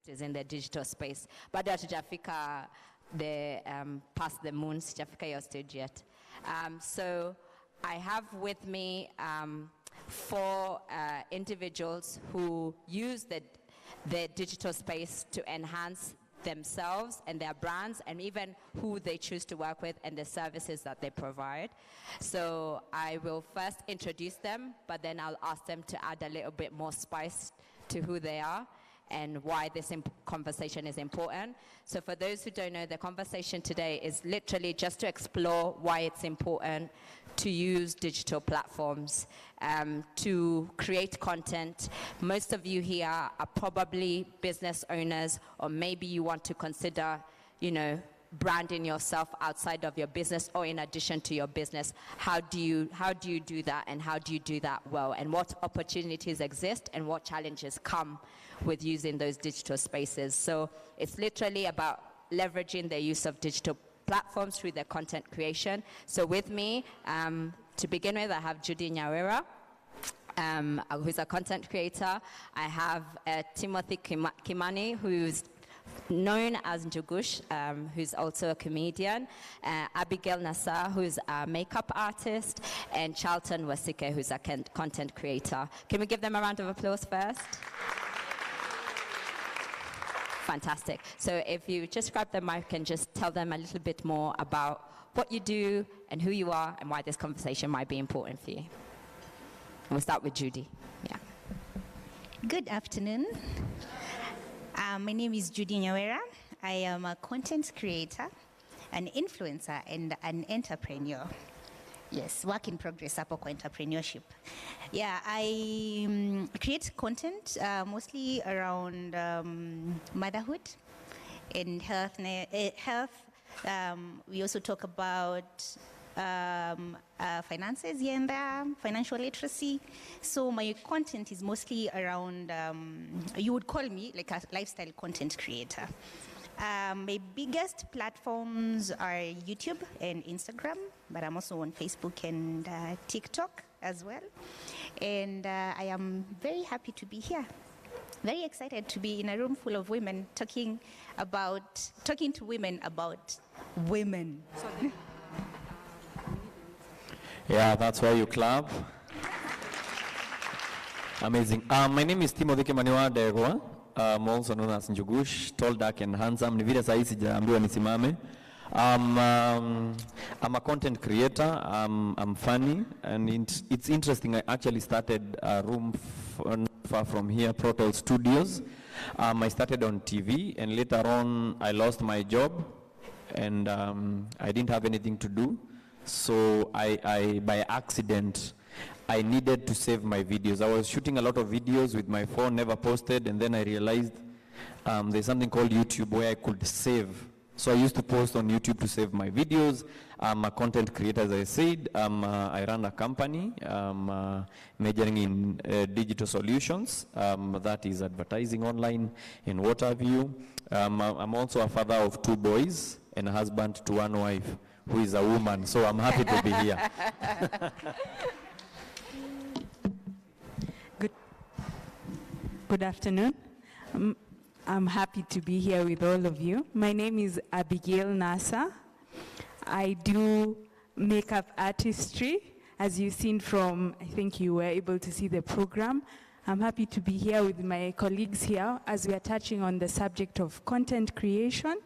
is in the digital space. But hatujafika past the moon, sijafika your stage yet. So I have with me 4 individuals who use the digital space to enhance themselves and their brands, and even who they choose to work with and the services that they provide. So I will first introduce them, but then I'll ask them to add a little bit more spice to who they are and why this conversation is important. So for those who don't know, the conversation today is literally just to explore why it's important to use digital platforms to create content. Most of you here are probably business owners, or maybe you want to consider, branding yourself outside of your business or in addition to your business. How do you do that, and how do you do that well, and what opportunities exist and what challenges come with using those digital spaces? So it's literally about leveraging the use of digital platforms through their content creation. So with me, to begin with, I have Judy Nyawera, who's a content creator. I have Timothy Kimani, who's known as Njugush, who's also a comedian, Abigail Nassar, who's a makeup artist, and Charlton Wasike, who's a content creator. Can we give them a round of applause first? Fantastic. So if you just grab the mic and just tell them a little bit more about what you do and who you are and why this conversation might be important for you. And we'll start with Judy. Yeah. Good afternoon. My name is Judy Nyawera. I am a content creator, an influencer, and an entrepreneur. Yes, work in progress hapo kwa entrepreneurship. Yeah, I create content mostly around motherhood and health. We also talk about finances here and there, financial literacy. So my content is mostly around, you would call me like a lifestyle content creator. My biggest platforms are YouTube and Instagram, but I'm also on Facebook and TikTok as well. And I am very happy to be here. Very excited to be in a room full of women talking to women about women. Yeah, that's why you clap. Amazing. My name is Timothy Kimaniwa Degwa. I'm also known as Njugush, tall, dark, and handsome. Ni vile sahi sijaambiwa nisimame. I'm a content creator. I'm funny, and it's interesting. I actually started a room far from here, Protol Studios. I started on TV, and later on, I lost my job, and I didn't have anything to do. So I by accident, I needed to save my videos. I was shooting a lot of videos with my phone, never posted, and then I realized there's something called YouTube where I could save. So I used to post on YouTube to save my videos. I'm a content creator, as I said. I run a company majoring in digital solutions. That is advertising online in Waterview. I'm also a father of 2 boys and a husband to 1 wife, who is a woman. So I'm happy to be here. Good afternoon. I'm happy to be here with all of you. My name is Abigail Nassar. I do makeup artistry. As you've seen from, I think you were able to see the program. I'm happy to be here with my colleagues here as we are touching on the subject of content creation.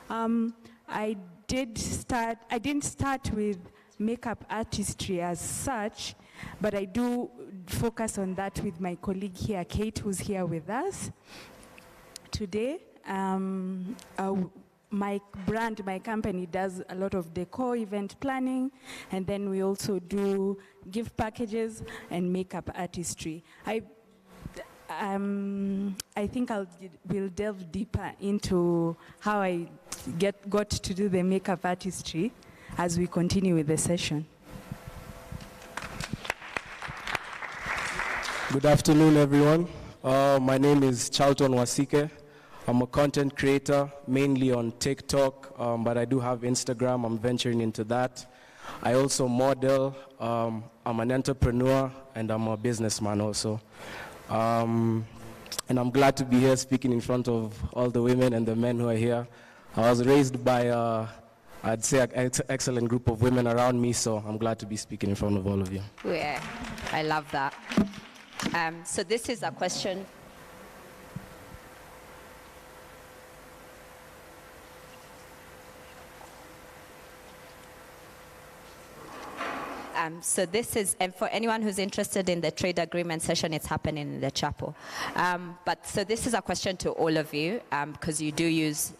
I didn't start with makeup artistry as such, but I do focus on that with my colleague here, Kate, who's here with us today. My brand, my company does a lot of decor, event planning, and then we also do gift packages and makeup artistry. I think we'll delve deeper into how I got to do the makeup artistry as we continue with the session. Good afternoon, everyone. My name is Charlton Wasike. I'm a content creator, mainly on TikTok, but I do have Instagram. I'm venturing into that. I also model. I'm an entrepreneur, and I'm a businessman also. and I'm glad to be here speaking in front of all the women and the men who are here. I was raised by, I'd say, an excellent group of women around me, so I'm glad to be speaking in front of all of you. Yeah, I love that. So this is a question. So this is, and for anyone who's interested in the trade agreement session, it's happening in the chapel. But so this is a question to all of you, because you do use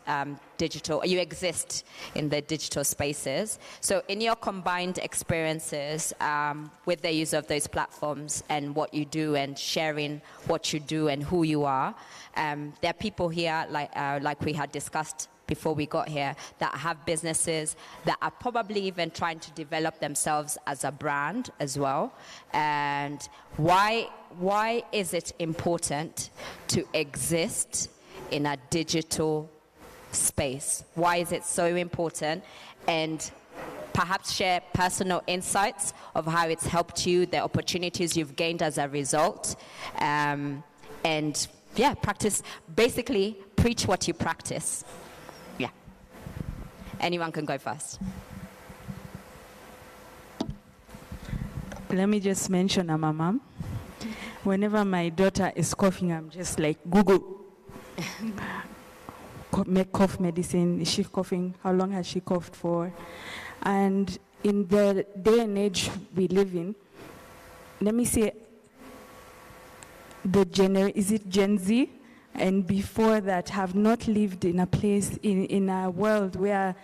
digital, you exist in the digital spaces. So in your combined experiences with the use of those platforms and what you do and sharing what you do and who you are, there are people here, like we had discussed before we got here, that have businesses that are probably even trying to develop themselves as a brand as well. And why is it important to exist in a digital space? Why is it so important? And perhaps share personal insights of how it's helped you, the opportunities you've gained as a result. And yeah, practice, basically preach what you practice. Yeah. Anyone can go first. Let me just mention I'm a mom. Whenever my daughter is coughing, I'm just like, Google. Make cough medicine. Is she coughing? How long has she coughed for? And in the day and age we live in, let me say, is it Gen Z? And before that, have not lived in a place, in a world where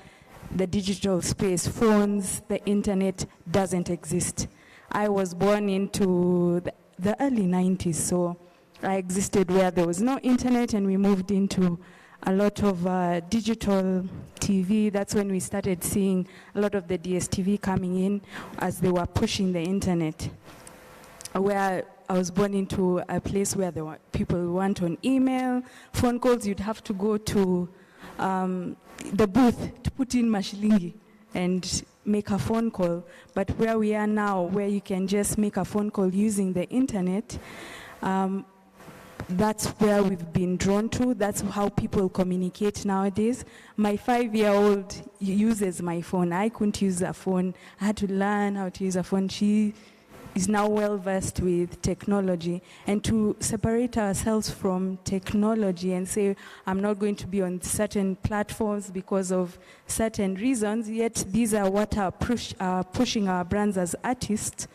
the digital space, phones, the internet doesn't exist. I was born into the early 90s, so I existed where there was no internet, and we moved into a lot of digital TV. That's when we started seeing a lot of the DSTV coming in as they were pushing the internet. Where I was born into a place where there were people who went on email, phone calls. You'd have to go to the booth to put in mashilingi and make a phone call. But where we are now, where you can just make a phone call using the internet, that's where we've been drawn to. That's how people communicate nowadays. My 5-year-old uses my phone. I couldn't use a phone. I had to learn how to use a phone. She is now well versed with technology. And to separate ourselves from technology and say, I'm not going to be on certain platforms because of certain reasons, yet these are what are pushing our brands as artists,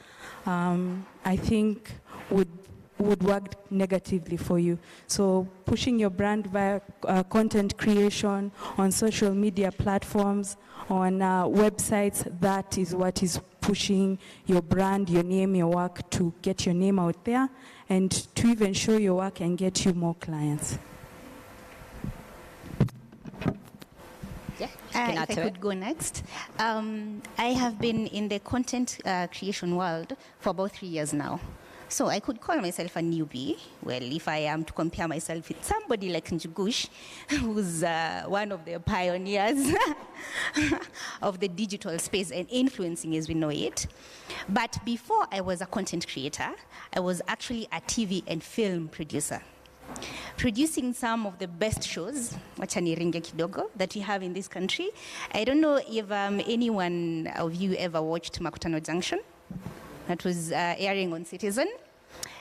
I think would work negatively for you. So pushing your brand via content creation on social media platforms, on websites, that is what is pushing your brand, your name, your work to get your name out there and to even show your work and get you more clients. If I could go next. I have been in the content creation world for about 3 years now. So I could call myself a newbie. Well, if I am to compare myself with somebody like Njugush, who's one of the pioneers of the digital space and influencing as we know it. But before I was a content creator, I was actually a TV and film producer, producing some of the best shows, wacha niringe kidogo, that we have in this country. I don't know if anyone of you ever watched Makutano Junction. That was airing on Citizen.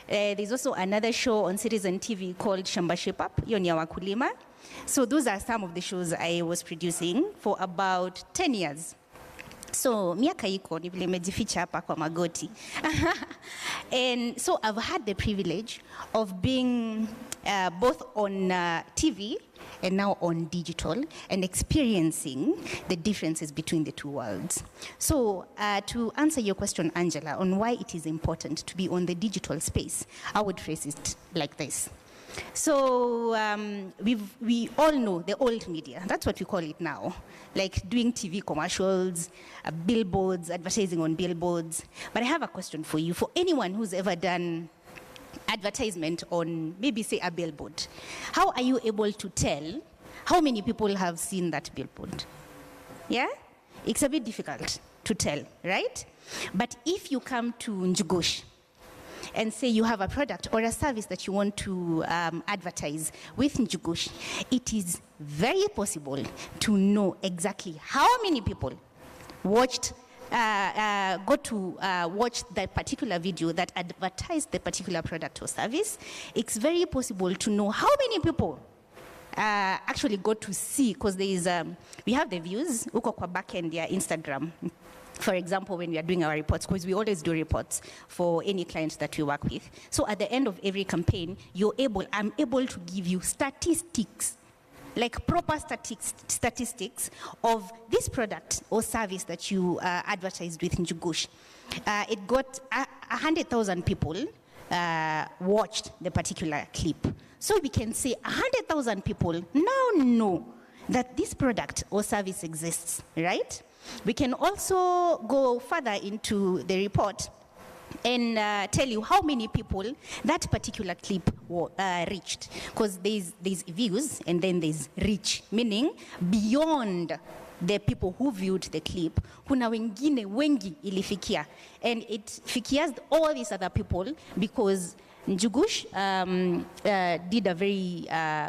There's also another show on Citizen TV called Shamba Shape Up, Yonia Wakulima. So those are some of the shows I was producing for about 10 years. So miaka iko ni vile mejificha hapa kwa magoti. And so I've had the privilege of being both on TV and now on digital and experiencing the differences between the two worlds. So to answer your question, Angela, on why it is important to be on the digital space, I would phrase it like this. So we all know the old media. That's what we call it now. Like doing TV commercials, billboards, advertising on billboards. But I have a question for you. For anyone who's ever done advertisement on maybe say a billboard, how are you able to tell how many people have seen that billboard? Yeah? It's a bit difficult to tell, right? But if you come to Njugush and say you have a product or a service that you want to advertise with Njugush, it is very possible to know exactly how many people watched watch the particular video that advertised the particular product or service. It's very possible to know how many people actually got to see, because there is we have the views uko kwa backend ya Instagram. For example, when we are doing our reports, because we always do reports for any client that we work with. So at the end of every campaign, I'm able to give you statistics, like proper statistics of this product or service that you advertised with Njugush. It got 100,000 people watched the particular clip. So we can say 100,000 people now know that this product or service exists, right? We can also go further into the report and tell you how many people that particular clip reached. Because there's views and then there's reach, meaning beyond the people who viewed the clip, kuna wengine wengi ilifikia. And it fikias all these other people because Njugush did a very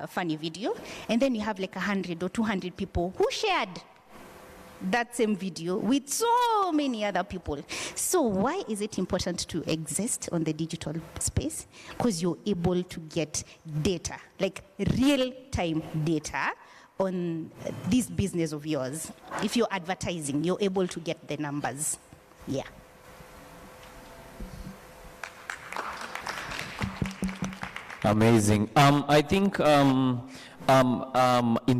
funny video, and then you have like 100 or 200 people who shared that same video with so many other people. So why is it important to exist on the digital space? Because you're able to get data, like real-time data on this business of yours. If you're advertising, you're able to get the numbers. Yeah. Amazing. I think in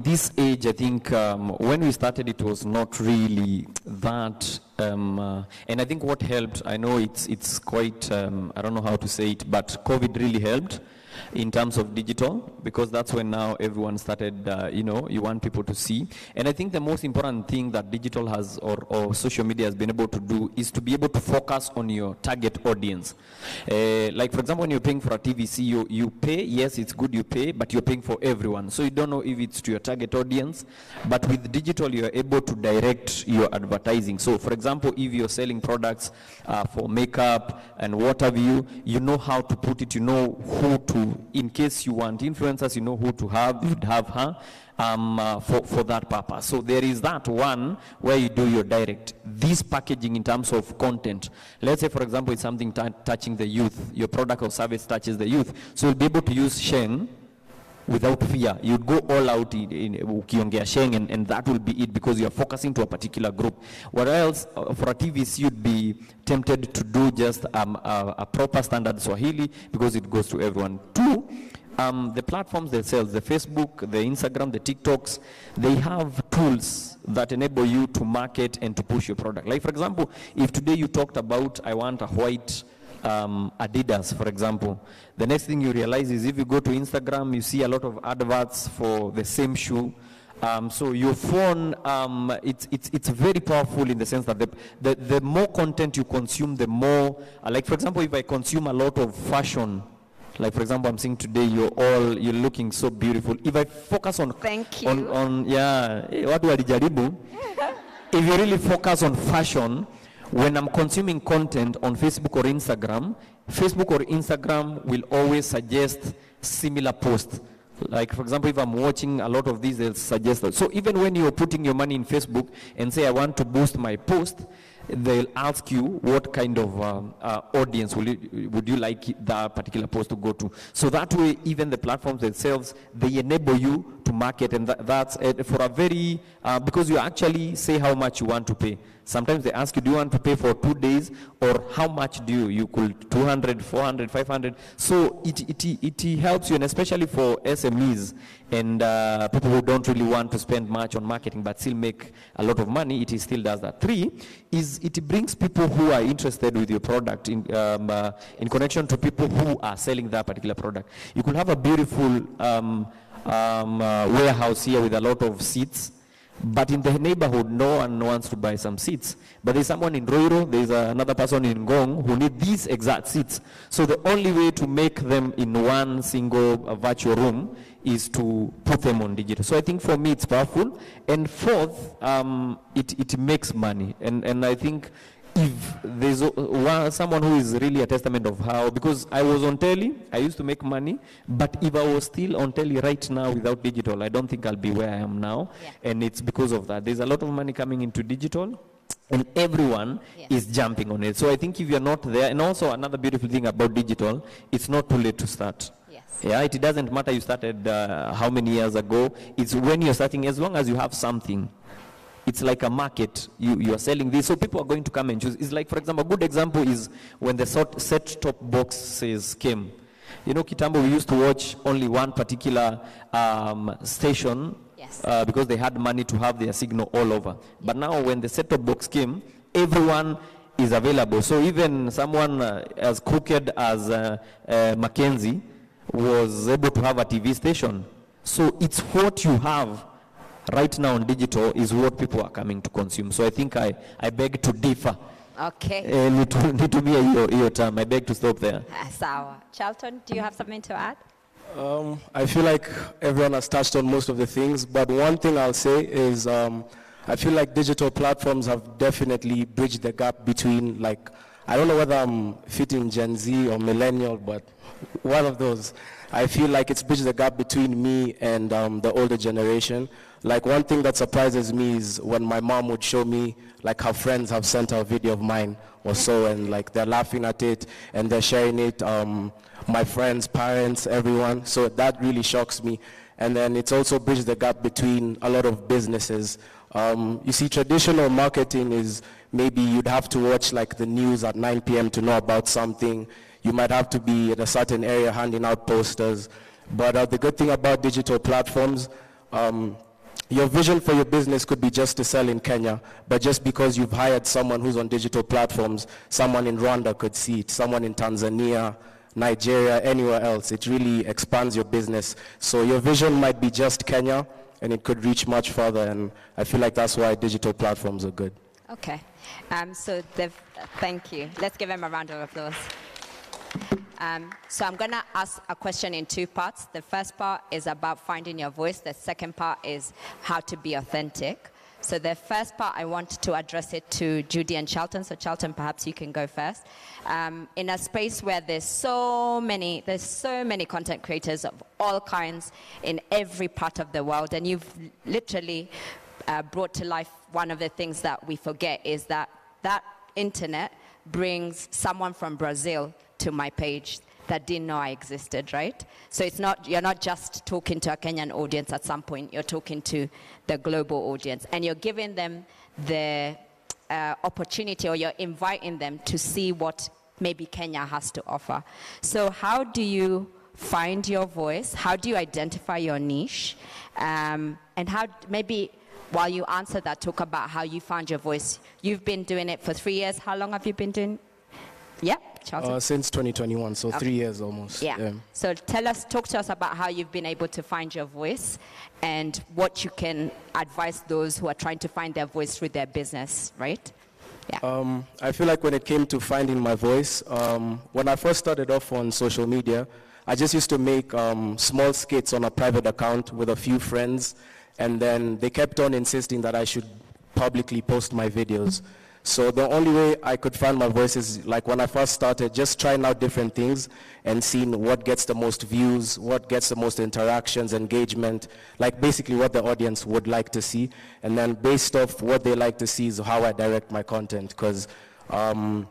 this age, I think when we started, it was not really that. And I think what helped, I know it's quite, I don't know how to say it, but COVID really helped in terms of digital, because that's when now everyone started, you want people to see. And I think the most important thing that digital has, or social media has been able to do, is to be able to focus on your target audience. Like, for example, when you're paying for a TVC, you pay, yes, it's good you pay, but you're paying for everyone. So you don't know if it's to your target audience, but with digital, you're able to direct your advertising. So, for example, if you're selling products for makeup and what have you, you know how to put it, you know who to, in case you want influencers, you know who to have, you'd have her for that purpose. So there is that one where you do your direct. This packaging in terms of content, let's say for example it's something touching the youth, your product or service touches the youth, so you'll be able to use Sheng without fear. You'd go all out in ukiongea Sheng, and that will be it, because you're focusing to a particular group. What else, for a TVC, you'd be tempted to do just a proper standard Swahili, because it goes to everyone. Two, the platforms themselves, the Facebook, the Instagram, the TikToks, they have tools that enable you to market and to push your product. Like, for example, if today you talked about, I want a white Adidas, for example, the next thing you realize is if you go to Instagram, you see a lot of adverts for the same shoe. So your phone, it's very powerful in the sense that the more content you consume, the more, like for example, if I consume a lot of fashion, like for example, I'm seeing today you're looking so beautiful. If I focus on, thank you. What do I do? If you really focus on fashion, when I'm consuming content on Facebook or Instagram will always suggest similar posts. Like, for example, if I'm watching a lot of these, they'll suggest that. So even when you're putting your money in Facebook and say, I want to boost my post, they'll ask you what kind of audience would you like that particular post to go to. So that way, even the platforms themselves, they enable you to market, and that's for a very, because you actually say how much you want to pay. Sometimes they ask you, do you want to pay for 2 days, or how much do you could 200, 400, 500. So it helps you, and especially for SMEs and people who don't really want to spend much on marketing but still make a lot of money, it still does that. 3 is it brings people who are interested with your product in connection to people who are selling that particular product. You could have a beautiful warehouse here with a lot of seats, but in the neighborhood, no one wants to buy some seats. But there's someone in Roiro, there's another person in Ngong who need these exact seats. So the only way to make them in one single virtual room is to put them on digital. So I think for me it's powerful. And fourth, it makes money. And I think if there's someone who is really a testament of how, because I was on telly, I used to make money, but if I was still on telly right now without digital, I don't think I'll be where I am now. Yeah. And it's because of that. There's a lot of money coming into digital, and everyone is jumping on it. So I think if you're not there, and also another beautiful thing about digital, it's not too late to start. Yes. Yeah, it doesn't matter you started how many years ago. It's when you're starting, as long as you have something. It's like a market. You are selling this, so people are going to come and choose. It's like, for example, a good example is when the set-top boxes came. You know, Kitambo, we used to watch only one particular station because they had money to have their signal all over. But now when the set-top box came, everyone is available. So even someone as crooked as Mackenzie was able to have a TV station. So it's what you have right now on digital is what people are coming to consume. So I think I beg to differ. Okay. Need to be your term. I beg to stop there. Sawa. Charlton, do you have something to add? I feel like everyone has touched on most of the things, but one thing I'll say is I feel like digital platforms have definitely bridged the gap between, like, I don't know whether I'm fitting Gen Z or millennial, but one of those. I feel like it's bridged the gap between me and the older generation. Like, one thing that surprises me is when my mom would show me, like, her friends have sent her a video of mine or so, and like they're laughing at it and they're sharing it, my friends, parents, everyone. So that really shocks me. And then it's also bridged the gap between a lot of businesses. You see, traditional marketing is maybe you'd have to watch like the news at 9 p.m. to know about something. You might have to be in a certain area handing out posters. But the good thing about digital platforms, your vision for your business could be just to sell in Kenya, but just because you've hired someone who's on digital platforms, someone in Rwanda could see it, someone in Tanzania, Nigeria, anywhere else. It really expands your business. So your vision might be just Kenya, and it could reach much further, and I feel like that's why digital platforms are good. Okay. Thank you. Let's give him a round of applause. So I'm going to ask a question in two parts. The first part is about finding your voice. The second part is how to be authentic. So the first part, I want to address it to Judy and Charlton. So Charlton, perhaps you can go first. In a space where there's so many content creators of all kinds in every part of the world, and you've literally brought to life one of the things that we forget is that internet brings someone from Brazil to my page that didn't know I existed, right? So you're not just talking to a Kenyan audience at some point, you're talking to the global audience, and you're giving them the opportunity, or you're inviting them to see what maybe Kenya has to offer. So how do you find your voice? How do you identify your niche? And how, maybe while you answer that, talk about how you found your voice. You've been doing it for 3 years. How long have you been doing? Yeah, Charlton. Since 2021, so Okay. 3 years almost. Yeah. So talk to us about how you've been able to find your voice and what you can advise those who are trying to find their voice through their business, right? Yeah. I feel like when it came to finding my voice, when I first started off on social media, I just used to make small skits on a private account with a few friends, and then they kept on insisting that I should publicly post my videos. So the only way I could find my voice is, like, when I first started, just trying out different things and seeing what gets the most views, what gets the most interactions, engagement, like basically what the audience would like to see. And then based off what they like to see is how I direct my content. Because one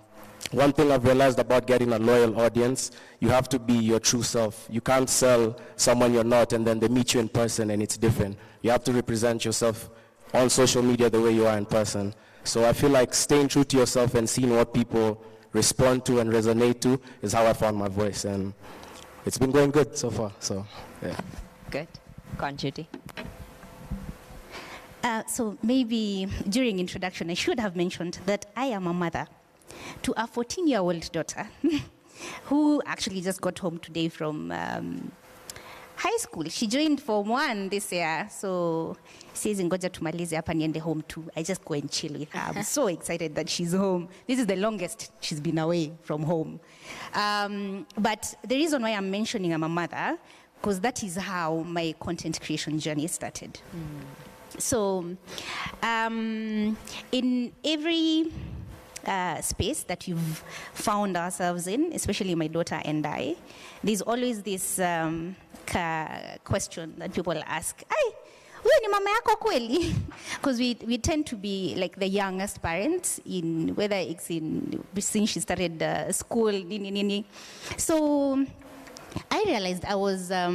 thing I've realized about getting a loyal audience, you have to be your true self. You can't sell someone you're not and then they meet you in person and it's different. You have to represent yourself on social media the way you are in person. So I feel like staying true to yourself and seeing what people respond to and resonate to is how I found my voice, and it's been going good so far. So, yeah. Good. Go on, Judy. So maybe during introduction, I should have mentioned that I am a mother to a 14-year-old daughter who actually just got home today from high school. She joined Form 1 this year, so says ngoja tumalize hapa niende home too. I just go and chill with her. I'm so excited that she's home. This is the longest she's been away from home. But the reason why I'm mentioning I'm a mother, because that is how my content creation journey started. So in every space that you've found ourselves in, especially my daughter and I, there's always this question that people ask, "Ay, huyo ni mama yako kweli?" Because we tend to be like the youngest parents, in whether it's in since she started school, nini. So I realized I was a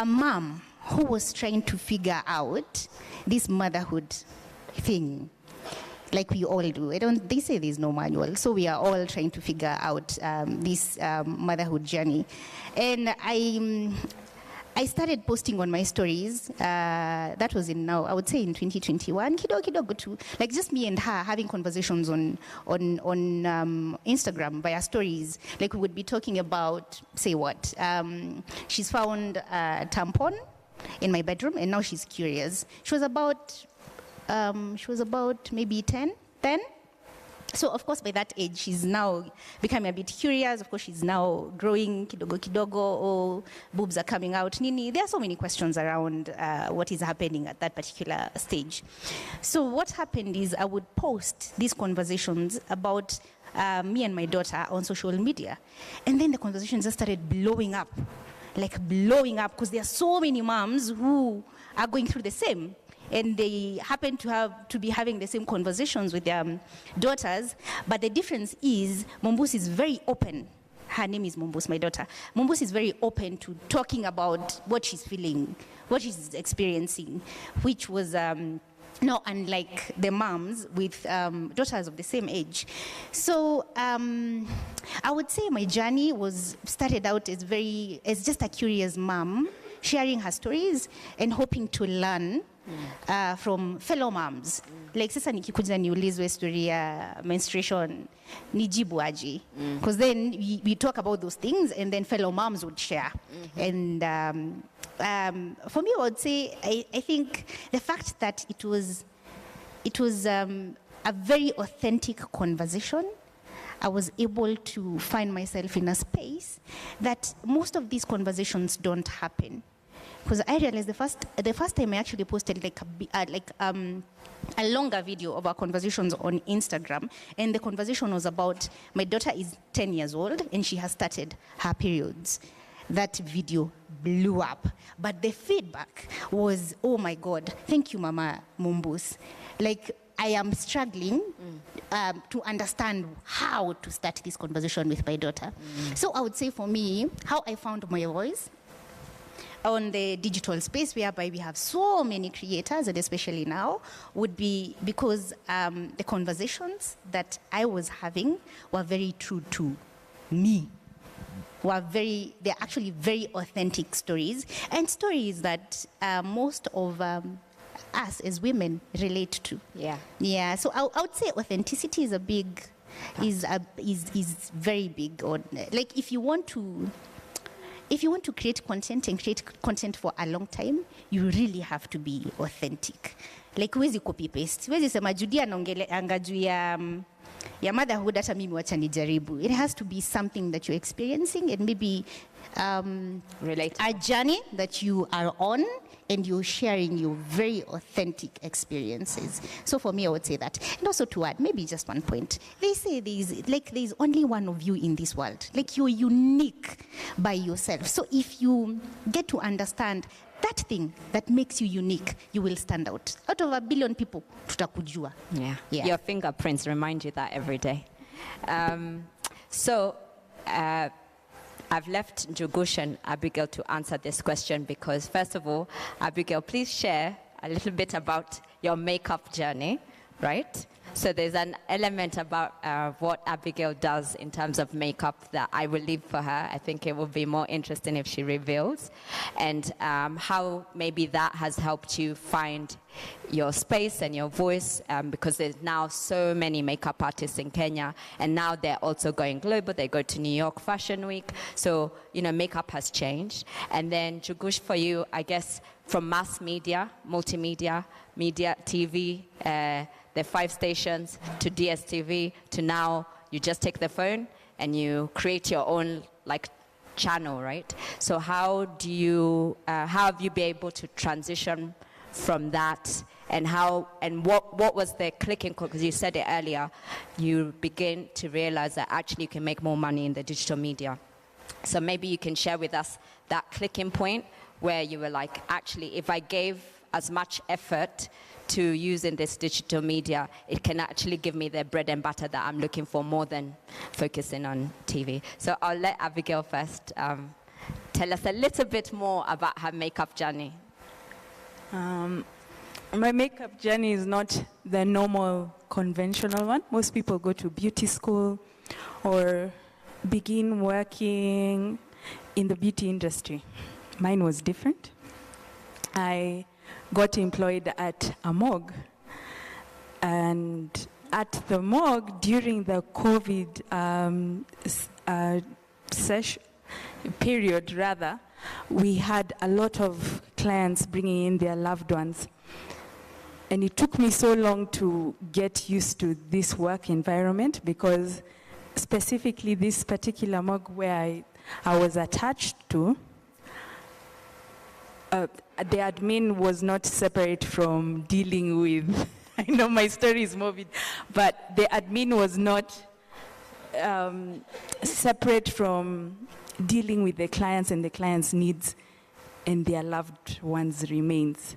mom who was trying to figure out this motherhood thing, like we all do. They say there's no manual, so we are all trying to figure out this motherhood journey. And I started posting on my stories. That was I would say in 2021, kidogo too. Like just me and her having conversations on Instagram via stories. Like we would be talking about, say what? She's found a tampon in my bedroom, and now she's curious. She was about maybe 10 then. So of course by that age she's now becoming a bit curious. Of course she's now growing kidogo, or boobs are coming out, nini. There are so many questions around what is happening at that particular stage. So what happened is I would post these conversations about me and my daughter on social media, and then the conversations just started blowing up, because there are so many moms who are going through the same. And they happen to be having the same conversations with their daughters, but the difference is Mombus is very open. Her name is Mombus, my daughter. Mombus is very open to talking about what she's feeling, what she's experiencing, which was not unlike the moms with daughters of the same age. So I would say my journey started out as just a curious mom, sharing her stories and hoping to learn from fellow moms. Like sasa nikikuja niulizwe story ya menstruation, nijibu aje? Because then we talk about those things and then fellow moms would share. And for me, I would say, I think the fact that it was a very authentic conversation, I was able to find myself in a space that most of these conversations don't happen. Because I realized the first time I actually posted a longer video of our conversations on Instagram, and the conversation was about my daughter is 10 years old and she has started her periods. That video blew up, but the feedback was, "Oh my God, thank you, Mama Mombus." Like I am struggling to understand how to start this conversation with my daughter. So I would say for me, how I found my voice on the digital space, whereby we have so many creators, and especially now, would be because the conversations that I was having were very true to me. They're actually very authentic stories, and stories that most of us as women relate to. Yeah. So I would say authenticity is very big. Like if you want to create content and create content for a long time, you really have to be authentic. Like huwezi copy paste. Huwezi sema Judy anaongelea juu ya motherhood hata mimi wacha nijaribu. It has to be something that you're experiencing, and maybe a journey that you are on, and you're sharing your very authentic experiences. So for me, I would say that. And also to add, maybe just one point. They say there's only one of you in this world. Like you're unique by yourself. So if you get to understand that thing that makes you unique, you will stand out. Out of 1 billion people, tutakujua. Yeah. Your fingerprints remind you that every day. I've left Njugush and Abigail to answer this question because, first of all, Abigail, please share a little bit about your makeup journey, right? So there's an element about what Abigail does in terms of makeup that I will leave for her. I think it will be more interesting if she reveals. And how maybe that has helped you find your space and your voice, because there's now so many makeup artists in Kenya, and now they're also going global. They go to New York Fashion Week. So, makeup has changed. And then, Njugush, for you, I guess, from mass media, multimedia, media, TV, the 5 stations, to DSTV, to now you just take the phone and you create your own channel, right? So how have you been able to transition from that, and what was the clicking point? Because you said it earlier, you begin to realize that actually you can make more money in the digital media. So maybe you can share with us that clicking point where you were like, actually, if I gave as much effort to using this digital media, it can actually give me the bread and butter that I'm looking for more than focusing on TV. So I'll let Abigail first tell us a little bit more about her makeup journey. My makeup journey is not the normal conventional one. Most people go to beauty school or begin working in the beauty industry. Mine was different. I got employed at a morgue. And at the morgue, during the COVID period, we had a lot of clients bringing in their loved ones. And it took me so long to get used to this work environment, because specifically this particular morgue where I was attached to, the admin was not separate from dealing with, I know my story is morbid, but the admin was not separate from dealing with the clients and the clients' needs and their loved ones' remains.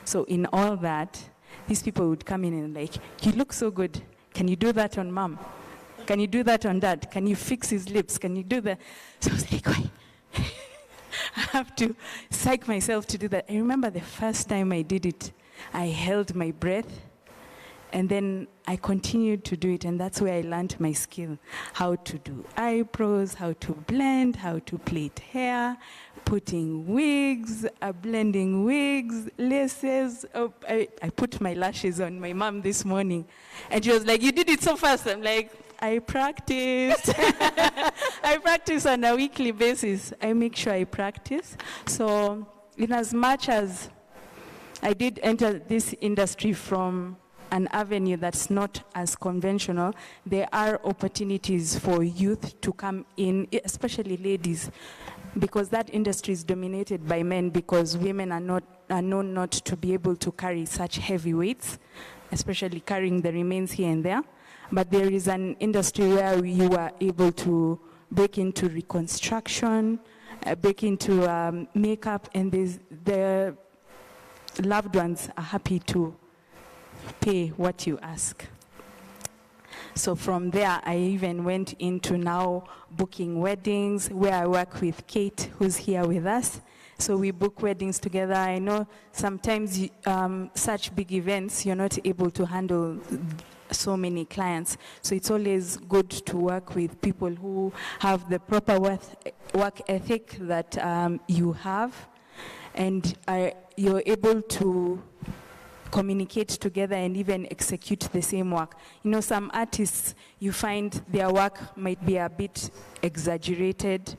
So in all that, these people would come in and like, you look so good. Can you do that on mom? Can you do that on dad? Can you fix his lips? Can you do that? So I was like, wait. I have to psych myself to do that. I remember the first time I did it, I held my breath, and then I continued to do it, and that's where I learned my skill. How to do eyebrows, how to blend, how to plait hair, putting wigs, blending wigs, laces. Oh, I put my lashes on my mom this morning, and she was like, you did it so fast. I'm like, I practiced. I practice on a weekly basis. I make sure I practice. So in as much as I did enter this industry from an avenue that's not as conventional, there are opportunities for youth to come in, especially ladies, because that industry is dominated by men, because women are known not to be able to carry such heavy weights, especially carrying the remains here and there. But there is an industry where you are able to break into reconstruction, break into makeup, and the loved ones are happy to pay what you ask. So from there, I even went into now booking weddings, where I work with Kate, who's here with us. So we book weddings together. I know sometimes such big events, you're not able to handle so many clients. So it's always good to work with people who have the proper work ethic that you have, and you're able to communicate together and even execute the same work. You know, some artists, you find their work might be a bit exaggerated.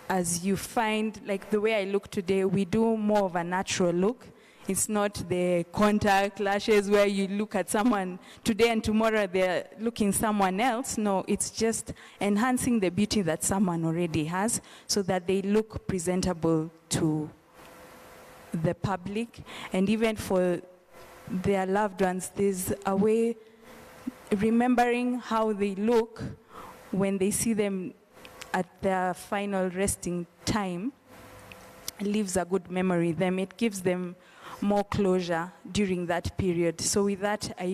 As you find, like the way I look today, we do more of a natural look. It's not the contact lashes where you look at someone today and tomorrow they're looking someone else. No, it's just enhancing the beauty that someone already has so that they look presentable to the public, and even for their loved ones. There's a way, remembering how they look when they see them at their final resting time leaves a good memory them. It gives them more closure during that period. So with that, I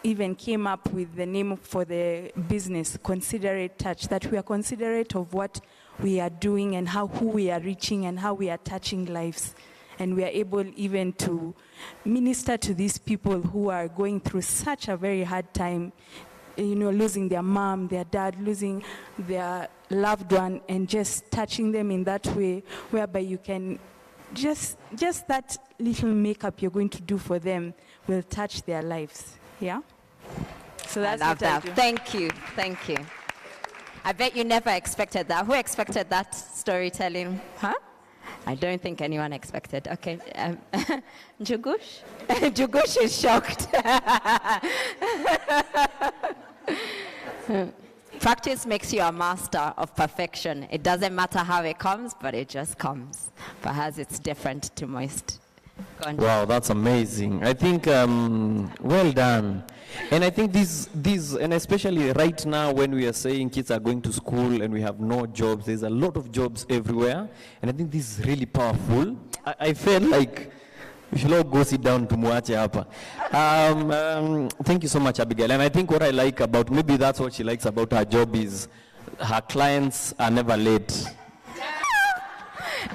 even came up with the name for the business, Considerate Touch, that we are considerate of what we are doing and who we are reaching and how we are touching lives. And we are able even to minister to these people who are going through such a very hard time, you know, losing their mom, their dad, losing their loved one, and just touching them in that way whereby you can just that little makeup you're going to do for them will touch their lives. Yeah? So that's I love what I that. do. Thank you. Thank you. I bet you never expected that. Who expected that storytelling? Huh? I don't think anyone expected. Okay. Jugush? Jugush is shocked. Practice makes you a master of perfection. It doesn't matter how it comes, but it just comes. For hers, it's different to most. Go on. Wow, that's amazing. I think, well done. And I think and especially right now when we are saying kids are going to school and we have no jobs, there's a lot of jobs everywhere. And I think this is really powerful. I felt like we should all go sit down to Muache hapa. Thank you so much, Abigail. And I think what I like about, maybe that's what she likes about her job is her clients are never late.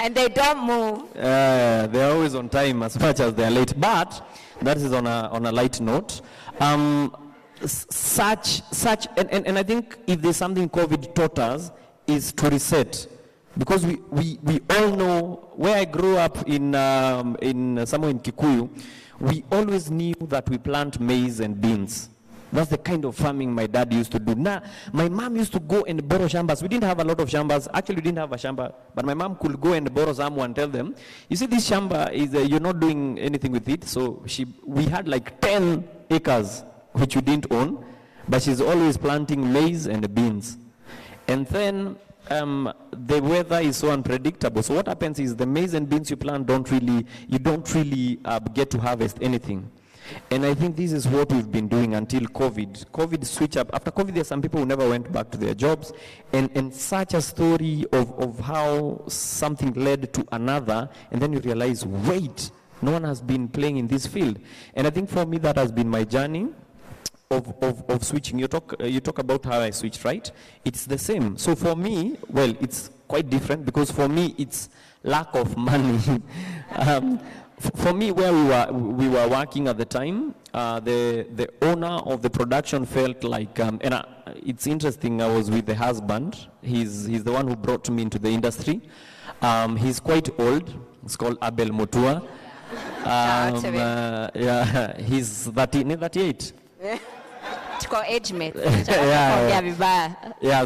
And they don't move. They're always on time as much as they're late. But that is on a light note. And I think if there's something COVID taught us is to reset. Because we all know, where I grew up in somewhere in Kikuyu, we always knew that we plant maize and beans. That's the kind of farming my dad used to do. Now, my mom used to go and borrow shambas. We didn't have a lot of shambas. Actually, we didn't have a shamba, but my mom could go and borrow some and tell them, you see, this shamba is, you're not doing anything with it. So we had like 10 acres, which we didn't own, but she's always planting maize and beans. And then the weather is so unpredictable. So what happens is the maize and beans you plant you don't really get to harvest anything. And I think this is what we've been doing until COVID. COVID switched up. After COVID, there are some people who never went back to their jobs. And such a story of how something led to another, and then you realize, wait, no one has been playing in this field. And I think for me, that has been my journey of switching. You talk about how I switched, right? It's the same. So for me, well, it's quite different because for me, it's lack of money. For me, where we were working at the time, the owner of the production felt like, it's interesting, I was with the husband. He's the one who brought me into the industry. He's quite old. It's called Abel Mutua. He's 38. Age mate.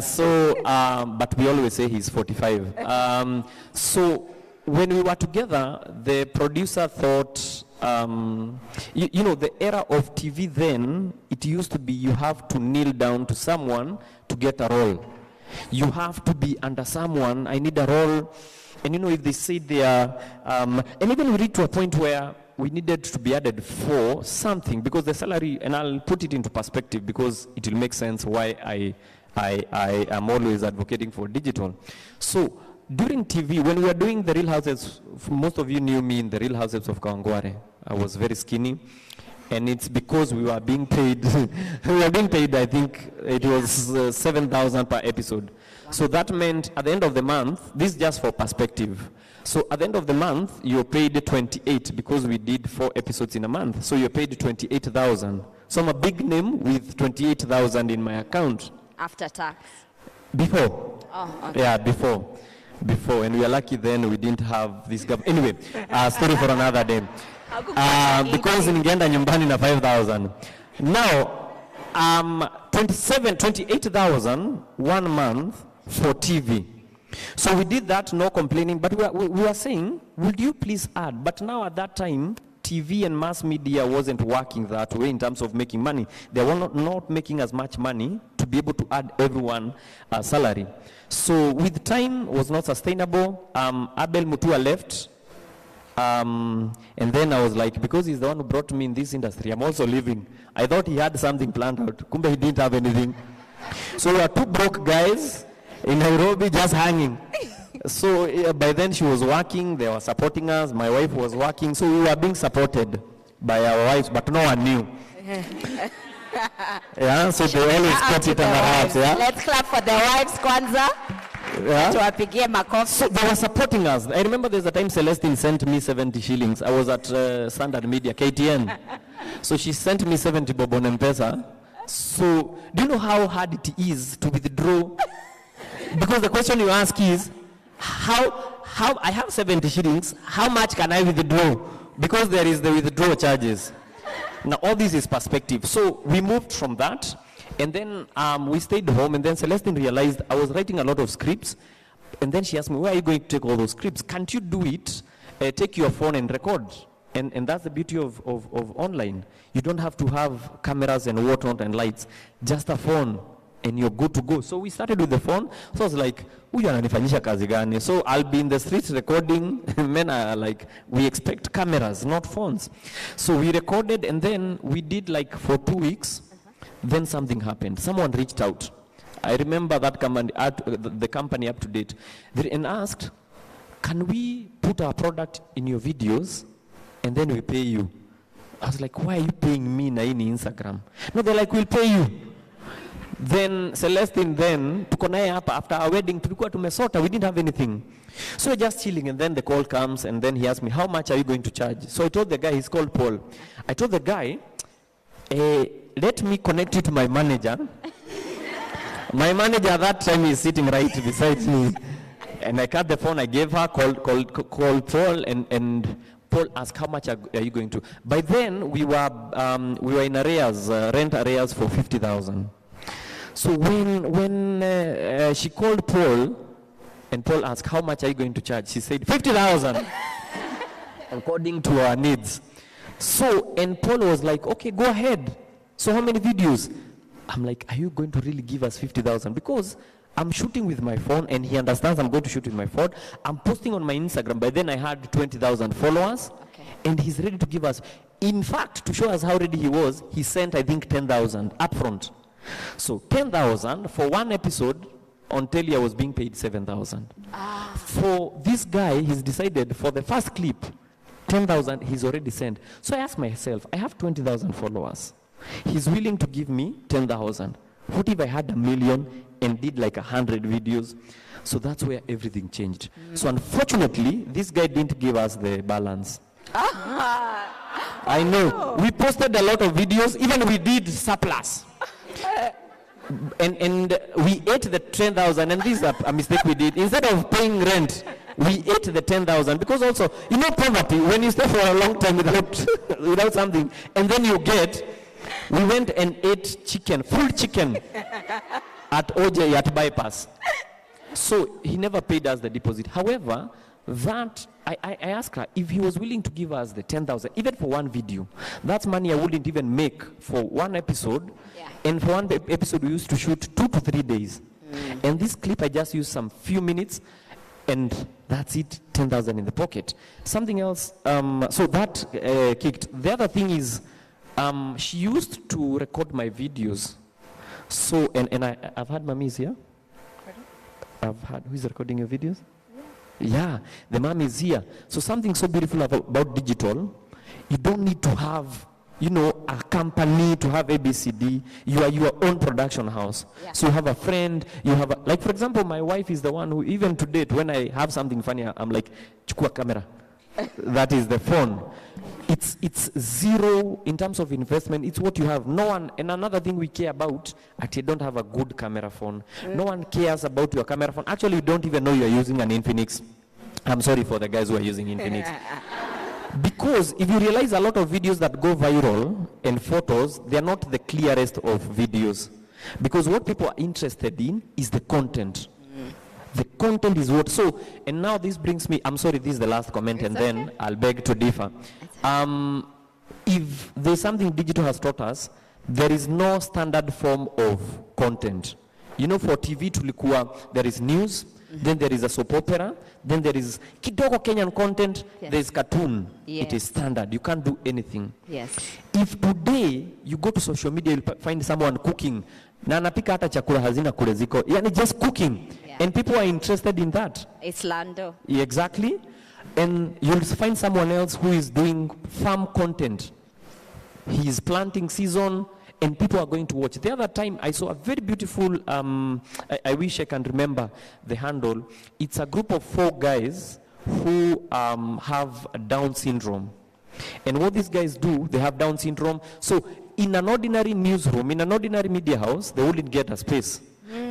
So, but we always say he's 45. So, when we were together, the producer thought, the era of TV then, it used to be you have to kneel down to someone to get a role. You have to be under someone, I need a role. And if they say they are, and even we reached to a point where we needed to be added for something, because the salary, and I'll put it into perspective because it will make sense why I am always advocating for digital. So, during TV, when we were doing the Real Houses, most of you knew me in the Real Houses of Kawangware. I was very skinny, and it's because we were being paid. I think it was 7,000 per episode. So that meant at the end of the month, this is just for perspective. So at the end of the month, you're paid 28 because we did 4 episodes in a month. So you're paid 28,000. So I'm a big name with 28,000 in my account. After tax? Before. Oh, okay. Yeah, before, and we are lucky then we didn't have this government. Anyway, story for another day. Because ningeenda nyumbani na 5,000. Now, 28,000 1 month for TV. So we did that, no complaining, but we were saying, would you please add? But now at that time, TV and mass media wasn't working that way in terms of making money. They were not making as much money to be able to add everyone a salary. So with time, was not sustainable. Abel Mutua left. And then I was like, because he's the one who brought me in this industry, I'm also leaving. I thought he had something planned out. Kumbe he didn't have anything. So we were 2 broke guys in Nairobi just hanging. So by then she was working, they were supporting us, my wife was working, so we were being supported by our wives, but no one knew. So they always put it on our hearts. Let's clap for the wives, Kwanza. So they were supporting us. I remember there's a time Celestine sent me 70 shillings. I was at Standard Media, KTN. So she sent me 70 bob on M-Pesa. So do you know how hard it is to withdraw? Because the question you ask is, how I have 70 shillings, how much can I withdraw? Because there is the withdrawal charges. Now all this is perspective. So we moved from that, and then we stayed home, and then Celestine realized I was writing a lot of scripts, and then she asked me, where are you going to take all those scripts? Can't you do it? Take your phone and record. And that's the beauty of online. You don't have to have cameras and whatnot and lights, just a phone. and you're good to go. So we started with the phone. So I was like, huyu ananifanyisha kazi gani? So I'll be in the streets recording. Men are like, we expect cameras, not phones. So we recorded, and then we did like for 2 weeks. Then something happened. Someone reached out. I remember that company, the company Up to Date, and asked, can we put our product in your videos and then we pay you? I was like, why are you paying me na ini Instagram? No, they're like, we'll pay you. Then Celestine, tuko naye hapa, after our wedding, tulikuwa tumesota, we didn't have anything. So we're just chilling, and then the call comes, and then he asked me, how much are you going to charge? So I told the guy, he's called Paul. I told the guy, let me connect you to my manager. My manager at that time is sitting right beside me. And I cut the phone, I gave her, called Paul, and Paul asked, how much are you going to? By then, we were in arrears, rent arrears for 50,000. So when she called Paul, and Paul asked, how much are you going to charge? She said, 50,000, according to our needs. So, and Paul was like, okay, go ahead. So how many videos? I'm like, are you going to really give us 50,000? Because I'm shooting with my phone, and he understands I'm going to shoot with my phone. I'm posting on my Instagram. By then I had 20,000 followers, and he's ready to give us. In fact, to show us how ready he was, he sent, I think, 10,000 upfront. So 10,000 for one episode. On telly, I was being paid 7,000. For this guy, he's decided for the first clip, 10,000 he's already sent. So I asked myself, I have 20,000 followers. He's willing to give me 10,000. What if I had 1 million and did like 100 videos? So that's where everything changed. So unfortunately, this guy didn't give us the balance. I know. We posted a lot of videos. Even we did surplus. And we ate the 10,000, and this is a mistake we did. Instead of paying rent, we ate the 10,000, because also, you know, poverty, when you stay for a long time without something, and then you get, we went and ate chicken, full chicken, at OJ at Bypass. So he never paid us the deposit. However, that, I asked her if he was willing to give us the 10,000, even for one video. That's money I wouldn't even make for one episode. Yeah. And for one episode, we used to shoot 2 to 3 days. And this clip, I just used some few minutes, and that's it, 10,000 in the pocket. Something else, so that kicked. The other thing is, she used to record my videos. So, and I've had mommies here. I've had, who is recording your videos? Yeah, the mom is here. So something so beautiful about digital, you don't need to have, you know, a company to have ABCD. You are your own production house. Yeah. So you have a friend, you have, like for example, my wife is the one who, even to date, when I have something funny, I'm like, chukua camera. That is the phone. It's zero in terms of investment. It's what you have. No one, and another thing we care about, actually don't have a good camera phone. No one cares about your camera phone. Actually, you don't even know you're using an Infinix. I'm sorry for the guys who are using Infinix. Because if you realize a lot of videos that go viral and photos, they're not the clearest of videos. Because what people are interested in is the content. The content is what, so, and now this brings me, I'm sorry, this is the last comment, and then I'll beg to differ. If there's something digital has taught us, there is no standard form of content. You know, for TV tulikuwa, there is news, then there is a soap opera, then there is kidogo Kenyan content, there is cartoon. It is standard, you can't do anything. Yes. If today you go to social media, you'll find someone cooking, na anapika hata chakula hazina kule ziko, yani just cooking. And people are interested in that. It's Lando. Exactly. And you'll find someone else who is doing farm content. He is planting season, and people are going to watch. The other time, I saw a very beautiful, I wish I can remember the handle. It's a group of 4 guys who have Down syndrome. And what these guys do, they have Down syndrome. So in an ordinary newsroom, in an ordinary media house, they wouldn't get a space.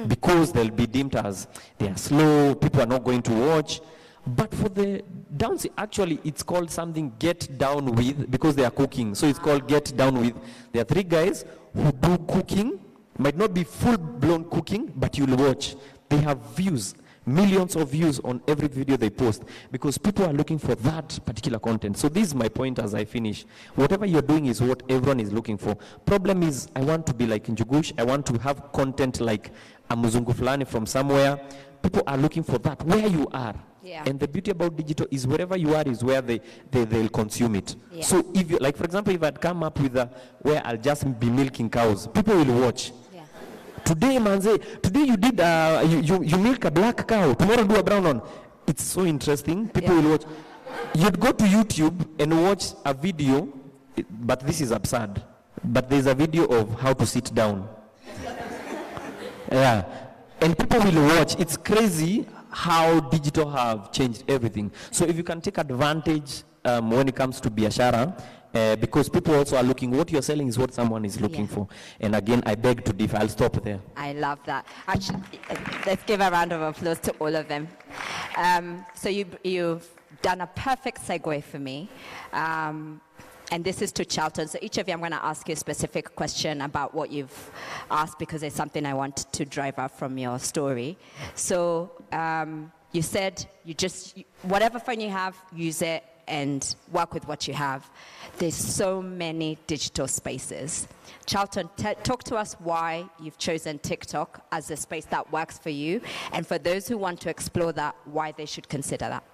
Because they'll be deemed as they are slow, people are not going to watch. But for the Down, actually it's called something Get Down With, because they are cooking. So it's called Get Down With. There are 3 guys who do cooking, might not be full-blown cooking, but you'll watch. They have views. millions of views on every video they post because people are looking for that particular content. So this is my point as I finish. Whatever you're doing is what everyone is looking for. Problem is, I want to be like Njugush. I want to have content like a Muzungu Fulani from somewhere. People are looking for that where you are. Yeah. And the beauty about digital is wherever you are is where they'll consume it. Yeah. So if you, like for example, if I'd come up with where I'll just be milking cows, people will watch. Yeah. Today, Manze, today you did, you milk a black cow, tomorrow do a brown one. It's so interesting, people will watch. You'd go to YouTube and watch a video, but this is absurd, but there's a video of how to sit down. Yeah, and people will watch. It's crazy how digital have changed everything. So if you can take advantage when it comes to biashara, because people also are looking, what you're selling is what someone is looking for. And again, I beg to differ. I'll stop there. I love that. Actually, let's give a round of applause to all of them. So you've done a perfect segue for me. And this is to Charlton. So each of you, I'm going to ask you a specific question about what you've asked because it's something I want to drive out from your story. So you said whatever phone you have, use it and work with what you have. There's so many digital spaces. Charlton, talk to us why you've chosen TikTok as a space that works for you. And for those who want to explore that, why they should consider that.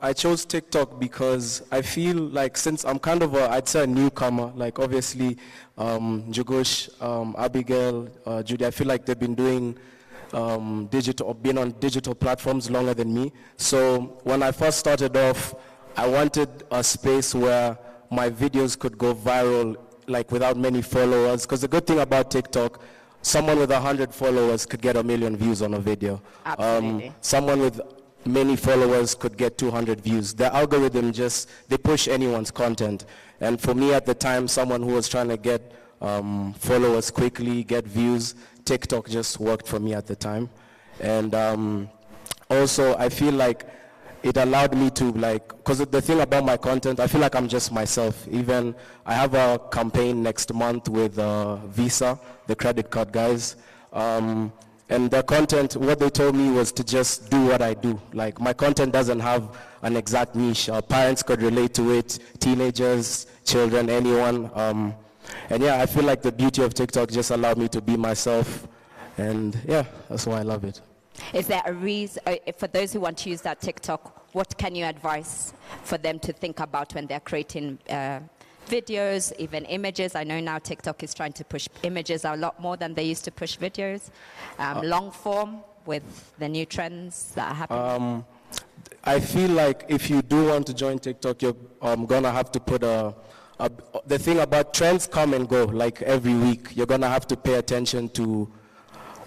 I chose TikTok because I feel like since I'm kind of I'd say a newcomer, like obviously Njugush, Abigail, Judy, I feel like they've been doing been on digital platforms longer than me. So when I first started off, I wanted a space where my videos could go viral, like without many followers. Because the good thing about TikTok, someone with 100 followers could get 1 million views on a video. Absolutely. Someone with many followers could get 200 views. The algorithm they push anyone's content. And for me at the time, someone who was trying to get followers quickly, get views, TikTok just worked for me at the time. And also I feel like it allowed me to because the thing about my content, I feel like I'm just myself. Even I have a campaign next month with Visa, the credit card guys. And the content, what they told me was to just do what I do. Like my content doesn't have an exact niche. Parents could relate to it, teenagers, children, anyone. And yeah, I feel like the beauty of TikTok just allowed me to be myself. And yeah, that's why I love it. Is there a reason, for those who want to use that TikTok, what can you advise for them to think about when they're creating videos, even images? I know now TikTok is trying to push images a lot more than they used to push videos. Long form with the new trends that are happening. I feel like if you do want to join TikTok, you're going to have to put the thing about trends come and go, like every week. You're going to have to pay attention to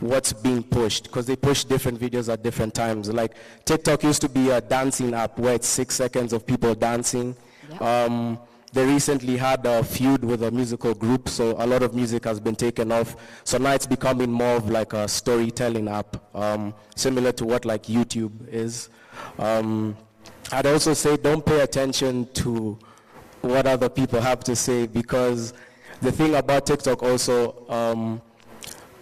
what's being pushed because they push different videos at different times. Like TikTok used to be a dancing app where it's 6 seconds of people dancing. Yep. They recently had a feud with a musical group, so a lot of music has been taken off. So now it's becoming more of like a storytelling app, similar to what like YouTube is. I'd also say don't pay attention to what other people have to say because the thing about TikTok also,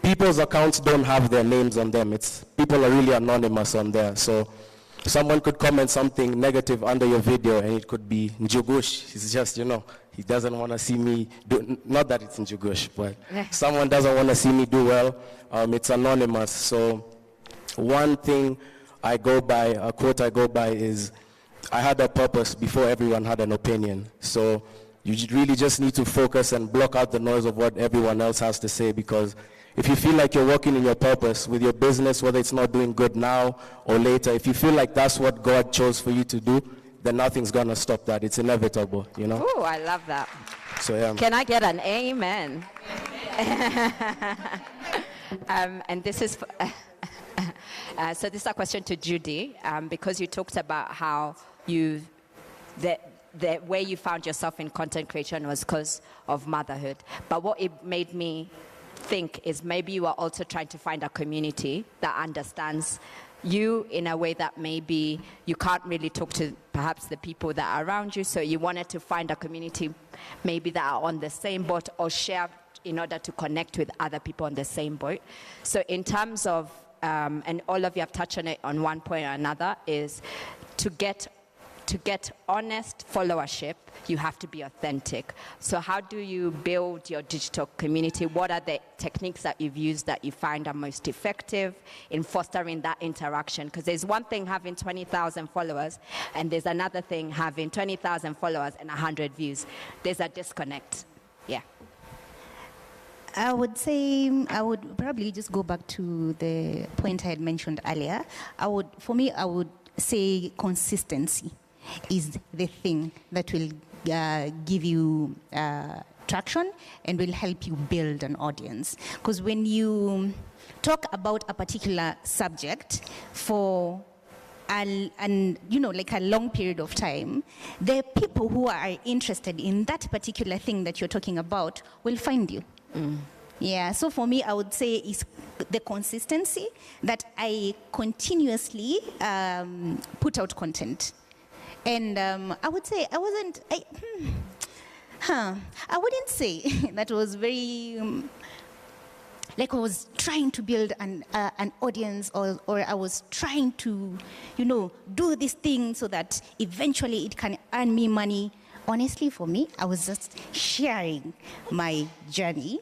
people's accounts don't have their names on them. People are really anonymous on there. So someone could comment something negative under your video and it could be Njugush. It's just, he doesn't want to see me do, not that it's Njugush, but someone doesn't want to see me do well. It's anonymous. So one thing I go by, a quote I go by is, I had a purpose before everyone had an opinion. So you really just need to focus and block out the noise of what everyone else has to say because if you feel like you're working in your purpose with your business, whether it's not doing good now or later, if you feel like that's what God chose for you to do, then nothing's going to stop that. It's inevitable, Oh, I love that. So yeah. Can I get an amen? And this is... so this is a question to Judy, because you talked about how the way you found yourself in content creation was because of motherhood. But what it made me think is maybe you are also trying to find a community that understands you in a way that maybe you can't really talk to perhaps the people that are around you. So you wanted to find a community maybe that are on the same boat or share in order to connect with other people on the same boat. So in terms of and all of you have touched on it on one point or another, is to get honest followership, you have to be authentic. So how do you build your digital community? What are the techniques that you've used that you find are most effective in fostering that interaction? Because there's one thing having 20,000 followers, and there's another thing having 20,000 followers and 100 views. There's a disconnect. Yeah. I would say I would probably just go back to the point I had mentioned earlier. I would say consistency is the thing that will give you traction and will help you build an audience. Because when you talk about a particular subject for like a long period of time, the people who are interested in that particular thing that you're talking about will find you. Yeah, so for me, I would say it's the consistency that I continuously put out content. And I would say I wouldn't say that was very, like I was trying to build an audience or I was trying to, do this thing so that eventually it can earn me money. Honestly, for me, I was just sharing my journey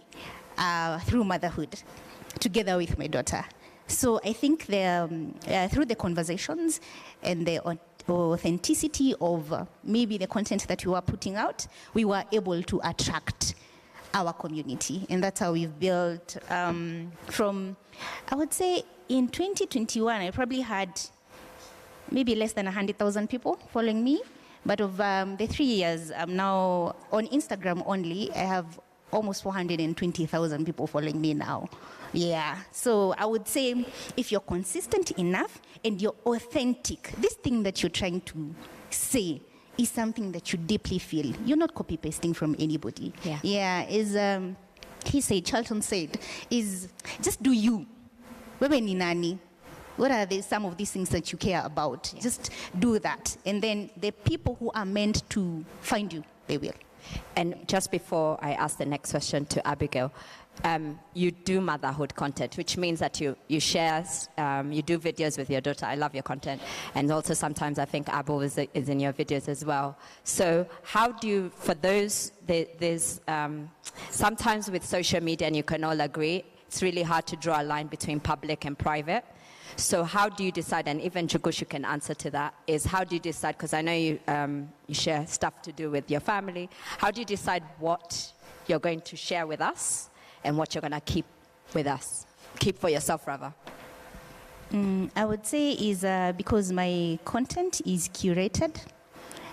through motherhood together with my daughter. So I think through the conversations and the authenticity of maybe the content that we were putting out, we were able to attract our community. And that's how we've built from, I would say in 2021, I probably had maybe less than 100,000 people following me. But of the 3 years, I'm now on Instagram only, I have almost 420,000 people following me now. Yeah, so I would say if you're consistent enough and you're authentic, this thing that you're trying to say is something that you deeply feel. You're not copy-pasting from anybody. Yeah, Charlton said, is just do you. Wewe ni nani? What are some of these things that you care about? Yeah. Just do that. And then the people who are meant to find you, they will. And just before I ask the next question to Abigail, you do motherhood content, which means that you share, you do videos with your daughter. I love your content. And also sometimes I think Abu is in your videos as well. So how do you, for those, there's sometimes with social media, and you can all agree, it's really hard to draw a line between public and private. So how do you decide, and even Jugush can answer to that, is how do you decide, because I know you share stuff to do with your family, how do you decide what you're going to share with us and what you're going to keep with us, keep for yourself rather? I would say is because my content is curated,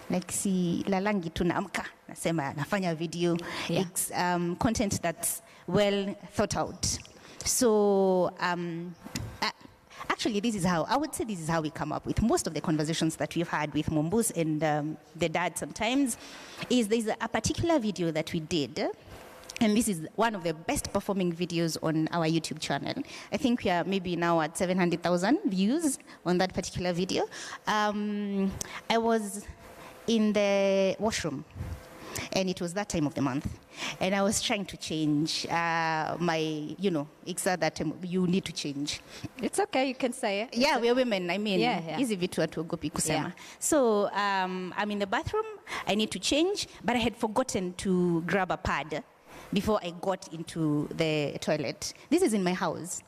like si lalangi tunaamka, nasema nafanya video, it's content that's well thought out. So, actually, this is how we come up with most of the conversations that we've had with Mumbus and the dad sometimes, is there's a particular video that we did, and this is one of the best performing videos on our YouTube channel. I think we are maybe now at 700,000 views on that particular video. I was in the washroom, and it was that time of the month. And I was trying to change it's that you need to change. It's okay, you can say it. Yeah, we're women, easy vitu hatuogopi kusema. So I'm in the bathroom, I need to change, but I had forgotten to grab a pad before I got into the toilet. This is in my house.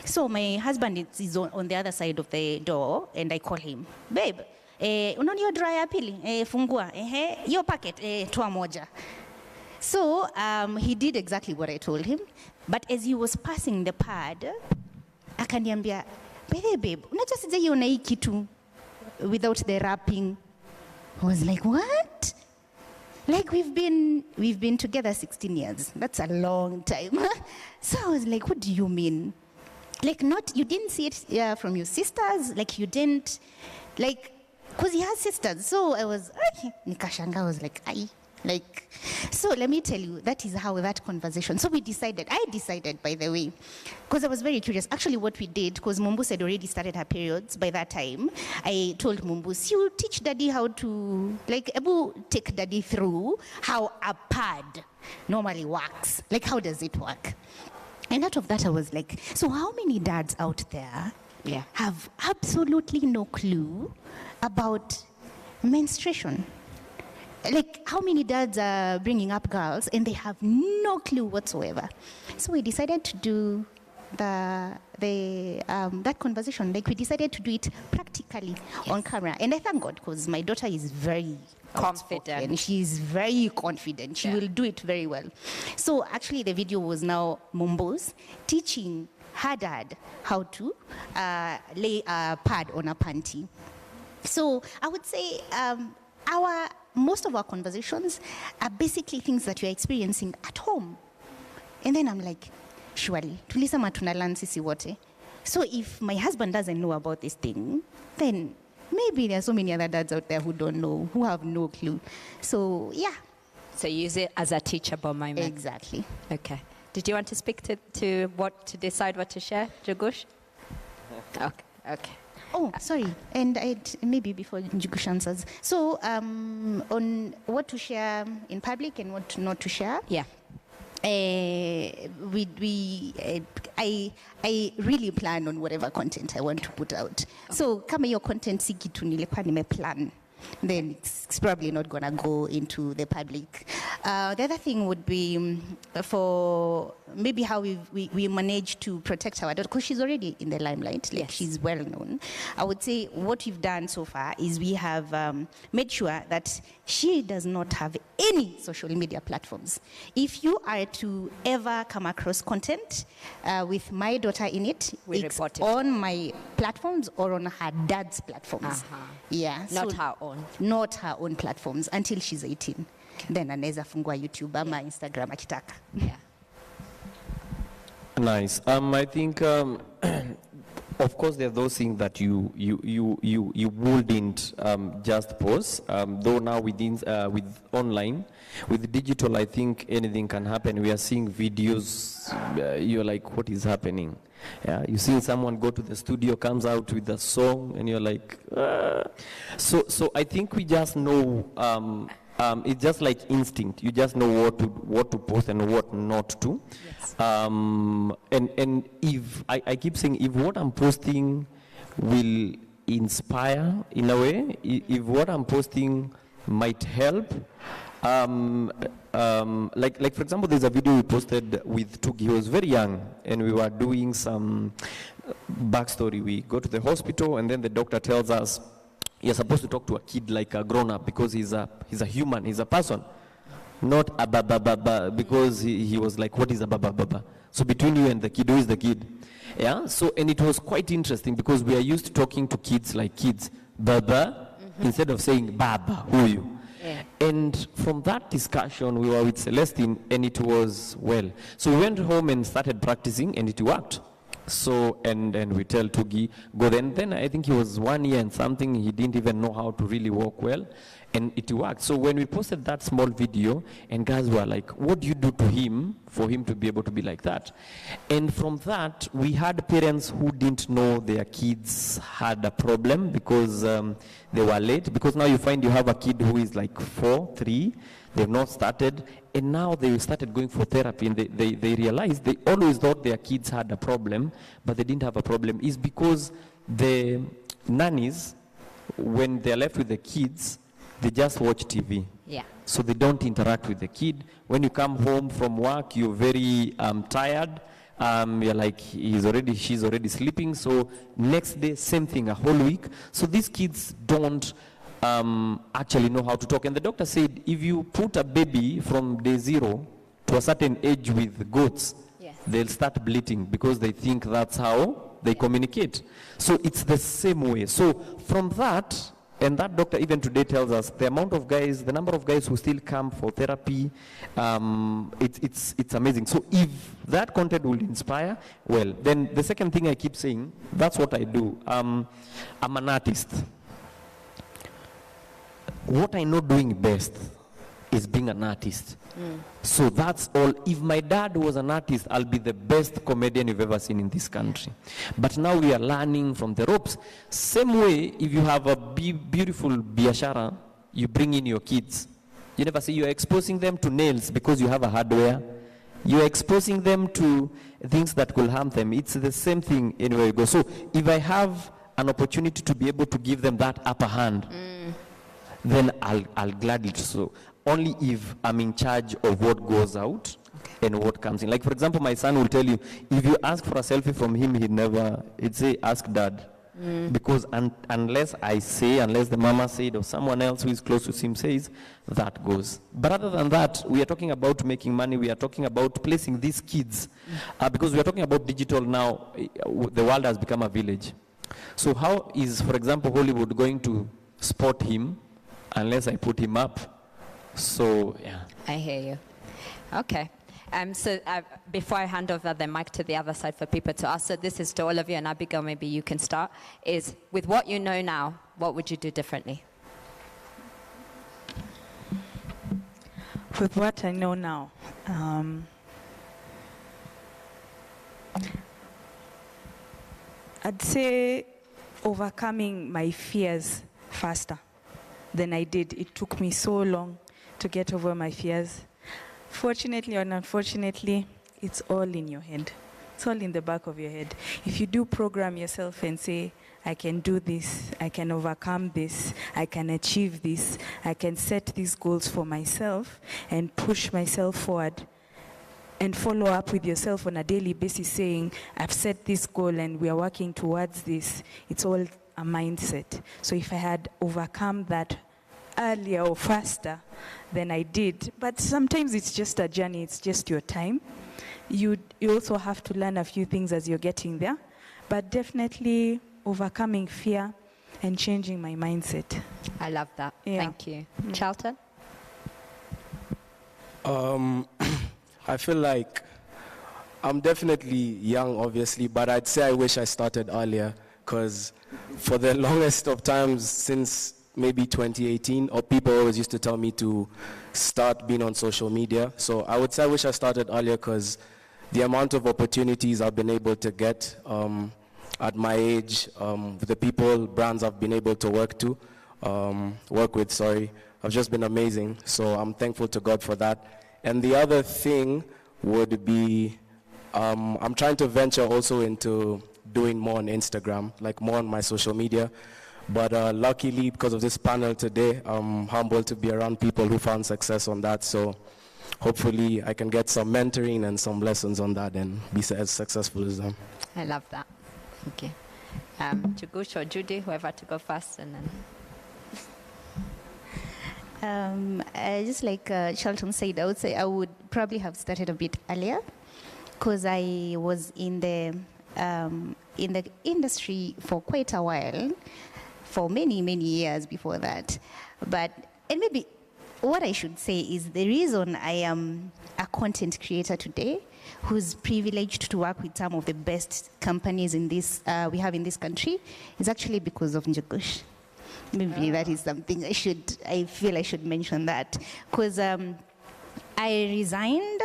So my husband is on the other side of the door, and I call him, babe, unaona hiyo drawer ya pili, fungua, hiyo packet, toa moja. So he did exactly what I told him, but as he was passing the pad, akaniambia, babe, unajua sijaiona hii kitu without the wrapping. I was like, what? Like we've been together 16 years. That's a long time. So I was like, what do you mean? Like you didn't see it from your sisters? Like you didn't, like, because he has sisters. So I was, nikashanga, I was like, aye. Like, so let me tell you, that is how that conversation. So I decided, by the way, because I was very curious. Actually, what we did, because Mumbus had already started her periods by that time, I told Mumbus, you teach daddy how to, like, Abu take daddy through how a pad normally works. Like, how does it work? And out of that, I was like, so how many dads out there have absolutely no clue about menstruation? Like, how many dads are bringing up girls and they have no clue whatsoever? So we decided to do that conversation. Like, we decided to do it practically on camera. And I thank God, because my daughter is very confident. And she's very confident. She will do it very well. So actually, the video was now Mombos teaching her dad how to lay a pad on a panty. So I would say most of our conversations are basically things that you're experiencing at home. And then I'm like, surely, tulisema tunalan sisi wote. So if my husband doesn't know about this thing, then maybe there are so many other dads out there who don't know, who have no clue. So, yeah. So use it as a teachable moment. Exactly. Okay. Did you want to speak to decide what to share, Jagush? Okay. Oh, sorry. And maybe before Njugush answers. So, on what to share in public and what not to share. Yeah. I really plan on whatever content I want to put out. So, kama your content si kitu nilikuwa nimeplan, then it's probably not gonna go into the public. The other thing would be for maybe how we manage to protect our daughter, because she's already in the limelight, like she's well known. I would say what we've done so far is we have made sure that she does not have any social media platforms. If you are to ever come across content with my daughter in it, it's on my platforms or on her dad's platforms. Yeah. Not her own. Not her own platforms until she's 18. Then anaweza fungua YouTube ama Instagram akitaka. Yeah. Nice. I think, of course, there are those things that you wouldn't just post. Though now with online, with digital, I think anything can happen. We are seeing videos. You're like, what is happening? Yeah, you see someone go to the studio, comes out with a song, and you're like, So I think we just know. It's just like instinct. You just know what to post and what not to. Yes. And if I keep saying, if what I'm posting will inspire in a way, if what I'm posting might help, like for example, there's a video we posted with Tugi. He was very young, and we were doing some backstory. We go to the hospital, and then the doctor tells us, you're supposed to talk to a kid like a grown-up because he's a human, he's a person, not a baba, because he was like, what is a baba? So between you and the kid, who is the kid? Yeah. So, and it was quite interesting because we are used to talking to kids like kids, baba, instead of saying baba, who are you? Yeah. And from that discussion, we were with Celestine, and it was well. So we went home and started practicing, and it worked. So, and we tell Tugi, go then I think he was 1 year and something, he didn't even know how to really walk well, and it worked. So when we posted that small video, and guys were like, what do you do to him for him to be able to be like that? And from that, we had parents who didn't know their kids had a problem because they were late, because now you find you have a kid who is like 4, 3, they've not started, and now they started going for therapy, and they realized they always thought their kids had a problem, but they didn't have a problem. Is because the nannies, when they're left with the kids, they just watch TV. Yeah. So they don't interact with the kid. When you come home from work, you're very tired. You're like, she's already sleeping. So next day, same thing, a whole week. So these kids don't actually know how to talk. And the doctor said, if you put a baby from day 0 to a certain age with goats, they'll start bleating because they think that's how they communicate. So it's the same way. So from that, and that doctor even today tells us the number of guys who still come for therapy, it's amazing. So if that content will inspire, well, then the second thing I keep saying, that's what I do. I'm an artist. What I know doing best is being an artist. So that's all. If my dad was an artist, I'll be the best comedian you've ever seen in this country. But now we are learning from the ropes. Same way, if you have a beautiful biashara, you bring in your kids. You never say you're exposing them to nails because you have a hardware. You're exposing them to things that will harm them. It's the same thing anywhere you go. So if I have an opportunity to be able to give them that upper hand, then I'll gladly do so. Only if I'm in charge of what goes out and what comes in. Like, for example, my son will tell you, if you ask for a selfie from him, he'd say, ask dad. Because unless I say, unless the mama said, or someone else who is close to him says, that goes. But other than that, we are talking about making money. We are talking about placing these kids. Because we are talking about digital now, the world has become a village. So how is, for example, Hollywood going to spot him unless I put him up? So, yeah. I hear you. Okay. So before I hand over the mic to the other side for people to ask, so this is to all of you, and Abigail, maybe you can start, is with what you know now, what would you do differently? With what I know now, I'd say overcoming my fears faster than I did. It took me so long to get over my fears. Fortunately or unfortunately, it's all in your head. It's all in the back of your head. If you do program yourself and say, I can do this, I can overcome this, I can achieve this, I can set these goals for myself and push myself forward, and follow up with yourself on a daily basis saying, I've set this goal and we are working towards this. It's all a mindset. So if I had overcome that earlier or faster than I did, but sometimes it's just a journey, it's just your time. You also have to learn a few things as you're getting there, but definitely overcoming fear and changing my mindset. I love that. Yeah. Thank you. Charlton? I feel like I'm definitely young, obviously, but I'd say I wish I started earlier, because for the longest of times since maybe 2018, or people always used to tell me to start being on social media. So I would say I wish I started earlier, because the amount of opportunities I've been able to get at my age, the people, brands I've been able to work with, have just been amazing. So I'm thankful to God for that. And the other thing would be, I'm trying to venture also into doing more on Instagram, like more on my social media. But luckily, because of this panel today, I'm humbled to be around people who found success on that. So hopefully I can get some mentoring and some lessons on that and be as successful as them. I love that. Thank you. Chugush or Judy, whoever to go first, and then. Just like Charlton said, I would say I would probably have started a bit earlier, because I was in the industry for quite a while, for many, many years before that. And maybe what I should say is the reason I am a content creator today, who's privileged to work with some of the best companies in this we have in this country, is actually because of Njugush. Maybe that is something I feel I should mention that, because I resigned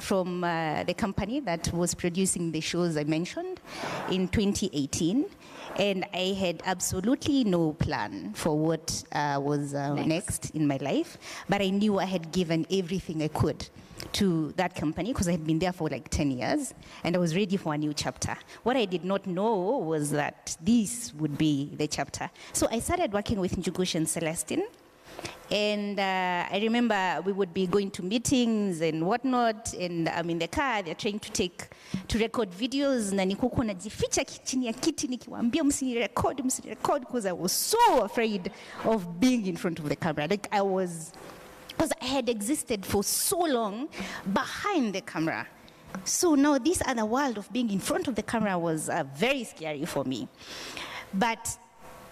from the company that was producing the shows I mentioned in 2018, and I had absolutely no plan for what was next in my life, but I knew I had given everything I could to that company, because I had been there for like 10 years, and I was ready for a new chapter. What I did not know was that this would be the chapter. So I started working with Njugush and Celestine, and I remember we would be going to meetings and whatnot, and I'm in the car, they're trying to record videos, na nikuko najificha chini ya kiti nikiwaambia msinirecord, because I was so afraid of being in front of the camera. Because I had existed for so long behind the camera. So now this other world of being in front of the camera was very scary for me. But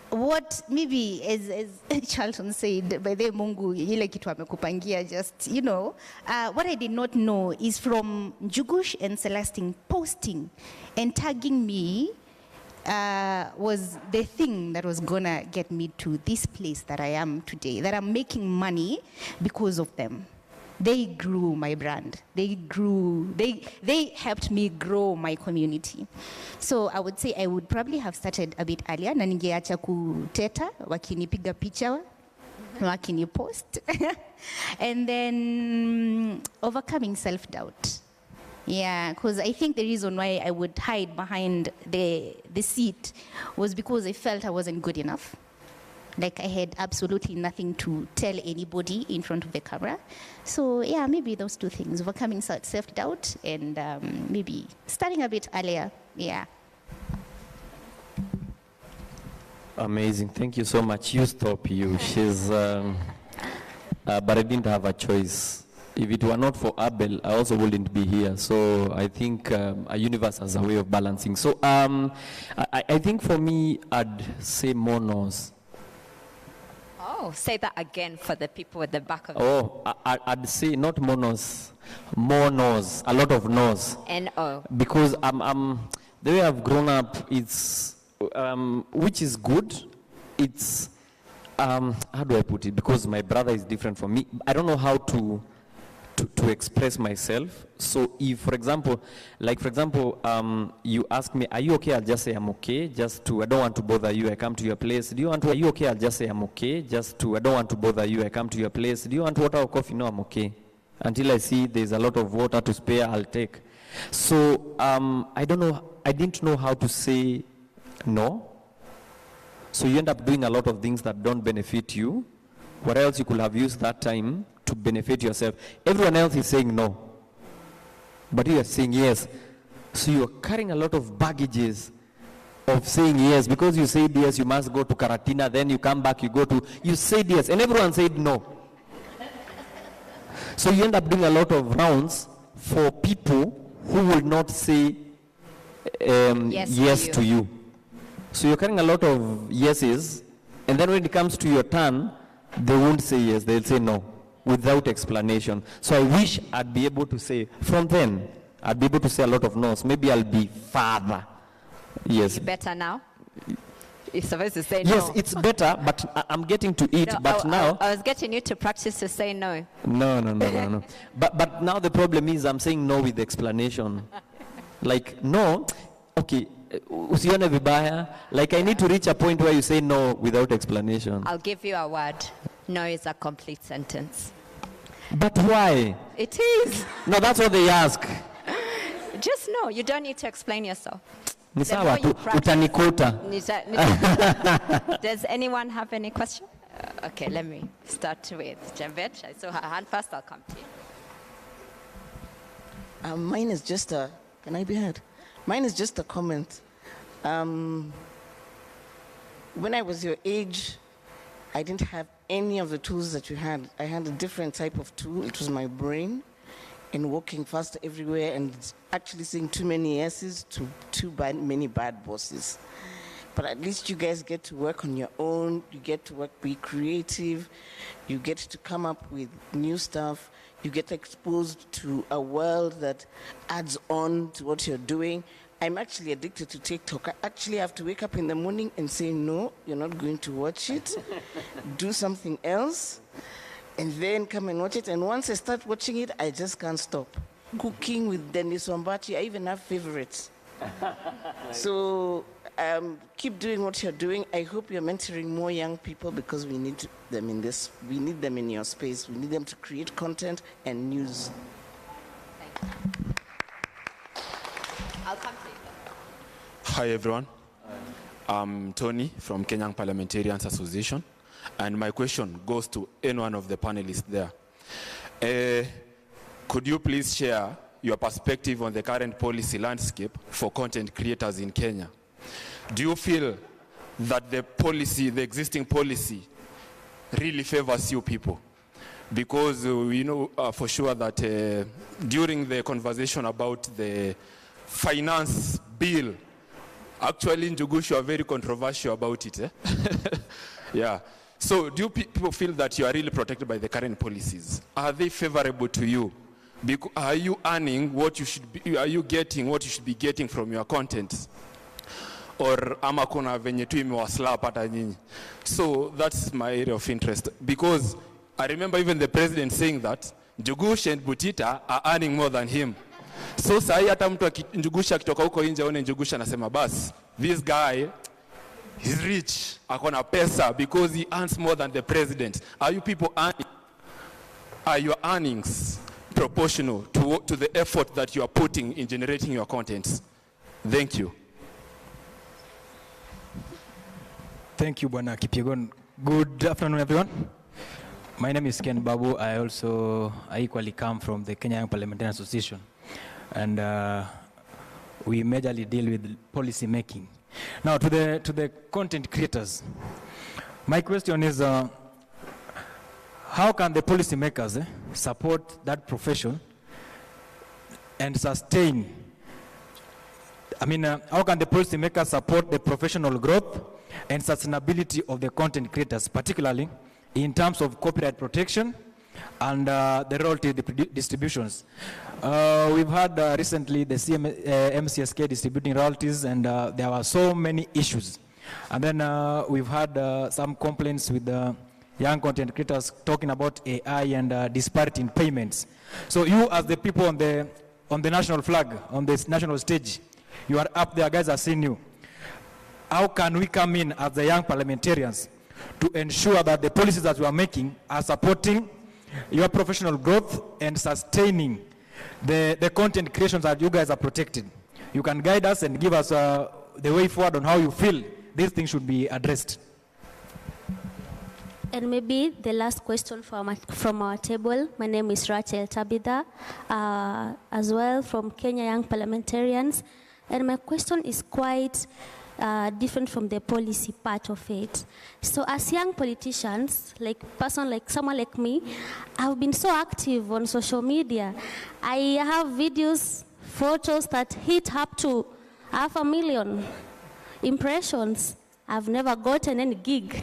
what maybe, as Charlton said, by the Mungu, ile kitu amekupangia, just, what I did not know is from Njugush and Celestine posting and tagging me was the thing that was gonna get me to this place that I am today, that I'm making money because of them. They grew my brand. They helped me grow my community. So I would say I would probably have started a bit earlier, na ningeacha kuteta, wakinipiga picha, wakini post. And then overcoming self-doubt. Yeah, because I think the reason why I would hide behind the seat was because I felt I wasn't good enough. Like I had absolutely nothing to tell anybody in front of the camera. So yeah, maybe those two things, overcoming self-doubt and maybe starting a bit earlier. Yeah. Amazing. Thank you so much. You stop you. She's, but I didn't have a choice. If it were not for Abel, I also wouldn't be here. So I think a universe has a way of balancing. So I think for me, I'd say more no's. Oh, say that again for the people at the back of Oh, I'd say not more no's, more no's, a lot of no's. N-O. Because the way I've grown up, it's, which is good, it's, how do I put it? Because my brother is different from me. I don't know how to express myself. So if, for example, you ask me, are you okay? I'll just say I'm okay. I don't want to bother you. I come to your place. Are you okay? I'll just say I'm okay. I don't want to bother you. I come to your place. Do you want water or coffee? No, I'm okay. Until I see there's a lot of water to spare, I'll take. So I didn't know how to say no. So you end up doing a lot of things that don't benefit you. What else you could have used that time to benefit yourself? Everyone else is saying no, but you are saying yes. So you are carrying a lot of baggages of saying yes. Because you said yes, you must go to Karatina, then you come back, you said yes, and everyone said no. So you end up doing a lot of rounds for people who will not say yes to you. So you're carrying a lot of yeses, and then when it comes to your turn, they won't say yes, they'll say no, without explanation. So I wish I'd be able to say, from then, I'd be able to say a lot of no's. Maybe I'll be farther. Yes. Better now? You're supposed to say no. no. Yes, it's better, but I'm getting to it. No, but now I was getting you to practice to say no. No. But now the problem is I'm saying no with explanation. Like, no, okay, usione vibaya. Like, I need to reach a point where you say no without explanation. I'll give you a word. No is a complete sentence. But why? It is. No, that's what they ask. Just no. You don't need to explain yourself. Ni sawa tu, utanikota. Does anyone have any question? Okay, let me start with Javed. I saw her hand first. I'll come to you. Mine is just a, can I be heard? Mine is just a comment. When I was your age, I didn't have any of the tools that you had. I had a different type of tool. It was my brain, and walking faster everywhere and actually saying too many yeses to many bad bosses. But at least you guys get to work on your own. You get to be creative. You get to come up with new stuff. You get exposed to a world that adds on to what you're doing. I'm actually addicted to TikTok. I actually have to wake up in the morning and say, no, you're not going to watch it. Do something else, and then come and watch it. And once I start watching it, I just can't stop. Cooking with Dennis Wambachi, I even have favorites. So keep doing what you're doing. I hope you're mentoring more young people, because we need them in this. We need them in your space. We need them to create content and news. Thank you. I'll come to you. Hi, everyone. I'm Tony from Kenyan Parliamentarians Association, and my question goes to any one of the panelists there. Could you please share your perspective on the current policy landscape for content creators in Kenya? Do you feel that the existing policy really favors you people? Because we know for sure that during the conversation about the finance bill, actually Njugushu are very controversial about it. Yeah. So do people feel that you are really protected by the current policies? Are they favorable to you? Are you earning what you should be, are you getting what you should be getting from your content? Or ama kuna venye tu imewaslap hata nyinyi? So that's my area of interest. Because I remember even the president saying that Njugush and Butita are earning more than him. So sahi hata mtu Njugusha akitoka huko nje aone Njugusha anasema bas, this guy, he's rich, akona pesa because he earns more than the president. Are you people earning? Are your earnings proportional to the effort that you are putting in generating your contents. Thank you. Thank you, Bwana Kipyegon. Good afternoon, everyone. My name is Ken Babu. I equally come from the Kenya Young Parliamentarian Association. And we majorly deal with policy making. Now, to the content creators, my question is, how can the policy makers support that profession and sustain? How can the policy makers support the professional growth and sustainability of the content creators, particularly in terms of copyright protection and the royalty distributions? We've had recently the MCSK distributing royalties, and there were so many issues. And then we've had some complaints with the young content creators talking about AI and disparity in payments. So you, as the people on the national flag, on this national stage, you are up there, guys are seeing you. How can we come in as the young parliamentarians to ensure that the policies that we are making are supporting your professional growth and sustaining the content creations that you guys are protected? You can guide us and give us the way forward on how you feel these things should be addressed. And maybe the last question from our table. My name is Rachel Tabitha, as well from Kenya Young Parliamentarians. And my question is quite different from the policy part of it. So as young politicians, someone like me, I've been so active on social media. I have videos, photos that hit up to 500,000 impressions. I've never gotten any gig.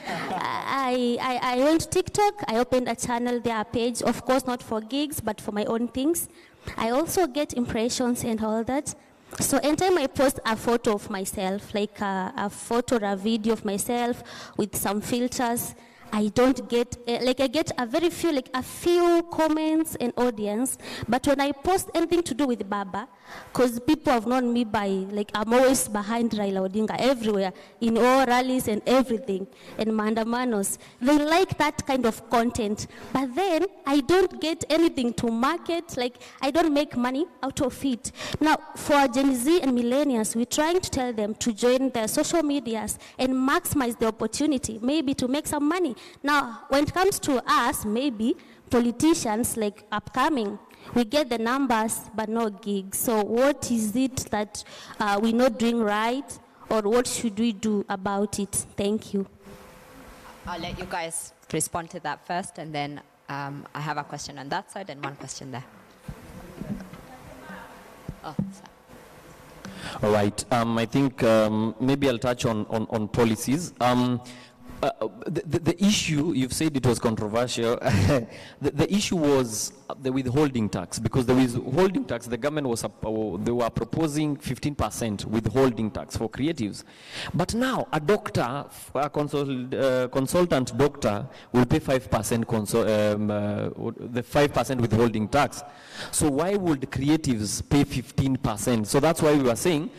I went to TikTok, I opened a channel there, a page, of course not for gigs, but for my own things. I also get impressions and all that. So anytime I post a photo of myself, like a photo or a video of myself with some filters, I don't get, I get a few comments and audience, but when I post anything to do with Baba, because people have known me by, I'm always behind Raila Odinga everywhere, in all rallies and everything, and mandamanos, they like that kind of content, but then I don't get anything to market, I don't make money out of it. Now, for Gen Z and millennials, we're trying to tell them to join the social medias and maximize the opportunity, maybe to make some money. Now, when it comes to us, maybe politicians upcoming, we get the numbers but no gigs. So what is it that we're not doing right, or what should we do about it? Thank you. I'll let you guys respond to that first, and then I have a question on that side and one question there. Oh, sorry. All right. I think maybe I'll touch on policies. The issue, you've said it was controversial. the issue was the withholding tax, because the withholding tax, the government they were proposing 15% withholding tax for creatives. But now a doctor, a consultant doctor will pay 5%, the 5% withholding tax. So why would creatives pay 15%? So that's why we were saying,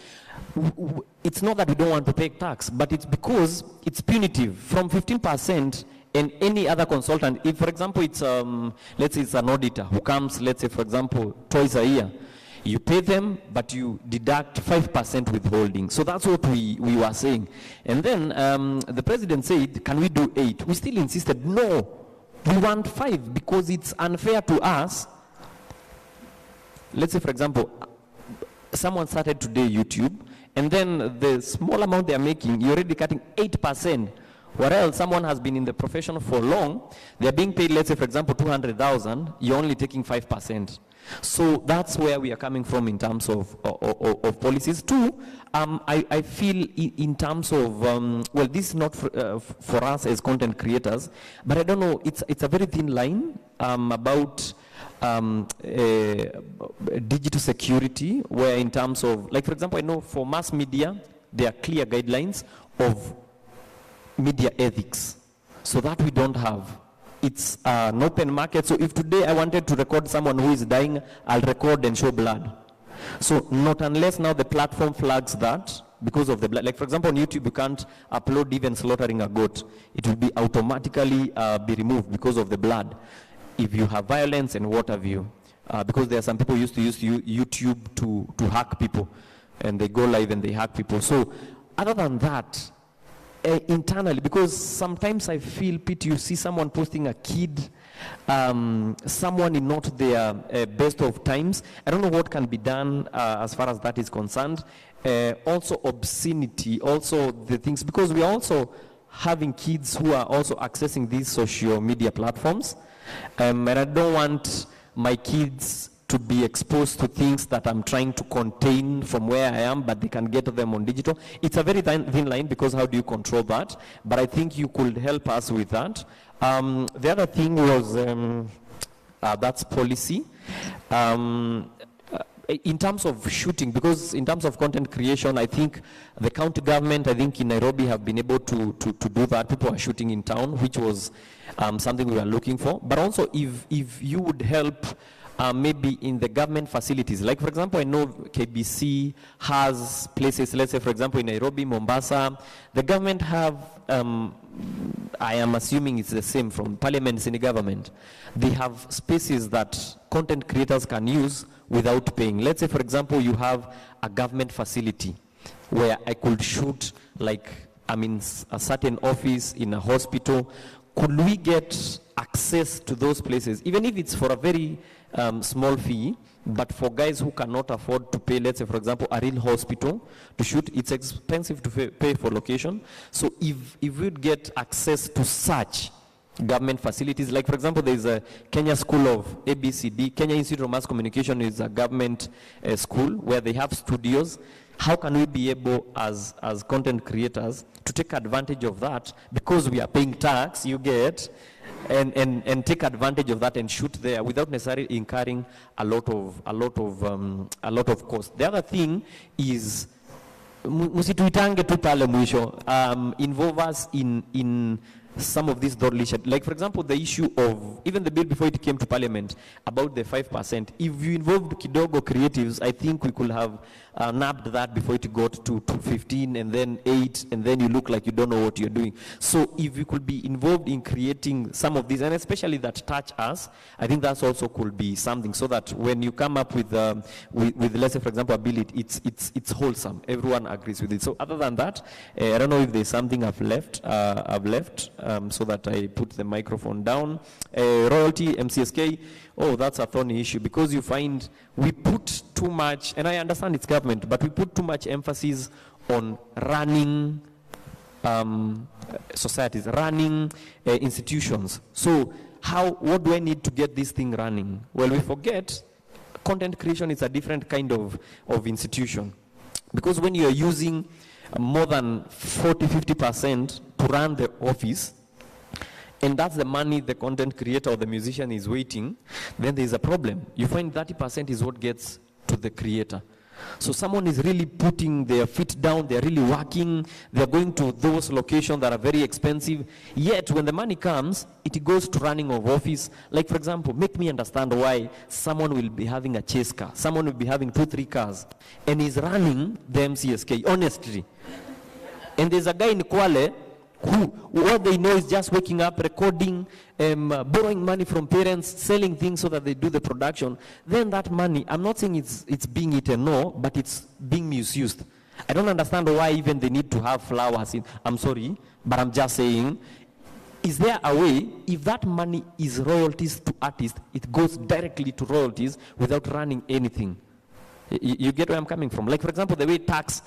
it's not that we don't want to pay tax, but it's because it's punitive. From 15%, and any other consultant, if for example it's, let's say it's an auditor who comes, let's say for example, twice a year, you pay them, but you deduct 5% withholding. So that's what we were saying. And then the president said, can we do 8? We still insisted, no, we want 5, because it's unfair to us. Let's say for example, someone started today YouTube, and then the small amount they are making, you're already cutting 8%. Whereas someone has been in the profession for long, they're being paid, let's say for example, 200,000, you're only taking 5%. So that's where we are coming from in terms of policies. Two, I feel in terms of, well, this is not for us as content creators, but I don't know, it's a very thin line about digital security, where in terms of, like for example, I know for mass media, there are clear guidelines of media ethics. So that we don't have. It's an open market. So if today I wanted to record someone who is dying, I'll record and show blood. So not unless now the platform flags that because of the blood. Like for example, on YouTube, you can't upload even slaughtering a goat. It will be automatically be removed because of the blood. if you have violence and what have you. Because there are some people used to use YouTube to hack people, and they go live and they hack people. So other than that, internally, because sometimes I feel pity, you see someone posting a kid, someone in not their best of times. I don't know what can be done as far as that is concerned. Also obscenity, also the things, because we are also having kids who are also accessing these social media platforms. And I don't want my kids to be exposed to things that I'm trying to contain from where I am, but they can get them on digital. It's a very thin line, because how do you control that? But I think you could help us with that. The other thing was, that's policy. In terms of shooting, because in terms of content creation, I think the county government, I think in Nairobi, have been able to do that. People are shooting in town, which was something we were looking for. But also, if you would help maybe in the government facilities. Like, for example, I know KBC has places, let's say, for example, in Nairobi, Mombasa. The government have, I am assuming it's the same from parliaments in the government. They have spaces that content creators can use without paying. Let's say, for example, you have a government facility where I could shoot, like, I'm in a certain office in a hospital. Could we get access to those places, even if it's for a very small fee, but for guys who cannot afford to pay, let's say, for example, a real hospital to shoot, it's expensive to pay for location. So if we'd get access to such government facilities, like, for example, there's a Kenya School of ABCD, Kenya Institute of Mass Communication is a government school where they have studios. How can we be able, as content creators, to take advantage of that, because we are paying tax, you get, and take advantage of that and shoot there without necessarily incurring a lot of cost. The other thing is, musituitange tu pale mwisho, involve us in some of these dodgy, like, for example, the issue of even the bill before it came to parliament about the 5%. If you involved Kidogo creatives, I think we could have nabbed that before it got to 15 and then 8, and then you look like you don't know what you're doing. So if we could be involved in creating some of these, and especially that touch us, I think that's also could be something, so that when you come up with let's say, for example, a bill, it's wholesome. Everyone agrees with it. So other than that, I don't know if there's something I've left. So that I put the microphone down. Royalty, MCSK, oh, that's a thorny issue, because you find we put too much, and I understand it's government, but we put too much emphasis on running societies, running institutions. So what do I need to get this thing running? Well, we forget content creation is a different kind of institution, because when you're using more than 40-50% to run the office, and that's the money the content creator or the musician is waiting, then there's a problem. You find 30% is what gets to the creator. So someone is really putting their feet down, they're really working, they're going to those locations that are very expensive, yet when the money comes, it goes to running of office. Like, for example, make me understand why someone will be having a chase car, someone will be having 2-3 cars, and is running the MCSK, honestly. And there's a guy in Kwale who, what they know is just waking up, recording, borrowing money from parents, selling things so that they do the production. Then that money, I'm not saying it's being eaten, no, but it's being misused. I don't understand why even they need to have flowers in. I'm sorry, but I'm just saying, is there a way, if that money is royalties to artists, it goes directly to royalties without running anything? You get where I'm coming from? Like, for example, the way tax,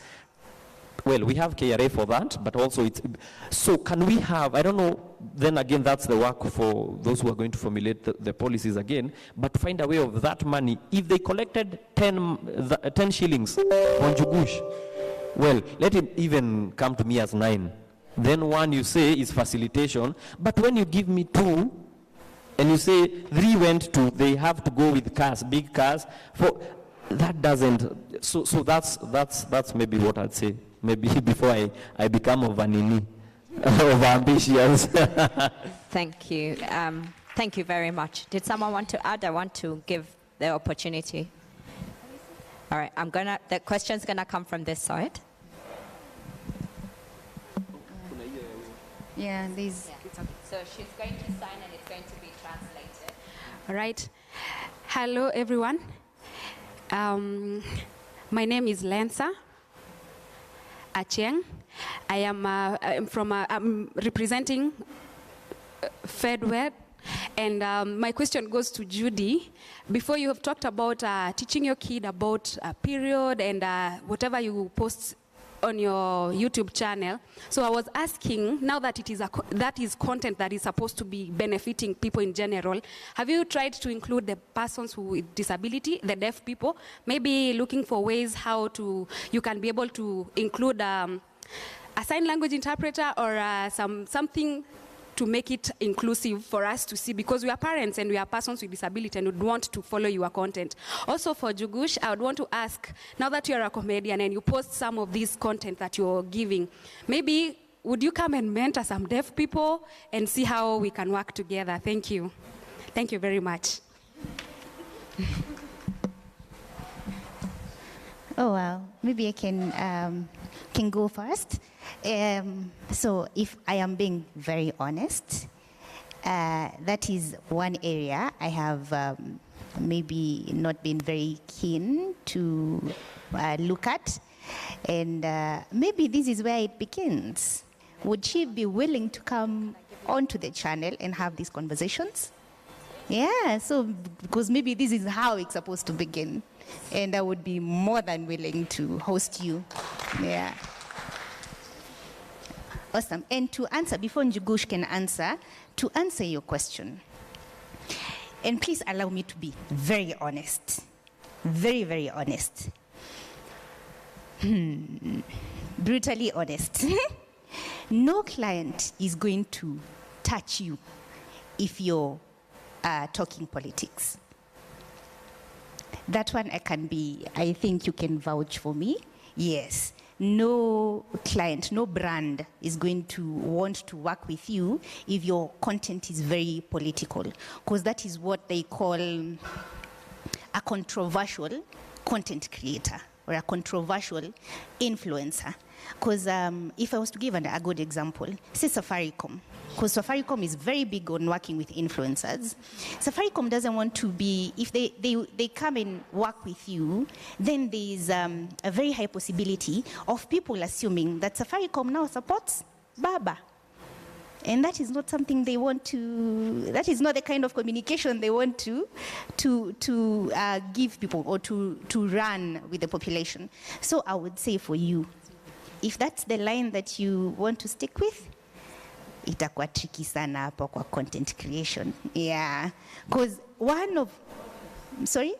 well, we have KRA for that, but also it's, so can we have, I don't know, then again, that's the work for those who are going to formulate the policies again, but find a way of that money. If they collected 10 shillings on Jugush, well, let it even come to me as 9. Then 1 you say is facilitation, but when you give me 2, and you say 3 went to, they have to go with cars, big cars, for, that doesn't, so that's maybe what I'd say. Maybe before I become of ambitious. Thank you. Thank you very much. Did someone want to add? I want to give the opportunity. All right, the question's gonna come from this side. Yeah, these. So she's going to sign and it's going to be translated. All right. Hello, everyone. My name is Lensa Achieng. I'm representing FedWed. And my question goes to Judy. Before, you have talked about teaching your kid about period and whatever you post on your YouTube channel. So I was asking, now that that is content that is supposed to be benefiting people in general, have you tried to include the persons with disability, the deaf people? Maybe looking for ways how you can be able to include a sign language interpreter or something to make it inclusive for us to see, because we are parents and we are persons with disability and would want to follow your content. Also for Jugush, I would want to ask, now that you're a comedian and you post some of this content that you're giving, maybe would you come and mentor some deaf people and see how we can work together? Thank you. Thank you very much. Oh, well, maybe I can go first. So if I am being very honest, that is one area I have maybe not been very keen to look at. And maybe this is where it begins. Would she be willing to come onto the channel and have these conversations? Yeah, so because maybe this is how it's supposed to begin. And I would be more than willing to host you. Yeah. Awesome. And to answer, before Njugush can answer, to answer your question, and please allow me to be very honest, very, very honest. Brutally honest. No client is going to touch you if you're talking politics. That one I think you can vouch for me. Yes. No client, no brand is going to want to work with you if your content is very political, because that is what they call a controversial content creator or a controversial influencer. Because if I was to give a good example, say Safaricom, because Safaricom is very big on working with influencers. Safaricom doesn't want to be, if they come and work with you, then there's a very high possibility of people assuming that Safaricom now supports Baba. And that is not something they want to, that is not the kind of communication they want to give people or to run with the population. So I would say for you, if that's the line that you want to stick with, itakuwa tricky sana hapo kwa content creation. Yeah. Because one of, sorry?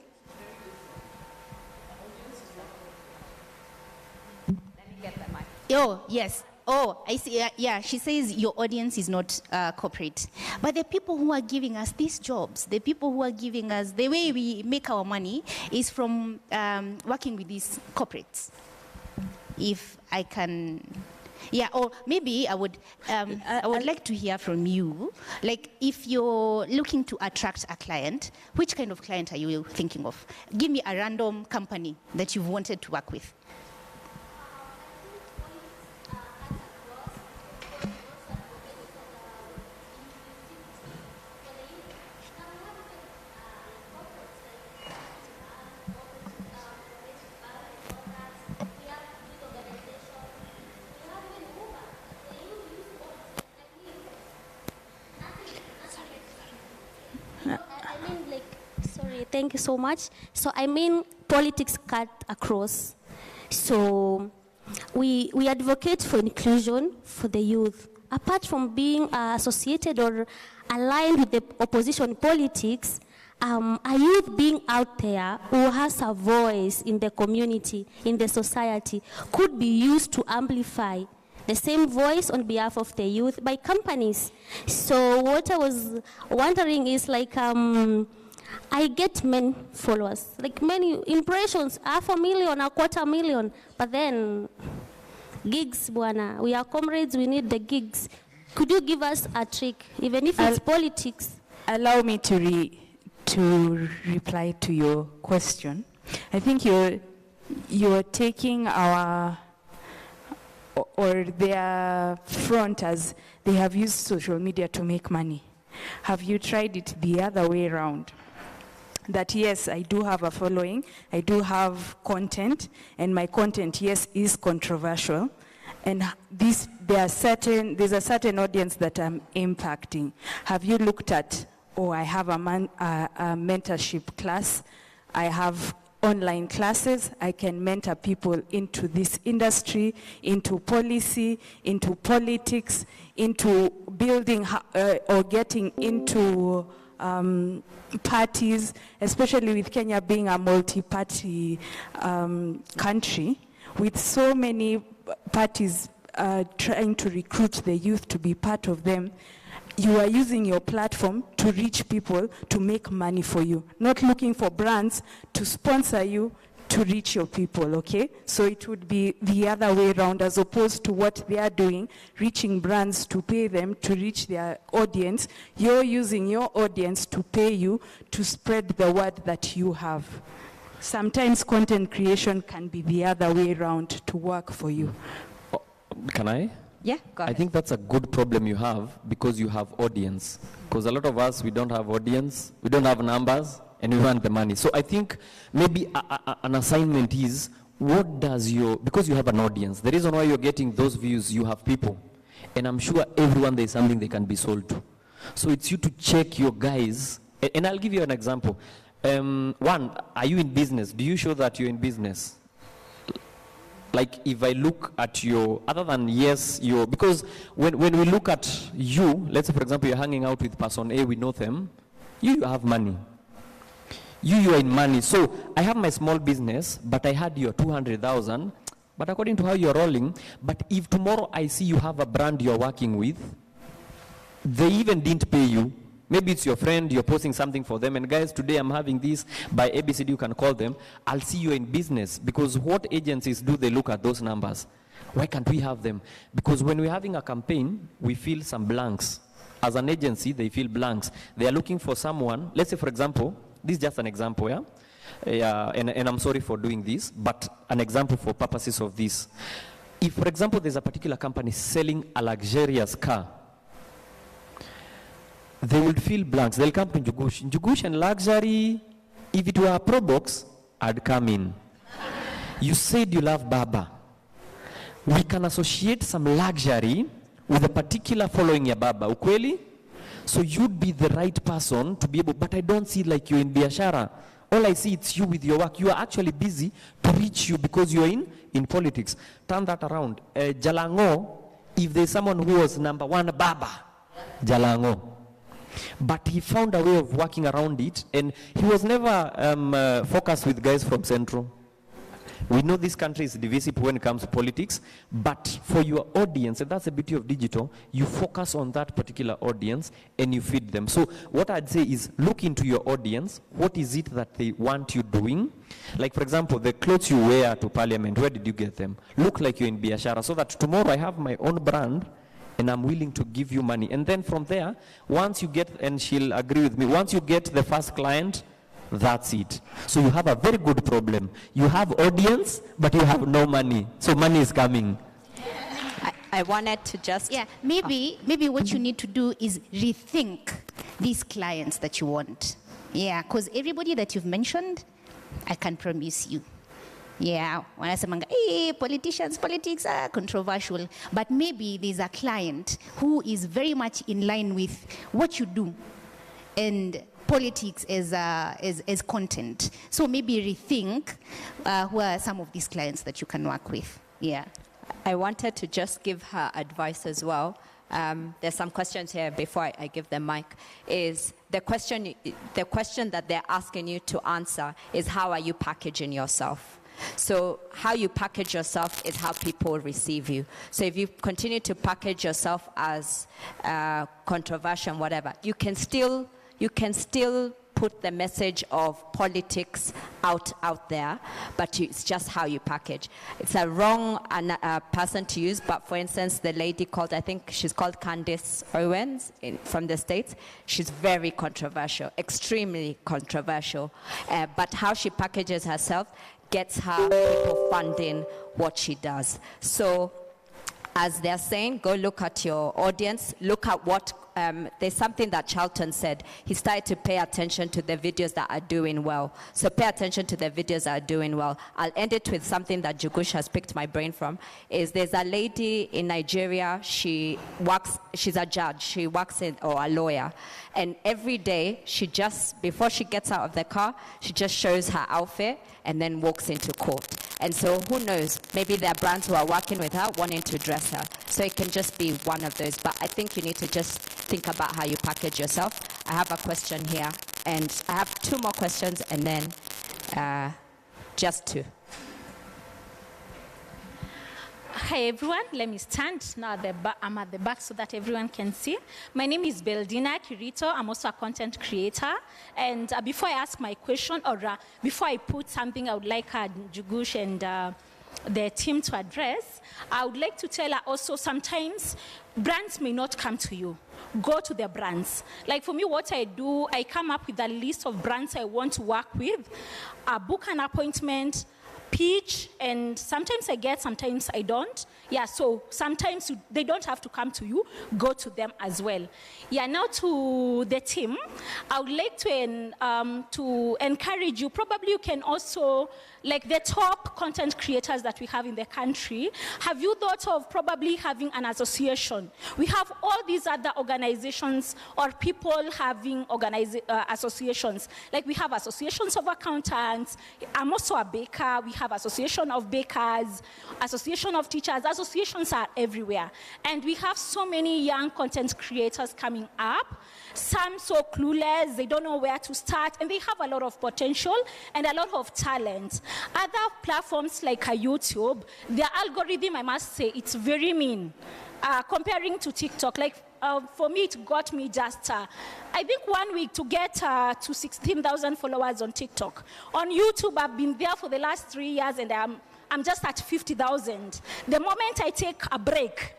Let me get the mic. Oh, yes. Oh, I see. Yeah, she says your audience is not corporate. But the people who are giving us these jobs, the people who are giving us, the way we make our money is from working with these corporates. If I can, yeah, or maybe I would like to hear from you. Like, if you're looking to attract a client, which kind of client are you thinking of? Give me a random company that you've wanted to work with. Thank you so much. So I mean, politics cut across. So we advocate for inclusion for the youth. Apart from being associated or aligned with the opposition politics, a youth being out there who has a voice in the community, in the society, could be used to amplify the same voice on behalf of the youth by companies. So what I was wondering is like, I get many followers, like many impressions, 500,000, 250,000, but then gigs, buana. We are comrades, we need the gigs. Could you give us a trick, even if it's politics? Allow me to reply to your question. I think you're taking our or their front as they have used social media to make money. Have you tried it the other way around? That yes, I do have a following, I do have content, and my content, yes, is controversial. And there's a certain audience that I'm impacting. Have you looked at, I have a mentorship class, I have online classes, I can mentor people into this industry, into policy, into politics, into building or getting into parties, especially with Kenya being a multi-party country, with so many parties trying to recruit the youth to be part of them. You are using your platform to reach people, to make money for you, not looking for brands to sponsor you to reach your people, okay? So it would be the other way around, as opposed to what they are doing, reaching brands to pay them to reach their audience. You're using your audience to pay you to spread the word that you have. Sometimes content creation can be the other way around to work for you. Can I? Yeah, go ahead. I think that's a good problem you have because you have audience. Because a lot of us, we don't have audience, we don't have numbers, and we want the money. So I think maybe an assignment is, what does because you have an audience, the reason why you're getting those views, you have people. And I'm sure everyone, there's something they can be sold to. So it's you to check your guys, and I'll give you an example. One, are you in business? Do you show that you're in business? Like if I look at other than yes, because when we look at you, let's say for example, you're hanging out with person A, we know them, you have money. You are in money. So I have my small business, but I had your 200,000, but according to how you're rolling, but if tomorrow I see you have a brand you're working with, they even didn't pay you. Maybe it's your friend, you're posting something for them, and guys, today I'm having this, by ABCD you can call them, I'll see you in business, because what agencies do they look at those numbers? Why can't we have them? Because when we're having a campaign, we feel some blanks. As an agency, they feel blanks. They are looking for someone, let's say for example, this is just an example, and I'm sorry for doing this, but an example for purposes of this. If for example, there's a particular company selling a luxurious car, they will feel blanks. They'll come to Njugush. Njugush and luxury, if it were a Pro Box, I'd come in. You said you love Baba. We can associate some luxury with a particular following ya Baba. Ukweli? So you'd be the right person to be able, but I don't see like you're in Biashara. All I see it's you with your work. You are actually busy to reach you because you're in politics. Turn that around. Jalango, if there's someone who was number one Baba, Jalango. But he found a way of working around it, and he was never focused with guys from Central. We know this country is divisive when it comes to politics, but for your audience, and that's the beauty of digital, you focus on that particular audience and you feed them. So what I'd say is look into your audience. What is it that they want you doing? Like for example, the clothes you wear to Parliament, where did you get them? Look like you're in Biashara, so that tomorrow I have my own brand, and I'm willing to give you money. And then from there, once you get, and she'll agree with me, once you get the first client, that's it. So you have a very good problem. You have audience, but you have no money. So money is coming. I wanted to just... Yeah, maybe what you need to do is rethink these clients that you want. Yeah, because everybody that you've mentioned, I can promise you. Yeah, when I say, hey, politics are controversial, but maybe there's a client who is very much in line with what you do and politics as content. So maybe rethink who are some of these clients that you can work with. Yeah. I wanted to just give her advice as well. There's some questions here before I give the mic. Is the question that they're asking you to answer is, how are you packaging yourself? So how you package yourself is how people receive you. So if you continue to package yourself as controversial, whatever, you can still put the message of politics out there, but it's just how you package. It's a wrong person to use, but for instance, the lady called, I think she's called Candace Owens from the States. She's very controversial, extremely controversial, but how she packages herself gets her people funding what she does. So as they're saying, go look at your audience, look at what there's something that Charlton said. He started to pay attention to the videos that are doing well. So pay attention to the videos that are doing well. I'll end it with something that Jugush has picked my brain from. There's a lady in Nigeria, she's a judge, she works or a lawyer. And every day, before she gets out of the car, she just shows her outfit and then walks into court. And so who knows, maybe there are brands who are working with her, wanting to dress her. So it can just be one of those. But I think you need to just think about how you package yourself. I have a question here, and I have 2 more questions, and then just 2. Hi everyone, let me stand now. I'm at the back so that everyone can see. My name is Beldina Kirito. I'm also a content creator. And before I ask my question, or before I put something I would like Jugush and the team to address, I would like to tell her also sometimes brands may not come to you. Go to the brands. Like for me, what I do, I come up with a list of brands I want to work with, book an appointment, pitch, and sometimes I get, sometimes I don't. Yeah, so sometimes they don't have to come to you, go to them as well. Yeah, now to the team, I would like to encourage you, probably you can also, like the top content creators that we have in the country, have you thought of probably having an association? We have all these other organizations or people having associations. Like we have associations of accountants, I'm also a baker, we have association of bakers, association of teachers, associations are everywhere. And we have so many young content creators coming up, some so clueless, they don't know where to start, and they have a lot of potential and a lot of talent. Other platforms like YouTube, their algorithm, I must say, it's very mean. Comparing to TikTok, like for me, it got me just, I think 1 week to get to 16,000 followers on TikTok. On YouTube, I've been there for the last 3 years, and I'm just at 50,000. The moment I take a break,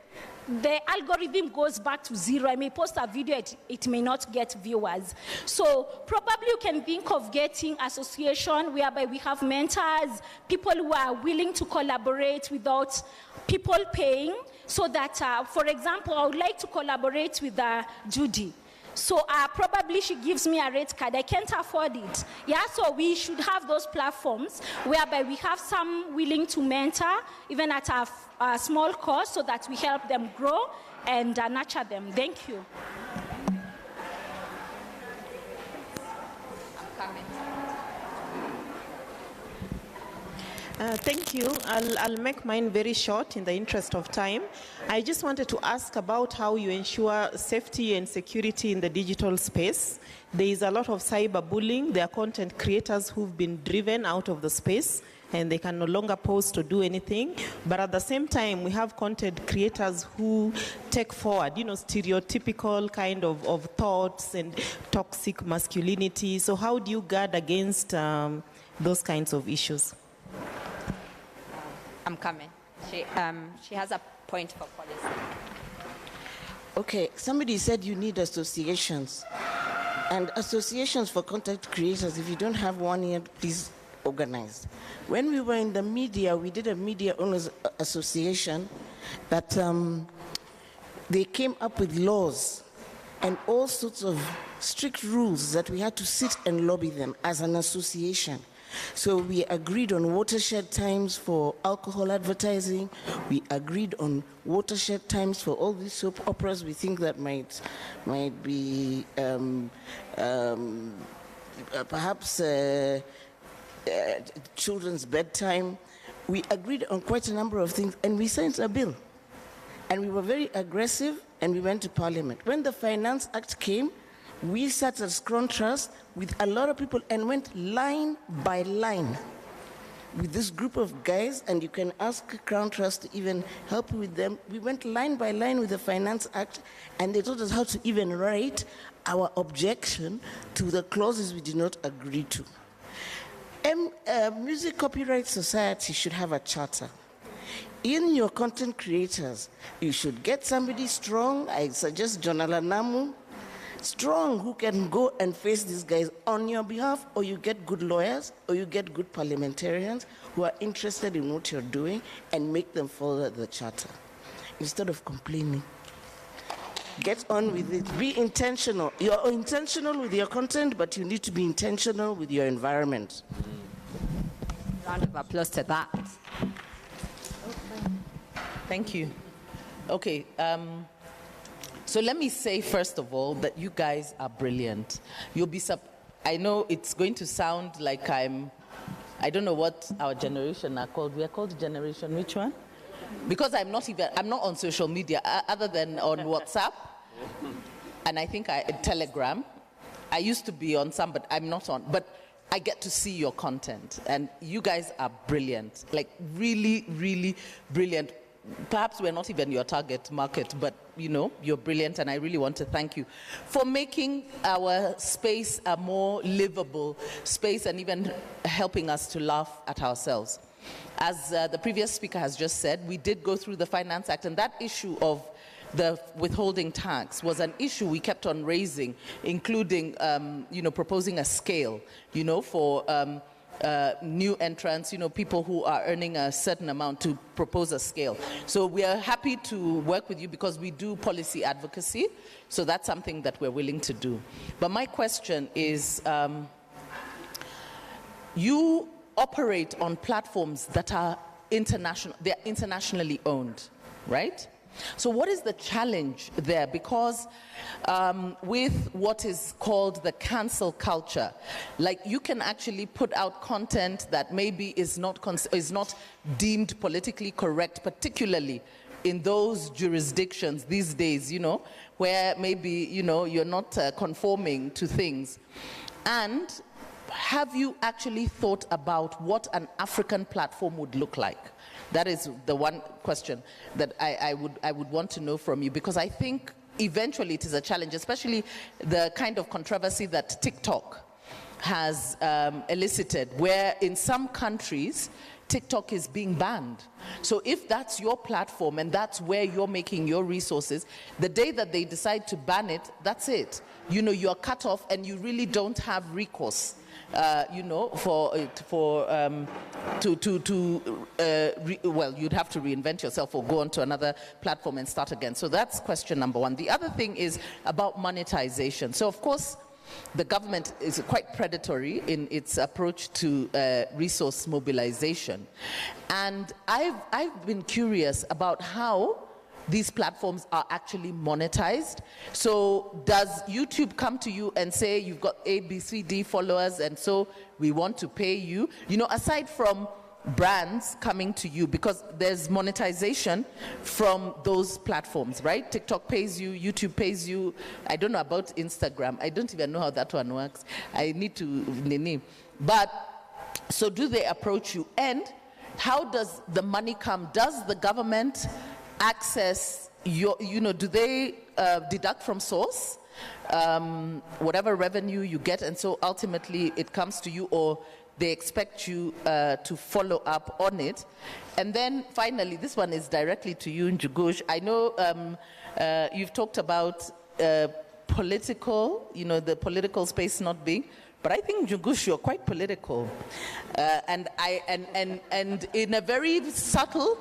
the algorithm goes back to 0. I may post a video, it may not get viewers. So probably you can think of getting association whereby we have mentors, people who are willing to collaborate without people paying, so that, for example, I would like to collaborate with Judy. So probably she gives me a rate card. I can't afford it. Yeah, so we should have those platforms whereby we have some willing to mentor, even at a small cost, so that we help them grow and nurture them. Thank you. Thank you. I'll make mine very short in the interest of time. I just wanted to ask about how you ensure safety and security in the digital space. There is a lot of cyberbullying. There are content creators who've been driven out of the space and they can no longer post or do anything. But at the same time, we have content creators who take forward, stereotypical kind of thoughts and toxic masculinity. So how do you guard against those kinds of issues? I'm coming. She has a point for policy. Okay, somebody said you need associations. And associations for content creators, if you don't have one yet, please organize. When we were in the media, we did a media owners association that they came up with laws and all sorts of strict rules that we had to sit and lobby them as an association. So we agreed on watershed times for alcohol advertising. We agreed on watershed times for all these soap operas we think that might be perhaps children's bedtime. We agreed on quite a number of things, and we signed a bill. And we were very aggressive, and we went to Parliament. When the Finance Act came, we sat at Crown Trust with a lot of people and went line by line with this group of guys, and you can ask Crown Trust to even help with them. We went line by line with the Finance Act, and they taught us how to even write our objection to the clauses we did not agree to. Music Copyright Society should have a charter. In your content creators, you should get somebody strong. I suggest John Alanamu, strong, who can go and face these guys on your behalf, or you get good lawyers, or you get good parliamentarians who are interested in what you're doing and make them follow the charter instead of complaining. Get on with it. Be intentional. You're intentional with your content, but you need to be intentional with your environment. Round of applause to that. Thank you. Okay, so let me say first of all that you guys are brilliant. You'll be I know it's going to sound like I don't know what our generation are called. We are called generation which one? Because I'm not on social media other than on WhatsApp, and I think Telegram. I used to be on some, but I'm not on. But I get to see your content, and you guys are brilliant, like really, really brilliant. Perhaps we're not even your target market, but you know, you're brilliant, and I really want to thank you for making our space a more livable space and even helping us to laugh at ourselves. As the previous speaker has just said, we did go through the Finance Act, and that issue of the withholding tax was an issue we kept on raising, including, you know, proposing a scale, you know, for new entrants, you know, people who are earning a certain amount, to propose a scale. So we are happy to work with you because we do policy advocacy. So that's something that we're willing to do. But my question is, you operate on platforms that are international, they're internationally owned, right? So what is the challenge there? Because with what is called the cancel culture, like you can actually put out content that maybe is not deemed politically correct, particularly in those jurisdictions these days, you know, where maybe, you know, you're not conforming to things. And have you actually thought about what an African platform would look like? That is the one question that I would want to know from you, because I think eventually it is a challenge, especially the kind of controversy that TikTok has elicited, where in some countries TikTok is being banned. So if that's your platform and that's where you're making your resources, the day that they decide to ban it, that's it. You know, you're cut off and you really don't have recourse. You know, well, you'd have to reinvent yourself or go on to another platform and start again. So that's question number one. The other thing is about monetization. So of course, the government is quite predatory in its approach to resource mobilization. And I've been curious about how these platforms are actually monetized. So does YouTube come to you and say, you've got A, B, C, D followers, and so we want to pay you? You know, aside from brands coming to you, because there's monetization from those platforms, right? TikTok pays you, YouTube pays you. I don't know about Instagram. I don't even know how that one works. I need to name. But, so do they approach you? And how does the money come? Does the government access your, you know, do they deduct from source whatever revenue you get, and so ultimately it comes to you, or they expect you to follow up on it? And then finally, this one is directly to you, Njugush. I know you've talked about political, you know, the political space not being, but I think, Njugush, you're quite political, and in a very subtle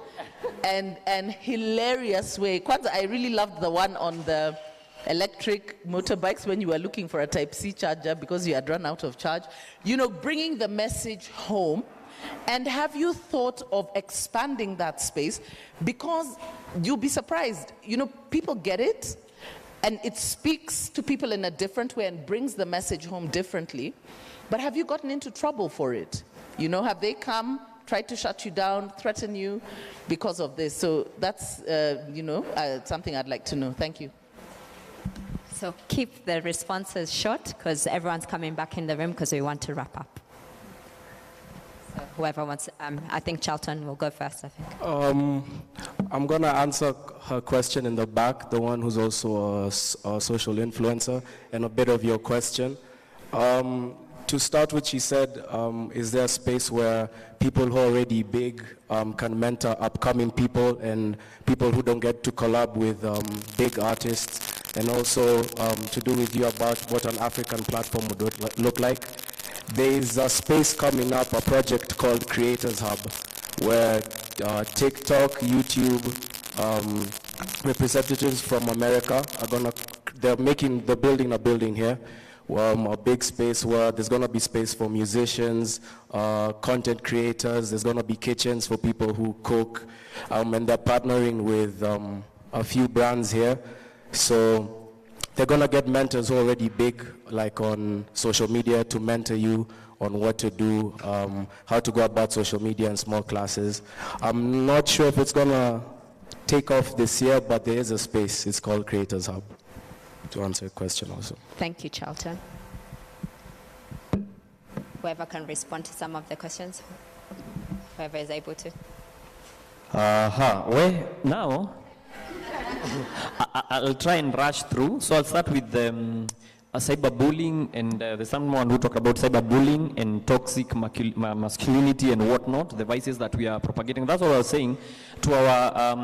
and hilarious way. Kwanzaa, I really loved the one on the electric motorbikes when you were looking for a Type-C charger because you had run out of charge. You know, bringing the message home. And have you thought of expanding that space? Because you'll be surprised, you know, people get it, and it speaks to people in a different way and brings the message home differently. But have you gotten into trouble for it? You know, have they come, tried to shut you down, threaten you because of this? So that's, you know, something I'd like to know. Thank you. So keep the responses short, because everyone's coming back in the room because we want to wrap up. So whoever wants, I think Charlton will go first, I think. I'm going to answer her question in the back, the one who's also a social influencer, and a bit of your question. To start with, she said, is there a space where people who are already big can mentor upcoming people and people who don't get to collab with big artists? And also to do with you about what an African platform would look like. There is a space coming up, a project called Creators Hub, where TikTok, YouTube, representatives from America are they're building a building here, a big space where there's gonna be space for musicians, content creators, there's gonna be kitchens for people who cook, and they're partnering with a few brands here. So they're gonna get mentors who are already big, like on social media, to mentor you on what to do, how to go about social media in small classes. I'm not sure if it's gonna take off this year, but there is a space. It's called Creators Hub, to answer your question also. Thank you, Charlton. Whoever can respond to some of the questions, whoever is able to. Well, now, I'll try and rush through. So I'll start with cyberbullying, and there's someone who talked about cyberbullying and toxic masculinity and whatnot, the vices that we are propagating. That's what I was saying to our,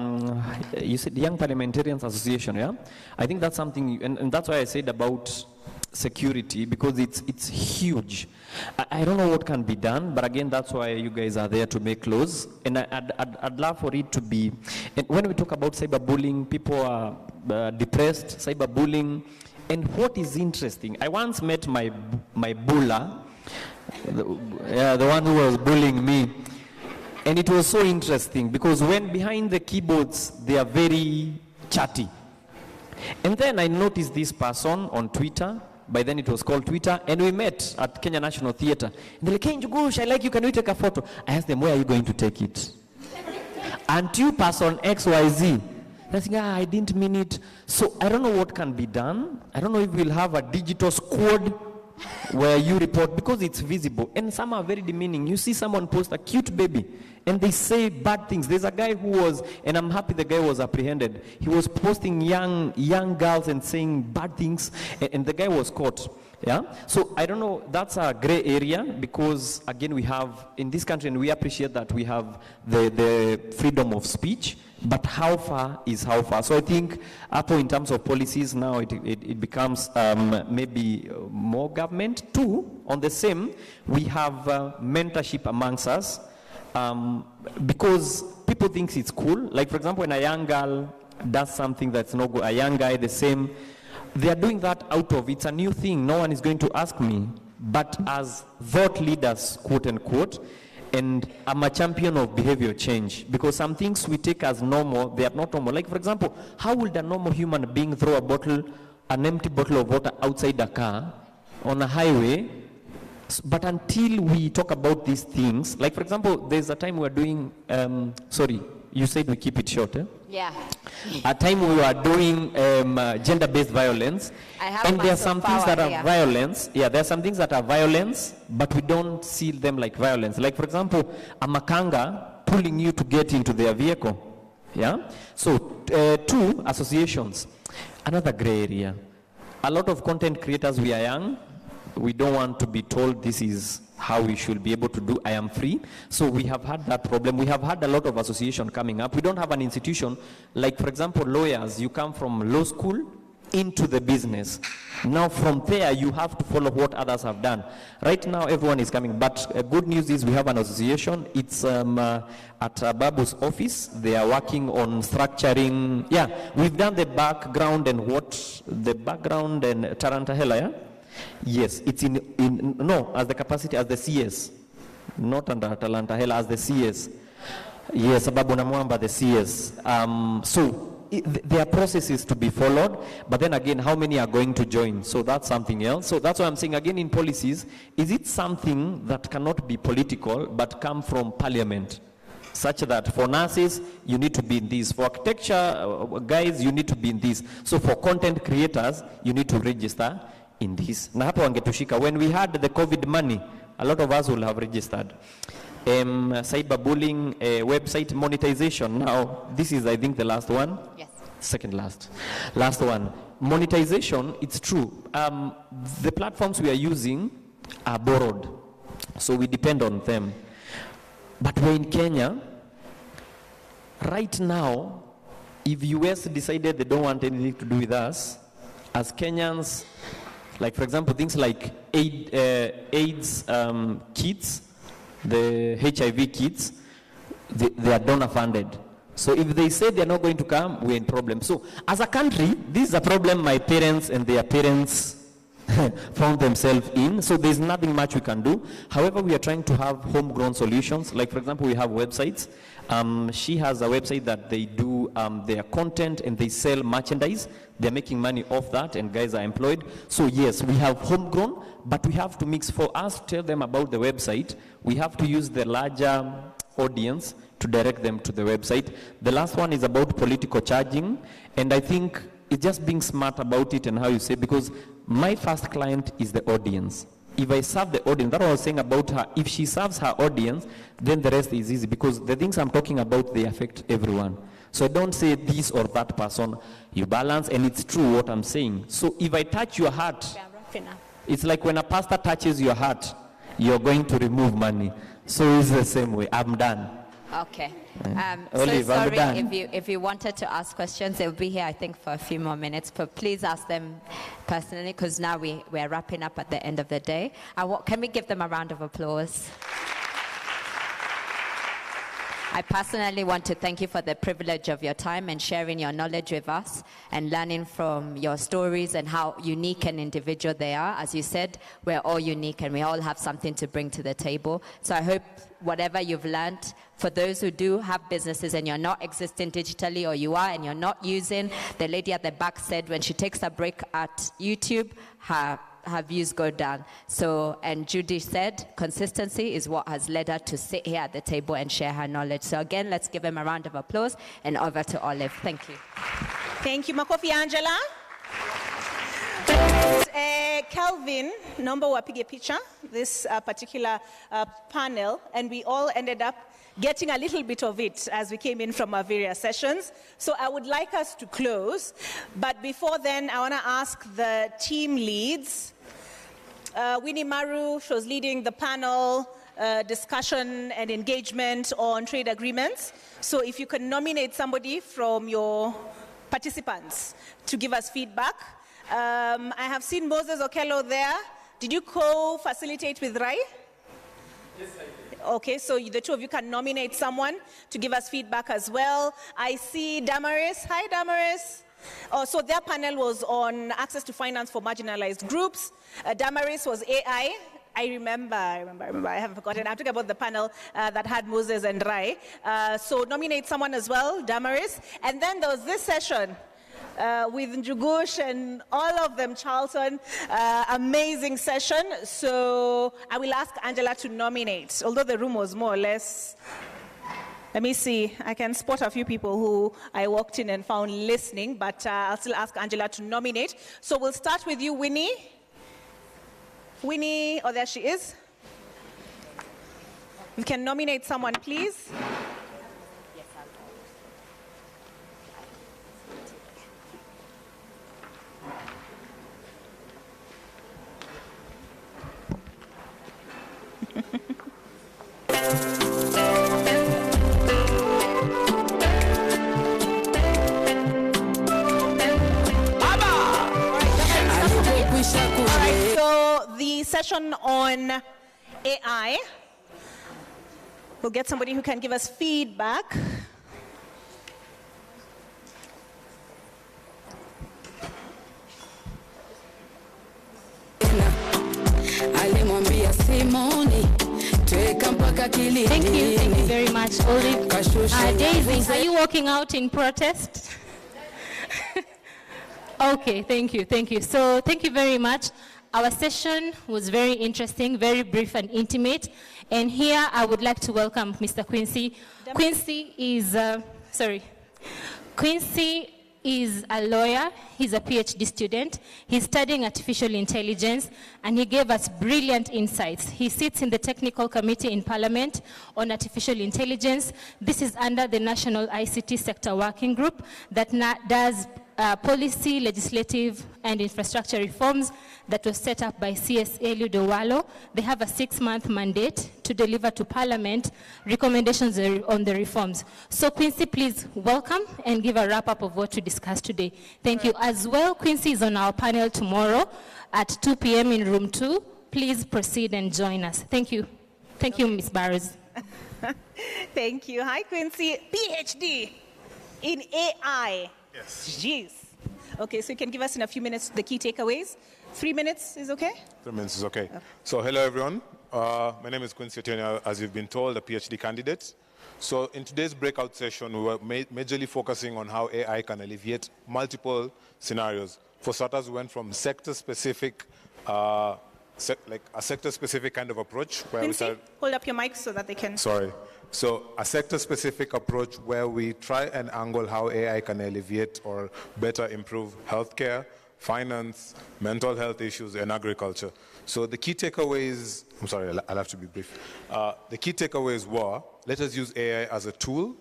you said Young Parliamentarians Association, yeah? I think that's something, and that's why I said about security, because it's huge. I don't know what can be done, but again, that's why you guys are there to make laws, and I'd love for it to be, and when we talk about cyberbullying, people are depressed, cyberbullying. And what is interesting, I once met my buller, the one who was bullying me, and it was so interesting because when behind the keyboards, they are very chatty. And then I noticed this person on Twitter, by then it was called Twitter, and we met at Kenya National Theatre. And they're like, hey, Njugush, I like you, can we take a photo? I asked them, where are you going to take it? And you person XYZ. I think, I didn't mean it. So I don't know what can be done. I don't know if we'll have a digital squad where you report, because it's visible. And some are very demeaning. You see someone post a cute baby, and they say bad things. There's a guy who was, and I'm happy the guy was apprehended. He was posting young girls and saying bad things, and the guy was caught. Yeah, so I don't know, that's a gray area, because again, we have in this country, and we appreciate that we have the freedom of speech, but how far is how far? So I think Apple, in terms of policies, now it becomes maybe more government. Two, on the same, we have mentorship amongst us, because people think it's cool. Like, for example, when a young girl does something that's no good, a young guy the same, they are doing that out of, it's a new thing, no one is going to ask me. But as thought leaders, quote unquote, and I'm a champion of behavior change, because some things we take as normal, they are not normal. Like, for example, how would a normal human being throw an empty bottle of water outside a car on a highway? But until we talk about these things, like, for example, there's a time we're doing, sorry, you said we keep it short, eh? Yeah. A time we were doing gender-based violence, and there are some things that are violence. Yeah, there are some things that are violence, but we don't see them like violence. Like, for example, a makanga pulling you to get into their vehicle. Yeah. So, two, associations. Another gray area. A lot of content creators, we are young. We don't want to be told this is how we should be able to do. I am free. So we have had that problem. We have had a lot of association coming up. We don't have an institution. Like, for example, lawyers, you come from law school into the business. Now from there, you have to follow what others have done. Right now, everyone is coming. But good news is we have an association. It's at Babu's office. They are working on structuring. Yeah, we've done the background and Tarantahela, yeah? Yes, it's no, as the capacity, as the CS, not under Tarantahela, as the CS. Yes, Sababu na Mwamba, the CS. So there are processes to be followed, but then again, how many are going to join? So that's something else. So that's why I'm saying, again, in policies, is it something that cannot be political, but come from parliament? Such that for nurses, you need to be in this. For architecture guys, you need to be in this. So for content creators, you need to register in this. Na hapo wangetushika. When we had the COVID money, a lot of us will have registered. Cyberbullying, website monetization. Now, this is, I think, the last one. Yes. Second last. Last one. Monetization, it's true. The platforms we are using are borrowed. So we depend on them. But we're in Kenya. Right now, if US decided they don't want anything to do with us, as Kenyans, like, for example, things like AIDS kits, the HIV kits, they are donor funded. So if they say they're not going to come, we're in problem. So as a country, this is a problem my parents and their parents found themselves in. So there's nothing much we can do. However, we are trying to have homegrown solutions. Like, for example, we have websites. She has a website that they do their content and they sell merchandise. They're making money off that, and guys are employed. So yes, we have homegrown, but we have to mix. For us to tell them about the website, we have to use the larger audience to direct them to the website. The last one is about political charging, and I think it's just being smart about it and how you say, because my first client is the audience. If I serve the audience, that's what I was saying about her. If she serves her audience, then the rest is easy, because the things I'm talking about, they affect everyone. So I don't say this or that person. You balance, and it's true what I'm saying. So if I touch your heart, it's like when a pastor touches your heart, you're going to remove money. So it's the same way. I'm done. Okay. Olive, so I'm sorry, done. if you wanted to ask questions, they'll be here, I think, for a few more minutes. But please ask them personally, because now we're wrapping up at the end of the day. Can we give them a round of applause? I personally want to thank you for the privilege of your time and sharing your knowledge with us and learning from your stories and how unique and individual they are. As you said, we're all unique and we all have something to bring to the table. So I hope whatever you've learned, for those who do have businesses and you're not existing digitally, or you are and you're not using, the lady at the back said when she takes a break at YouTube, her views go down. So, and Judy said consistency is what has led her to sit here at the table and share her knowledge. So again, let's give him a round of applause, and over to Olive. Thank you. Thank you, Makofi Angela. Kelvin, number wapige picha, this particular panel, and we all ended up getting a little bit of it as we came in from our various sessions. So I would like us to close, but before then, I want to ask the team leads. Winnie Maru, she was leading the panel discussion and engagement on trade agreements. So if you can nominate somebody from your participants to give us feedback. I have seen Moses Okello there. Did you co-facilitate with Rai? Yes, I did. Okay, so the two of you can nominate someone to give us feedback as well. I see Damaris. Hi, Damaris. Oh, so their panel was on access to finance for marginalized groups. Damaris was AI. I remember, I haven't forgotten. I'm talking about the panel that had Moses and Rai. So nominate someone as well, Damaris. And then there was this session with Njugush and all of them, Charlton. Amazing session. So I will ask Angela to nominate, although the room was more or less. Let me see. I can spot a few people who I walked in and found listening, but I'll still ask Angela to nominate. So we'll start with you, Winnie. Winnie, oh, there she is. You can nominate someone, please. The session on AI, we'll get somebody who can give us feedback. Thank you very much, Olive. Daisy, are you walking out in protest? Okay, thank you. So thank you very much. Our session was very interesting, very brief and intimate. And here I would like to welcome Mr. Quincy. Quincy is a lawyer. He's a PhD student. He's studying artificial intelligence, and he gave us brilliant insights. He sits in the technical committee in Parliament on artificial intelligence. This is under the National ICT Sector Working Group that does policy, legislative, and infrastructure reforms that was set up by CS Eliud Owalo. They have a 6-month mandate to deliver to Parliament recommendations on the reforms. So Quincy, please welcome and give a wrap-up of what we discussed today. Thank you. As well, Quincy is on our panel tomorrow at 2 p.m. in room 2. Please proceed and join us. Thank you. Thank you, Ms. Barrows. Thank you. Hi, Quincy. PhD. in AI. Yes. Jeez. Okay, so you can give us in a few minutes the key takeaways. 3 minutes is okay? 3 minutes is okay. So hello, everyone. My name is Quincy Otieno, as you've been told, a PhD candidate. So in today's breakout session, we were majorly focusing on how AI can alleviate multiple scenarios. For starters, we went from sector-specific, like a sector-specific kind of approach. Where Quincy, we started, hold up your mic so that they can... sorry. So a sector-specific approach where we try and angle how AI can alleviate or better improve healthcare, finance, mental health issues, and agriculture. So the key takeaways, I'm sorry, I'll have to be brief. The key takeaways were, let us use AI as a tool,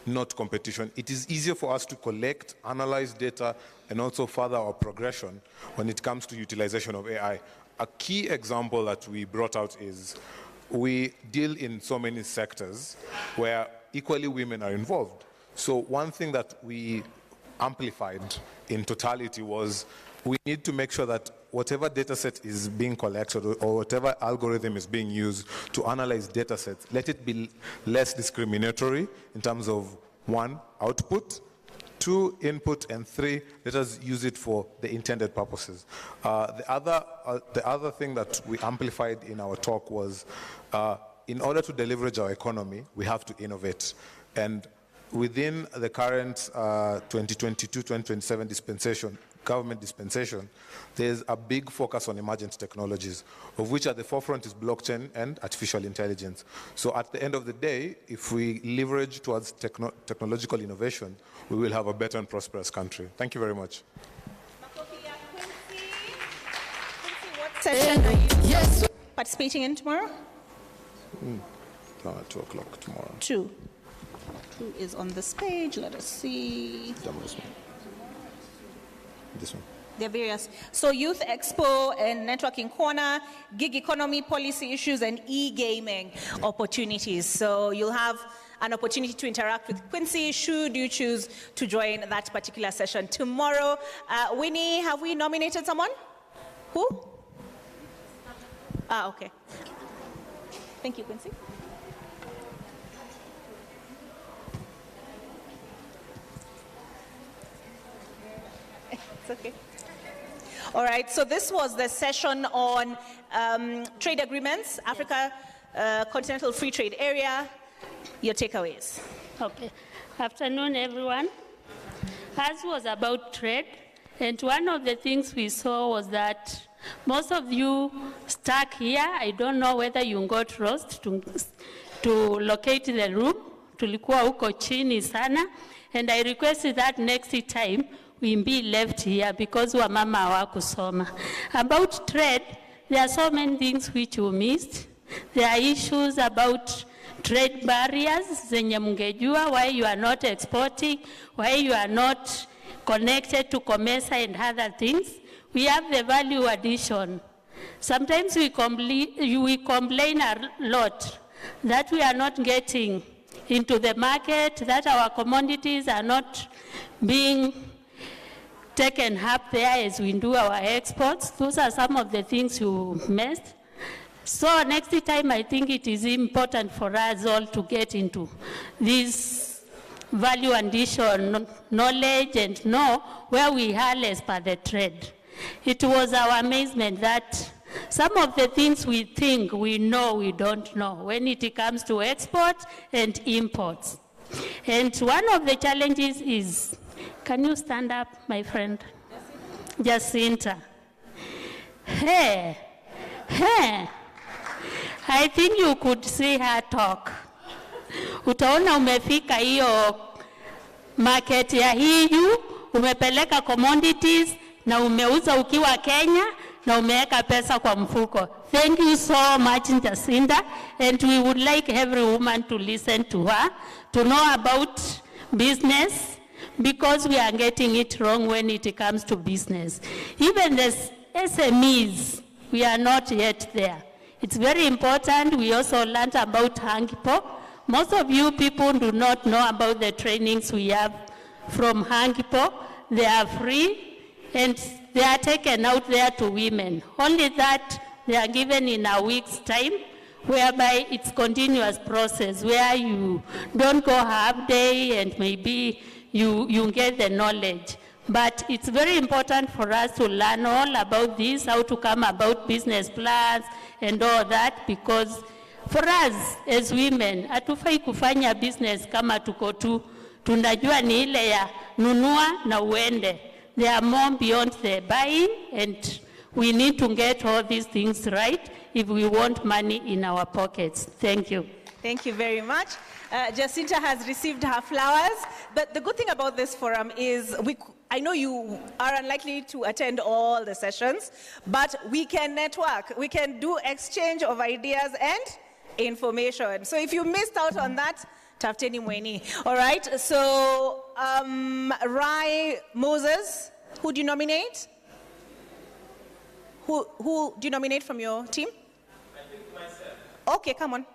not competition. It is easier for us to collect, analyze data, and also further our progression when it comes to utilization of AI. A key example that we brought out is we deal in so many sectors where equally women are involved. So one thing that we amplified in totality was we need to make sure that whatever data set is being collected or whatever algorithm is being used to analyze data sets, let it be less discriminatory in terms of 1, output, 2, input, and 3, let us use it for the intended purposes. The other thing that we amplified in our talk was in order to leverage our economy, we have to innovate. And within the current 2022-2027 dispensation, government dispensation, there's a big focus on emergent technologies, of which at the forefront is blockchain and artificial intelligence. So at the end of the day, if we leverage towards technological innovation, we will have a better and prosperous country. Thank you very much. What session are you participating in tomorrow? 2 o'clock tomorrow. 2. 2 is on this page. Let us see. This one. There are various. So Youth Expo and Networking Corner, gig economy, policy issues, and e-gaming opportunities. So you'll have an opportunity to interact with Quincy should you choose to join that particular session tomorrow. Winnie, have we nominated someone? Who? Okay. Thank you, Quincy. It's okay. All right, so this was the session on trade agreements, Africa Continental Free Trade Area. Your takeaways. Okay. Afternoon, everyone. As was about trade, and one of the things we saw was that most of you stuck here. I don't know whether you got lost to locate the room. Tulikuwa huko chini sana, and I requested that next time we be left here because wamama hawakusoma. About trade, there are so many things which you missed. There are issues about trade barriers, zenye mungejua, why you are not exporting, why you are not connected to COMESA and other things. We have the value addition. Sometimes we complain a lot that we are not getting into the market, that our commodities are not being taken up there as we do our exports. Those are some of the things you missed. So next time, I think it is important for us all to get into this value addition knowledge and know where we are as per the trade. It was our amazement that some of the things we think we know, we don't know when it comes to export and imports. And one of the challenges is, can you stand up, my friend? Jacinta. Hey. I think you could see her talk. Utaona umefika hiyo market ya EU, umepeleka commodities na umeuza ukiwa Kenya na umeweka pesa kwa mfuko. Thank you so much, Jacinta, and we would like every woman to listen to her, to know about business, because we are getting it wrong when it comes to business. Even the SMEs, we are not yet there. It's very important. We also learned about Hangipo. Most of you people do not know about the trainings we have from Hangipo. They are free and they are taken out there to women. Only that they are given in a week's time, whereby it's continuous process where you don't go half day and maybe you get the knowledge. But it's very important for us to learn all about this, how to come about business plans and all that, because for us as women, hatufai kufanya business kama tuko tu, tunajua ni ile ya nunua na uende. There are more beyond the buying, and we need to get all these things right if we want money in our pockets. Thank you. Thank you very much. Jacinta has received her flowers. But the good thing about this forum is I know you are unlikely to attend all the sessions, but we can network. We can do exchange of ideas and information. So if you missed out on that, Tafteni Mweni. All right, so Rai Moses, who do you nominate? Who do you nominate from your team? I think myself. Okay, come on.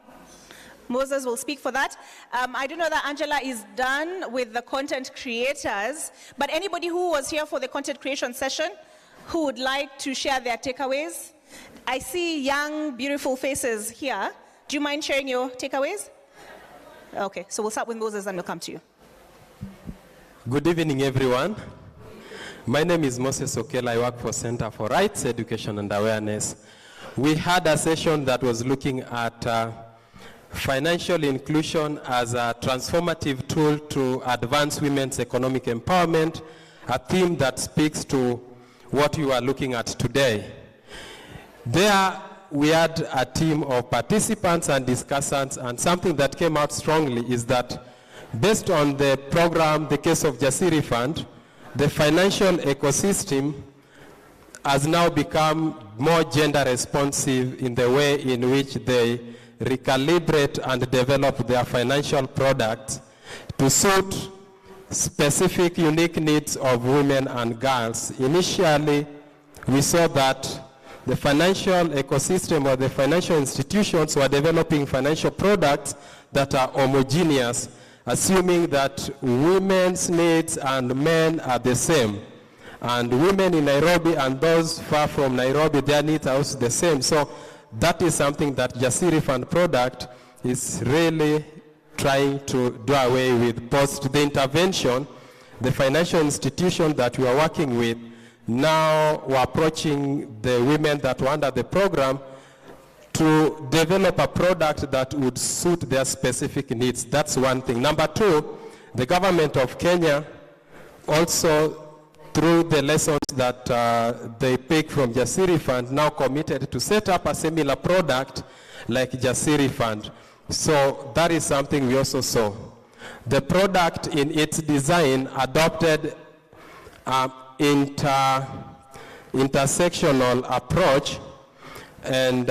Moses will speak for that. I do know that Angela is done with the content creators, but anybody who was here for the content creation session who would like to share their takeaways? I see young, beautiful faces here. Do you mind sharing your takeaways? Okay, so we'll start with Moses and we'll come to you. Good evening, everyone. My name is Moses Okela. I work for Center for Rights, Education and Awareness. We had a session that was looking at financial inclusion as a transformative tool to advance women's economic empowerment, a theme that speaks to what you are looking at today. There, we had a team of participants and discussants, and something that came out strongly is that based on the program, the case of Jasiri Fund, the financial ecosystem has now become more gender responsive in the way in which they recalibrate and develop their financial products to suit specific unique needs of women and girls. Initially, we saw that the financial ecosystem or the financial institutions were developing financial products that are homogeneous, assuming that women's needs and men are the same. And women in Nairobi and those far from Nairobi, their needs are also the same. So that is something that Jasiri Fund product is really trying to do away with. Post the intervention, the financial institution that we are working with now we're approaching the women that were under the program to develop a product that would suit their specific needs. That's one thing. Number two, the government of Kenya also, through the lessons that they pick from Jasiri Fund, now committed to set up a similar product like Jasiri Fund. So that is something we also saw. The product in its design adopted intersectional approach, and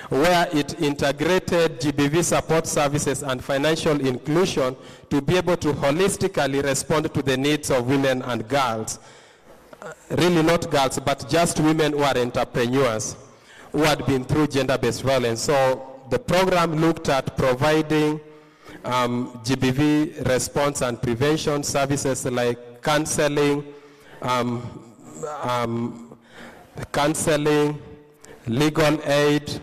where it integrated GBV support services and financial inclusion to be able to holistically respond to the needs of women and girls. Really not girls, but just women who are entrepreneurs who had been through gender-based violence. So the program looked at providing GBV response and prevention services like counseling, legal aid,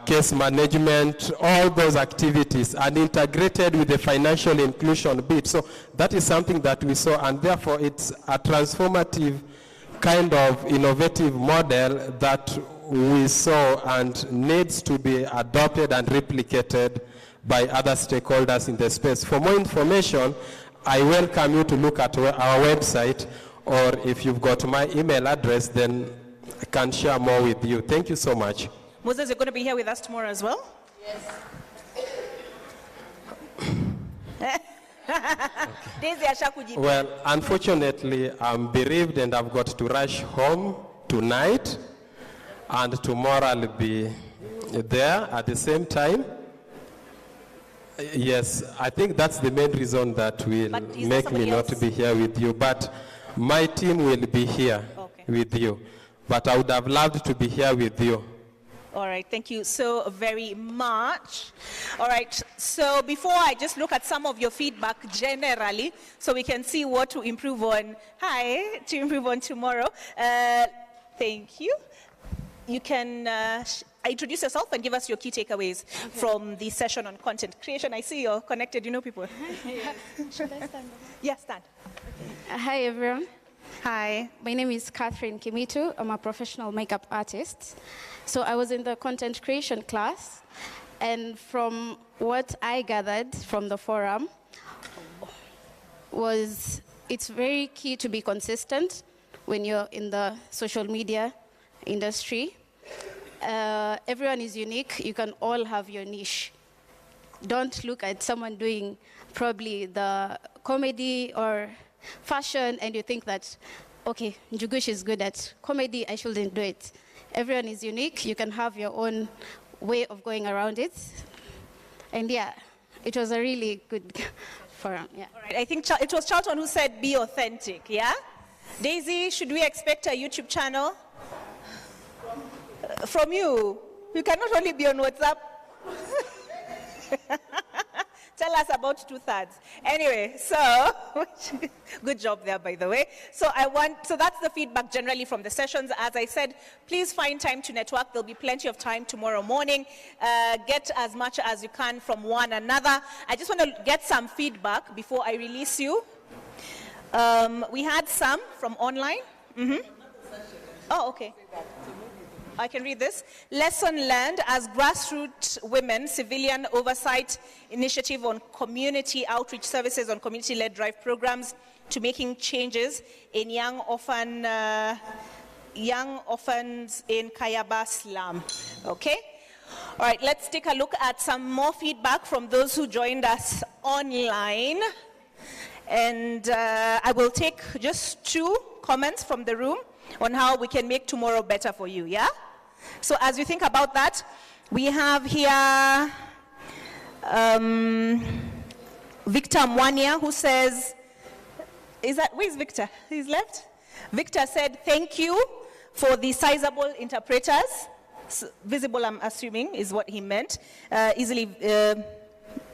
case management, all those activities, and integrated with the financial inclusion bit. So that is something that we saw, and therefore it's a transformative kind of innovative model that we saw and needs to be adopted and replicated by other stakeholders in the space. For more information, I welcome you to look at our website, or if you've got my email address, then I can share more with you. Thank you so much. Moses, you're going to be here with us tomorrow as well? Yes. Well, unfortunately, I'm bereaved and I've got to rush home tonight, and tomorrow I'll be there at the same time. Yes, I think that's the main reason that will make me not be here with you. But my team will be here with you. But I would have loved to be here with you. All right, thank you so very much. All right, so before I just look at some of your feedback generally, so we can see what to improve on, to improve on tomorrow. Thank you. You can introduce yourself and give us your key takeaways from the session on content creation. I see you're connected, you know people. Yes. Should I stand? Yes, stand. Hi, everyone. Hi. My name is Catherine Kimitu. I'm a professional makeup artist. So I was in the content creation class, and from what I gathered from the forum was it's very key to be consistent when you're in the social media industry. Everyone is unique. You can all have your niche. Don't look at someone doing probably the comedy or fashion and you think that, okay, Njugush is good at comedy, I shouldn't do it. Everyone is unique. You can have your own way of going around it. And yeah, it was a really good forum. Yeah. All right, I think it was Charlton who said be authentic, yeah? Daisy, should we expect a YouTube channel? From you. You cannot only be on WhatsApp. Tell us about 2/3. Anyway, so good job there, by the way. So that's the feedback generally from the sessions. As I said, please find time to network. There'll be plenty of time tomorrow morning. Get as much as you can from one another. I just want to get some feedback before I release you. We had some from online. Oh, okay. I can read this. Lesson learned as grassroots women, civilian oversight initiative on community outreach services on community-led drive programs to making changes in young orphans in Kayaba slum. Okay? All right, let's take a look at some more feedback from those who joined us online. And I will take just 2 comments from the room on how we can make tomorrow better for you, yeah? So as you think about that, we have here Victor Mwania, who says, where's Victor? He's left? Victor said, thank you for the sizable interpreters. Visible, I'm assuming, is what he meant. Easily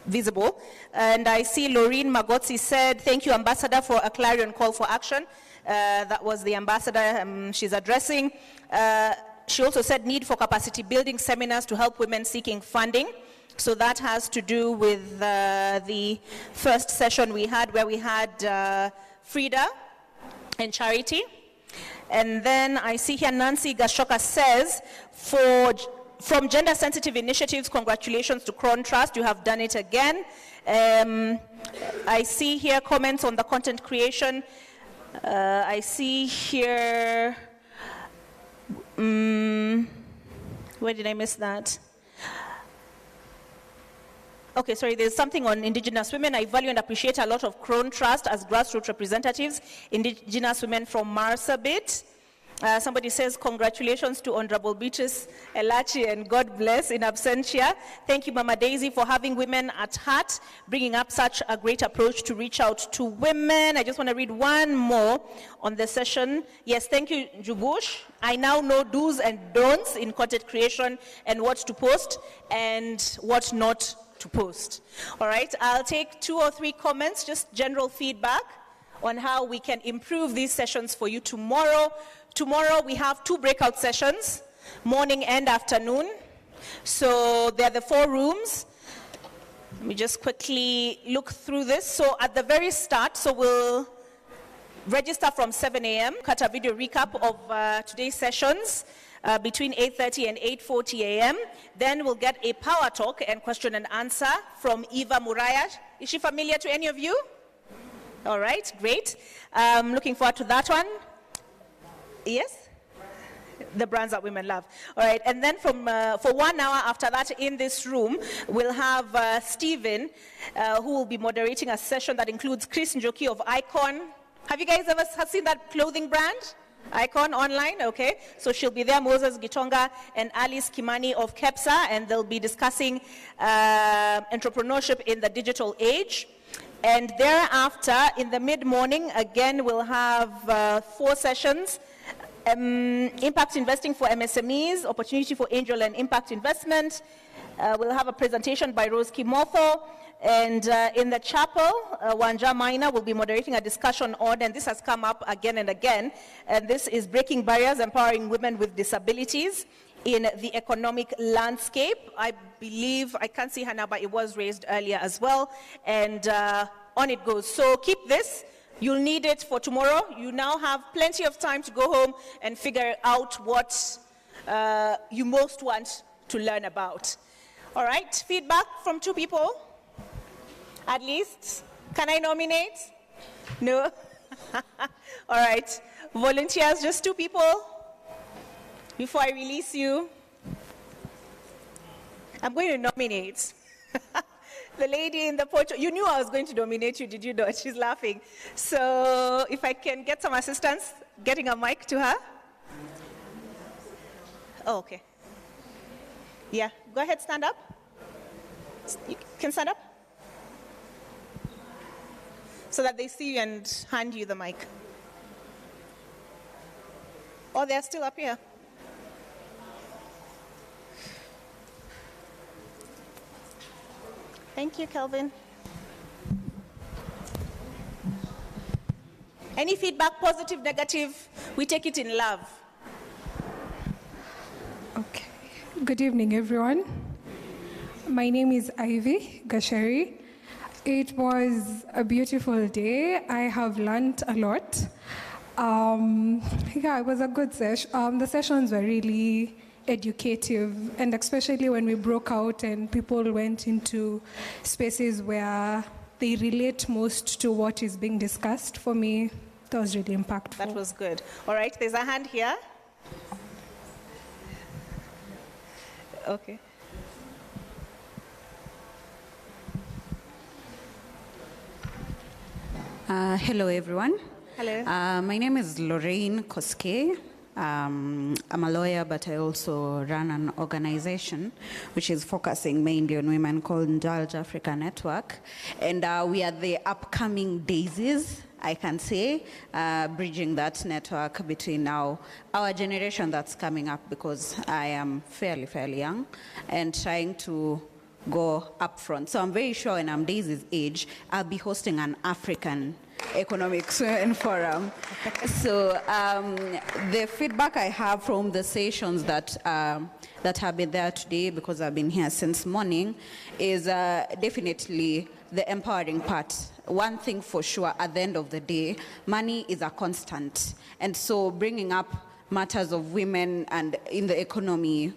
visible. And I see Laureen Magotsi said, thank you, Ambassador, for a clarion call for action. That was the ambassador she's addressing. She also said need for capacity building seminars to help women seeking funding. So that has to do with the first session we had where we had Frida and Charity. And then I see here Nancy Gashoka says, from gender sensitive initiatives, congratulations to Crown Trust, you have done it again. I see here comments on the content creation. I see here, where did I miss that? Okay, sorry, there's something on Indigenous women. I value and appreciate a lot of Crown Trust as grassroots representatives, Indigenous women from Marsabit. Somebody says, congratulations to Honorable Beatrice Elachi and God bless in absentia. Thank you, Mama Daisy, for having women at heart, bringing up such a great approach to reach out to women. I just want to read one more on the session. Yes, thank you, Njugush. I now know do's and don'ts in content creation and what to post and what not to post. All right, I'll take 2 or 3 comments, just general feedback on how we can improve these sessions for you tomorrow. Tomorrow we have 2 breakout sessions, morning and afternoon. So there are the 4 rooms. Let me just quickly look through this. So at the very start, so we'll register from 7 a.m., cut a video recap of today's sessions between 8:30 and 8:40 a.m. Then we'll get a power talk and question and answer from Eva Muraya. Is she familiar to any of you? All right, great. Looking forward to that one. Yes? The brands that women love. All right, and then for 1 hour after that in this room, we'll have Stephen, who will be moderating a session that includes Chris Njoki of Icon. Have you guys ever seen that clothing brand? Icon online, okay. So she'll be there, Moses Gitonga and Alice Kimani of KEPSA, and they'll be discussing entrepreneurship in the digital age. And thereafter, in the mid-morning, again, we'll have 4 sessions. Impact investing for MSMEs, opportunity for angel and impact investment. We'll have a presentation by Rose Kimotho. And in the chapel, Wanja Maina will be moderating a discussion on, and this has come up again and again, and this is breaking barriers, empowering women with disabilities. in the economic landscape. I believe, I can't see her now, but it was raised earlier as well. And on it goes. So keep this. You'll need it for tomorrow. You now have plenty of time to go home and figure out what you most want to learn about. All right, feedback from 2 people, at least. Can I nominate? No? All right, volunteers, just 2 people before I release you. I'm going to nominate. The lady in the portrait, you knew I was going to nominate you, did you not? She's laughing. So if I can get some assistance, getting a mic to her. Oh, okay. Yeah, go ahead, stand up. You can stand up. So that they see you and hand you the mic. Oh, they're still up here. Thank you, Kelvin. Any feedback, positive, negative, we take it in love. Okay. Good evening, everyone. My name is Ivy Gasheri. It was a beautiful day. I have learned a lot. Yeah, it was a good session. The sessions were really educative, and especially when we broke out and people went into spaces where they relate most to what is being discussed. For me, that was really impactful. That was good. All right, there's a hand here. Okay. Hello, everyone. Hello. My name is Lorraine Koske. I'm a lawyer, but I also run an organization which is focusing mainly on women called Indulge Africa Network. And we are the upcoming daisies, I can say, bridging that network between now our generation that's coming up, because I am fairly young, and trying to go up front. So I'm very sure when I'm Daisy's age, I'll be hosting an African Economics Forum. So the feedback I have from the sessions that have been there today, because I've been here since morning, is definitely the empowering part. One thing for sure, at the end of the day, money is a constant. And so bringing up matters of women and in the economy,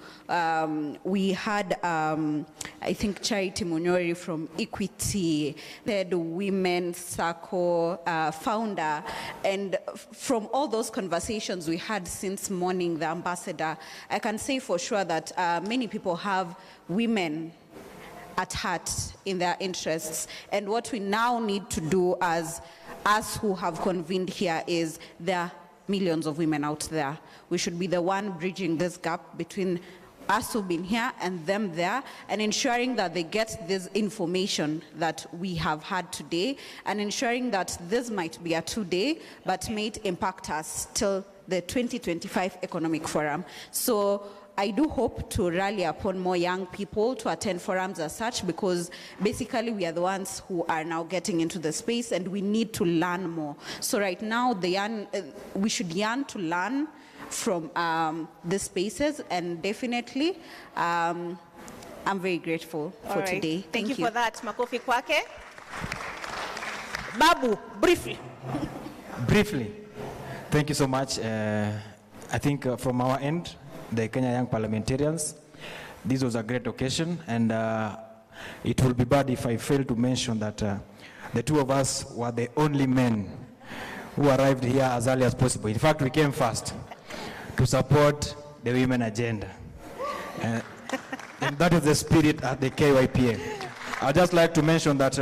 we had, I think, Charity Munyori from Equity, the Women's Circle founder, and from all those conversations we had since morning, the ambassador, I can say for sure that many people have women at heart in their interests. And what we now need to do as us who have convened here is there are millions of women out there. We should be the one bridging this gap between us who've been here and them there, and ensuring that they get this information that we have had today, and ensuring that this might be a 2-day, but may it impact us till the 2025 Economic Forum. So I do hope to rally upon more young people to attend forums as such, because basically we are the ones who are now getting into the space and we need to learn more. So right now, we should yearn to learn from the spaces, and definitely I'm very grateful for today. Thank you for that. Makofi kwake. Babu, briefly. Briefly, thank you so much. I think from our end, the Kenya Young Parliamentarians, this was a great occasion, and it will be bad if I fail to mention that the two of us were the only men who arrived here as early as possible. In fact, we came first to support the women agenda. And that is the spirit at the KYPA. I'd just like to mention that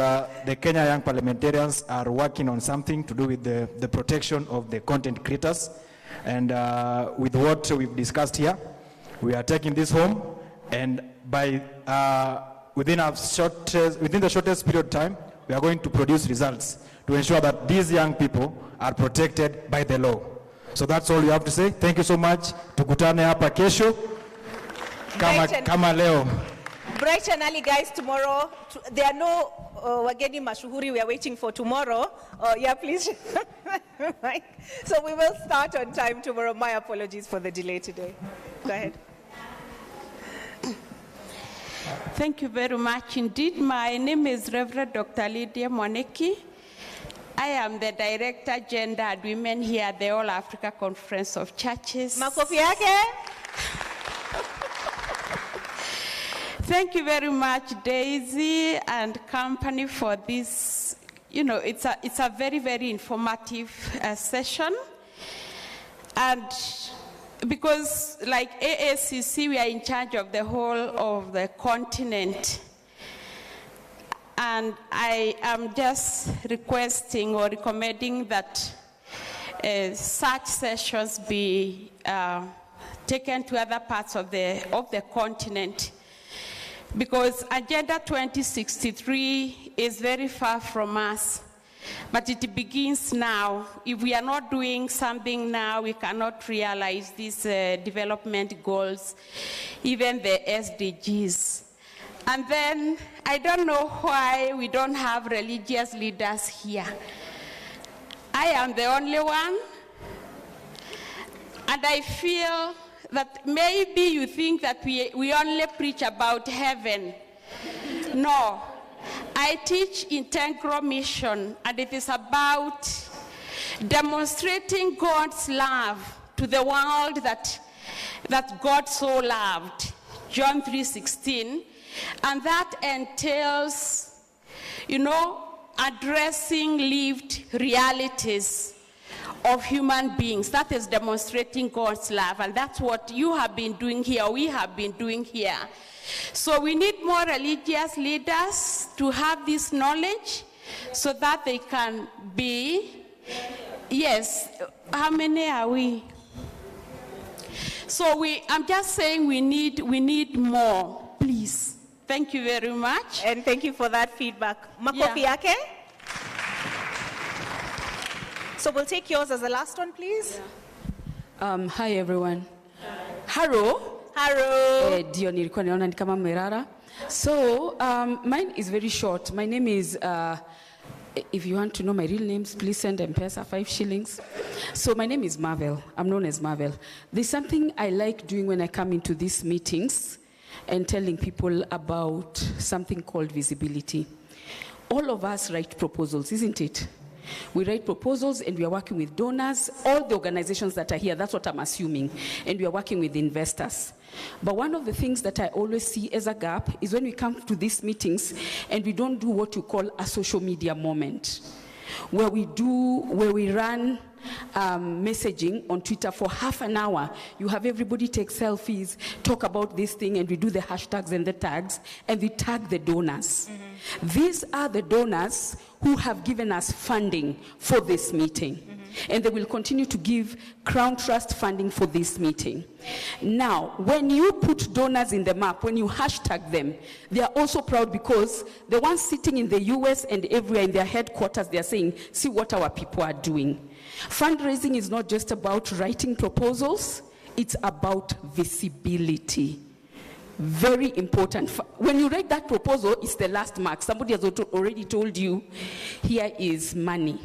the Kenya Young Parliamentarians are working on something to do with the protection of the content creators. And with what we've discussed here, we are taking this home, and by within the shortest period of time, we are going to produce results to ensure that these young people are protected by the law. So that's all you have to say. Thank you so much. Tukutane hapa kesho kama leo. Bright and early, guys, tomorrow. There are no wageni mashuhuri we are waiting for tomorrow. Yeah, please. So we will start on time tomorrow. My apologies for the delay today. Go ahead. Thank you very much indeed. My name is Reverend Dr. Lydia Mwaneki. I am the Director, Gender and Women here at the All Africa Conference of Churches. Makofi yake. Thank you very much, Daisy and company, for this. You know, it's a very, very informative session. And because like AACC, we are in charge of the whole of the continent. And I am just requesting or recommending that such sessions be taken to other parts of the continent. Because Agenda 2063 is very far from us, but it begins now. If we are not doing something now, we cannot realize these development goals, even the SDGs. And then, I don't know why we don't have religious leaders here. I am the only one, and I feel that maybe you think that we only preach about heaven. No, I teach integral mission, and it is about demonstrating God's love to the world that God so loved, John 3:16, and that entails, you know, addressing lived realities of human beings. That is demonstrating God's love, and that's what you have been doing here, we have been doing here. So we need more religious leaders to have this knowledge so that they can be, yes, how many are we? So I'm just saying we need more, please. Thank you very much. And thank you for that feedback. Makofi yake? So we'll take yours as the last one, please. Hi everyone. Haro. Haro. Dio nilikuwa niona ni kama Merara. So mine is very short. My name is, if you want to know my real names, please send M-Pesa 5 shillings. So my name is Marvel. I'm known as Marvel. There's something I like doing when I come into these meetings and telling people about something called visibility. All of us write proposals, isn't it? We write proposals and we are working with donors, all the organizations that are here, that's what I'm assuming, and we are working with investors. But one of the things that I always see as a gap is when we come to these meetings and we don't do what you call a social media moment, where we run messaging on Twitter for half an hour. You have everybody take selfies, talk about this thing, and we do the hashtags and the tags, and we tag the donors. Mm-hmm. These are the donors who have given us funding for this meeting. Mm-hmm. And they will continue to give Crown Trust funding for this meeting. Now, when you put donors in the map, when you hashtag them, they are also proud because the ones sitting in the US and everywhere in their headquarters, they are saying, see what our people are doing. Fundraising is not just about writing proposals, it's about visibility. Very important. When you write that proposal, it's the last mark. Somebody has already told you, here is money.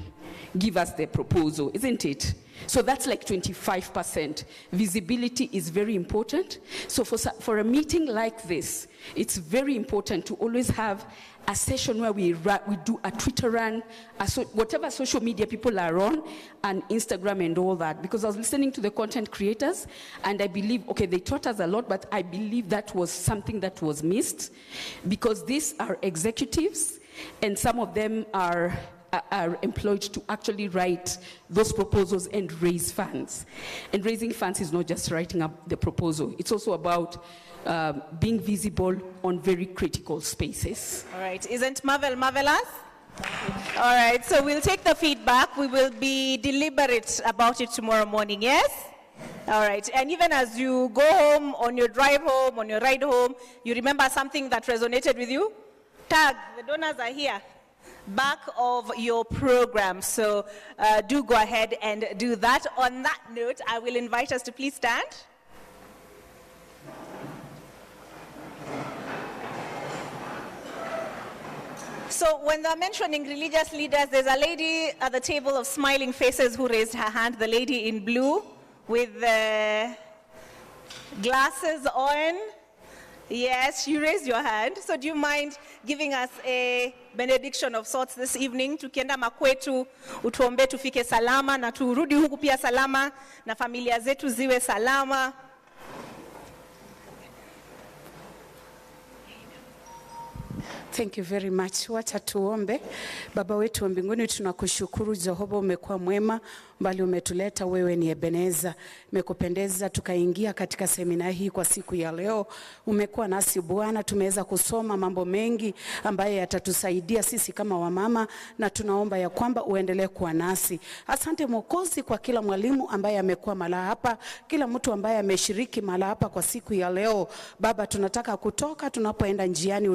Give us the proposal, isn't it? So that's like 25%. Visibility is very important. So for a meeting like this, it's very important to always have a session where we do a Twitter run, whatever social media people are on, and Instagram and all that. Because I was listening to the content creators, and I believe, okay, they taught us a lot, but I believe that was something that was missed. Because these are executives, and some of them are employed to actually write those proposals and raise funds. And raising funds is not just writing up the proposal. It's also about being visible on very critical spaces. All right. Isn't Marvel marvelous? All right. So we'll take the feedback. We will be deliberate about it tomorrow morning, yes? All right. And even as you go home, on your drive home, on your ride home, you remember something that resonated with you? Tag. The donors are here. Back of your program. So do go ahead and do that. On that note, I will invite us to please stand. So when they're mentioning religious leaders, there's a lady at the table of smiling faces who raised her hand, the lady in blue with the glasses on. Yes, you raised your hand. So do you mind giving us a benediction of sorts this evening? Tukienda makwetu, utuombe tufike salama na turudi huku pia salama na familia zetu ziwe salama. Thank you very much. Wacha tuombe. Baba wetu wa mbinguni, tunakushukuru Jehova, umekuwa mwema, mbali umetuleta, wewe ni Ebeneza. Imekupendeza tukaingia katika semina hii kwa siku ya leo. Umekuwa nasi Bwana, tumeweza kusoma mambo mengi ambayo yatatusaidia sisi kama wamama, na tunaomba ya kwamba uendelee kuwa nasi. Asante Mwokozi kwa kila mwalimu ambaye amekuwa mala hapa, kila mtu ambaye ameshiriki mala hapa kwa siku ya leo. Baba, tunataka kutoka, tunapoenda njiani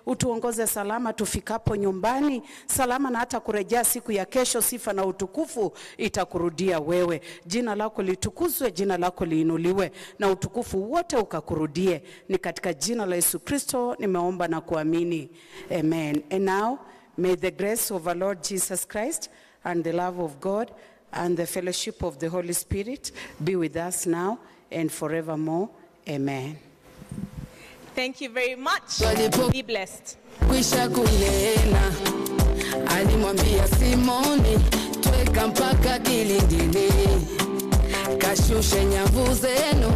utuongoze salama, tufikapo nyumbani salama, na hata kurejea siku ya kesho, sifa na utukufu itakurudia wewe. Jina lako litukuzwe, jina lako liinuliwe, na utukufu wote ukakurudie. Ni katika jina la Yesu Kristo nimeomba na kuamini. Amen. And now may the grace of our Lord Jesus Christ and the love of God and the fellowship of the Holy Spirit be with us now and forevermore. Amen. Thank you very much. Be blessed. Kwisha kunena, alimwambia Simoni, tweka mpaka kilindini, kashushe nyavu zenu.